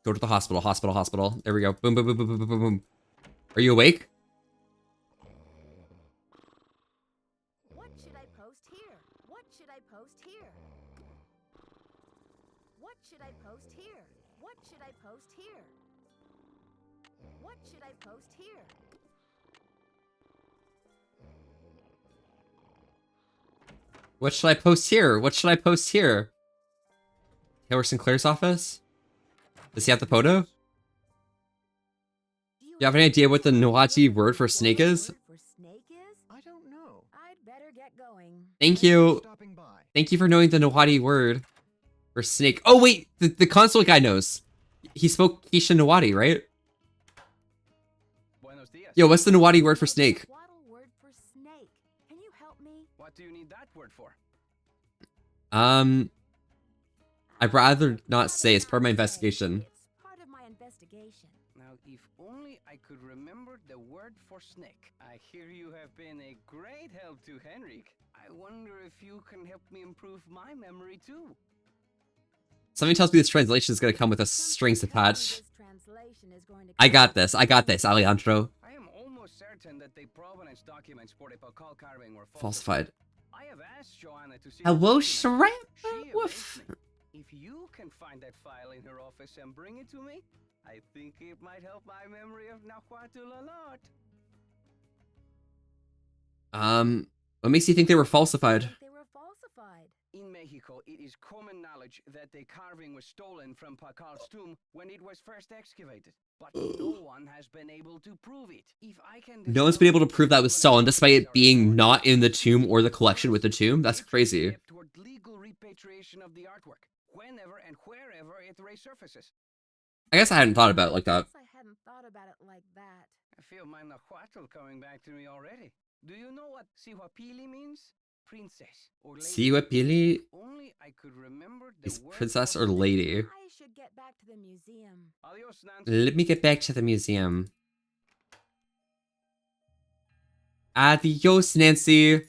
Go to the hospital, hospital, hospital. There we go. Boom, boom, boom, boom, boom, boom, boom, boom. Are you awake? What should I post here? What should I post here? What should I post here? What should I post here? What should I post here? What should I post here? What should I post here? Taylor Sinclair's office? Does he have the photo? Do you have any idea what the Nahuatl word for snake is? I don't know. I'd better get going. Thank you. Thank you for knowing the Nahuatl word for snake. Oh wait, the consul guy knows. He spoke Kisha Nahuatl, right? Yo, what's the Nahuatl word for snake? Word for snake. Can you help me? What do you need that word for? I'd rather not say. It's part of my investigation. It's part of my investigation. Now, if only I could remember the word for snake. I hear you have been a great help to Henrik. I wonder if you can help me improve my memory too. Something tells me this translation is going to come with a strings attached. I got this. I got this, Alejandro. I am almost certain that the provenance documents for the Pakal carving were Falsified. I have asked Joanna to see. Hello, Shrimp. Woof. If you can find that file in her office and bring it to me, I think it might help my memory of Nahuatl a lot. What makes you think they were falsified? They were falsified. In Mexico, it is common knowledge that the carving was stolen from Pakal's tomb when it was first excavated. But no one has been able to prove it. If I can No one's been able to prove that was stolen, despite it being not in the tomb or the collection with the tomb. That's crazy. Toward legal repatriation of the artwork, whenever and wherever it resurfaces. I guess I hadn't thought about it like that. I hadn't thought about it like that. I feel my Nahuatl coming back to me already. Do you know what Sihuapili means? Princess or lady. Sihuapili Only I could remember the is word princess for or lady. I should get back to the museum. Adios, Nancy. Let me get back to the museum. Adios, Nancy.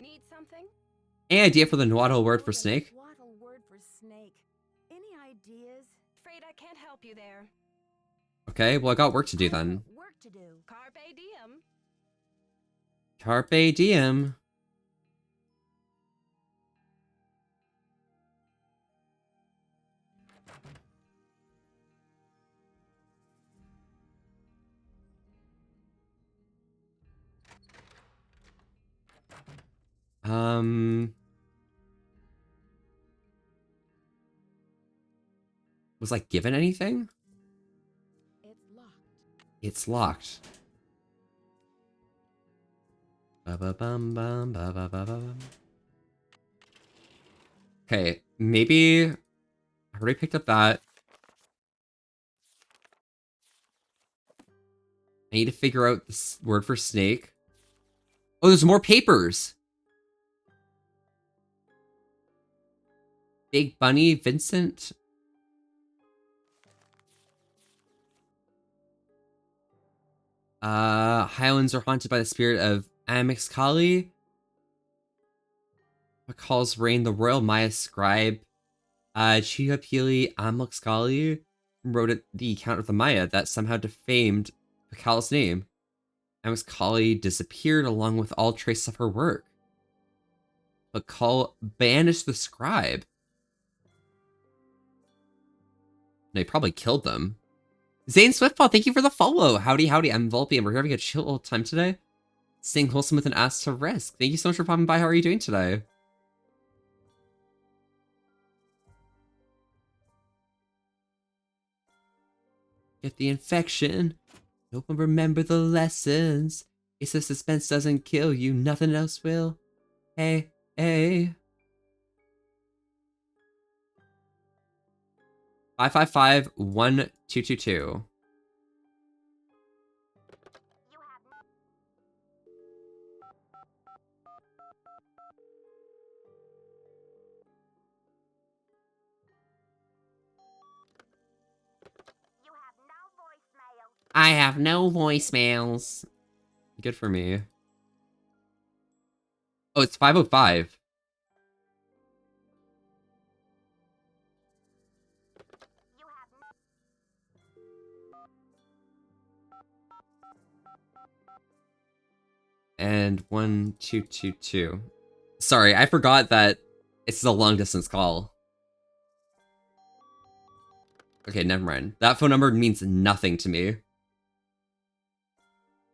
Need something? Any idea for the Nahuatl word for snake? Nahuatl word for snake. Any ideas? Afraid I can't help you there. Okay, well I got work to do then. Work to do. Carpe diem. Carpe diem. Was I given anything? It's locked. It's locked. Ba-ba-bum-bum, ba-ba-ba-bum. Okay, maybe I already picked up that. I need to figure out this word for snake. Oh, there's more papers. Big Bunny, Vincent. Highlands are haunted by the spirit of Amixcali. Pakal's reign, the royal Maya scribe, Chihuapili Amixcali, wrote the account of the Maya that somehow defamed Pakal's name. Amixcali disappeared along with all traces of her work. Pakal banished the scribe. They probably killed them. Zane Swiftball, thank you for the follow. Howdy, howdy. I'm Volpe, and we're having a chill old time today. Staying wholesome with an ass to risk. Thank you so much for popping by. How are you doing today? Get the infection. Hope and remember the lessons. If the suspense doesn't kill you, nothing else will. Hey, hey. 555-1222. I have no voicemails. Good for me. Oh, it's 505. And 1222. Sorry, I forgot that it's a long distance call. Okay, never mind. That phone number means nothing to me.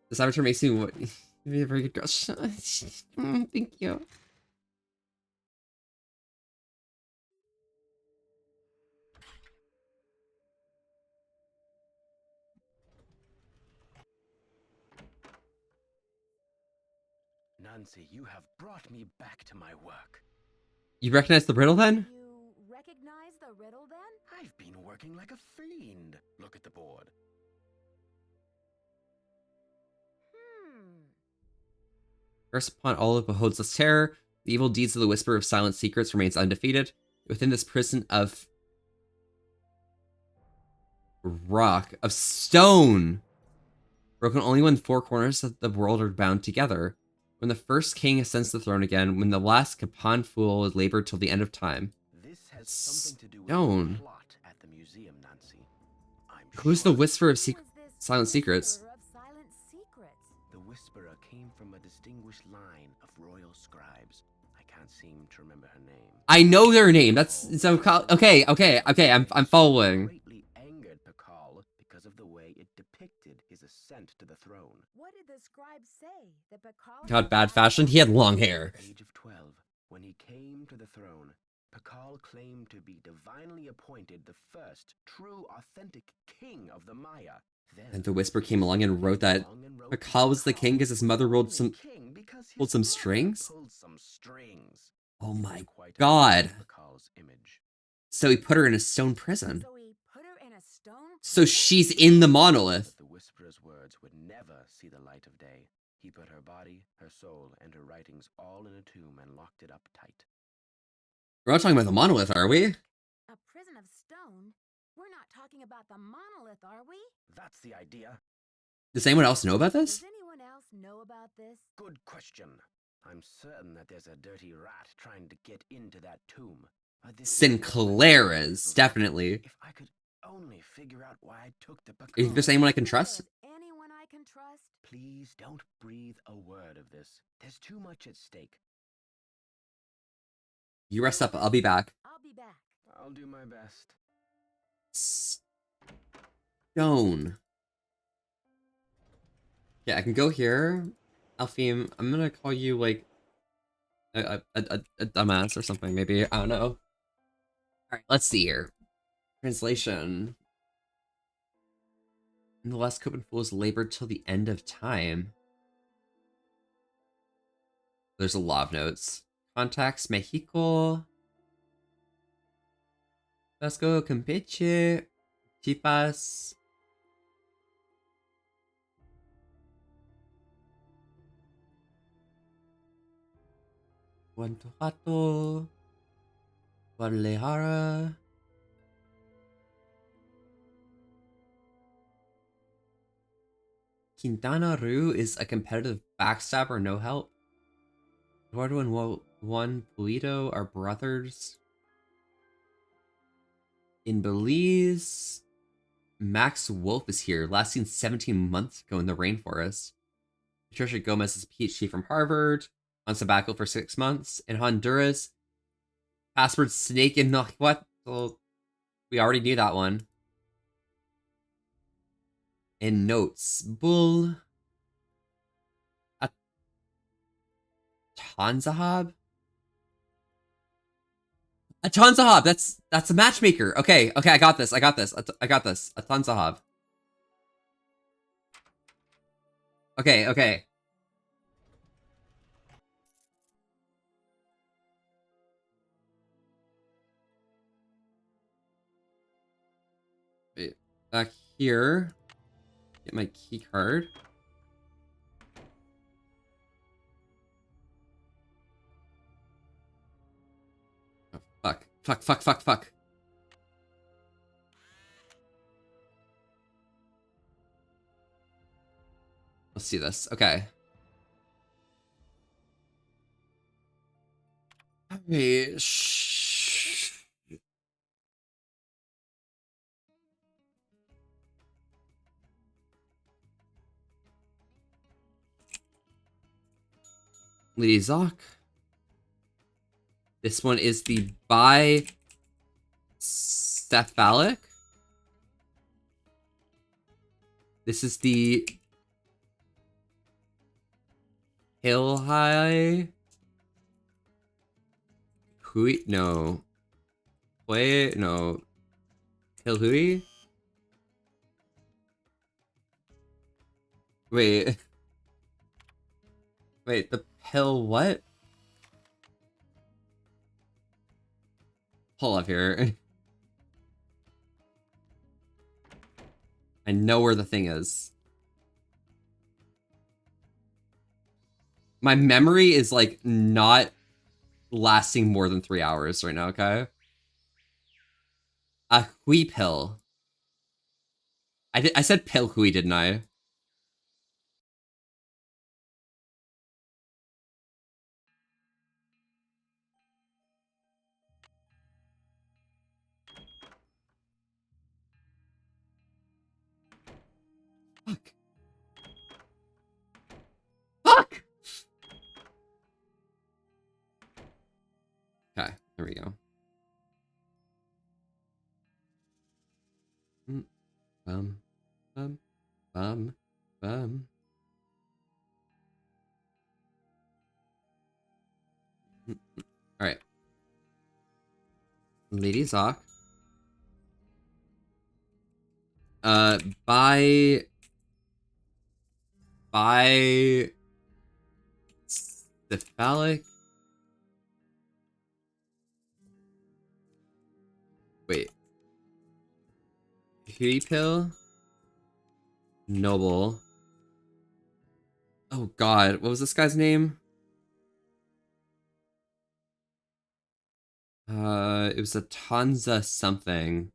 The saboteur makes me what? Be a very good girl. Thank you. Nancy, you have brought me back to my work. You recognize the riddle then? You recognize the riddle then? I've been working like a fiend. Look at the board. First upon all that beholds us terror, the evil deeds of the Whisper of Silent Secrets remains undefeated. Within this prison of rock, of stone, broken only when four corners of the world are bound together. When the first king ascends the throne again, when the last Kapan fool is labored till the end of time. This has something to do with Stone. the plot at the museum, Nancy. Who's the Whisper of Silent Secrets? The Whisperer came from a distinguished line of royal scribes. I can't seem to remember her name. I know their name. That's so. Okay. I'm following. Greatly angered Pakal because of the way it depicted his ascent to the throne. What did the scribe say? That Pakal God, bad fashion. He had long hair. At the age of 12, when he came to the throne, Pakal claimed to be divinely appointed the first true, authentic king of the Maya. Then, And the Whisper came along and wrote that Pakal was the king because his mother pulled some strings. Pulled some strings. Oh my Quite god. Pakal's image. So he put her in a stone prison. So he put her in a stone So she's in the monolith. The Whisperer's words would never see the light of day. He put her body, her soul, and her writings all in a tomb and locked it up tight. We're not talking about the monolith, are we? A prison of stone? We're not talking about the monolith, are we? That's the idea. Does anyone else know about this? Does anyone else know about this? Good question. I'm certain that there's a dirty rat trying to get into that tomb. Sinclair is, definitely. If I could only figure out why I took the Is there anyone I can trust? Anyone I can trust? Please don't breathe a word of this. There's too much at stake. You rest up. I'll be back. I'll be back. I'll do my best. Stone. Yeah, I can go here. Alfim, I'm gonna call you like a dumbass or something, maybe. I don't know. Alright, let's see here. Translation. And the last Copen Fool is labored till the end of time. There's a lot of notes. Contacts Mexico. Vasco Campeche. Chipas. Guanajuato. Guadalajara. Quintana Roo is a competitive backstabber, no help. Eduardo and Juan Pulido are brothers. In Belize, Max Wolf is here, last seen 17 months ago in the rainforest. Patricia Gomez is a PhD from Harvard, on sabbatical for 6 months. In Honduras, password snake in what? Well, we already knew that one. In notes, bull. A Tanzahab? A Tanzahab. That's a matchmaker. Okay, I got this. I got this. I got this. A Tanzahab. Okay. Wait, back here. Get my key card. Oh, fuck. Let's see this. Okay. Okay. Lady Zoc. This one is the bicephalic. This is the hill high. Hui? No. Wait, no. Hill hui? Wait. Wait, the pill what? Hold up here. I know where the thing is. My memory is like not lasting more than 3 hours right now, okay? A hui pill. I said pill hui, didn't I? Fuck! Okay, there we go. Bum. Alright. Lady Zoc. By cephalic. Wait. Hui pill. Noble. Oh god, what was this guy's name? It was a Tanza something.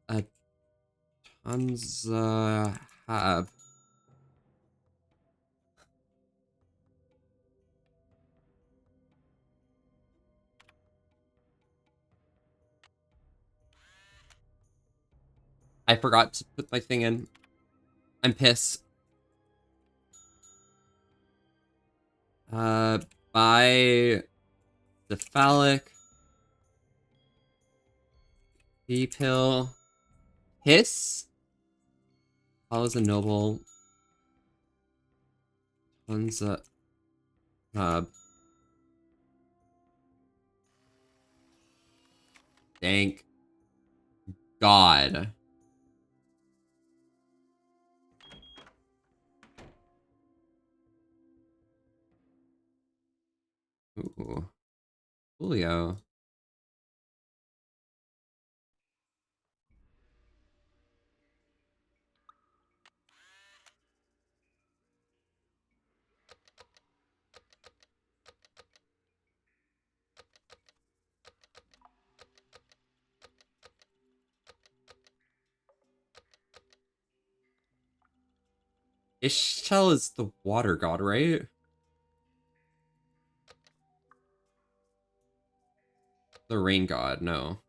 A Tanza Hab. I forgot to put my thing in. I'm pissed. By cephalic. Pill. Hiss. Follows a noble. Tanza Hab. Thank God. Ooh. Julio. Ishtel is the water god, right? The rain god, no.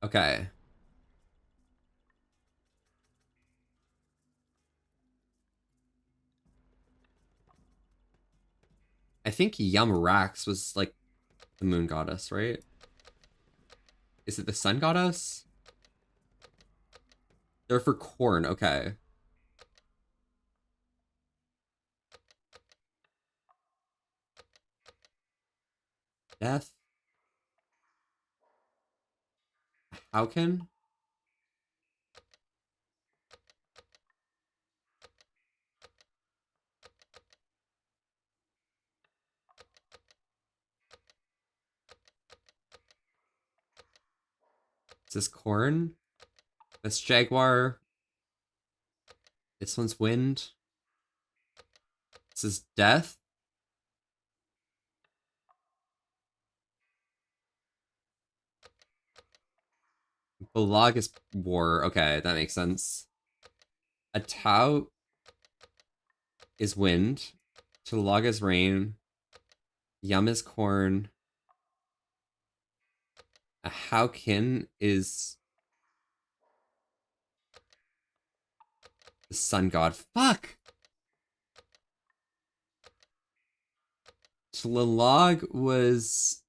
Okay. I think Yamarax was like the moon goddess, right? Is it the sun goddess? They're for corn, okay. Death. How can? Is this corn? This jaguar. This one's wind. This is death. Balag is war. Okay, that makes sense. A Tau is wind. Talag is rain. Yum is corn. A Haukin is the sun god. Fuck! Tlalag was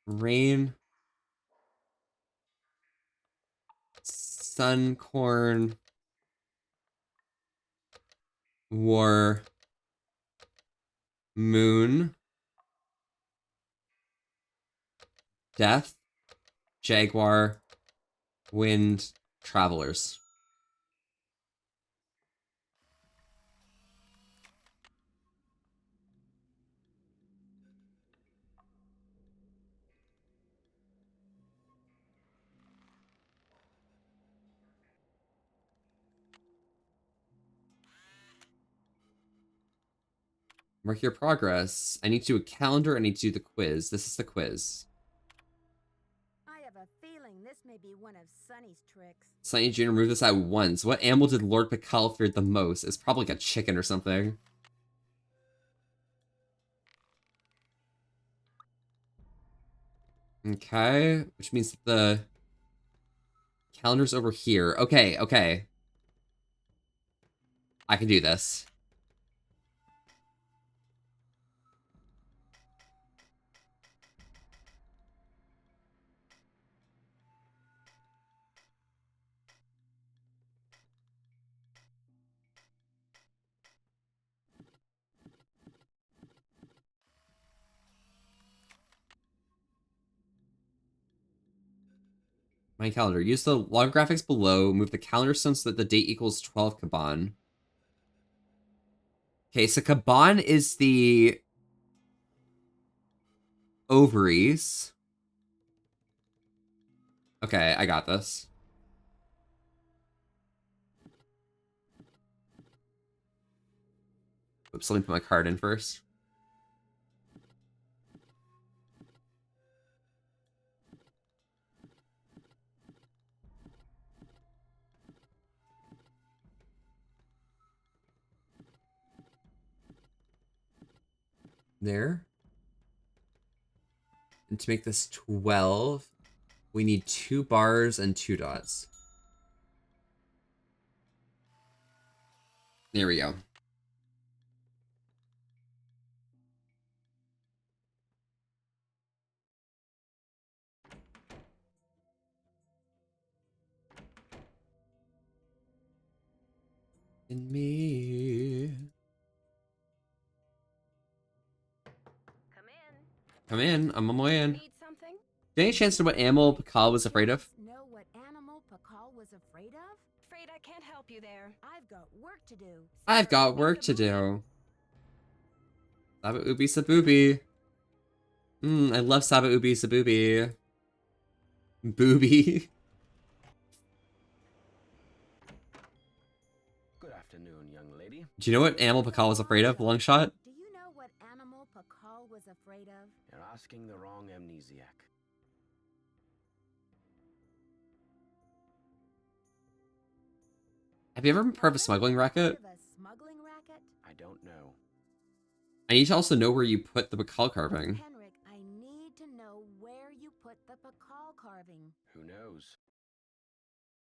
rain. Sun, corn. War. Moon. Death. Jaguar. Wind. Travelers. Mark your progress. I need to do a calendar. I need to do the quiz. This is the quiz. I have a feeling this may be one of Sunny's tricks. Sunny Jr. remove this at once. What animal did Lord Pakal fear the most? It's probably like a chicken or something. Okay, which means that the calendar's over here. Okay, okay. I can do this. My calendar. Use the log graphics below. Move the calendar stone so that the date equals 12 Kaban. Okay, so Kaban is the ovaries. Okay, I got this. Oops, let me put my card in first. There. And to make this 12, we need 2 bars and 2 dots. There we go. In me. Come in. I'm on my way in. Need something? Any chance to know what animal Pakal was afraid of? Know what animal Pakal was afraid of? Afraid I can't help you there. I've got work to do. I've got work to do. Saba Ubi Sabubi. I love Saba Ubi Sabubi. Booby. Good afternoon, young lady. Do you know what animal Pakal was afraid of, Longshot? Do you know what animal Pakal was afraid of? You're asking the wrong amnesiac. Have you ever been part of a smuggling racket? Of a smuggling racket? I don't know. I need to also know where you put the Pakal carving. Henrik, I need to know where you put the Pakal carving. Who knows?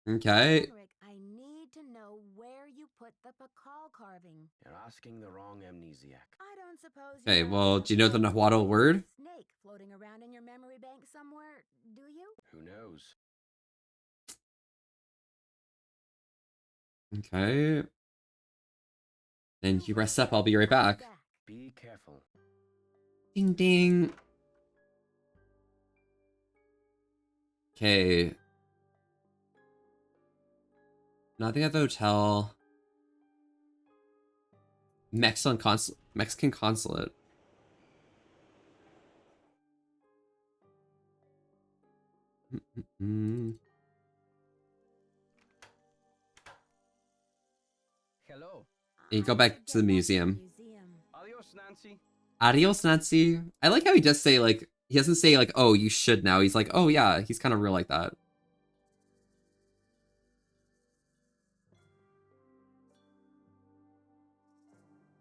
Okay. Henrik, I need to know where you put the Pakal carving. You're asking the wrong amnesiac. I don't suppose Okay, you have well, some do you know the sort of Nahuatl word? snake floating around in your memory bank somewhere, do you? Who knows? Okay. Then you rest up, I'll be right back. Be careful. Ding ding. Okay. Nothing at the hotel. Mexican consulate. Hello. You go back to the museum. Adios, Nancy. Adios, Nancy. I like how he does say, like, he doesn't say, like, oh, you should now. He's like, oh, yeah. He's kind of real like that.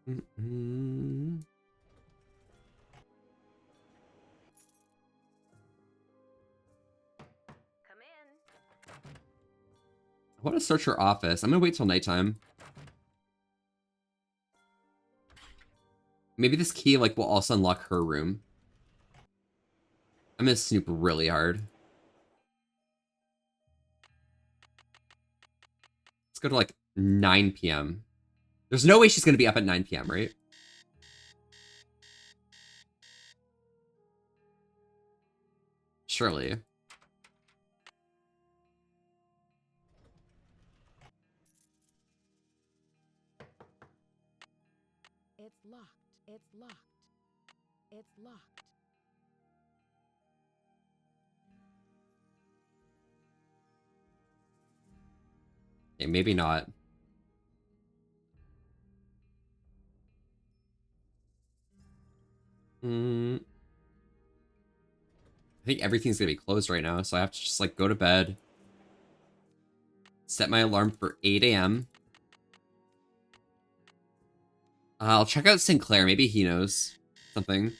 I want to search her office. I'm going to wait till nighttime. Maybe this key, like, will also unlock her room. I'm going to snoop really hard. Let's go to, like, 9 p.m. There's no way she's going to be up at 9 p.m., right? Surely. It's locked. It's locked. It's locked. Okay, maybe not. I think everything's gonna be closed right now, so I have to just, like, go to bed. Set my alarm for 8 a.m. I'll check out Sinclair. Maybe he knows something.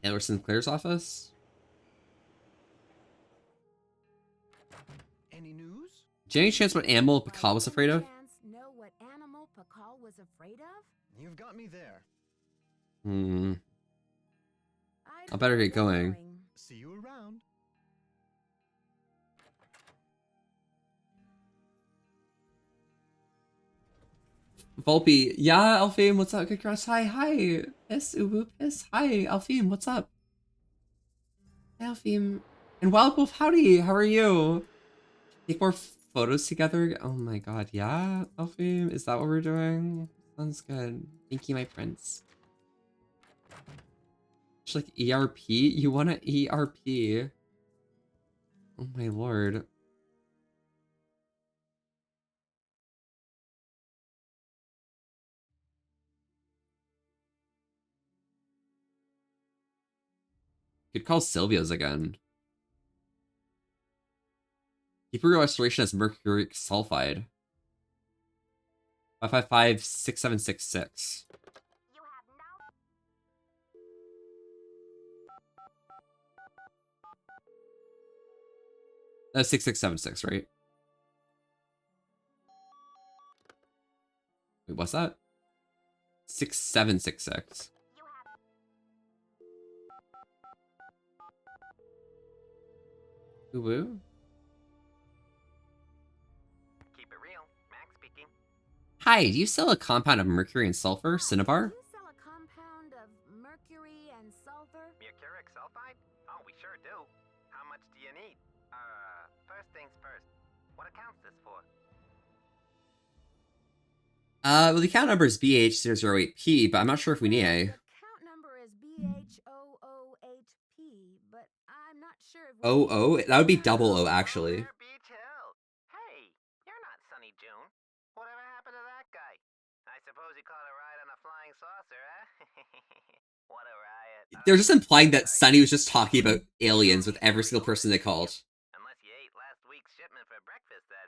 Taylor Sinclair's office? Any news? Do you have any chance what animal Pakal was afraid of? Know what animal Pakal was afraid of? You've got me there. I better get going. See you around. Volpe, yeah, Alfim, what's up? Good cross. Hi. Piss, ubu, piss. Hi, Alfim, what's up? Hi, Alfim. And Wild Wolf, howdy, how are you? Take more photos together? Oh my god, yeah, Alfim, is that what we're doing? Sounds good. Thank you, my friends. It's like ERP? You want an ERP? Oh my lord. Could call Silvio's again. Keep your restoration as mercury sulfide. 555-6766. That's 6676, right? Wait, what's that? 6766. Woo. Keep it real. Max speaking. Hi, do you sell a compound of mercury and sulfur, Cinnabar? Do you sell a compound of mercury and sulfur? Mercuric sulfide? Oh, we sure do. How much do you need? First things first. What account's this for? Well, the account number is BH008P, but I'm not sure if we need a. Account number is BH008P, but I'm not sure if Oh, that would be double O, actually. Beach Hill. Hey, you're not Sunny June. Whatever happened to that guy? I suppose he caught a ride on a flying saucer, eh? What a riot. They're just implying that Sunny was just talking about aliens with every single person they called. Unless you ate last week's shipment for breakfast, that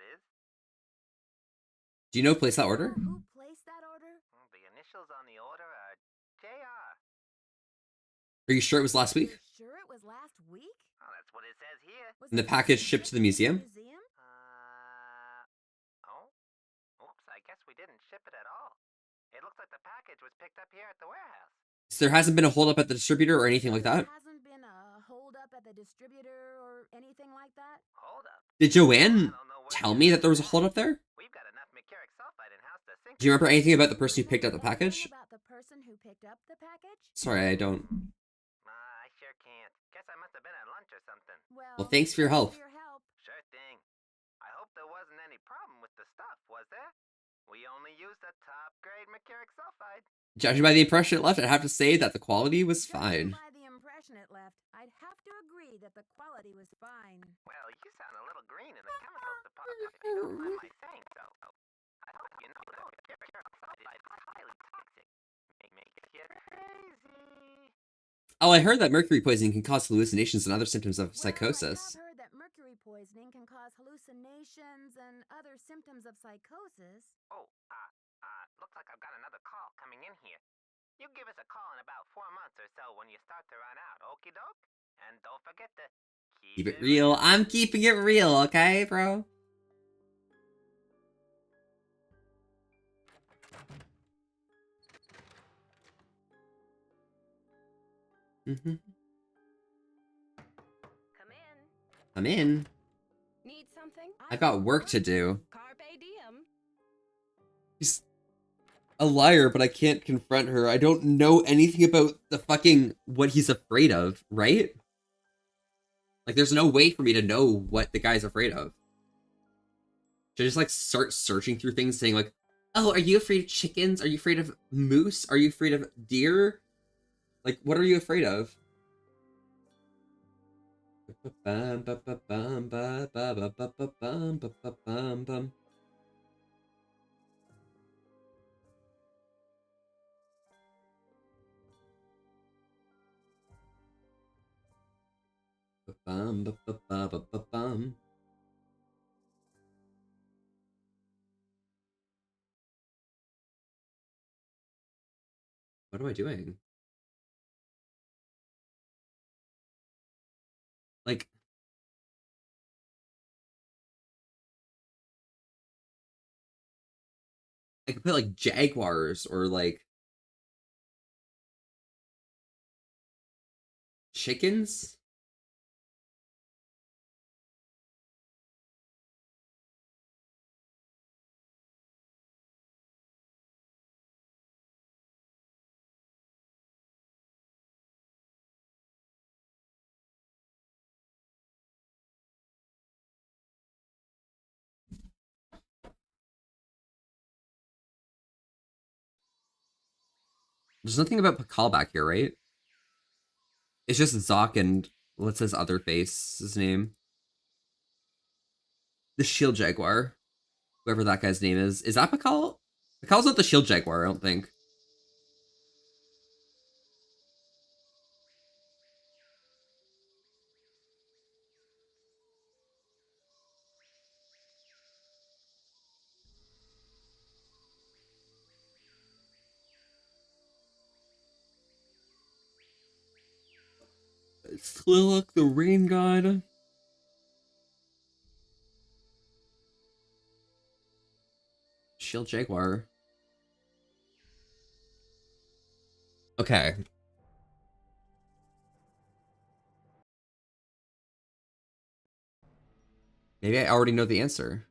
Do you know who placed that order? Who placed that order? The initials on the order are JR. Are you sure it was last week? Sure it was last week? Oh, that's what it says here. And the package shipped to the museum? Oh? Oops, I guess we didn't ship it at all. It looks like the package was picked up here at the warehouse. So there hasn't been a holdup at the distributor or anything like that? There hasn't been a hold up at the distributor or anything like that? Hold up. Did Joanne tell me that there was a holdup there? We've got enough mercuric sulfide in-house to sink. Do you remember anything about the person who picked up the package? About the person who picked up the package? Sorry, I don't. I sure can't. Guess I must have been at lunch or something. Well, thanks for your help. Sure thing. I hope there wasn't any problem with the stuff, was there? We only used the top-grade mercuric sulfide. Judging by the impression it left, I'd have to say that the quality was fine. By the impression it left, I'd have to agree that the quality was fine. Well, you sound a little green in the chemicals department, if you don't mind my saying so. I hope you know that mercuric sulfide is highly toxic. Make you crazy. Oh, I heard that mercury poisoning can cause hallucinations and other symptoms of psychosis. I have heard that mercury poisoning can cause hallucinations and other symptoms of psychosis. Oh, looks like I've got another call coming in here. You give us a call in about 4 months or so when you start to run out, okie doke? And don't forget to Keep it real. I'm keeping it real, okay, bro? Mm-hmm. I'm in. Need something? I've got work to do. Carpe diem. He's a liar, but I can't confront her. I don't know anything about the fucking what he's afraid of, right? Like, there's no way for me to know what the guy's afraid of. Should I just, like, start searching through things saying, like, oh, are you afraid of chickens? Are you afraid of moose? Are you afraid of deer? Like, what are you afraid of? What am I doing? Like, I could put like jaguars or like chickens. There's nothing about Pakal back here, right? It's just Zoc and what's his other face's name? The Shield Jaguar. Whoever that guy's name is. Is that Pakal? Pakal's not the Shield Jaguar, I don't think. Slilock, the rain god. Shield Jaguar. Okay. Maybe I already know the answer.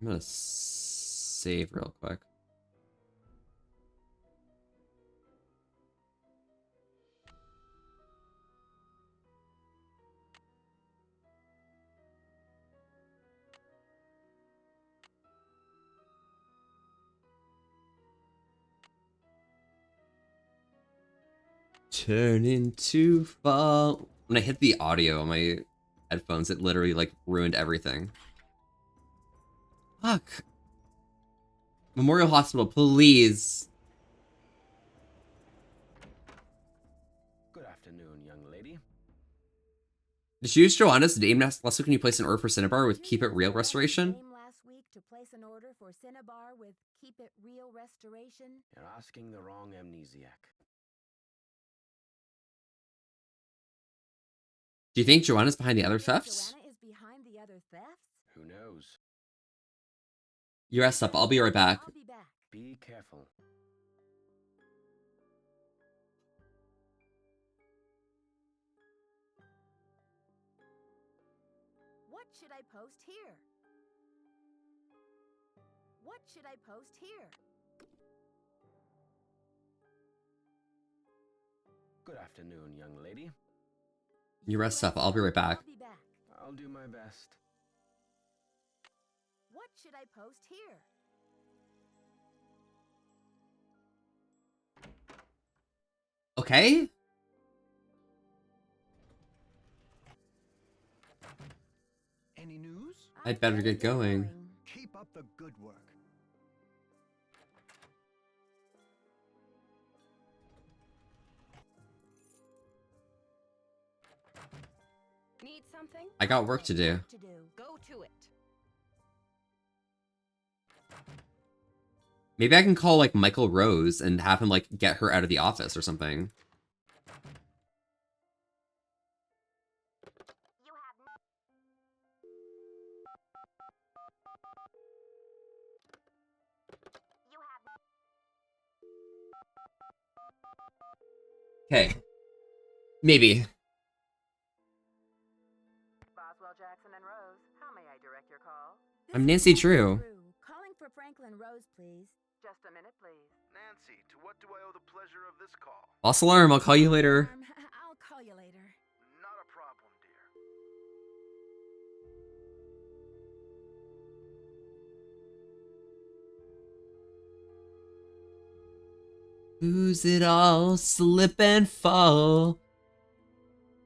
I'm gonna save real quick. Turn into fall. When I hit the audio on my headphones, it literally like ruined everything. Fuck. Memorial Hospital, please. Good afternoon, young lady. Did you use Joanna's name last week when you placed an order for Cinnabar with Keep It Real Restoration? Came last week to place an order for Cinnabar with Keep It Real Restoration. You're asking the wrong amnesiac. Do you think Joanna's behind the other thefts? Joanna is behind the other thefts? Who knows? You rest up. I'll be right back. I'll be back. Be careful. What should I post here? What should I post here? Good afternoon, young lady. You rest up. I'll be right back. I'll be back. I'll do my best. What should I post here? Okay. Any news? I'd better get going. Keep up the good work. Need something? I got work to do. Go to it. Maybe I can call like Michael Rose and have him like get her out of the office or something. Okay. Maybe. Boswell, Jackson, and Rose, how may I direct your call? I'm Nancy Drew. Calling for Franklin Rose, please. Just a minute, please. Nancy, to what do I owe the pleasure of this call? False alarm. I'll call you later. I'll call you later. Not a problem, dear. Lose it all, slip and fall.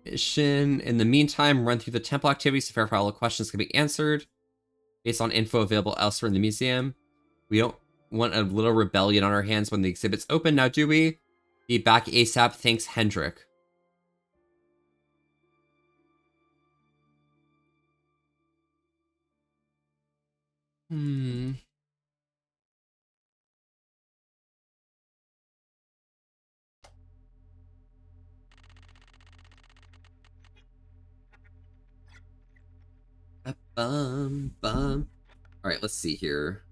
Mission. In the meantime, run through the temple activities to verify all the questions can be answered based on info available elsewhere in the museum. We don't want a little rebellion on our hands when the exhibit's open, now do we? Be back ASAP, thanks Hendrik. Bum. Alright, let's see here.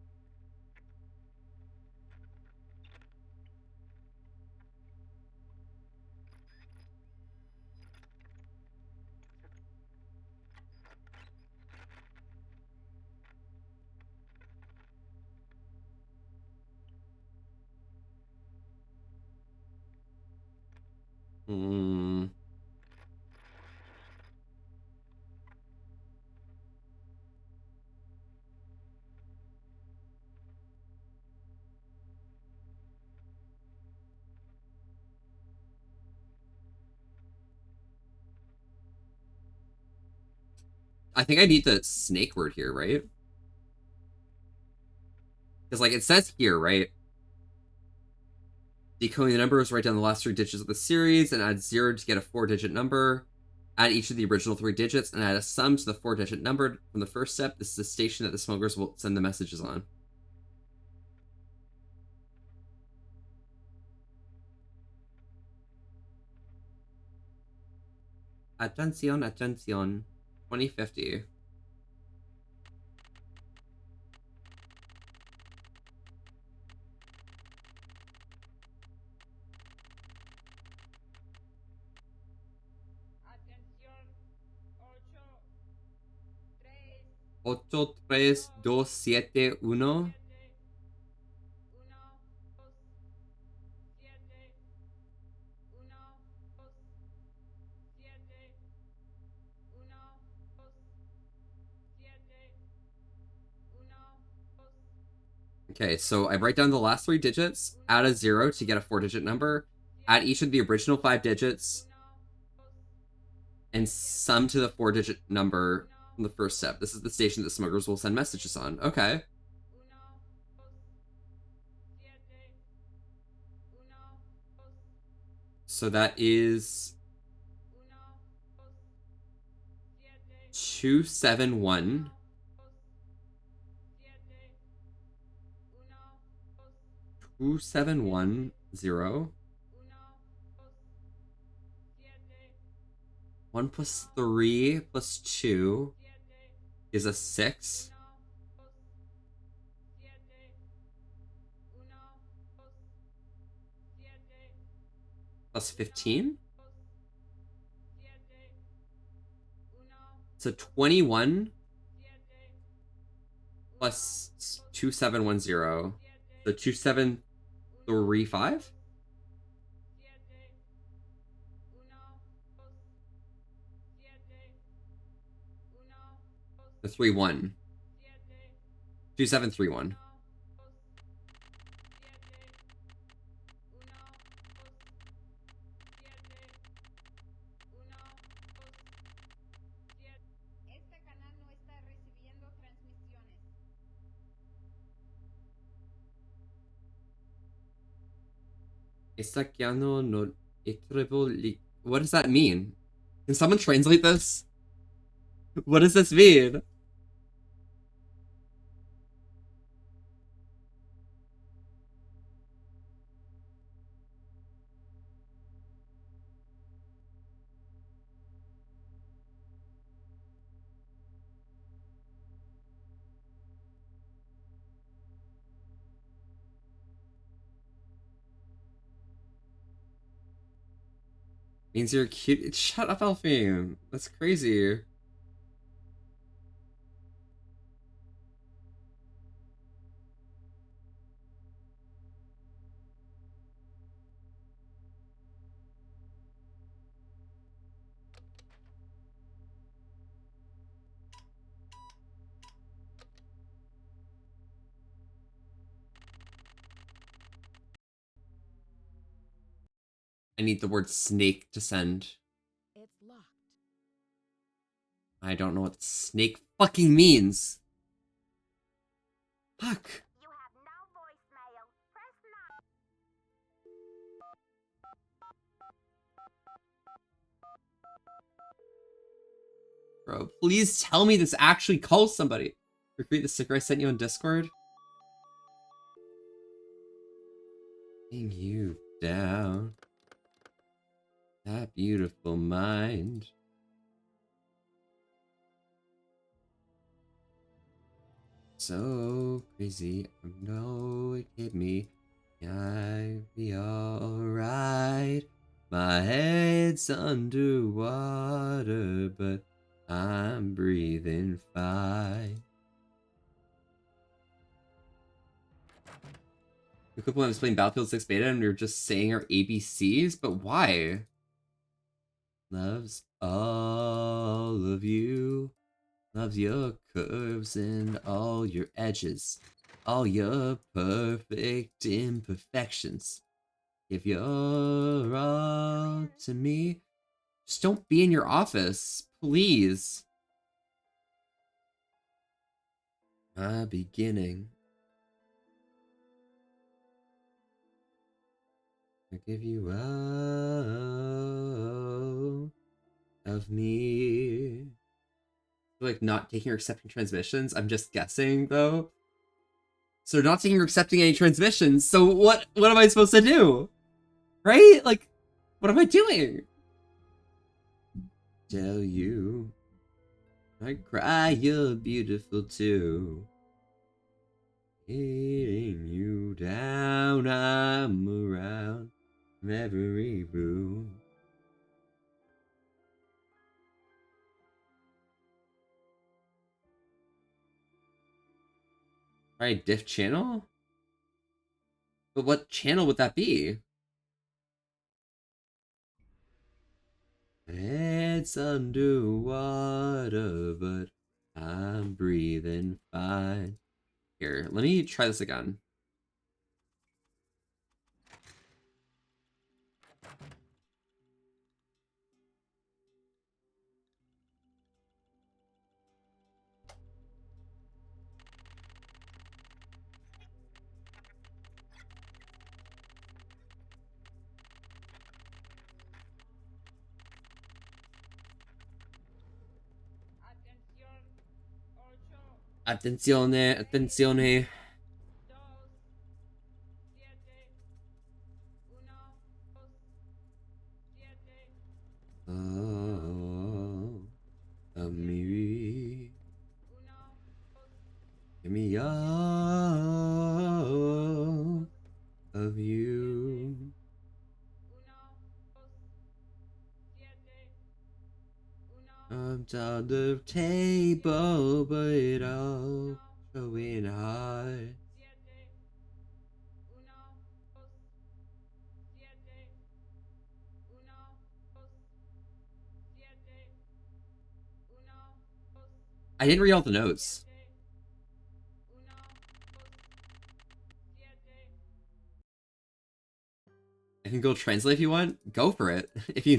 I think I need the snake word here, right? Because, like, it says here, right? Decoding the numbers, write down the last 3 digits of the series, and add 0 to get a 4-digit number. Add each of the original 3 digits, and add a sum to the 4-digit number from the first step. This is the station that the smugglers will send the messages on. Atención, atención. 2050. Ocho, tres, dos, siete, uno. Okay, so I write down the last 3 digits, add a 0 to get a 4-digit number, add each of the original 5 digits, and sum to the 4-digit number from the first step. This is the station that smugglers will send messages on. Okay. So that is 271. Two, 710. 1 plus 3 plus 2 is a 6. Plus 15? So 21 plus 2710. So 2735? The 31. 2731. What does that mean? Can someone translate this? What does this mean? Means you're cute. Shut up, Elphine. That's crazy. I need the word snake to send. It's locked. I don't know what snake fucking means. Fuck. You have no voicemail. Press 9. Bro, please tell me this actually calls somebody. Recreate the sticker I sent you on Discord. Bring you down. That beautiful mind. So crazy, I know it hit me. I'll be alright. My head's underwater, but I'm breathing fine. The equivalent is playing Battlefield 6 beta and we are just saying our ABCs, but why? Loves all of you. Loves your curves and all your edges. All your perfect imperfections. If you're all to me, just don't be in your office, please. My beginning. I give you all of me. Like not taking or accepting transmissions. I'm just guessing though. So not taking or accepting any transmissions. So what am I supposed to do? Right? Like, what am I doing? Tell you, I cry you're beautiful too. Hitting you down, I'm around every room. Right, diff channel? But what channel would that be? It's underwater, but I'm breathing fine. Here, let me try this again. Attenzione, attenzione. Oh, of me. Give me all of you. I'm down the table, but I'll showing high. I didn't read all the notes. I can go translate if you want. Go for it. If you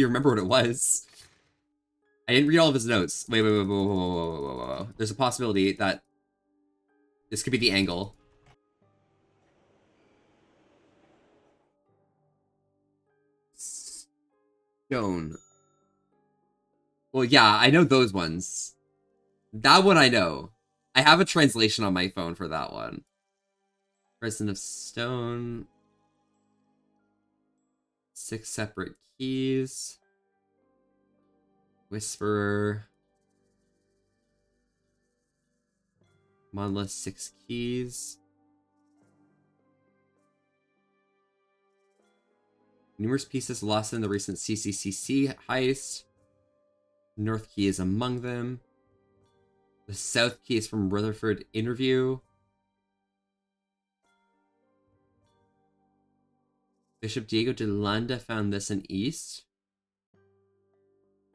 remember what it was. I didn't read all of his notes. Wait. There's a possibility that this could be the angle. Stone. Well, yeah, I know those ones. That one I know. I have a translation on my phone for that one. Prison of Stone. 6 separate keys. Whisperer. Monolith 6 keys. Numerous pieces lost in the recent CCCC heist. North key is among them. The South key is from Rutherford interview. Bishop Diego de Landa found this in East.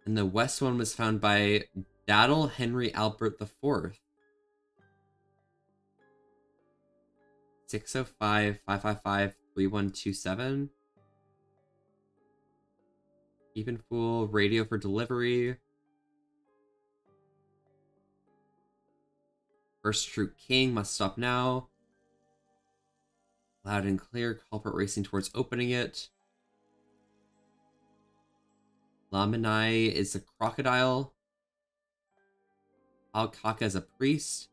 And the West one was found by Daddle Henry Albert IV. 605-555-3127. Even Fool, radio for delivery. First True King, must stop now. Loud and clear, culprit racing towards opening it. Lamanai is a crocodile. Alkaka is a priest.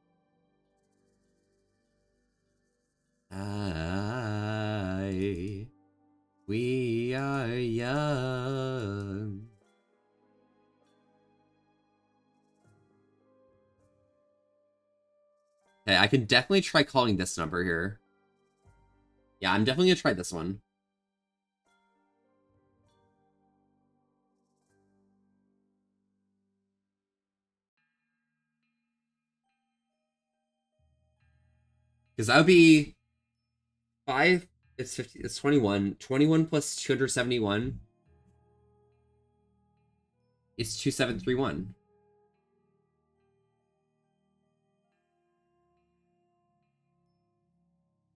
We are young. Okay, I can definitely try calling this number here. Yeah, I'm definitely gonna try this one. Because that would be 5, it's 50, it's 21. 21 plus 271 is 2731.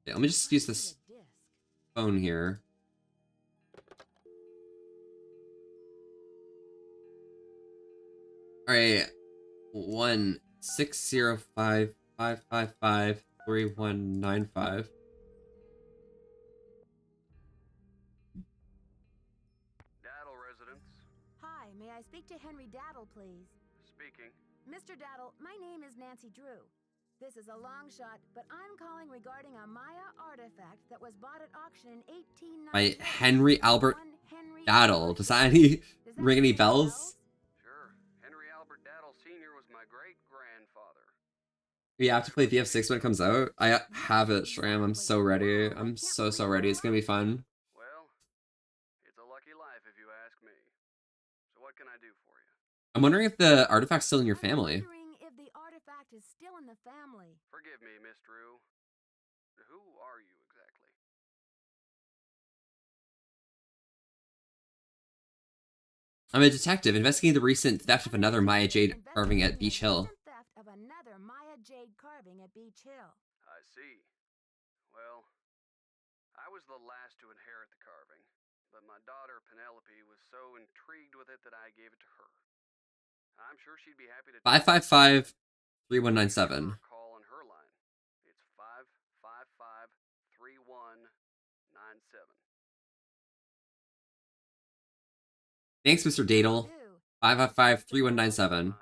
Okay, let me just use this phone here. Alright. 1-605-555-3195. Daddle residence. Hi, may I speak to Henry Daddle, please? Speaking. Mr. Daddle, my name is Nancy Drew. This is a long shot, but I'm calling regarding a Maya artifact that was bought at auction in 1890. By Henry Albert Daddle. Does that ring any bells? Sure. Henry Albert Daddle Sr. was my great-grandfather. We have to play VF6 when it comes out. I have it, Shram. I'm so ready. I'm so ready. It's gonna be fun. Well, it's a lucky life if you ask me. So what can I do for you? I'm wondering if the artifact's still in your family. If the artifact is still in the family. Forgive me, Miss Drew. Who are you exactly? I'm a detective investigating the recent theft of another Maya jade carving at Beach Hill. Theft of another Maya jade carving at Beach Hill. I see. Well, I was the last to inherit the carving, but my daughter Penelope was so intrigued with it that I gave it to her. I'm sure she'd be happy to 555-3197. call on her line. It's 555-3197. Thanks, Mr. Daddle. 555-3197.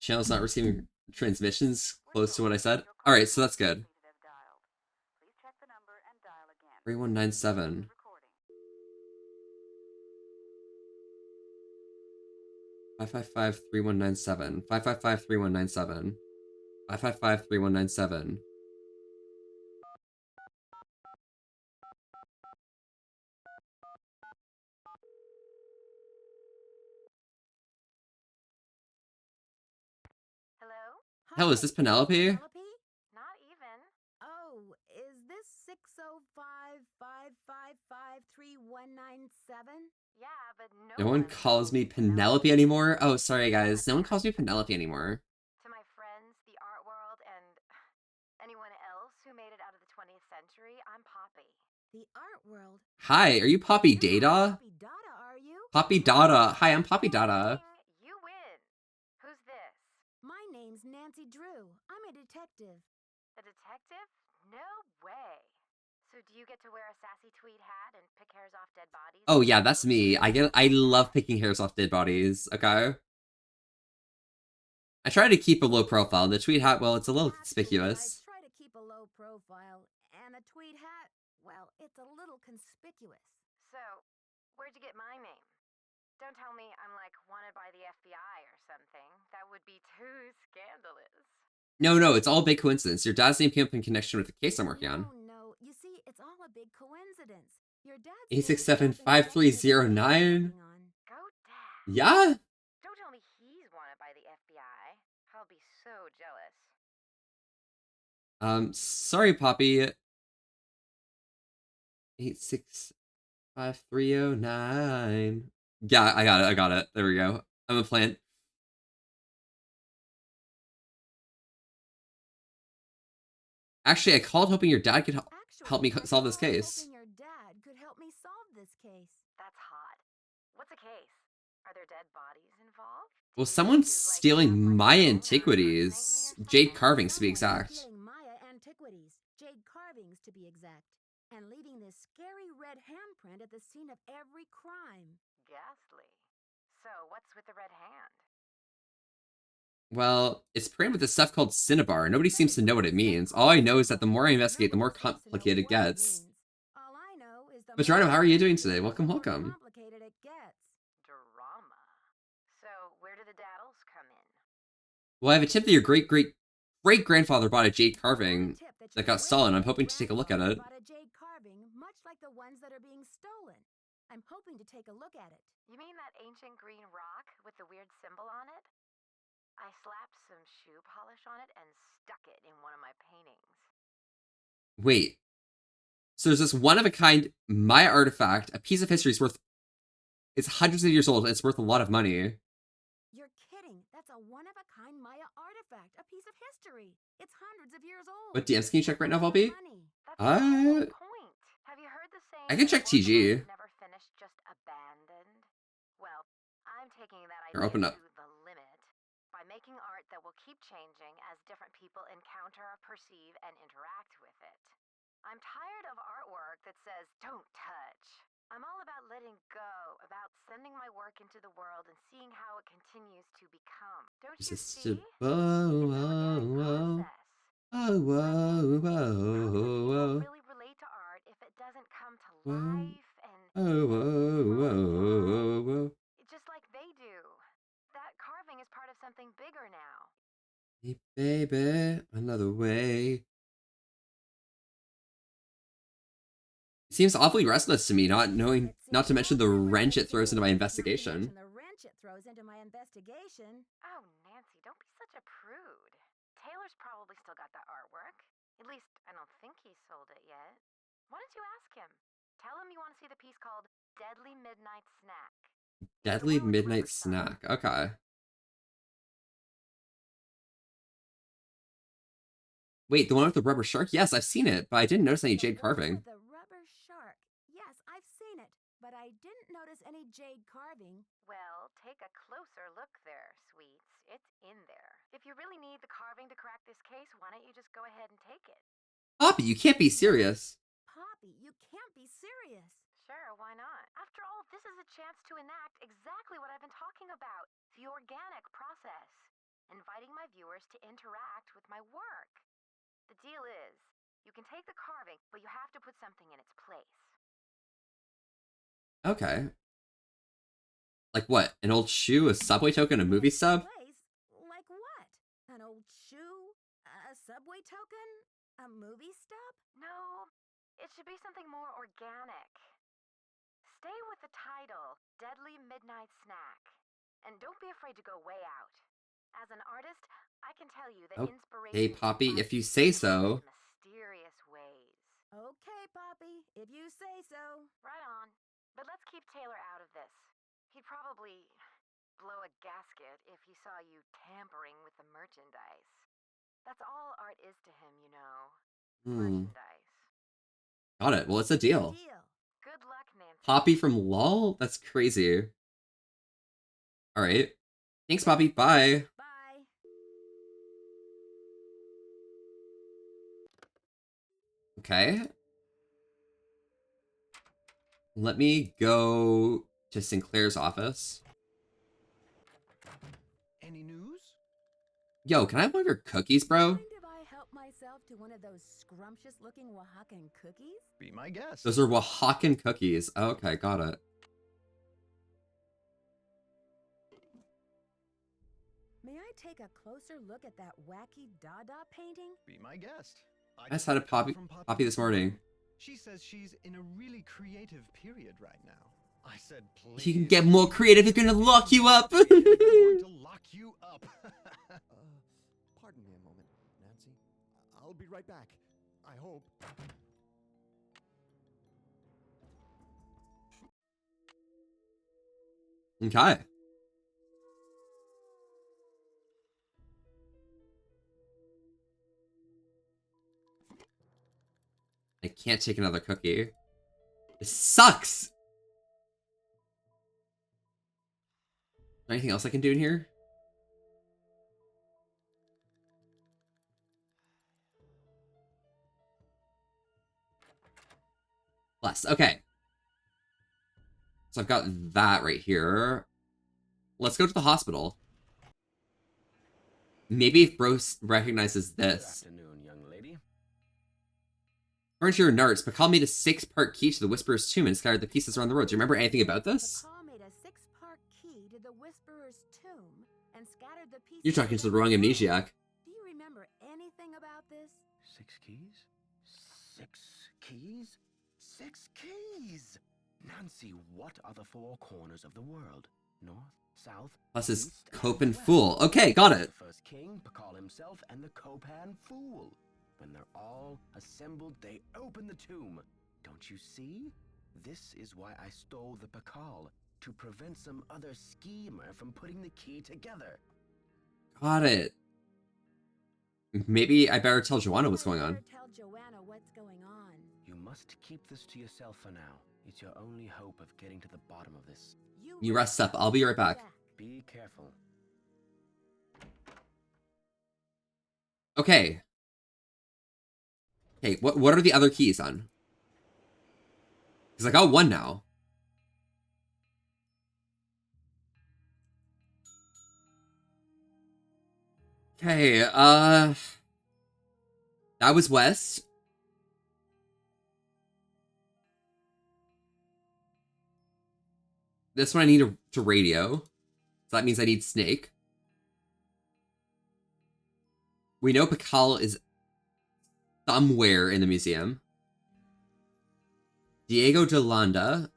Channel's not receiving transmissions close to what I said. Alright, so that's good. 3197. 555-3197. 555-3197. 555-3197. Hell, is this Penelope? Not even. Oh, is this 605-555-3197? Yeah, but No one calls me Penelope anymore? Oh, sorry guys. No one calls me Penelope anymore. To my friends, the art world, and anyone else who made it out of the 20th century, I'm Poppy. The art world? Hi, are you Poppy Data? Poppy Dada, are you? Poppy Dada. Hi, I'm Poppy Dada. You win. Who's this? My name's Nancy Drew. I'm a detective. A detective? No way. So do you get to wear a sassy tweed hat and pick hairs off dead bodies? Oh yeah, that's me. I love picking hairs off dead bodies, okay? I try to keep a low profile. The tweed hat, well, it's a little conspicuous. I try to keep a low profile, and a tweed hat, well, it's a little conspicuous. So, where'd you get my name? Don't tell me I'm like wanted by the FBI or something. That would be too scandalous. No, it's all a big coincidence. Your dad's name came up in connection with the case I'm working on. No. You see, it's all a big coincidence. Your dad's 867-5309? Go Dad. Yeah? Don't tell me he's wanted by the FBI. I'll be so jealous. Sorry, Poppy. 865-309. Yeah, I got it. There we go. I'm a plant. Actually, I called hoping your dad could help me solve this case. Hoping your dad could help me solve this case. That's hot. What's a case? Are there dead bodies involved? Well, someone's stealing my antiquities. Jade carvings, to be exact. Stealing Maya antiquities, jade carvings to be exact, and leaving this scary red handprint at the scene of every crime. Ghastly. So, what's with the red hand? Well, it's printed with this stuff called Cinnabar. Nobody seems to know what it means. All I know is that the more I investigate, the more complicated it gets. All I know is the Matrano, how are you doing today? Welcome. complicated it gets. Drama. So, where do the daddles come in? Well, I have a tip that your great-grandfather bought a jade carving that got stolen. I'm hoping to take a look at it. Bought a jade carving, much like the ones that are being stolen. I'm hoping to take a look at it. You mean that ancient green rock with the weird symbol on it? I slapped some shoe polish on it and stuck it in one of my paintings. Wait. So there's this one-of-a-kind Maya artifact, a piece of history is worth... It's hundreds of years old, and it's worth a lot of money. You're kidding. That's a one-of-a-kind Maya artifact, a piece of history. It's hundreds of years old. What DMs can you check right now, Volby? That's the whole point. Have you heard the saying? I can check TG. Never finished, just abandoned. Well, I'm taking that Here, idea open up. to the limit by making art that will keep changing as different people encounter, perceive, and interact with it. I'm tired of artwork that says, don't touch. I'm all about letting go, about sending my work into the world and seeing how it continues to become. Don't you see? Whoa. Really relate to art if it doesn't come to life and just like they do. That carving is part of something bigger now. Hey, baby, another way. It seems awfully restless to me, not to mention the wrench it throws into my investigation. The wrench it throws into my investigation. Oh, Nancy, don't be such a prude. Taylor's probably still got that artwork. At least, I don't think he sold it yet. Why don't you ask him? Tell him you want to see the piece called Deadly Midnight Snack. Deadly Midnight Snack. Okay. Wait, the one with the rubber shark? Yes, I've seen it, but I didn't notice any jade carving. The rubber shark. Yes, I've seen it, but I didn't notice any jade carving. Well, take a closer look there, sweets. It's in there. If you really need the carving to crack this case, why don't you just go ahead and take it? Poppy, you can't be serious. Poppy, you can't be serious. Sure, why not? After all, this is a chance to enact exactly what I've been talking about. The organic process. Inviting inviting my viewers to interact with my work. The deal is, you can take the carving, but you have to put something in its place. Okay. Like what? An old shoe, a Subway token, a movie sub? Place? Like what? An old shoe? A subway token? A movie stub? No, it should be something more organic. Stay with the title, Deadly Midnight Snack. And don't be afraid to go way out. As an artist, I can tell you that inspiration... Hey, Poppy, if you say so. ...mysterious ways. Okay, Poppy, if you say so. Right on. But let's keep Taylor out of this. He'd probably blow a gasket if he saw you tampering with the merchandise. That's all art is to him, you know. Merchandise. Got it. Well, it's a deal. Good luck, Nancy. Poppy from LOL? That's crazy. Alright. Thanks, Poppy. Bye. Bye. Okay. Let me go to Sinclair's office. Any news? Yo, can I have one of your cookies, bro? Mind if I help myself to one of those scrumptious-looking Oaxacan cookies? Be my guest. Those are Oaxacan cookies. Okay, got it. May I take a closer look at that wacky Dada painting? Be my guest. I just had a Poppy this morning. She says she's in a really creative period right now. I said, please. If you can get more creative, it's gonna lock you up. We're going to lock you up. Pardon me a moment, Nancy. I'll be right back. I hope. Okay. I can't take another cookie. This sucks! Is there anything else I can do in here? Less. Okay. So I've got that right here. Let's go to the hospital. Maybe if Bros recognizes this. Good afternoon, young lady. According to your notes, Pakal made a 6-part key to the Whisperer's tomb and scattered the pieces around the road. Do you remember anything about this? Pakal made a 6-part key to the Whisperer's tomb and scattered the pieces. You're talking to the wrong amnesiac. Do you remember anything about this? 6 keys? 6 keys? 6 keys! Nancy, what are the 4 corners of the world? North, south, Plus his east, Copan and west. Fool. Okay, got it. The first king, Pakal himself, and the Copan Fool. When they're all assembled, they open the tomb. Don't you see? This is why I stole the Pakal, to prevent some other schemer from putting the key together. Got it. Maybe I better tell Joanna what's going on. Tell Joanna what's going on. You must keep this to yourself for now. It's your only hope of getting to the bottom of this. You rest up. I'll be right back. Be careful. Okay. Okay, what are the other keys on? Because I got one now. Okay, that was west. This one I need to radio. So that means I need Snake. We know Pakal is somewhere in the museum. Diego de Landa.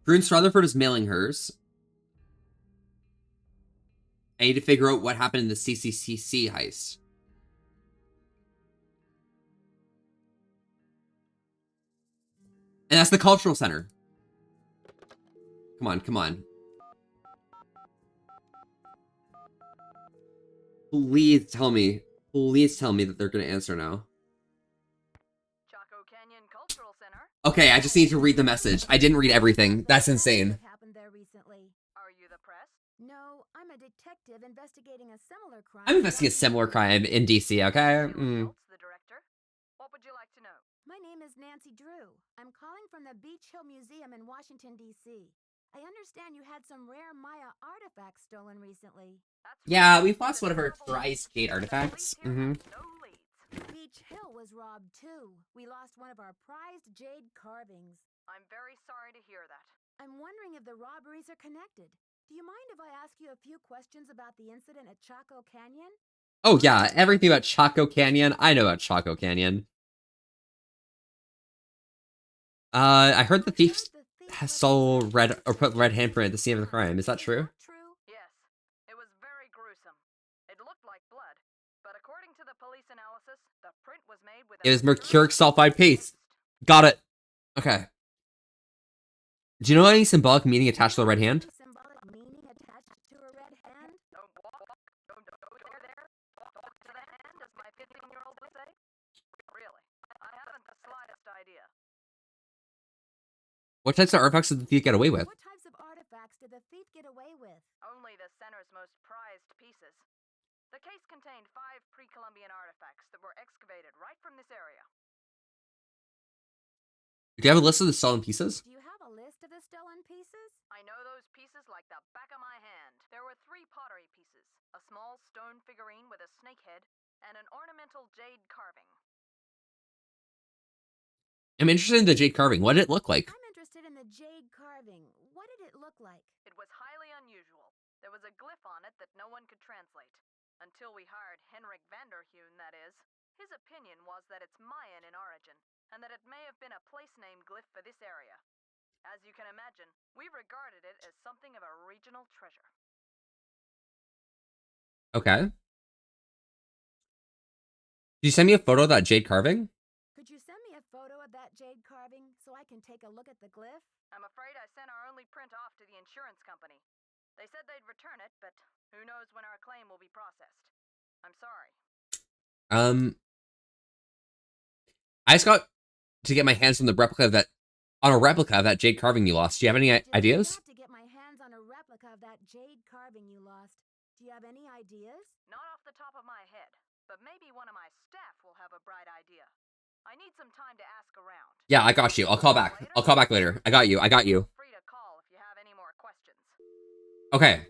Prune Rutherford is mailing hers. I need to figure out what happened in the CCCC heist. And that's the cultural center. Come on, come on. Please tell me that they're gonna answer now. Chaco Canyon Cultural Center. Okay, I just need to read the message. I didn't read everything. That's insane. What happened there recently? Are you the press? No, I'm a detective investigating a similar crime. I'm investigating a similar crime in DC, okay? The director. What would you like to know? My name is Nancy Drew. I'm calling from the Beach Hill Museum in Washington, D.C. I understand you had some rare Maya artifacts stolen recently. Yeah, we've lost one of our thrice jade artifacts. Mm-hmm. Beach Hill was robbed too. We lost one of our prized jade carvings. I'm very sorry to hear that. I'm wondering if the robberies are connected. Do you mind if I ask you a few questions about the incident at Chaco Canyon? Oh yeah, everything about Chaco Canyon. I know about Chaco Canyon. I heard the thief stole red or put red handprint at the scene of the crime. Is that true? Yes. It was very gruesome. It looked like blood, but according to the police analysis, the print was made with It is mercuric sulfide paste. Got it. Okay. Do you know any symbolic meaning attached to the red hand? Symbolic meaning attached to a red hand? Don't go there. Talk to the hand, as my 15-year-old would say. Really, I haven't the slightest idea. What types of artifacts did the thief get away with? What types of artifacts did the thief get away with? Only the center's most prized pieces. The case contained 5 pre-Columbian artifacts that were excavated right from this area. Do you have a list of the stolen pieces? Do you have a list of the stolen pieces? I know those pieces like the back of my hand. There were 3 pottery pieces, a small stone figurine with a snake head, and an ornamental jade carving. I'm interested in the jade carving. What did it look like? I'm interested in the jade carving. What did it look like? It was highly unusual. There was a glyph on it that no one could translate. Until we hired Henrik Vanderheun, that is. His opinion was that it's Mayan in origin, and that it may have been a place-name glyph for this area. As you can imagine, we regarded it as something of a regional treasure. Okay. Did you send me a photo of that jade carving? Could you send me a photo of that jade carving so I can take a look at the glyph? I'm afraid I sent our only print off to the insurance company. They said they'd return it, but who knows when our claim will be processed. I'm sorry. I just got to get my hands on a replica of that jade carving you lost. Do you have any ideas? To get my hands on a replica of that jade carving you lost. Do you have any ideas? Not off the top of my head, but maybe one of my staff will have a bright idea. I need some time to ask around. Yeah, I got you. I'll call back. I'll call back later. I got you. Free to call if you have any more questions. Okay.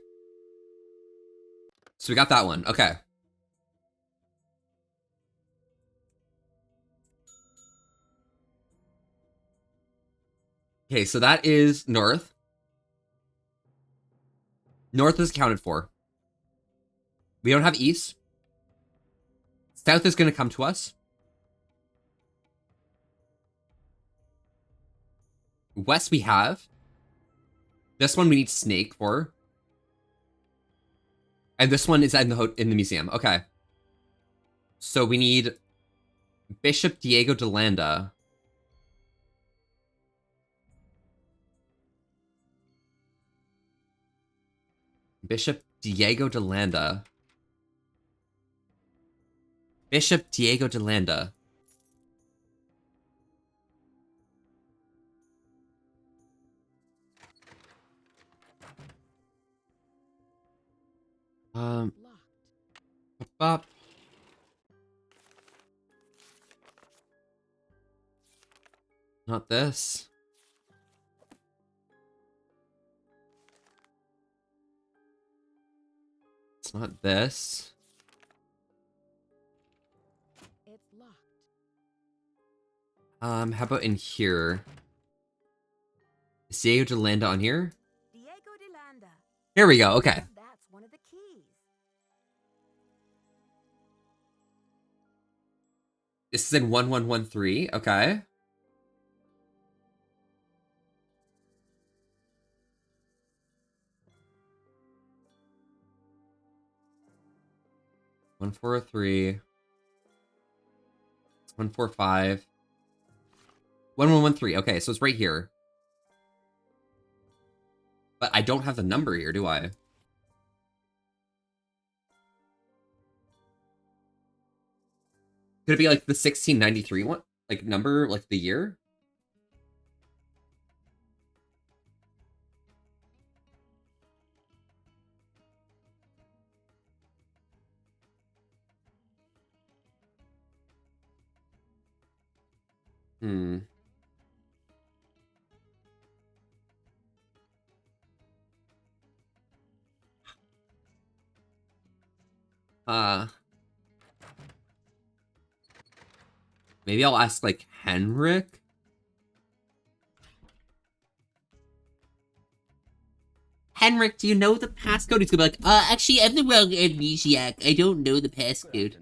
So we got that one. Okay. Okay, so that is north. North is accounted for. We don't have east. South is going to come to us. West we have. This one we need snake for. And this one is in the museum. Okay. So we need Bishop Diego de Landa. Bishop Diego de Landa. Bishop Diego de Landa. Bop. Not this. It's not this. It's locked. How about in here? Is Diego de Landa on here? Diego de Landa. Here we go. Okay. That's one of the keys. This is in 1113. Okay. One 403. 145. 1113. Okay, so it's right here. But I don't have the number here, do I? Could it be like the 1693 one? Like number, like the year? Maybe I'll ask, like, Henrik? Henrik, do you know the passcode? He's gonna be like, actually, I'm the wrong amnesiac. I don't know the passcode.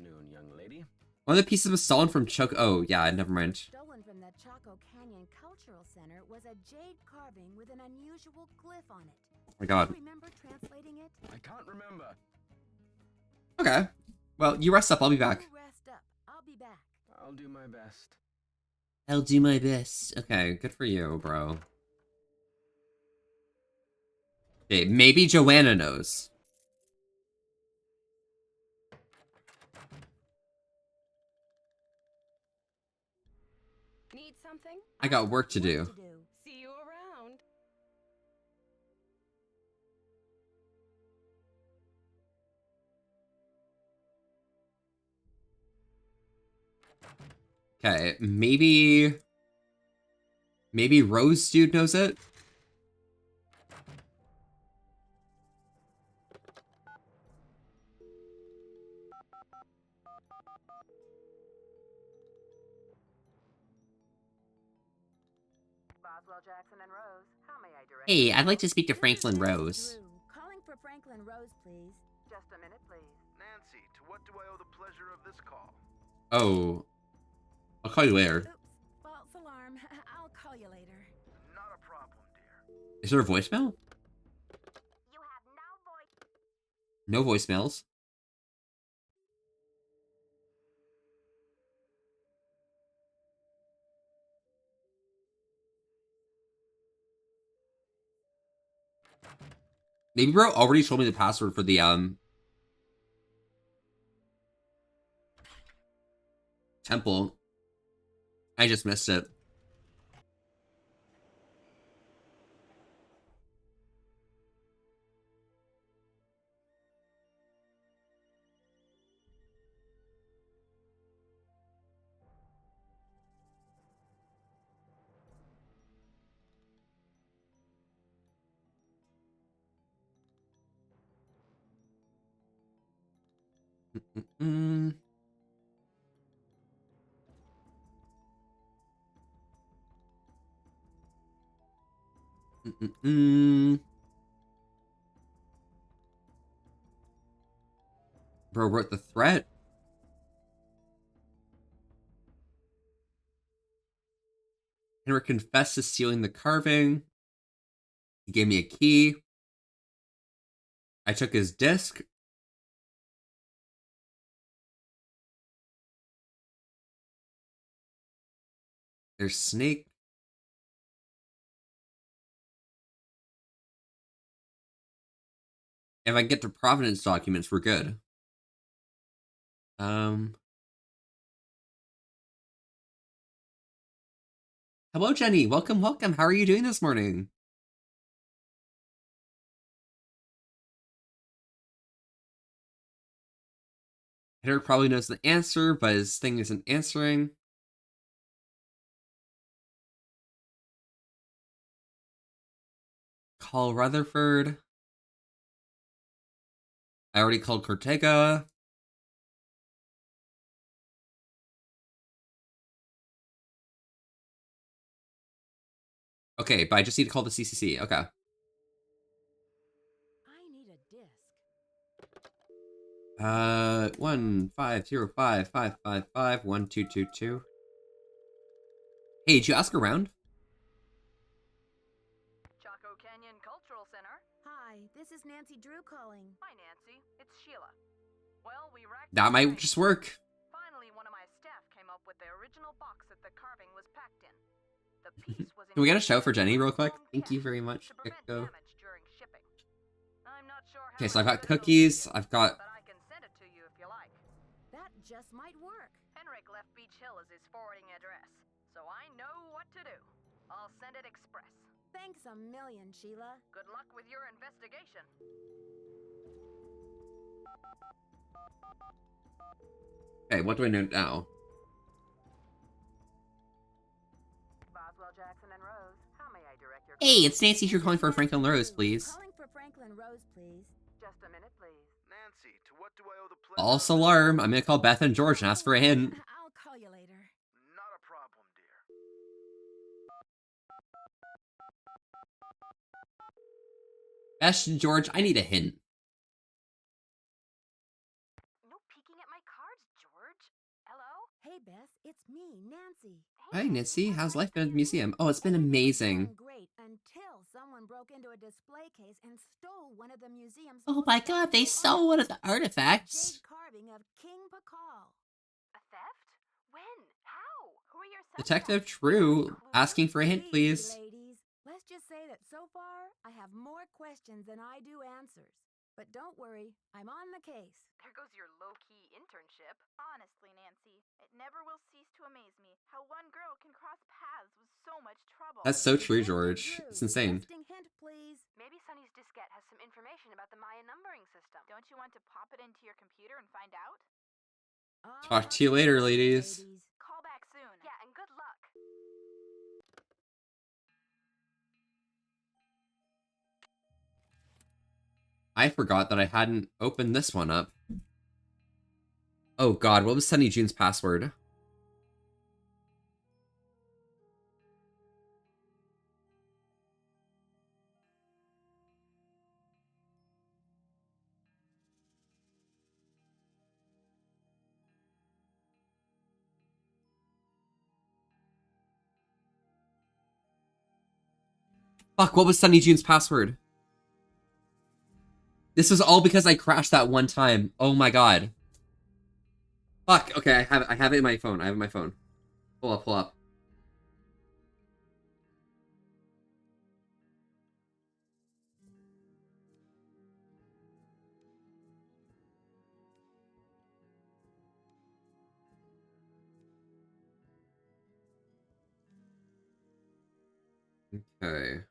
One of the pieces was stolen from Choco. Oh, yeah, never mind. Stolen from the Chaco Canyon Cultural Center was a jade carving with an unusual glyph on it. Oh my god. Do you remember translating it? I can't remember. Okay. Well, you rest up. I'll be back. You rest up. I'll be back. I'll do my best. I'll do my best. Okay, good for you, bro. Okay, maybe Joanna knows. Need something? I got work to do. See you around. Okay, maybe Rose Dude knows it? Boswell, Jackson, and Rose. How may I direct Hey, you? I'd like to speak to Franklin Rose. Drew, calling for Franklin Rose, please. Just a minute, please. Nancy, to what do I owe the pleasure of this call? Oh. I'll call you later. Oops, false alarm. I'll call you later. Not a problem, dear. Is there a voicemail? You have no voice. No voicemails. Maybe bro already told me the password for the temple. I just missed it. Mm-mm. Mm-mm. Bro wrote the threat. Henrik confessed to stealing the carving. He gave me a key. I took his disc. There's Snake. If I get to Providence documents, we're good. Hello, Jenny. Welcome, welcome. How are you doing this morning? Henrik probably knows the answer, but his thing isn't answering. Call Rutherford. I already called Cortega. Okay, but I just need to call the CCC. Okay. I need a disc. 1-505-555-1222. Hey, did you ask around? Chaco Canyon Cultural Center. Hi, this is Nancy Drew calling. Hi, Nancy. It's Sheila. Well, we racked That the might brain. just work. Finally, one of my staff came up with the original box that the carving was packed in. The piece was Can we get a shout for Jenny real quick? Thank you very much. Echo. damage during shipping. I'm not sure how Okay, so I've much got of it it'll cookies. be, I've got... but I can send it to you if you like. That just might work. Henrik left Beach Hill as his forwarding address, so I know what to do. I'll send it express. Thanks a million, Sheila. Good luck with your investigation. Okay, what do I know now? Boswell, Jackson, and Rose. How may I direct your Hey, it's Nancy here calling for Franklin Rose, please. Calling for Franklin Rose, please. Just a minute, please. Nancy, to what What do I owe the pleasure? False alarm. I'm gonna call Beth and George and ask for a hint. I'll call you later. Not a problem, dear. Beth and George, I need a hint. No peeking at my cards, George. Hello? Hey, Beth, it's me, Nancy. Hi, Nancy. How's life been at the museum? Oh, it's been amazing. Great until someone broke into a display case and stole one of the museum's. Oh my god, they stole one of the artifacts. Jade carving of King Pakal. A theft? When? How? Who are your suspects? Detective True, asking for a hint, please. Ladies, let's just say that so far I have more questions than I do answers. But don't worry, I'm on the case. There goes your low-key internship. Honestly, Nancy, it never will cease to amaze me how one girl can cross paths with so much trouble. That's so true, George. It's insane. Hint, please. Maybe Sunny's diskette has some information about the Maya numbering system. Don't you want to pop it into your computer and find out? Talk to you later, ladies. Call back soon. Yeah, and good luck. I forgot that I hadn't opened this one up. Oh god, what was Sunny June's password? Fuck, what was Sunny June's password? This was all because I crashed that one time. Oh my god. Fuck, okay, I have it in my phone. I have it in my phone. Pull up, pull up. Okay.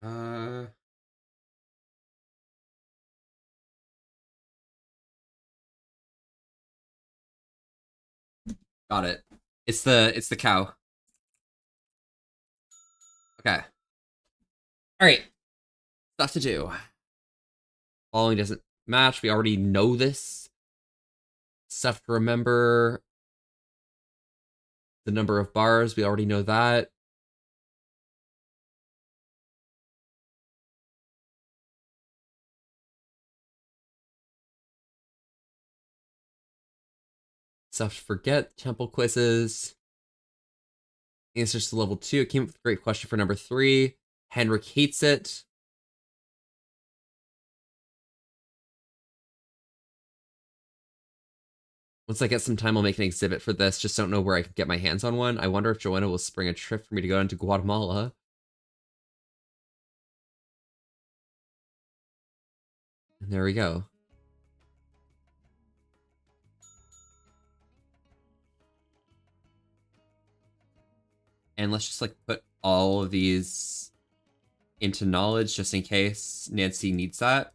Uh... Got it. It's the cow. Okay. Alright. Stuff to do. Following doesn't match. We already know this. Stuff to remember. The number of bars. We already know that. Stuff to forget. Temple quizzes. Answers to level 2. It came up with a great question for number 3. Henrik hates it. Once I get some time, I'll make an exhibit for this. Just don't know where I can get my hands on one. I wonder if Joanna will spring a trip for me to go down to Guatemala. And there we go. And let's just like put all of these into knowledge just in case Nancy needs that.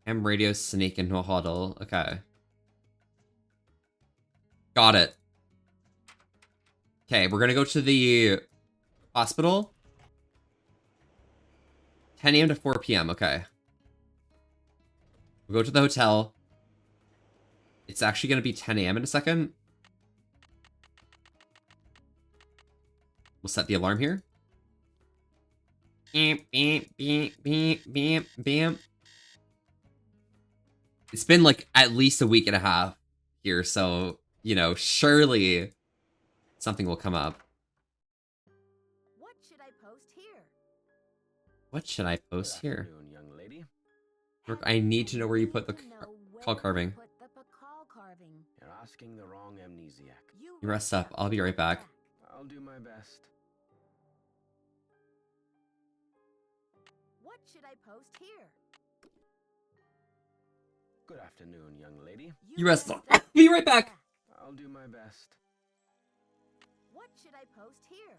Ham radio, snake, and no huddle. Okay. Got it. Okay, we're gonna go to the hospital. 10 a.m. to 4 p.m. Okay. We'll go to the hotel. It's actually gonna be 10 a.m. in a second. We'll set the alarm here. Beep, beep, beep, beep, beep, beep. It's been like at least a week and a half here, so, you know, surely something will come up. What should I post here? What should I post here? Afternoon, young lady. Look, I need to know where you put the call carving. Put the Pakal carving. You're asking the wrong amnesiac. You rest up. I'll be right back. I'll do my best. What should I post here? Good afternoon, young lady. You rest up. Be right back. I'll do my best. What should I post here?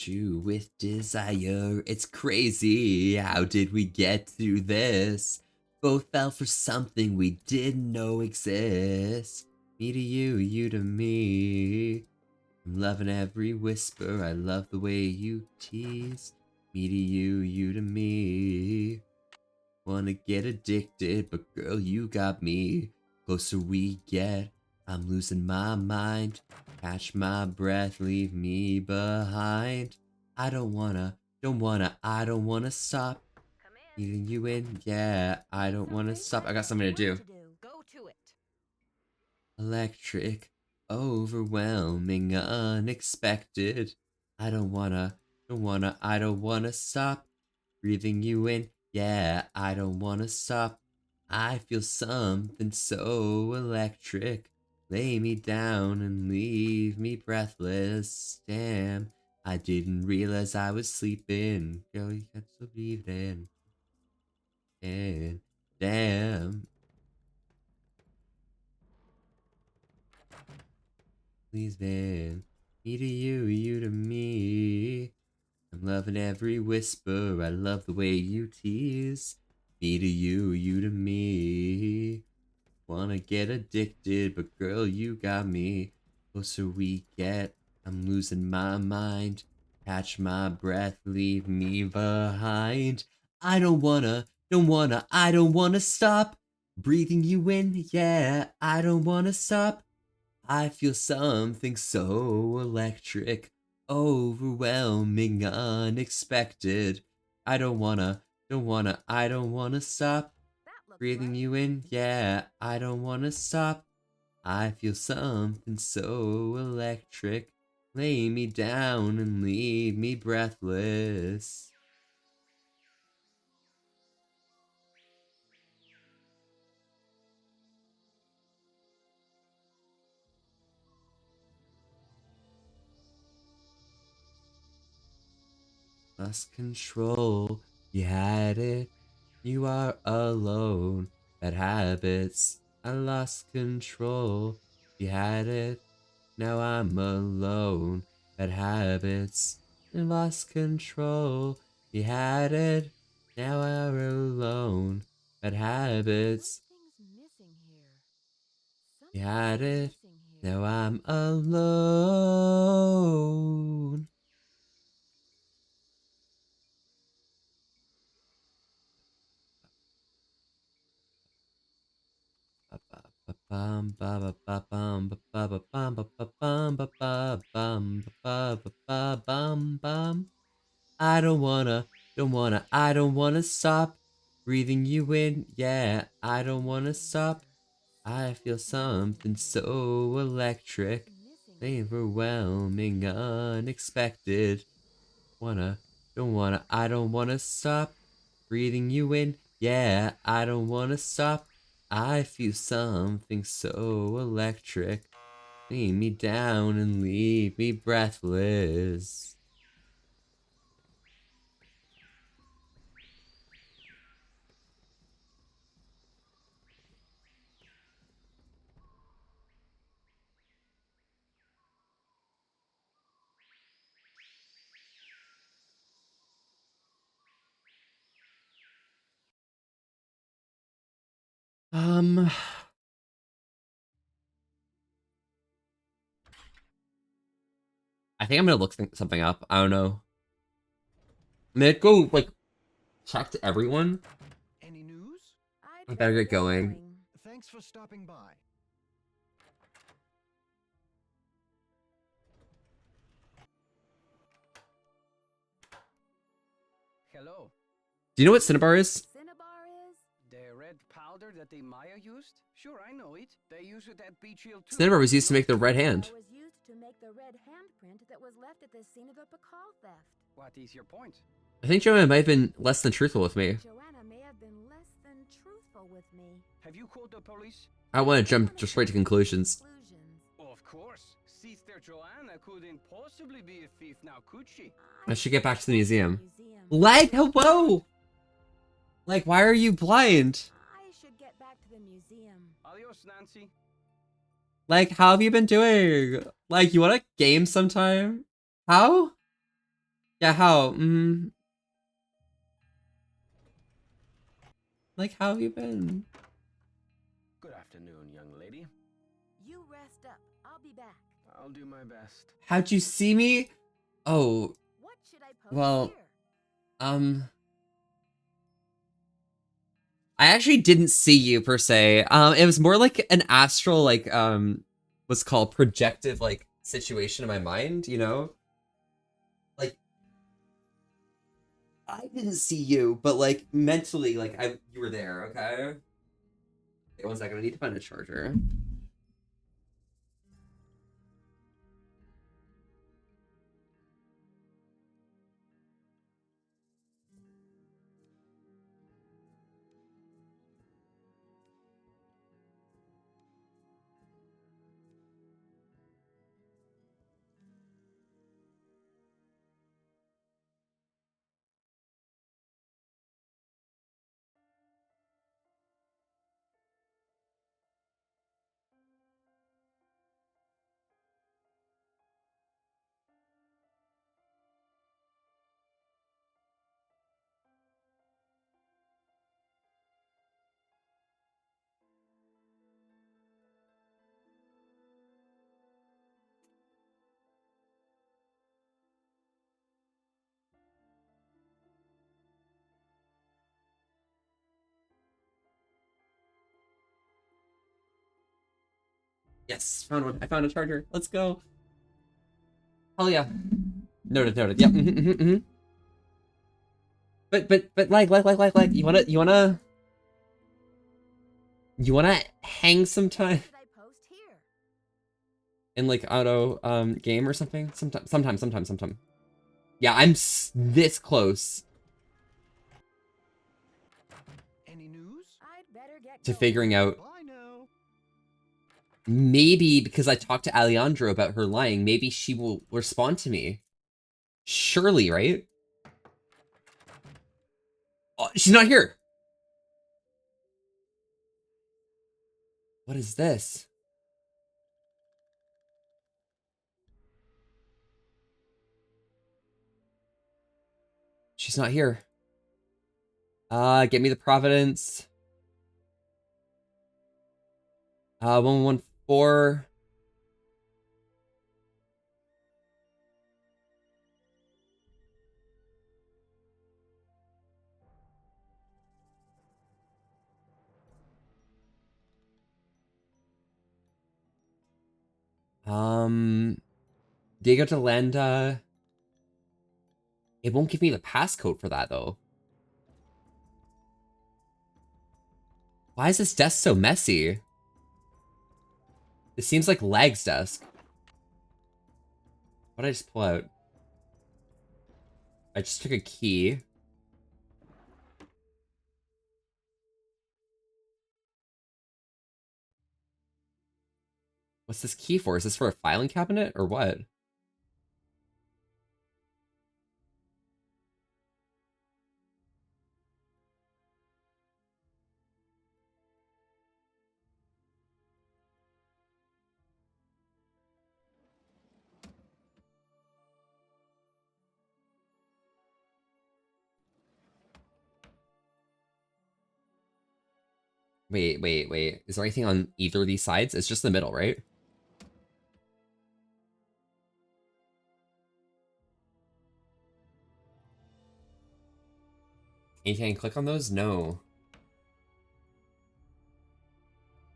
you with desire. It's crazy. How did we get through this? Both fell for something we didn't know exists. Me to you, you to me. I'm loving every whisper. I love the way you tease. Me to you, you to me. Wanna get addicted, but girl, you got me. Closer we get, I'm losing my mind. Catch my breath, leave me behind. I don't wanna stop. Needing you in, yeah, I don't wanna stop. I got something to do. Go to it. Electric, overwhelming, unexpected. I don't wanna stop. Breathing you in, yeah, I don't wanna stop. I feel something so electric. Lay me down and leave me breathless. Damn, I didn't realize I was sleeping. Girl, you got to breathe in. And damn. Please, man. Me to you, you to me. I'm loving every whisper. I love the way you tease. Me to you, you to me. Wanna get addicted, but girl, you got me. Closer we get, I'm losing my mind. Catch my breath, leave me behind. I don't wanna stop. Breathing you in, yeah, I don't wanna stop. I feel something so electric, overwhelming, unexpected. I don't wanna stop. Breathing you in, yeah, I don't wanna stop. I feel something so electric. Lay me down and leave me breathless. Lost control, you had it. You are alone. Bad habits, I lost control. You had it, now I'm alone. Bad habits, I lost control. You had it, now I'm alone. Bad habits. You had it, now I'm alone. Bum ba ba ba bum ba ba ba bum ba ba bum ba ba bum ba ba ba bum bum. I don't wanna stop. Breathing you in, yeah, I don't wanna stop. I feel something so electric, overwhelming, unexpected. I don't wanna stop. Breathing you in, yeah, I don't wanna stop. I feel something so electric. Lay me down and leave me breathless. I think I'm gonna look something up. I don't know. I'm gonna go, like, check to everyone. Any news? I better get going. Thanks for stopping by. Hello. Do you know what Cinnabar is? The red powder that the Maya used? Sure, I know it. They use it at Beach Hill too. Cinnabar was used to make the red hand. Was used to make the red handprint that was left at the scene of the Pakal theft. What is your point? I think Joanna might have been less than truthful with me. Joanna may have been less than truthful with me. Have you called the police? I want to jump just straight to conclusions. Of course. Sister Joanna couldn't possibly be a thief now, could she? I should get back to the museum. Leg, hello! Like, why are you blind? I should get back to the museum. Adios, Nancy. Like, how have you been doing? Like, you want a game sometime? How? Yeah, how? Like, how have you been? Good afternoon, young lady. You rest up. I'll be back. I'll do my best. How'd you see me? Oh, What should I post well, here? I actually didn't see you per se. It was more like an astral, like, what's called projective, like, situation in my mind, you know? Like, I didn't see you, but like mentally, like you were there, okay? Wait 1 second, I need to find a charger. Yes, found one. I found a charger. Let's go. Hell yeah. Noted, noted. Yep. But like, you wanna hang sometime in like auto game or something? Sometime. Yeah, I'm this close Any news? I'd better get to going. figuring out. Bye now. Maybe because I talked to Alejandro about her lying, maybe she will respond to me. Surely, right? Oh, she's not here. What is this? She's not here. Get me the Providence. 114. Diego de Landa. It won't give me the passcode for that though. Why is this desk so messy? It seems like Lag's desk. What did I just pull out? I just took a key. What's this key for? Is this for a filing cabinet or what? Wait. Is there anything on either of these sides? It's just the middle, right? Anything I can click on those? No.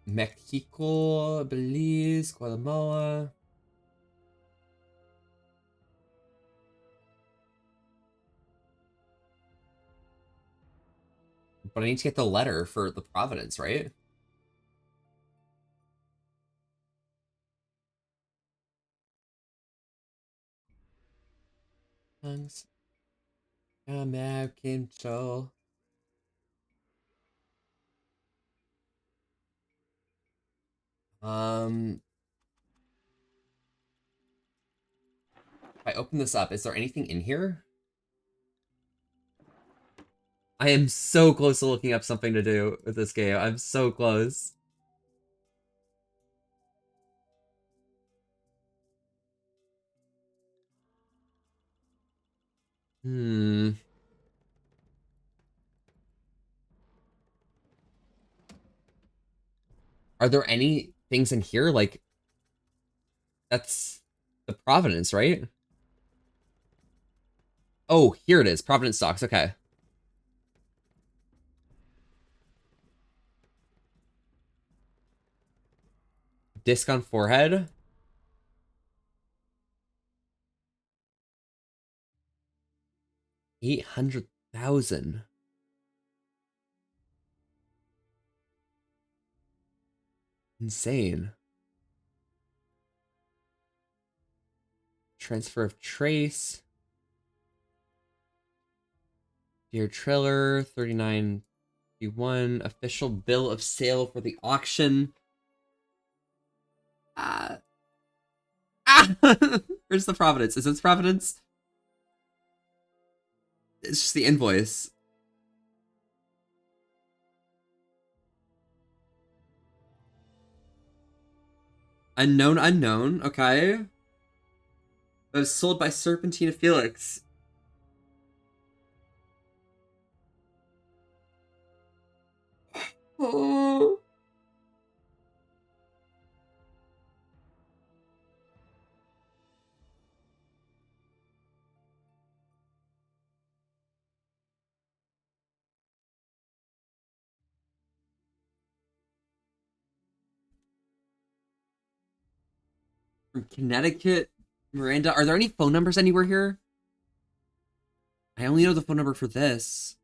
Mexico, Belize, Guatemala. But I need to get the letter for the Providence, right? Thanks. American Joe. If I open this up, is there anything in here? I am so close to looking up something to do with this game. I'm so close. Hmm. Are there any things in here? Like, that's the Providence, right? Oh, here it is. Providence stocks. Okay. Disc on forehead. $800,000. Insane. Transfer of trace. Dear Triller, 39.51. Official bill of sale for the auction. Where's the Providence? Is this Providence? It's just the invoice. Unknown unknown, okay. That was sold by Serpentina Felix. Oh. From Connecticut, Miranda. Are there any phone numbers anywhere here? I only know the phone number for this.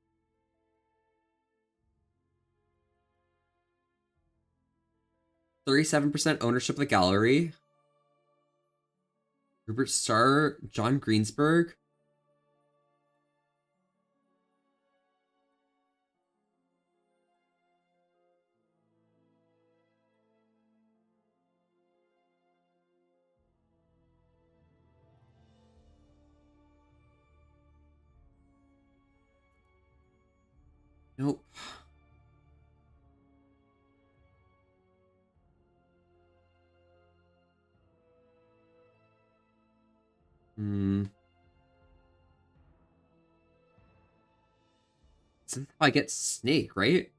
%37% ownership of the gallery. Rupert Starr, John Greensburg. Nope. Hmm. Somehow I get Snake, right?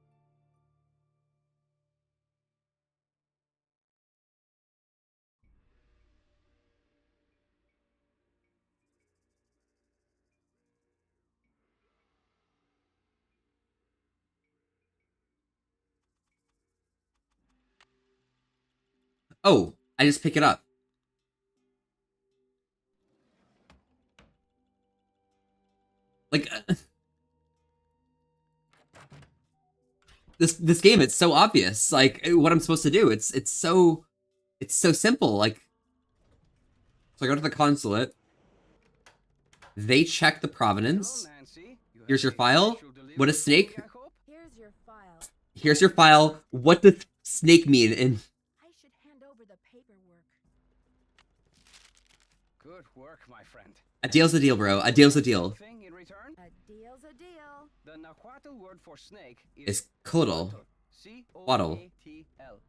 Oh, I just pick it up. Like this game, it's so obvious. Like what I'm supposed to do. It's so simple. Like, so I go to the consulate. They check the provenance. Here's your file. What is Snake? Here's your file. Here's your file. What does Snake mean? And I should hand over the paperwork. Good work, my friend. a deal's a deal, bro. A deal's a deal. Thing in return? A deal's a deal. The Nahuatl word for snake Is Kodal. Waddle. C-O-A-T-L.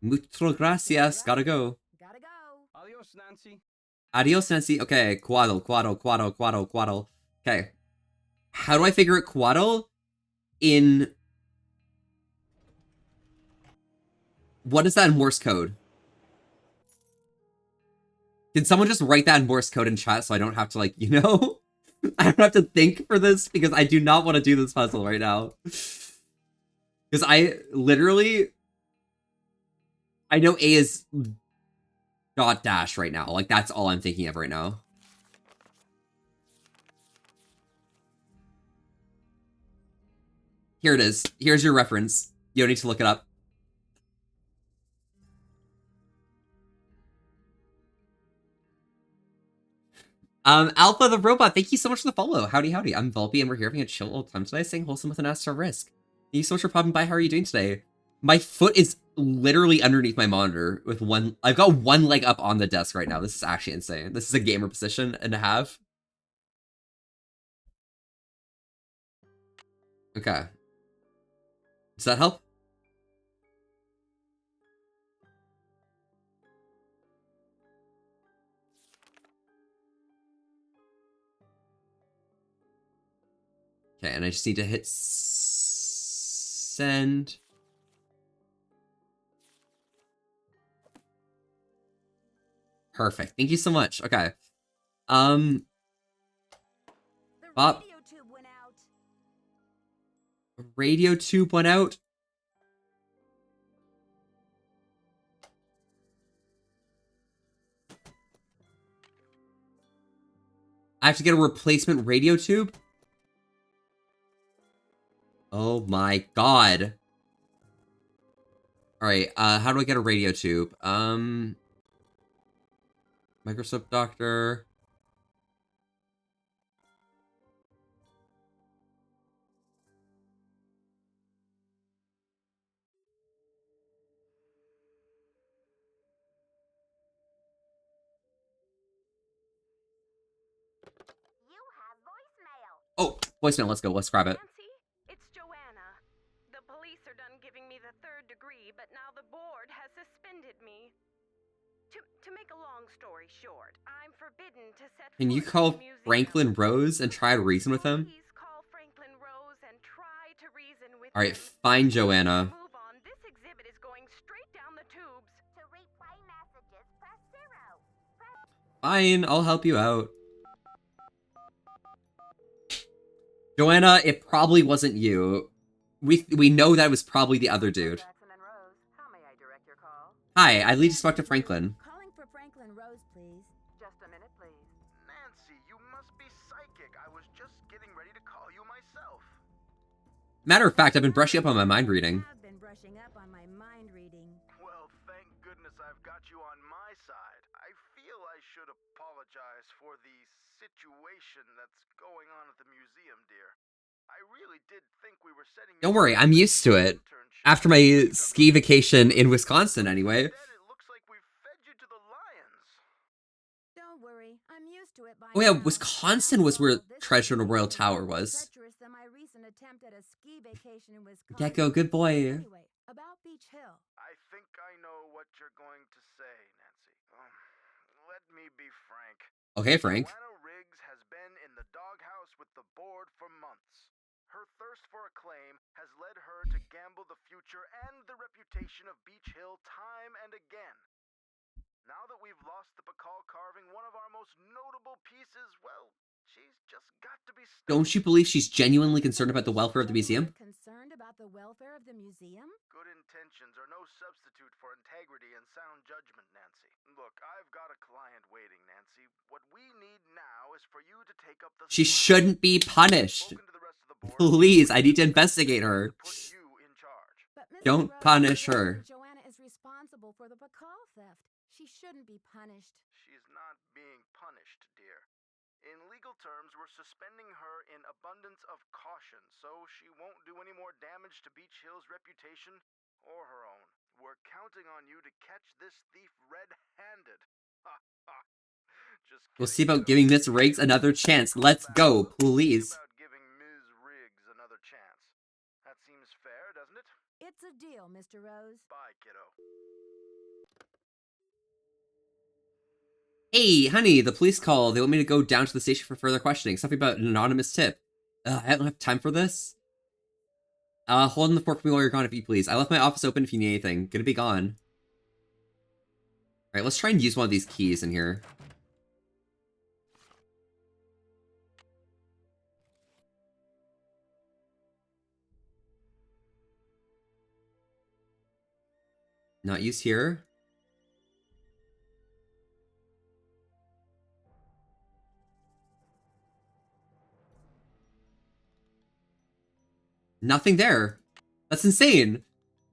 Muchas gracias. Gotta go. Gotta go. Adios, Nancy. Adios, Nancy. Okay, Quaddle. Okay. How do I figure out Quaddle in... What is that in Morse code? Can someone just write that in Morse code in chat so I don't have to, like, you know? I don't have to think for this because I do not want to do this puzzle right now. Because I literally... I know A is... dot dash right now. Like, that's all I'm thinking of right now. Here it is. Here's your reference. You don't need to look it up. Alpha the Robot, thank you so much for the follow. Howdy, howdy. I'm Volpe, and we're here having a chill old time today, staying wholesome with an Astra Risk. Thank you so much for popping by. How are you doing today? My foot is literally underneath my monitor with one... I've got one leg up on the desk right now. This is actually insane. This is a gamer position and a half. Okay. Does that help? Okay, and I just need to hit send. Perfect. Thank you so much. Okay. Bob. Radio tube went out. I have to get a replacement radio tube? Oh my god. Alright, how do I get a radio tube? Microsoft Doctor. Oh, voicemail, let's go, let's grab it. Nancy, it's Joanna. The police are done giving me the 3rd degree, but now the board has suspended me. To make a long story short, I'm forbidden to set Can you foot in call the museum. Franklin Rose and try to reason with him? Please call Franklin Rose and try to reason with Alright, him. fine, Joanna. Move on. This exhibit is going straight down the tubes. To replay messages, press 0. Fine, I'll help you out. Joanna, it probably wasn't you. We know that was probably the other dude. Jackson and Rose, how may I direct your call? Hi, I need to talk to Franklin. Calling for Franklin Rose, please. Just a minute, please. Nancy, you must be psychic. I was just getting ready to call you myself. Matter of fact, I've been brushing up on my mind reading. I've been brushing up on my mind reading. Well, thank goodness I've got you on my side. I feel I should apologize for the situation that's going on at the museum, dear. I really did think we were setting. Don't worry, I'm used to it. After my ski vacation in Wisconsin, anyway. Don't worry, I'm used to it by Oh yeah, now. Wisconsin was where Treasure in the Royal Tower was. Treacherous than my recent attempt at a ski vacation in Wisconsin. Gecko, good boy. Anyway, about Beach Hill. I think I know what you're going to say, Nancy. Let me be frank. Okay, Frank. Joanna Riggs has been in the doghouse with the board for months. Her thirst for acclaim has led her to gamble the future and the reputation of Beach Hill time and again. Now that we've lost the Bacall carving, one of our most notable pieces, well, she's just got to be stopped. Don't you believe she's genuinely concerned about the welfare of the museum? Concerned about the welfare of the museum? Good intentions are no substitute for integrity and sound judgment, Nancy. Look, I've got a client waiting, Nancy. What we need now is for you to take up the... She shouldn't be punished. Please, I need to investigate her. Don't punish her. Joanna is responsible for the Bacall theft. She shouldn't be punished. She's not being punished, dear. In legal terms, we're suspending her in abundance of caution, so she won't do any more damage to Beach Hill's reputation or her own. We're counting on you to catch this thief red-handed. Ha ha. Just We'll see about giving Miss Riggs another chance. Let's go, please. about giving Ms. Riggs another chance. That seems fair, doesn't it? It's a deal, Mr. Rose. Bye, kiddo. Hey, honey, the police call. They want me to go down to the station for further questioning. Something about an anonymous tip. I don't have time for this. Hold on the fork for me while you're gone, if you please. I left my office open if you need anything. Gonna be gone. Alright, let's try and use one of these keys in here. Not used here. Nothing there. That's insane.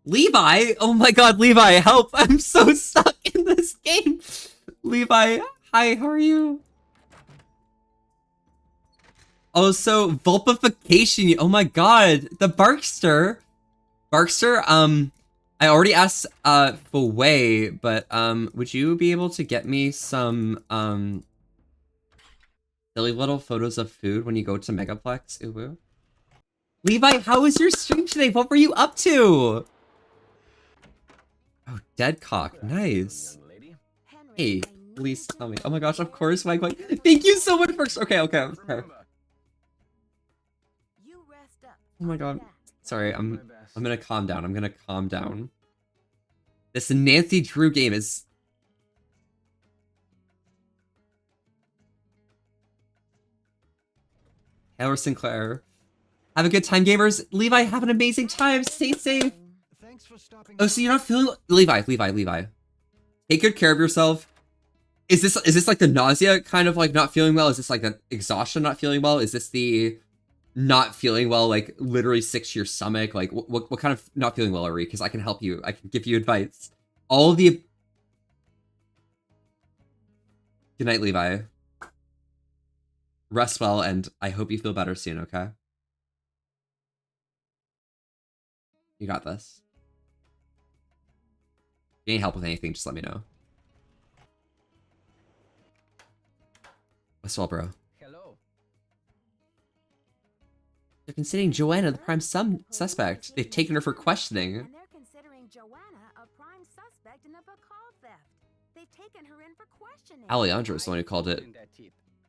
Levi! Oh my god, Levi, help! I'm so stuck in this game! Levi, hi, how are you? Also, Vulpification, oh my god, the Barkster! Barkster, I already asked, for Way, but, would you be able to get me some, silly little photos of food when you go to Megaplex? Ooh. Levi, how was your stream today? What were you up to? Oh, Deadcock, nice. Hey, please tell me. Oh my gosh, of course, Mike. Thank you so much for. Okay. You Oh my god. Sorry, I'm gonna calm down. I'm gonna calm down. This Nancy Drew game is... Taylor Sinclair. Have a good time, gamers. Levi, have an amazing time. Stay safe. Oh, so you're not feeling... Levi. Take good care of yourself. Is this like the nausea kind of like not feeling well? Is this like the exhaustion not feeling well? Is this the not feeling well, like literally sick to your stomach? Like what kind of not feeling well are we? Because I can help you. I can give you advice. All of the... Good night, Levi. Rest well, and I hope you feel better soon, okay? You got this. If you need help with anything, just let me know. What's up, bro? Hello. They're considering Joanna the prime suspect. They've taken her for questioning. And they're considering Joanna a prime suspect in a Bacall theft. They've taken her in for questioning. Alejandro's the one who called it.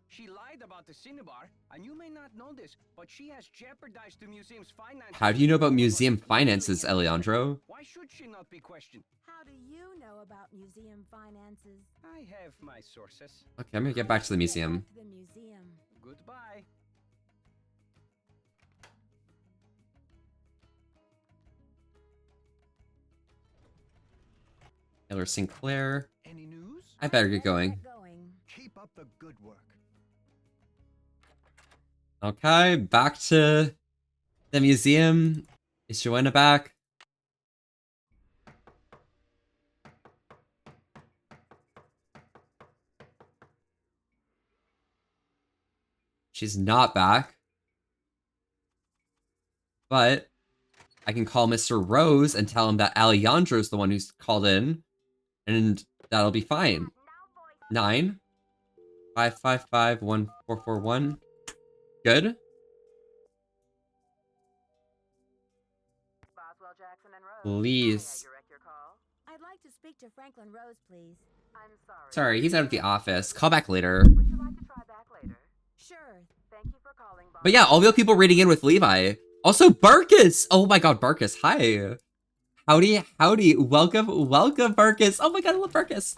She lied about the Cinnabar, and you may not know this, but she has jeopardized the museum's finances. How do you know about museum finances, Alejandro? Why should she not be questioned? How do you know about museum finances? I have my sources. Okay, I'm gonna get back to the museum. To the museum. Goodbye. Taylor Sinclair. Any news? I better get going. Keep up the good work. Okay, back to the museum. Is Joanna back? She's not back. But I can call Mr. Rose and tell him that Alejandro's the one who's called in. And that'll be fine. 9 555 1441. Good. Boswell, Jackson, and Rose. Please. Direct your call. I'd like to speak to Franklin Rose, please. I'm sorry. Sorry, he's out of the office. Call back later. Would you like to try back later? Sure. Thank you for calling. But yeah, all the people reading in with Levi. Also, Barkus! Oh my god, Barkus, hi. Howdy. Welcome, Barkus. Oh my god, I love Barkus.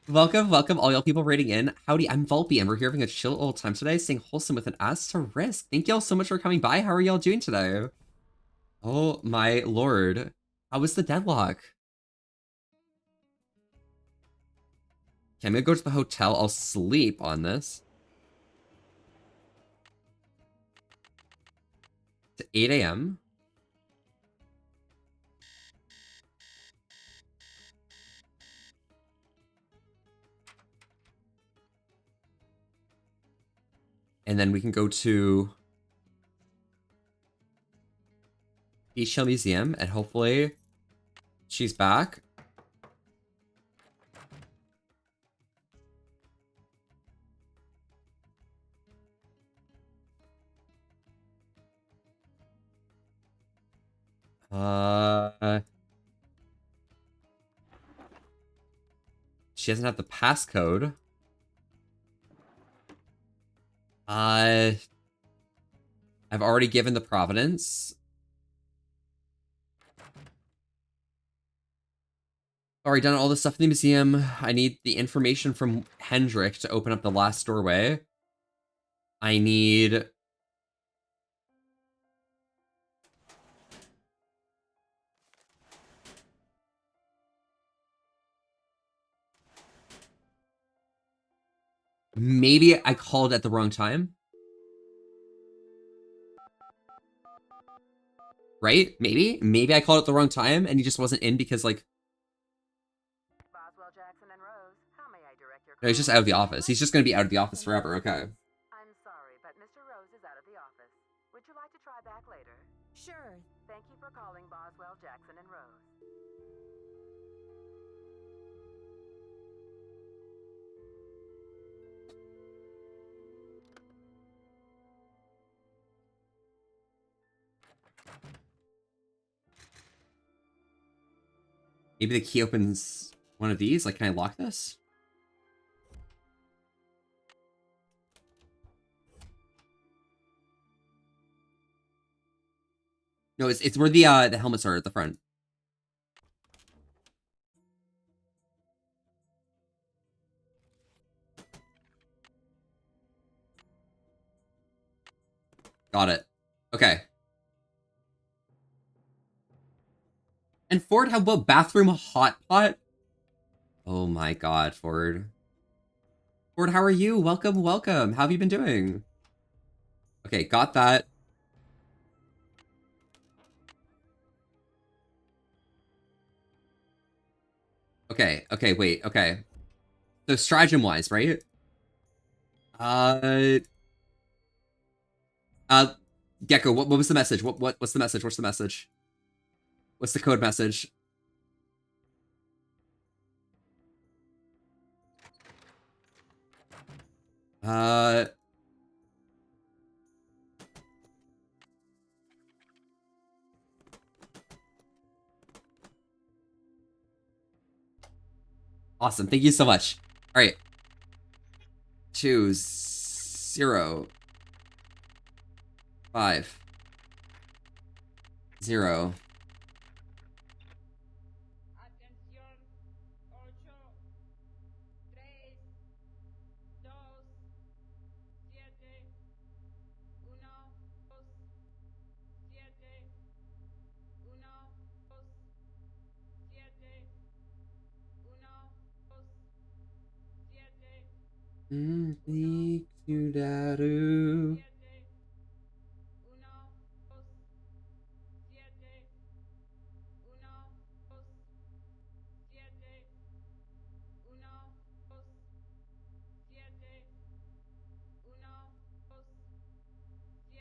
Welcome, all y'all people rating in. Howdy, I'm Volpe, and we're here having a chill old time today, staying wholesome with an ass to risk. Thank y'all so much for coming by. How are y'all doing today? Oh my lord. How was the deadlock? Okay, I'm gonna go to the hotel. I'll sleep on this. To 8 a.m. And then we can go to Beach Hill Museum, and hopefully she's back. She doesn't have the passcode. I've already given the Providence. Already done all the stuff in the museum. I need the information from Hendrik to open up the last doorway. I need... Maybe I called at the wrong time. Right? Maybe I called at the wrong time and he just wasn't in because, like... Boswell, Jackson, and Rose. How may I direct your No, he's just out of the office. He's just gonna be out of the office forever, okay. I'm sorry, but Mr. Rose is out of the office. Would you like to try back later? Sure. Thank you for calling Boswell, Jackson, and Rose. Maybe the key opens one of these? Like, can I lock this? No, it's where the helmets are at the front. Got it. Okay. And Ford, how about bathroom hot pot? Oh my god, Ford. Ford, how are you? Welcome, welcome. How have you been doing? Okay, got that. Okay, wait, okay. So stratagem-wise, right? Gecko, what was the message? What's the message? What's the message? What's the code message? Awesome, thank you so much. All right. 2 0 5 0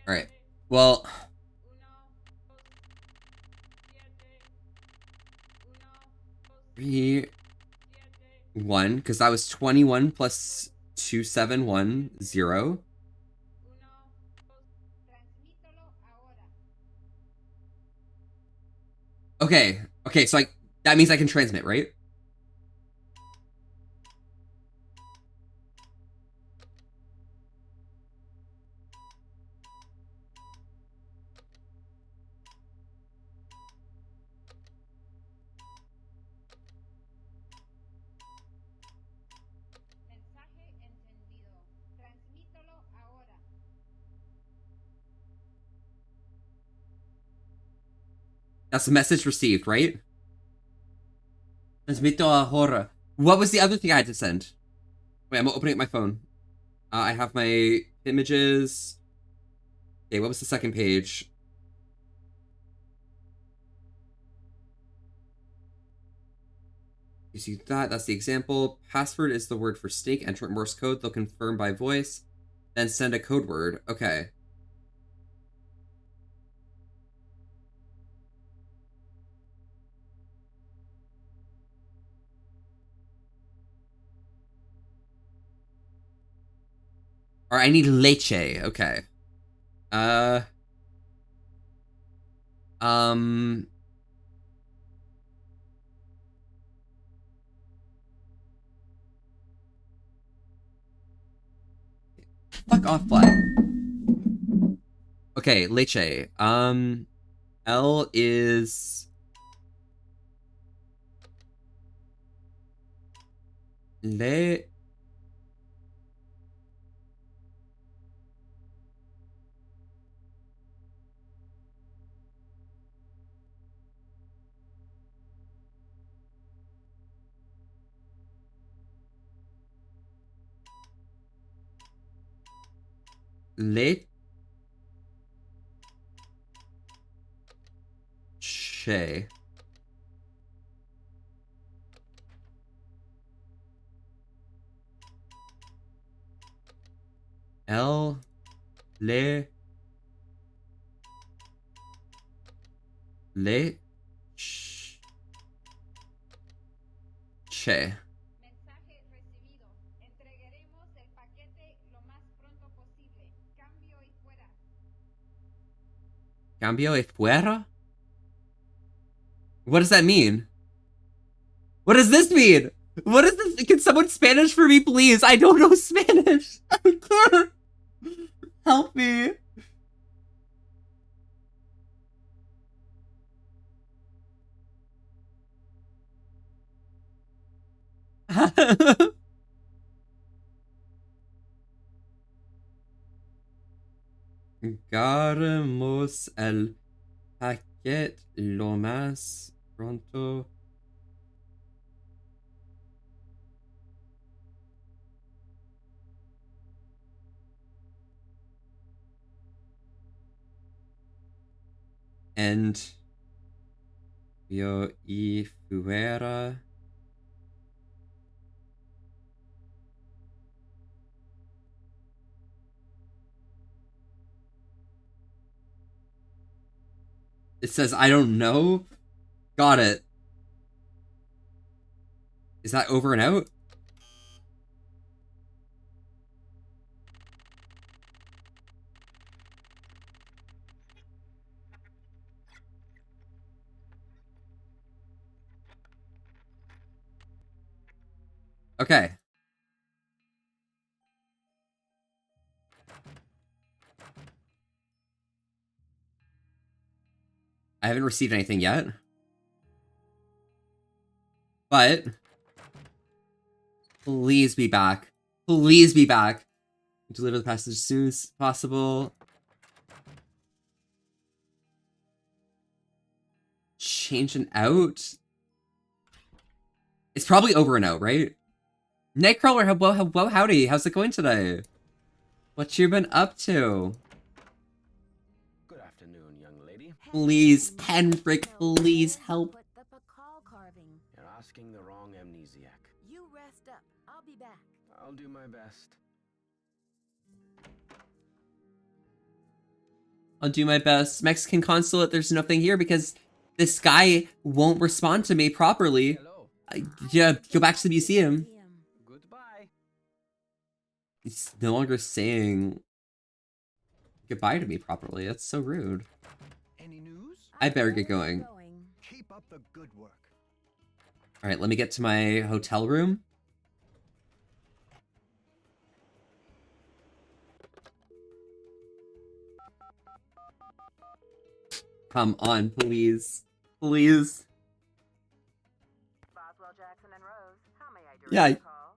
All right. Well, 3 1, because that was 21 plus 2710. Okay, so that means I can transmit, right? That's the message received, right? Transmito ahora. What was the other thing I had to send? Wait, I'm opening up my phone. I have my images. Okay, what was the second page? You see that? That's the example. Password is the word for snake. Enter Morse code. They'll confirm by voice. Then send a code word. Okay. Or I need leche. Okay. Fuck off, fly. Okay, leche. L is le. Leche. L. Le. Le. Che. Cambio y fuera? What does that mean? What does this mean? What is this? Can someone Spanish for me, please? I don't know Spanish. I can't. Help me. Garemos el paquete lo más pronto. And yo y fuera. It says, I don't know. Got it. Is that over and out? Okay. I haven't received anything yet. But please be back. Please be back. Deliver the package as soon as possible. Changing out? It's probably over and out, right? Nightcrawler, hello, howdy. How's it going today? What you been up to? Good afternoon, young lady. Please, Henrik, please help. You're asking the wrong amnesiac. You rest up. I'll be back. I'll do my best. I'll do my best. Mexican consulate, there's nothing here because this guy won't respond to me properly. Yeah, go back to the museum. Goodbye. He's no longer saying goodbye to me properly. That's so rude. Any news? I better get going. Keep up the good work. Alright, let me get to my hotel room. Come on, please. Please. Boswell, Jackson, and Rose, how may I direct Yeah, your call?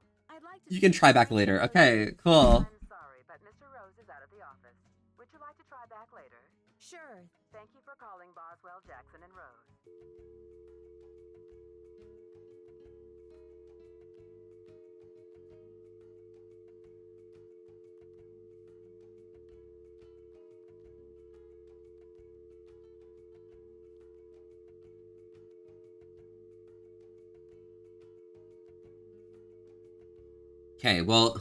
you can try back later. Okay, cool. I'm sorry, but Mr. Rose is out of the office. Would you like to try back later? Sure. Thank you for calling Boswell, Jackson, and Rose. Okay, well...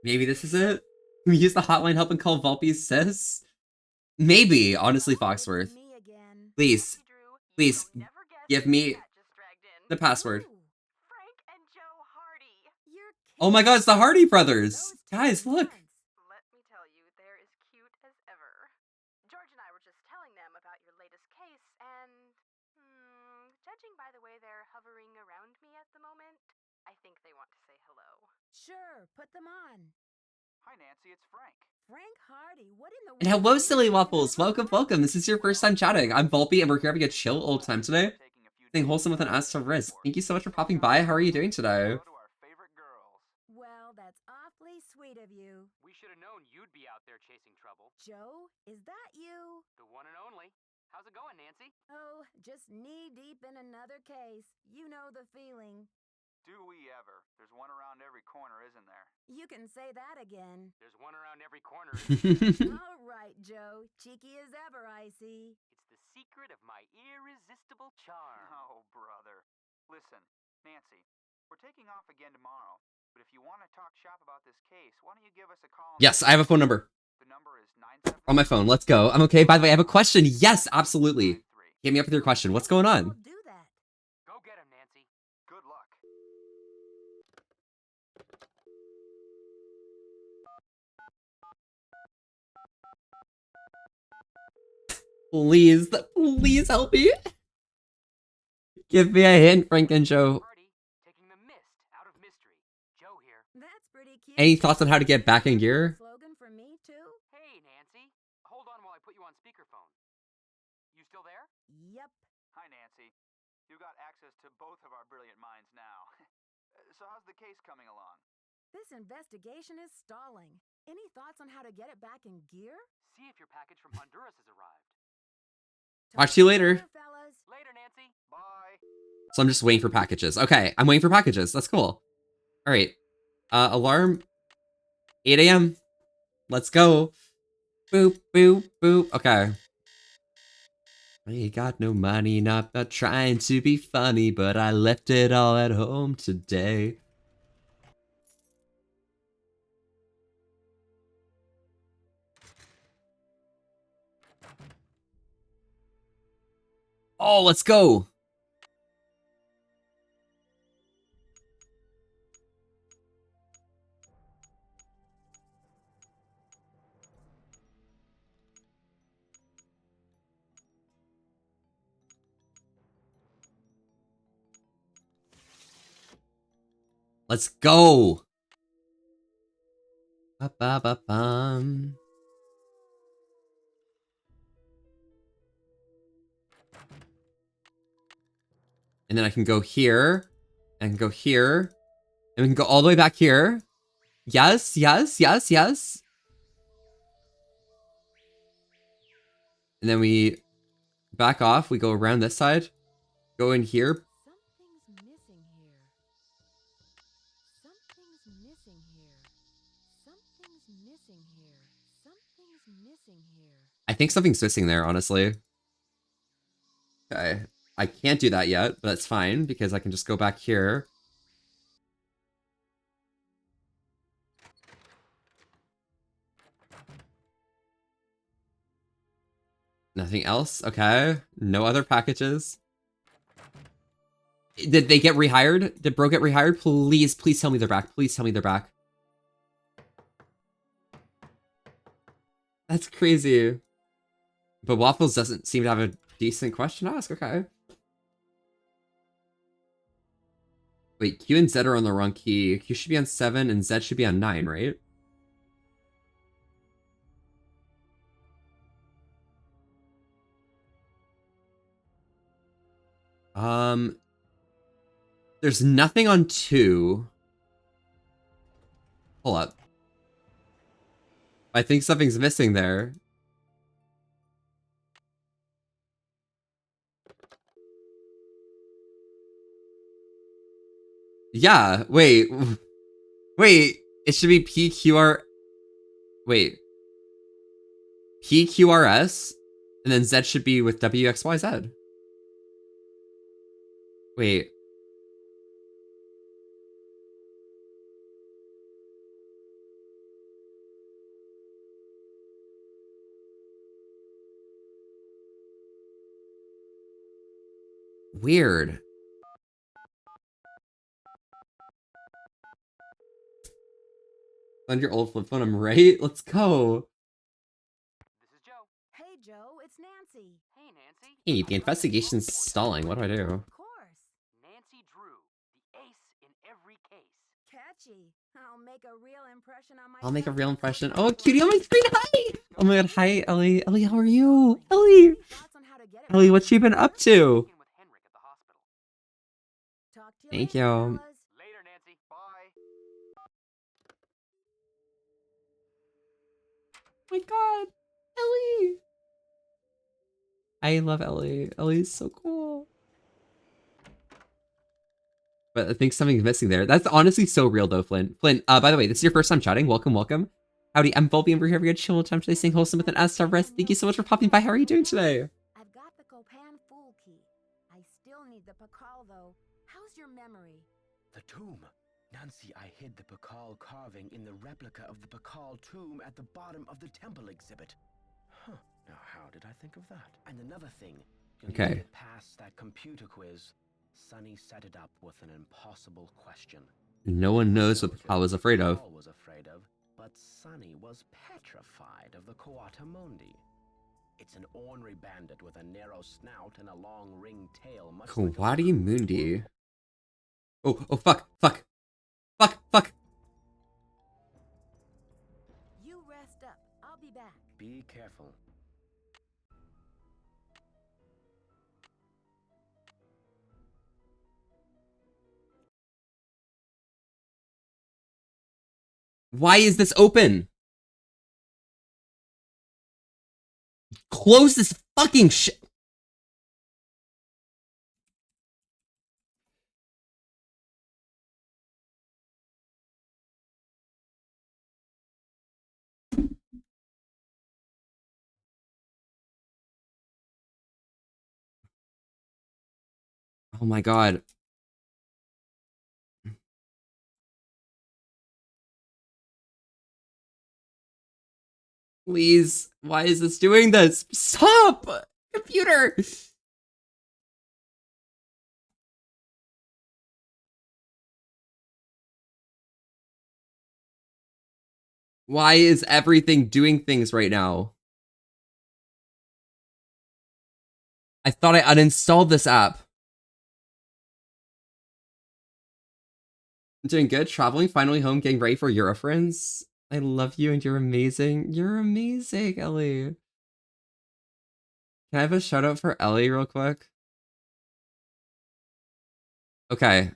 maybe this is it? We use the hotline help and call Volpe's sis? Maybe, honestly, Foxworth. Please, please, give me the password. Oh my god, it's the Hardy brothers! Guys, look! Let me tell you, they're as cute as ever. George and I were just telling them about your latest case, and... judging by the way they're hovering around me at the moment, I think they want to say hello. Sure, put them on. Hi, Nancy, it's Frank. Frank Hardy, what in the And hello, Silly Waffles! Welcome, welcome! This is your first time chatting. I'm Volpe, and we're here having a chill old time today. Staying wholesome with an ass to wrist. Thank you so much for popping by. How are you doing today? Well, that's awfully sweet of you. We should have known you'd be out there chasing trouble. Joe, is that you? The one and only. How's it going, Nancy? Oh, just knee-deep in another case. You know the feeling. Do we ever? There's one around every corner, isn't there? You can say that again. There's one around every corner. All right, Joe. Cheeky as ever, I see. It's the secret of my irresistible charm. Oh, brother. Listen, Nancy, we're taking off again tomorrow, but if you want to talk shop about this case, why don't you give us a call? Yes, I have a phone number. The number is 977. On my phone, let's go. I'm okay. By the way, I have a question. Yes, absolutely. Hit me up with your question. What's going on? Go get him, Nancy. Good luck. Please, please help me. Give me a hint, Frank and Joe. Taking the mist out of mystery. Joe here. That's pretty cute. Any thoughts on how to get back in gear? Slogan for me, too? Hey, Nancy. Hold on while I put you on speakerphone. You still there? Yep. Hi, Nancy. You got access to both of our brilliant minds now. So how's the case coming along? This investigation is stalling. Any thoughts on how to get it back in gear? See if your package from Honduras has arrived. Watch you later. Fellas. Later, Nancy. Bye. So I'm just waiting for packages. Okay, I'm waiting for packages. That's cool. All right. Alarm. 8 a.m. Let's go. Boop, boop, boop. Okay. I got no money, not trying to be funny, but I left it all at home today. Oh, let's go. Let's go. Ba-ba-ba-bum. And then I can go here, and go here, and we can go all the way back here. Yes, yes, yes, yes. And then we back off. We go around this side, go in here. Something's missing here. Something's missing here. Something's missing here. Something's missing here. I think something's missing there, honestly. Okay. I can't do that yet, but that's fine because I can just go back here. Nothing else? Okay. No other packages. Did they get rehired? Did Bro get rehired? Please, please tell me they're back. Please tell me they're back. That's crazy. But Waffles doesn't seem to have a decent question to ask. Okay. Wait, Q and Z are on the wrong key. Q should be on 7 and Z should be on 9, right? There's nothing on 2. Hold up. I think something's missing there. Yeah, wait. Wait, it should be PQR. Wait. PQRS? And then Z should be with WXYZ. Wait. Weird. On your old flip phone, I'm right. Let's go. This is Joe. Hey, Joe, it's Nancy. Hey, Nancy. Hey, the investigation's stalling. What do I do? Of course. Nancy Drew, the ace in every case. Catchy. I'll make a real impression on my I'll make a real impression. Oh, cutie on my screen. Hi. Oh my god. Hi, Ellie. Ellie, how are you? Ellie. Ellie, what you been up to? Thank you. Later, Nancy. Bye. Oh my god. Ellie. I love Ellie. Ellie's so cool. But I think something's missing there. That's honestly so real though, Flint. Flint, by the way, this is your first time chatting. Welcome, welcome. Howdy, I'm Volby and we're here for your chill time today, staying wholesome with an S-star rest. Thank you so much for popping by. How are you doing today? I've got the Copan Fool key. I still need the Pakal though. How's your memory? The tomb. Nancy, I hid the Pakal carving in the replica of the Pakal tomb at the bottom of the temple exhibit. Huh. Now how did I think of that? And another thing. You'll Okay. need to pass that computer quiz. Sunny set it up with an impossible question. No one knows what Pakal was afraid of. Pakal was afraid of, but Sunny was petrified of the Coatamundi. It's an ornery bandit with a narrow snout and a long ringed tail. Much like a Coatimundi. Oh, fuck, fuck. Fuck, fuck. You rest up. I'll be back. Be careful. Why is this open? Close this fucking shit. Oh my god. Please, why is this doing this? Stop! Computer! Why is everything doing things right now? I thought I uninstalled this app. I'm doing good. Traveling, finally home, getting ready for Eurofriends. I love you and you're amazing. You're amazing, Ellie. Can I have a shout out for Ellie real quick? Okay.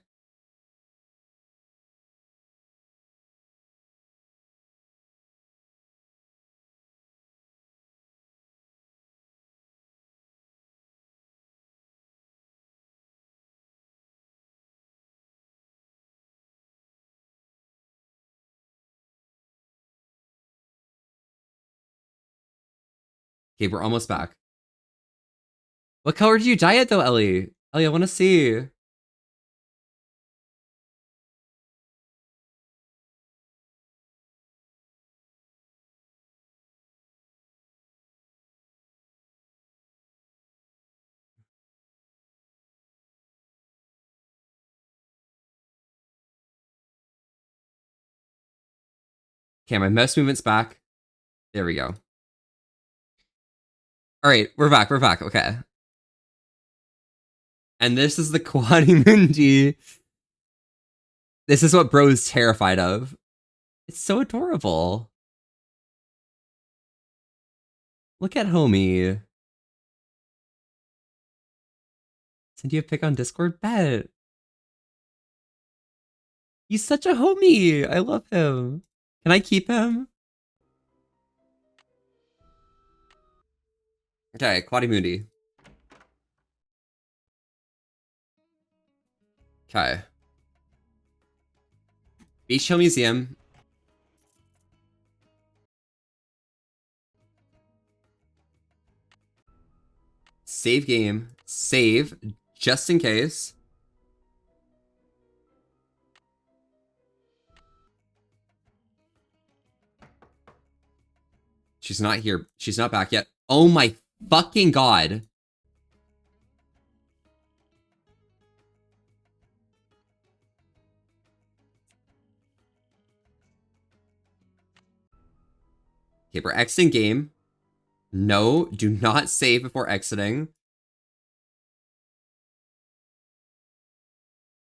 Okay, we're almost back. What color do you dye it though, Ellie? Ellie, I want to see. Okay, my mouse movement's back. There we go. All right, we're back. We're back. Okay. And this is the Quadimundi. This is what bro's terrified of. It's so adorable. Look at homie. Send you a pic on Discord? Bet. He's such a homie. I love him. Can I keep him? Okay, Quadimundi. Okay. Beach Hill Museum. Save game. Save, just in case. She's not here. She's not back yet. Oh my fucking god. Okay, we're exiting game. No, do not save before exiting.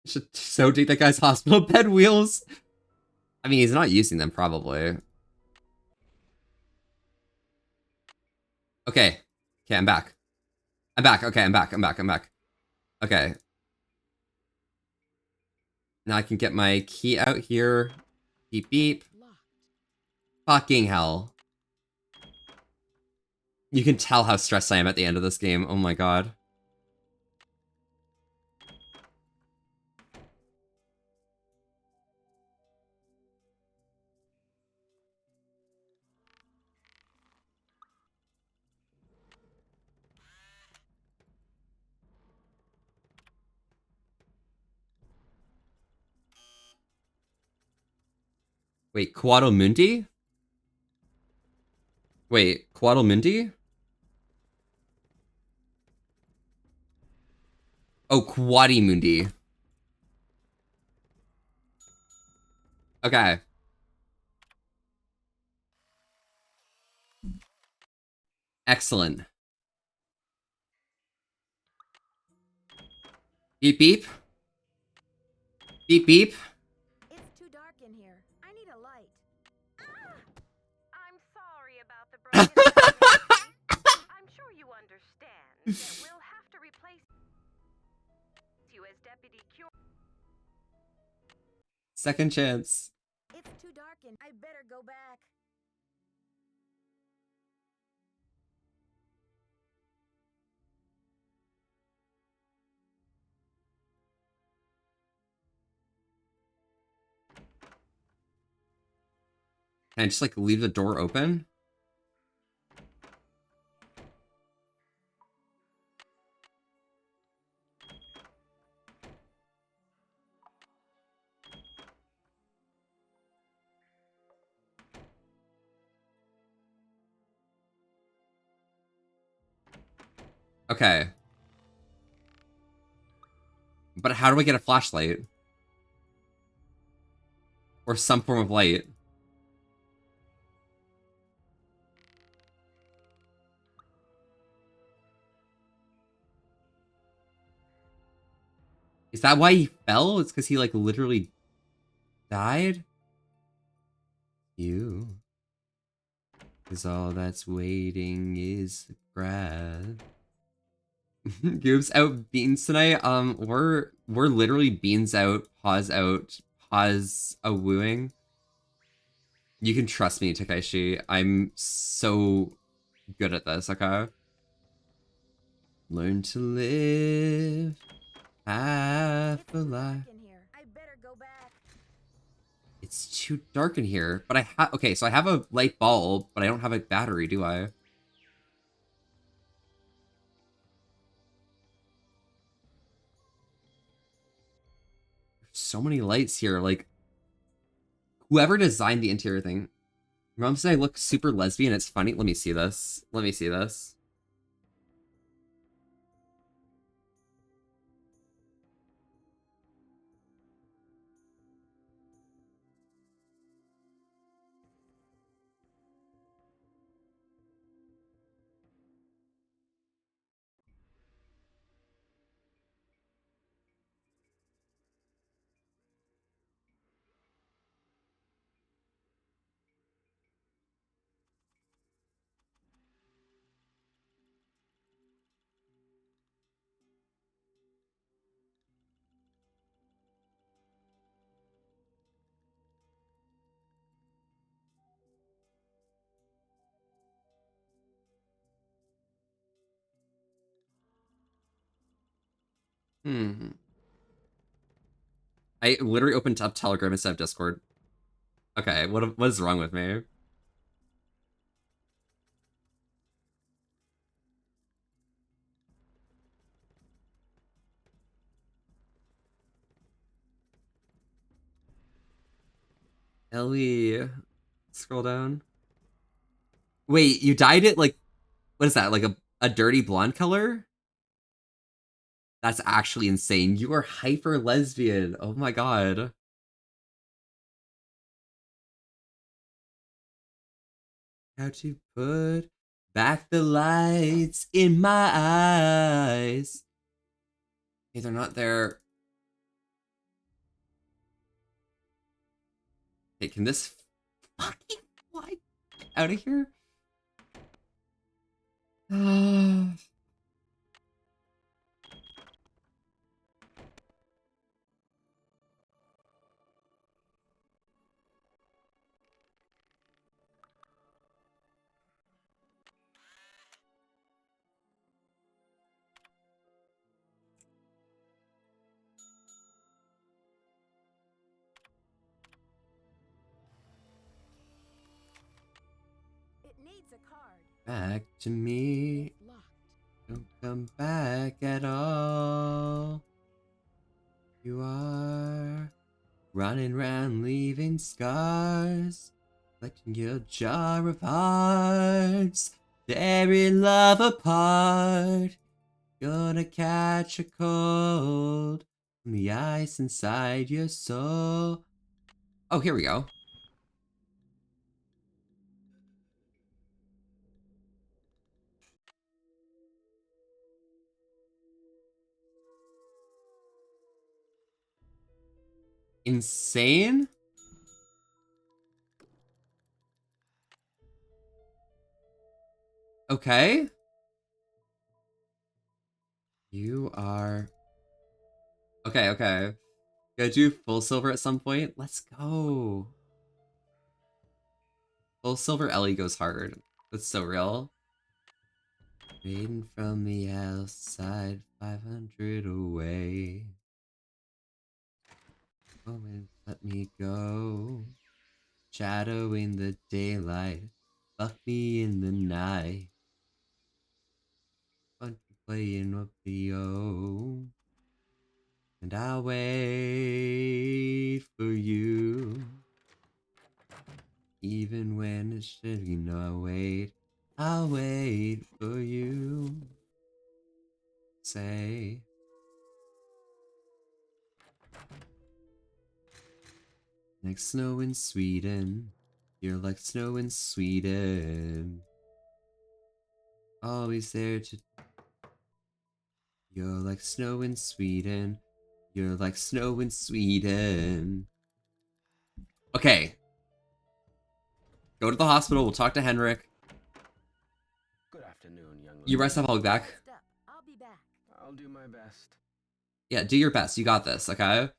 Should so take that guy's hospital bed wheels. I mean, he's not using them, probably. Okay. Okay, I'm back. I'm back. Okay, I'm back. I'm back. I'm back. Okay. Now I can get my key out here. Beep, beep. Fucking hell. You can tell how stressed I am at the end of this game. Oh my god. Wait, Quadmundi? Wait, Quadmundi? Oh, Quadimundi. Okay. Excellent. Beep beep. Beep beep. It's too dark in here. I need a light. I'm sorry about the broken I'm sure you understand that we'll have to replace you as deputy cure. Second chance. It's too dark in. I better go back. Can I just like leave the door open? Okay. But how do I get a flashlight? Or some form of light? Is that why he fell? It's because he like literally died? You. Because all that's waiting is the grab. Goobs out beans tonight. We're literally beans out, pause a wooing. You can trust me, Takeshi. I'm so good at this, okay? Learn to live half a life. I better go back. It's too dark in here, but okay, so I have a light bulb, but I don't have a battery, do I? So many lights here, like whoever designed the interior thing. Mom said I look super lesbian, it's funny. Let me see this. Let me see this. I literally opened up Telegram instead of Discord. Okay, what is wrong with me? Ellie, scroll down. Wait, you dyed it like, what is that? Like a dirty blonde color? That's actually insane. You are hyper lesbian. Oh my god. How to put back the lights in my eyes. Hey, they're not there. Hey, can this fucking fly out of here? It needs a card. Back to me. Don't come back at all. You are running round leaving scars, collecting your jar of hearts, tearing love apart. Gonna catch a cold from the ice inside your soul. Oh, here we go. Insane? Okay. You are... Okay. Gotta do full silver at some point. Let's go. Well, Silver Ellie goes hard. That's so real. Waiting from the outside, 500 away. Moment, let me go. Shadow in the daylight, fuck me in the night. Fun playing with the O. And I'll wait for you. Even when it's shit, you know I'll wait for you. Say. Like snow in Sweden. You're like snow in Sweden. Always there to. You're like snow in Sweden. You're like snow in Sweden. Okay. Go to the hospital. We'll talk to Henrik. Good afternoon, young lady. You rest up. I'll be back. I'll be back. I'll do my best. Yeah, do your best. You got this, okay?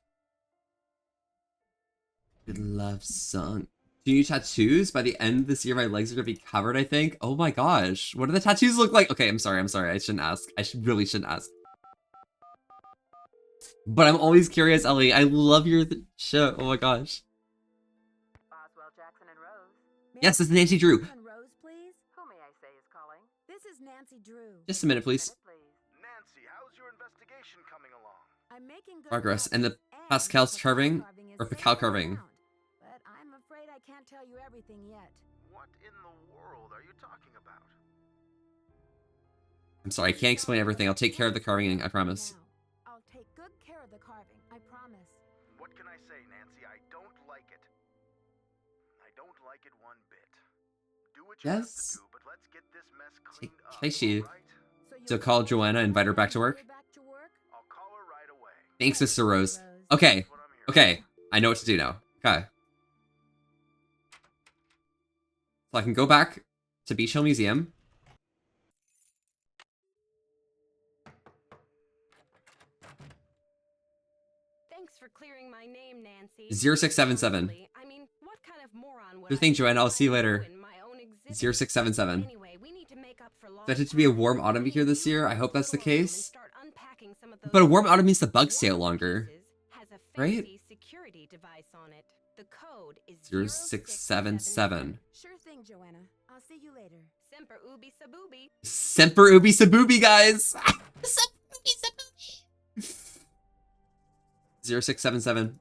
Good love song. Do you need tattoos? By the end of this year, my legs are gonna be covered, I think. Oh my gosh. What do the tattoos look like? Okay, I'm sorry. I shouldn't ask. Really shouldn't ask. But I'm always curious, Ellie. I love your show. Oh my gosh. Boswell, Jackson, and Rose. Yes, it's Nancy Drew. Rose, please. Who may I say is calling? This is Nancy Drew. Just a minute, please. Nancy, how's your investigation coming along? I'm making good Progress. And the progress, Pascal's the carving? is Or safe Pascal and carving? sound, But I'm afraid I can't tell you everything yet. What in the world are you talking about? I'm sorry, I can't explain everything. I'll take care of the carving, I promise. I'll take good care of the carving, I promise. What can I say, Nancy? I don't like it. I don't like it one bit. Do what you have to Yes. do, but let's get this mess cleaned up. Casey. alright? So call Joanna, invite her back to work. I'll call her right away. Thanks, Mr. Rose. Okay. Okay. I know what to do now. Okay. So I can go back to Beach Hill Museum. Thanks for clearing my name, Nancy. 0677. I mean, what kind of moron would Good I thing, be Joanna. I'll if see you I later. ruined my own existence? 0677. Anyway, we need to make up for lost Expected to be a warm autumn here this year. I hope that's the case. But a warm autumn means the bugs stay out longer. Right? security device on it. The code is 0677. Sure thing, Joanna. I'll see you later. Semper Ubi Saboobi. Semper Ubi Saboobi, guys! 0677.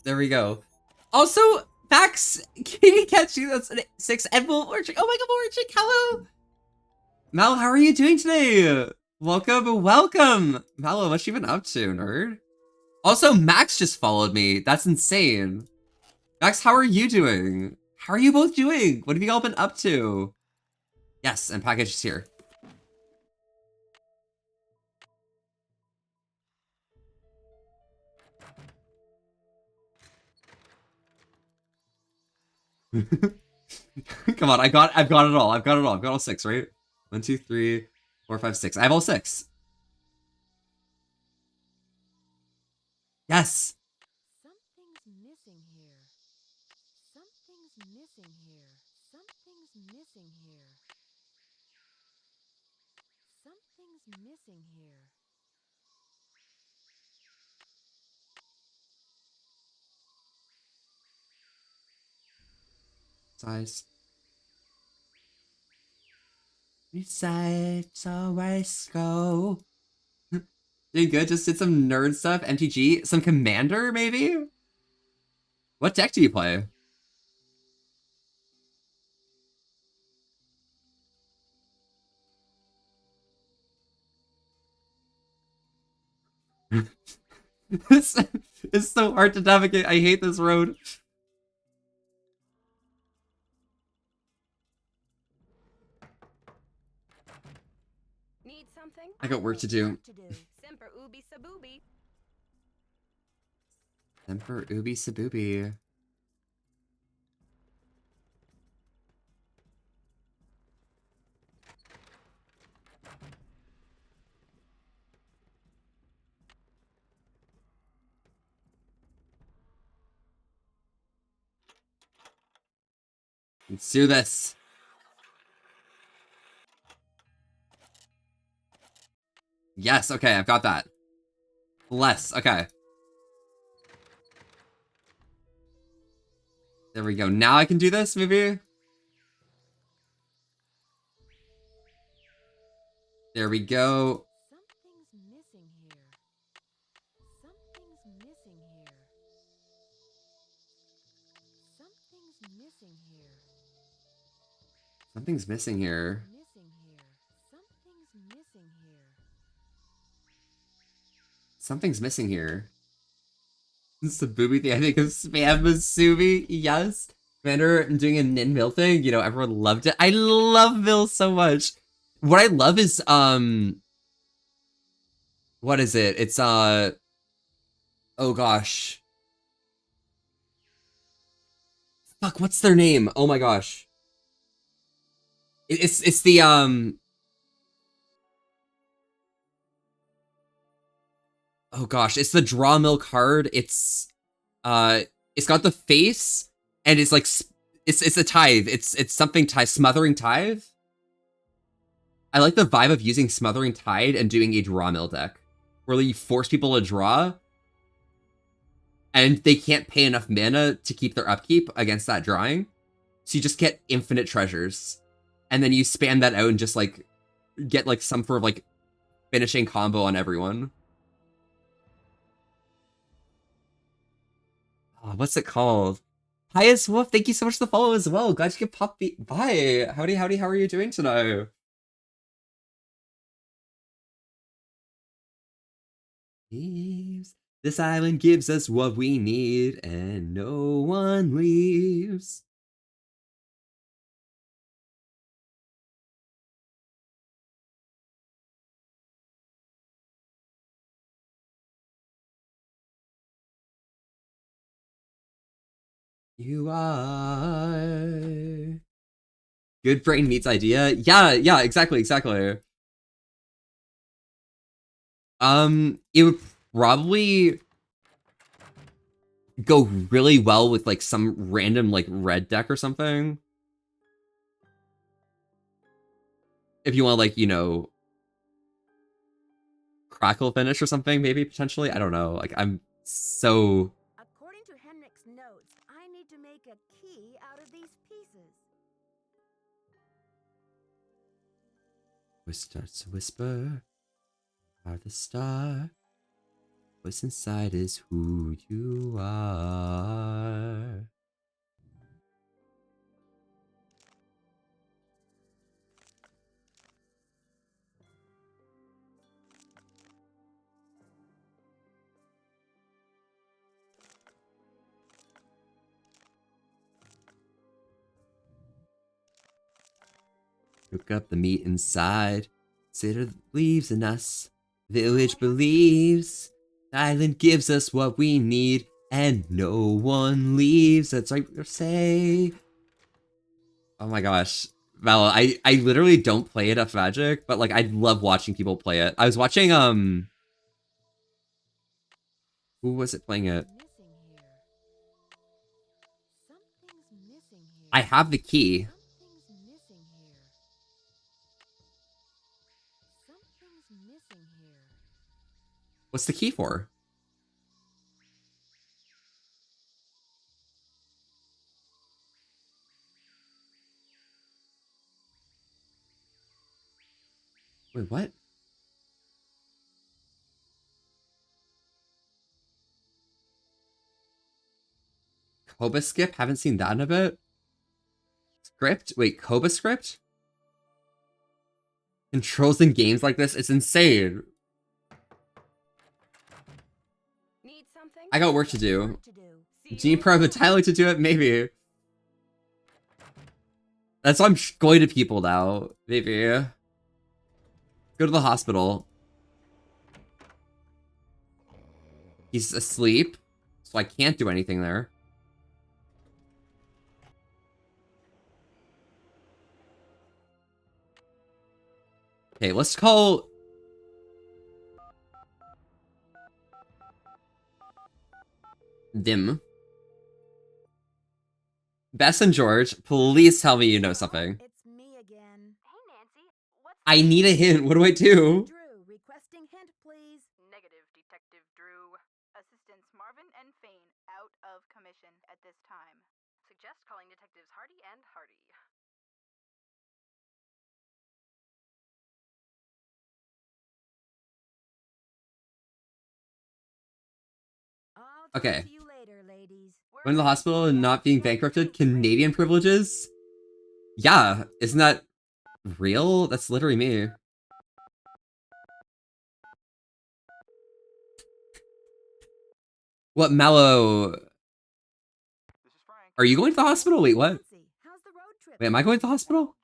There we go. Also, Max, can you catch you? That's 6 and Orchard. Oh my god, Orchard, hello! Mal, how are you doing today? Welcome, welcome! Mallow, what you been up to, nerd? Also, Max just followed me. That's insane. Max, how are you doing? How are you both doing? What have you all been up to? Yes, and package is here. Come on, I've got it all. I've got it all. I've got all 6, right? 1, 2, 3, 4, 5, 6. I have all 6. Yes. Something's missing here. Something's missing here. Something's missing here. Something's missing here. Size. Besides, always go. Doing good, just did some nerd stuff. MTG, some commander, maybe? What deck do you play? It's so hard to navigate. I hate this road. Need something? I got work to do. Semper Ubi Saboobi. Emperor Ubi Saboobi. Let's do this. Yes, okay, I've got that. Less, okay. There we go. Now I can do this, maybe? There we go. Something's missing here. Something's missing here. This is the booby thing. I think of Spam Masumi. Yes. Commander doing a Nin Mill thing. You know, everyone loved it. I love Mill so much. What I love is, what is it? It's, oh gosh. Fuck, what's their name? Oh my gosh. It's the, oh gosh, it's the Draw Mill card. It's got the face, and it's like, it's a tithe. It's something tithe, Smothering Tithe. I like the vibe of using Smothering Tide and doing a Draw Mill deck, where you force people to draw, and they can't pay enough mana to keep their upkeep against that drawing. So you just get infinite treasures. And then you spam that out and just, like, get, like, some sort of, like, finishing combo on everyone. Oh, what's it called? Highest Wolf, thank you so much for the follow as well. Glad you could pop by. Howdy, howdy, how are you doing tonight? Leaves. This island gives us what we need, and no one leaves. You are good brain meets idea. Yeah, exactly. It would probably go really well with like some random like red deck or something. If you want like, you know, Crackle finish or something, maybe potentially. I don't know. Like I'm so According to Henrik's notes, I need to make a key out of these pieces. voice starts to whisper. Are the star. What's inside is who you are. Cook up the meat inside. Consider the leaves in us. Village believes. The island gives us what we need. And no one leaves. That's right, say. Oh my gosh. Val, I literally don't play enough Magic, but like I love watching people play it. I was watching who was it playing it? I have the key. What's the key for? Wait, what? Koba skip? Haven't seen that in a bit. Script? Wait, Koba script? Controls in games like this? It's insane. I got work to do. Do you pro the Tyler to do it? Maybe. That's why I'm going to people now. Maybe. Go to the hospital. He's asleep, so I can't do anything there. Okay, let's call... Dim. Bess and George, please tell me you know something. It's me again. Hey, Nancy. What's I need a hint. What do I do? Drew, requesting hint, please. negative, Detective Drew? Assistants Marvin and Fane out of commission at this time. Suggest calling Detectives Hardy and Hardy. I'll Okay. talk to you later, ladies. Going to the hospital and not being bankrupted. Canadian privileges? Yeah, isn't that real? That's literally me. What, Mallow? Are you going to the hospital? Wait, what? Wait, am I going to the hospital?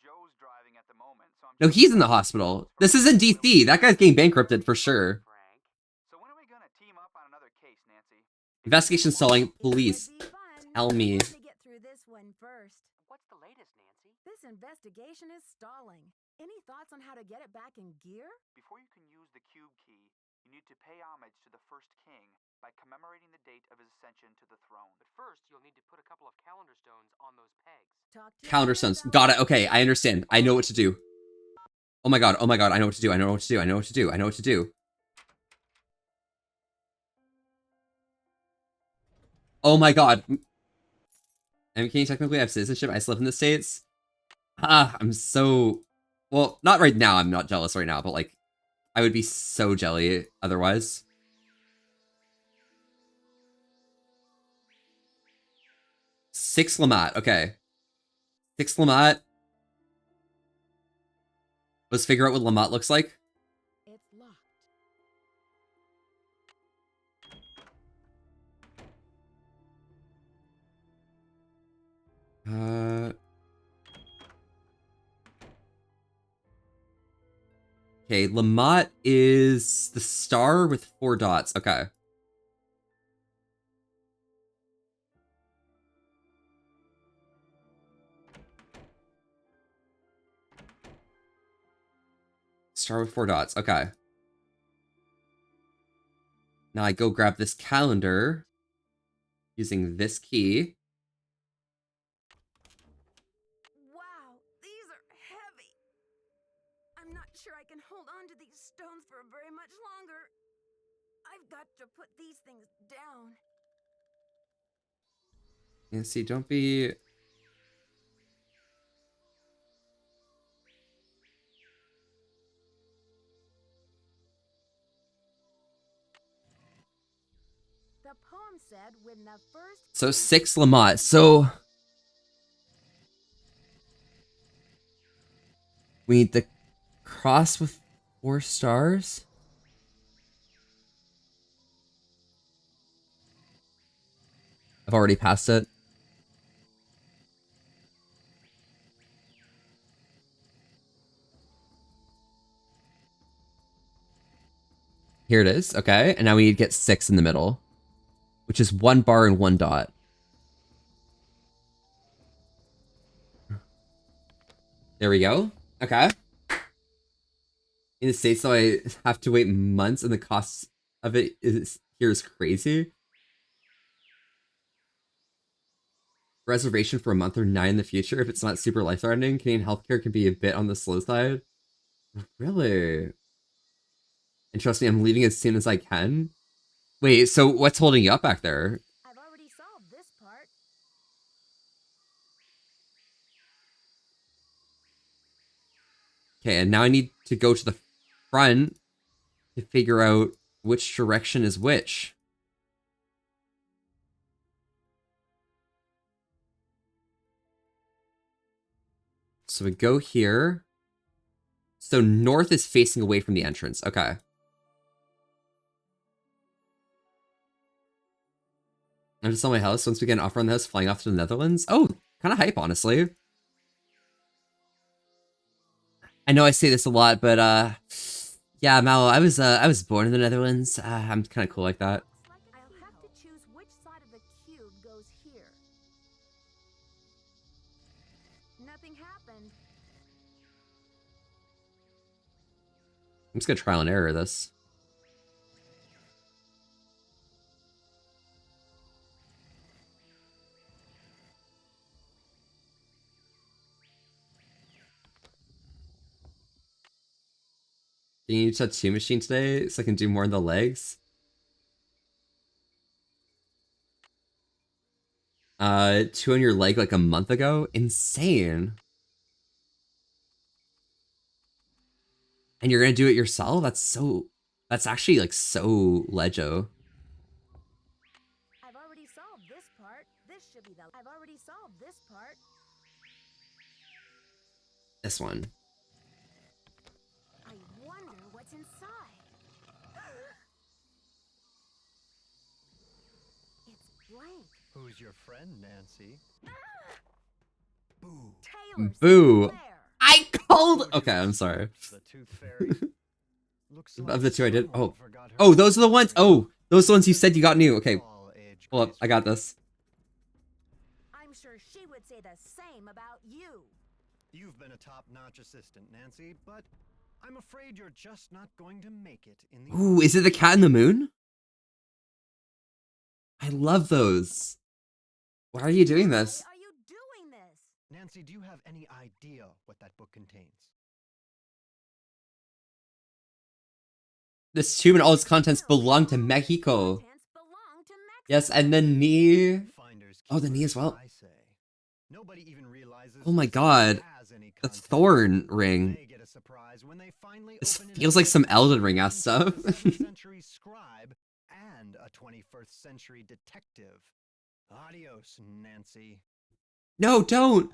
No, he's in the hospital. This isn't DC. That guy's getting bankrupted for sure. Investigation stalling. Police. Tell me. Let me get through this one first. What's the latest, Nancy? This investigation is stalling. Any thoughts on how to get it back in gear? Before you can use the cube key, you need to pay homage to the first king by commemorating the date of his ascension to the throne. But first, you'll need to put a couple of calendar stones on those pegs. Calendar stones. Got it. Okay, I understand. I know what to do. Oh my god. Oh my god. I know what to do. I know what to do. I know what to do. I know what to do. Oh my god. And can you technically have citizenship? I still live in the States. I'm so... Well, not right now. I'm not jealous right now, but like, I would be so jelly otherwise. Six Lamont. Okay. Six Lamont. Let's figure out what Lamont looks like. It's locked. Okay, Lamont is the star with 4 dots. Okay. Star with 4 dots. Okay. Now I go grab this calendar using this key. Wow, these are heavy. I'm not sure I can hold on to these stones for very much longer. I've got to put these things down. Nancy, don't be... The poem said when the first... So 6 Lamont. So... we need the cross with 4 stars? I've already passed it. Here it is. Okay. And now we need to get 6 in the middle, which is 1 bar and 1 dot. There we go. Okay. In the States, though, I have to wait months, and the cost of it here is crazy. Reservation for a month or 9 in the future if it's not super life-threatening. Canadian healthcare can be a bit on the slow side. Really? And trust me, I'm leaving as soon as I can. Wait, so what's holding you up back there? I've already solved this part. Okay, and now I need to go to the front to figure out which direction is which. So we go here. So north is facing away from the entrance. Okay. I'm just on my house. Once we get an offer on the house, flying off to the Netherlands. Oh, kind of hype, honestly. I know I say this a lot, but yeah, Mal, I was born in the Netherlands. I'm kind of cool like that. I'll have to choose which side of the cube goes here. Nothing happened. I'm just gonna trial and error this. Do you need a tattoo machine today so I can do more on the legs? Two on your leg like a month ago? Insane. And you're gonna do it yourself? That's actually like so Legio. I've already solved this part. This should be the. I've already solved this part. This one. I wonder what's inside. It's blank. Who's your friend, Nancy? Boo. Boo. I called. Okay, I'm sorry. The Tooth Fairy. Looks Of the two I did. someone Oh. forgot her Oh, those are the ones. Oh, those are the ones you said you got new. Okay. Hold up. I got this. I'm sure she would say the same about you. You've been a top-notch assistant, Nancy, but I'm afraid you're just not going to make it in the Ooh, is it the Cat in the Moon? I love those. Why are you doing this? Are you doing this? Nancy, do you have any idea what that book contains? This tomb and all its contents belong to Mexico. Yes, and the knee. Oh, the knee as well. Nobody even realizes Oh my god. The thorn ring. This feels like some Elden Ring ass stuff. Century scribe and a 21st century detective. Adios, Nancy. No, don't.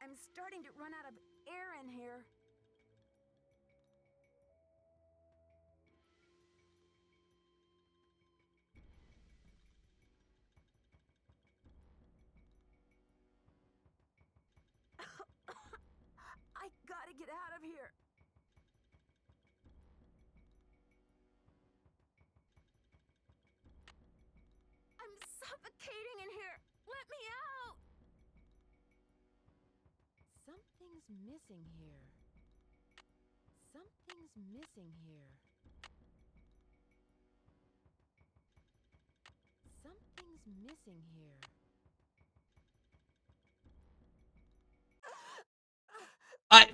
I'm starting to run out of air in here. I gotta get out of here. I'm suffocating in here. Let me out. Something's missing here. Something's missing here. Something's missing here. I.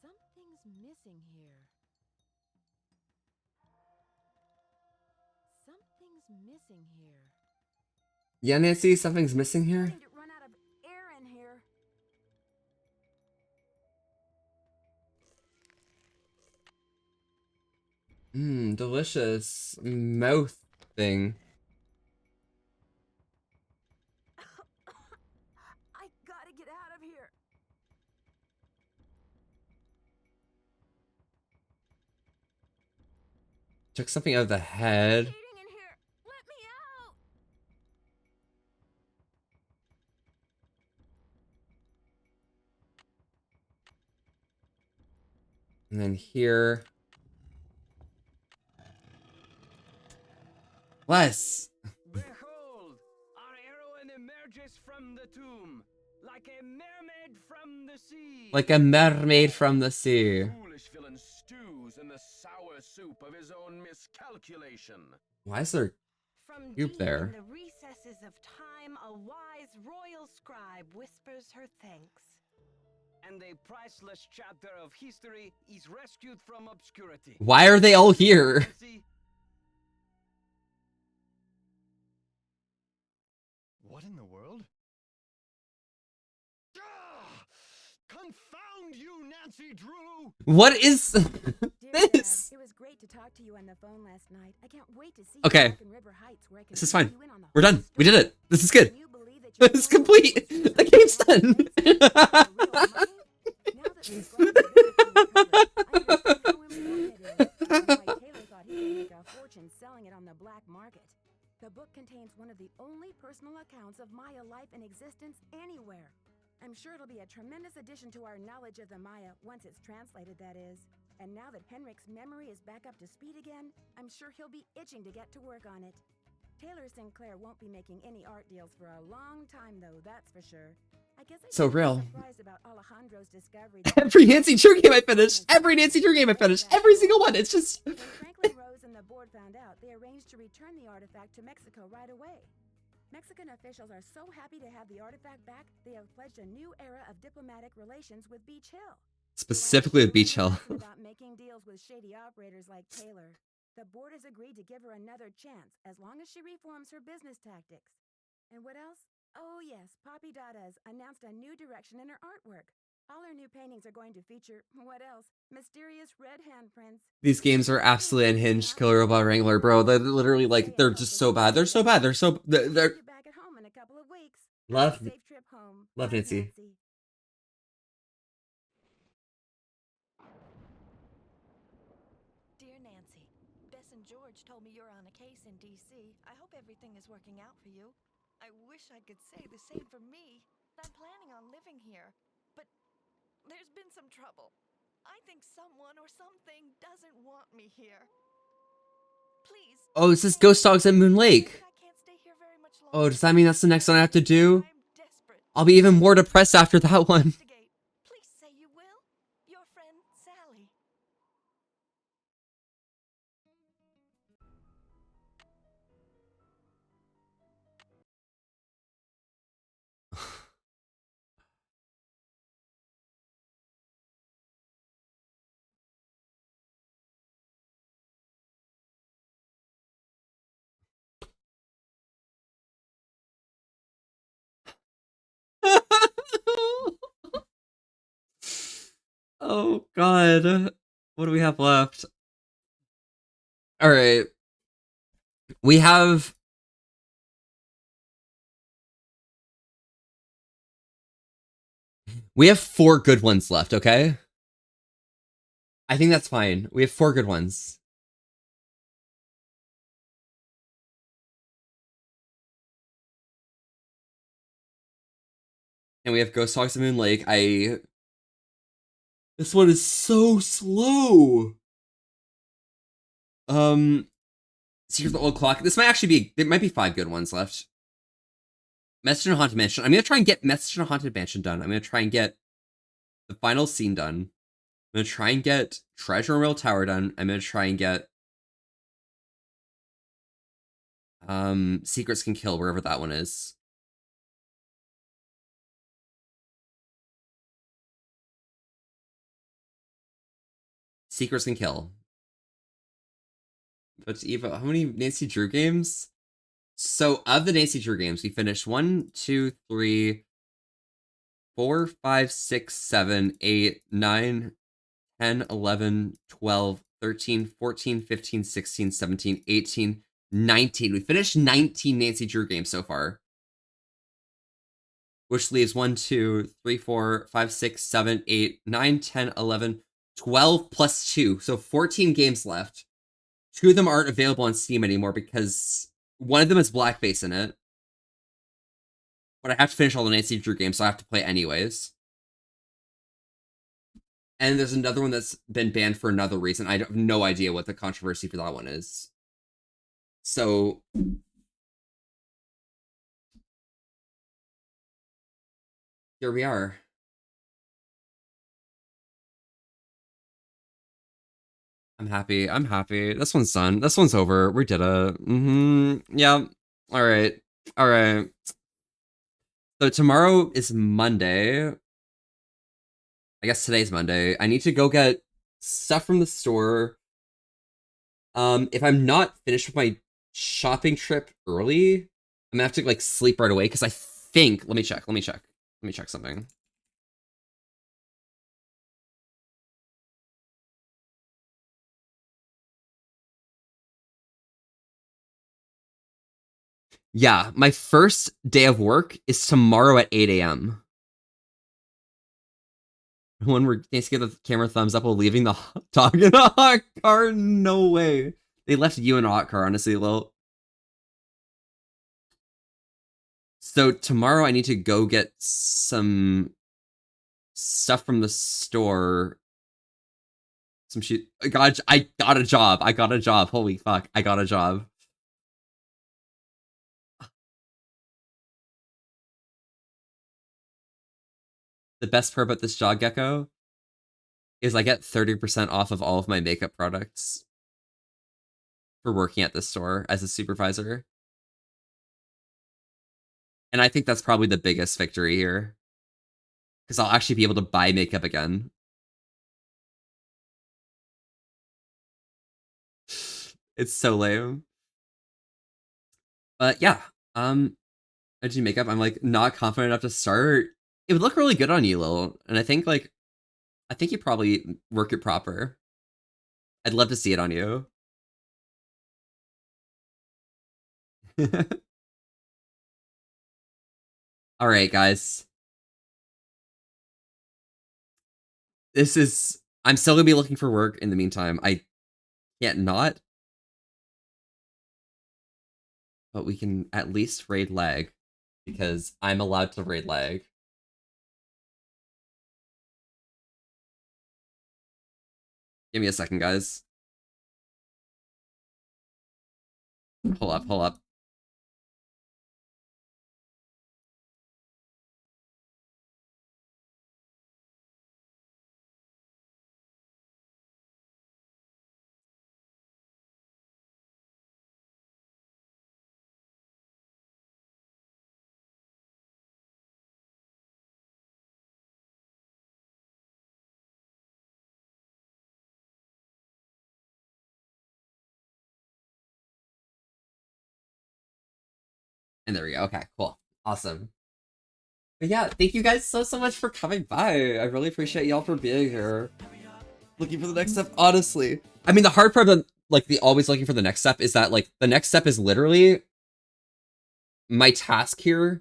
Something's missing here. Something's missing here. Yeah, Nancy, something's missing here. Starting to run out of air in here. Mmm, delicious mouth thing. I gotta get out of here. Took something out of the head. Suffocating in here. Let me out. And then here. Less. Behold, our heroine emerges from the tomb, like a mermaid from the sea. Like a mermaid from the sea. Foolish villain stews in the sour soup of his own miscalculation. Why is there From cube deep there? in the recesses of time, a wise royal scribe whispers her thanks. And a priceless chapter of history is rescued from obscurity. Why are they all here? What in the world? Ah! Confound you, Nancy Drew! What is Dear this? Dad, it was great to talk to you on the phone last night. I can't wait to see Okay. you back in River Heights where I can This is fill fine. you in on the We're whole done. We did story. it. This is good. Can you believe that you're It's going complete. The game's done. Now that the scribe has been recovered, I understand how important it is. That's why Taylor thought he could make a fortune selling it on the black market. The book contains one of the only personal accounts of Maya life in existence anywhere. I'm sure it'll be a tremendous addition to our knowledge of the Maya once it's translated, that is. And now that Henrik's memory is back up to speed again, I'm sure he'll be itching to get to work on it. Taylor Sinclair won't be making any art deals for a long time, though, that's for sure. I guess I So shouldn't be real. surprised about Alejandro's discovery that Every Nancy Drew game I finished. Every Nancy Drew game I finished. Every single one. It's just. when Franklin Rose and the board found out, they arranged to return the artifact to Mexico right away. Mexican officials are so happy to have the artifact back, they have pledged a new era of diplomatic relations with Beach Hill. Specifically with Beach Hill. About making deals with shady operators like Taylor. The board has agreed to give her another chance as long as she reforms her business tactics. And what else? Oh yes, Poppy Dada's announced a new direction in her artwork. All her new paintings are going to feature, what else? Mysterious red handprints. These games are absolutely unhinged, Killer Robot Wrangler, bro. They're literally like, they're just so bad. They're so bad. They're Back at home in a couple of weeks. Love, Safe trip home. love Nancy. Dear Nancy, Bess and George told me you're on a case in D.C. I hope everything is working out for you. I wish I could say the same for me. I'm planning on living here, but there's been some trouble. I think someone or something doesn't want me here. Please. Oh, this is Ghost Dogs at Moon Lake. Oh, does that mean that's the next one I have to do? I'll be even more depressed after that one. Please say you will. Your friend, Sally. Oh, God. What do we have left? Alright. We have... We have 4 good ones left, okay? I think that's fine. We have 4 good ones. And we have Ghost Dogs at Moon Lake. This one is so slow. Secret of the Old Clock. This might actually be, there might be 5 good ones left. Message in a Haunted Mansion. I'm gonna try and get Message in a Haunted Mansion done. I'm gonna try and get the final scene done. I'm gonna try and get Treasure Rail Tower done. I'm gonna try and get Secrets Can Kill, wherever that one is. Secrets Can Kill. But Eva, how many Nancy Drew games? So of the Nancy Drew games, we finished 1, 2, 3, 4, 5, 6, 7, 8, 9, 10, 11, 12, 13, 14, 15, 16, 17, 18, 19. We finished 19 Nancy Drew games so far. Which leaves 1, 2, 3, 4, 5, 6, 7, 8, 9, 10, 11, 12 plus 2. So 14 games left. 2 of them aren't available on Steam anymore because one of them has blackface in it. But I have to finish all the Nancy Drew games, so I have to play anyways. And there's another one that's been banned for another reason. I have no idea what the controversy for that one is. So... here we are. I'm happy. I'm happy. This one's done. This one's over. We did it. Yeah. Alright. Alright. So tomorrow is Monday. I guess today's Monday. I need to go get stuff from the store. If I'm not finished with my shopping trip early, I'm gonna have to like sleep right away because I think, let me check something. Yeah, my first day of work is tomorrow at 8 a.m. When we're needs to get the camera thumbs up while leaving the hot dog in a hot car. No way. They left you in a hot car, honestly, Lil. So tomorrow I need to go get some stuff from the store. Some shit. God, I got a job. Holy fuck, I got a job. the best part about this job, Gecko, is I get 30% off of all of my makeup products for working at this store as a supervisor. And I think that's probably the biggest victory here. Because I'll actually be able to buy makeup again. It's so lame. But yeah, I do makeup. I'm like not confident enough to start. It would look really good on you, Lil. And I think you probably work it proper. I'd love to see it on you. All right, guys. I'm still gonna be looking for work in the meantime. I can't not. But we can at least raid lag. Because I'm allowed to raid lag. Give me a second, guys. Hold up. And there we go. Okay, cool. Awesome. But yeah, thank you guys so much for coming by. I really appreciate y'all for being here. Looking for the next step, honestly. I mean, the hard part of the always looking for the next step is that the next step is literally my task here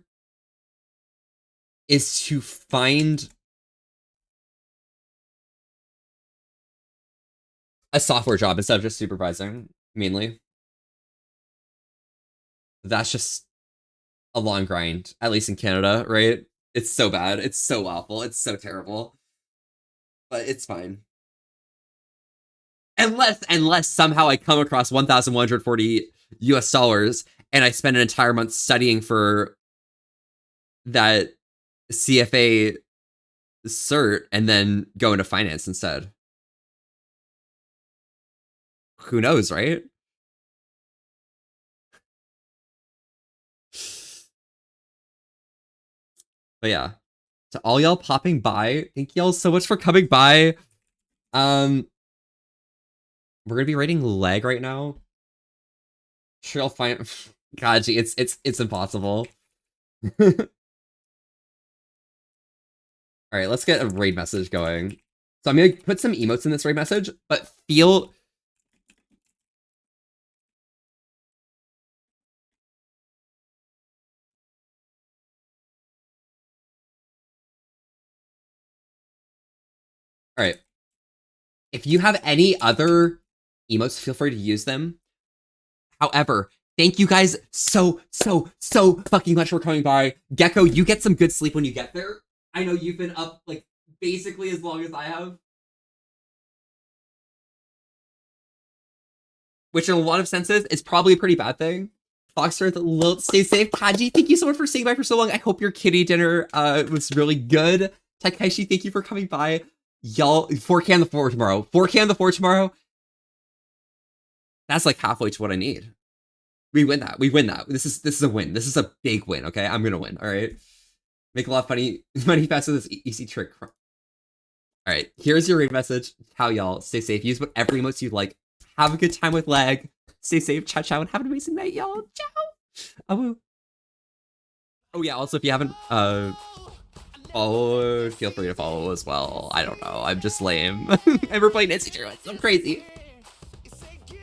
is to find a software job instead of just supervising, mainly. That's just a long grind, at least in Canada, right? It's so bad. It's so awful. It's so terrible. But it's fine. Unless somehow I come across $1,140 US and I spend an entire month studying for that CFA cert and then go into finance instead. Who knows, right? But yeah, to all y'all popping by, thank y'all so much for coming by. We're gonna be rating lag right now. Sure, I'll find. God, gee, it's impossible. All right, let's get a raid message going. So I'm gonna put some emotes in this raid message, but feel. All right. If you have any other emotes, feel free to use them. However, thank you guys so fucking much for coming by. Gecko, you get some good sleep when you get there. I know you've been up, basically as long as I have. Which in a lot of senses is probably a pretty bad thing. Foxearth, stay safe. Kaji, thank you so much for staying by for so long. I hope your kitty dinner was really good. Takeshi, thank you for coming by. Y'all, 4K on the 4 tomorrow. 4K on the 4 tomorrow. That's halfway to what I need. We win that. We win that. This is a win. This is a big win, okay? I'm gonna win, alright? Make a lot of money fast with this easy trick. Alright, here's your raid message. Ciao, y'all. Stay safe. Use whatever emotes you like. Have a good time with lag. Stay safe. Ciao, ciao, and have an amazing night, y'all. Ciao. Awoo. Oh yeah, also if you haven't followed, feel free to follow as well. I don't know. I'm just lame. And we're playing Nancy Drew. I'm crazy.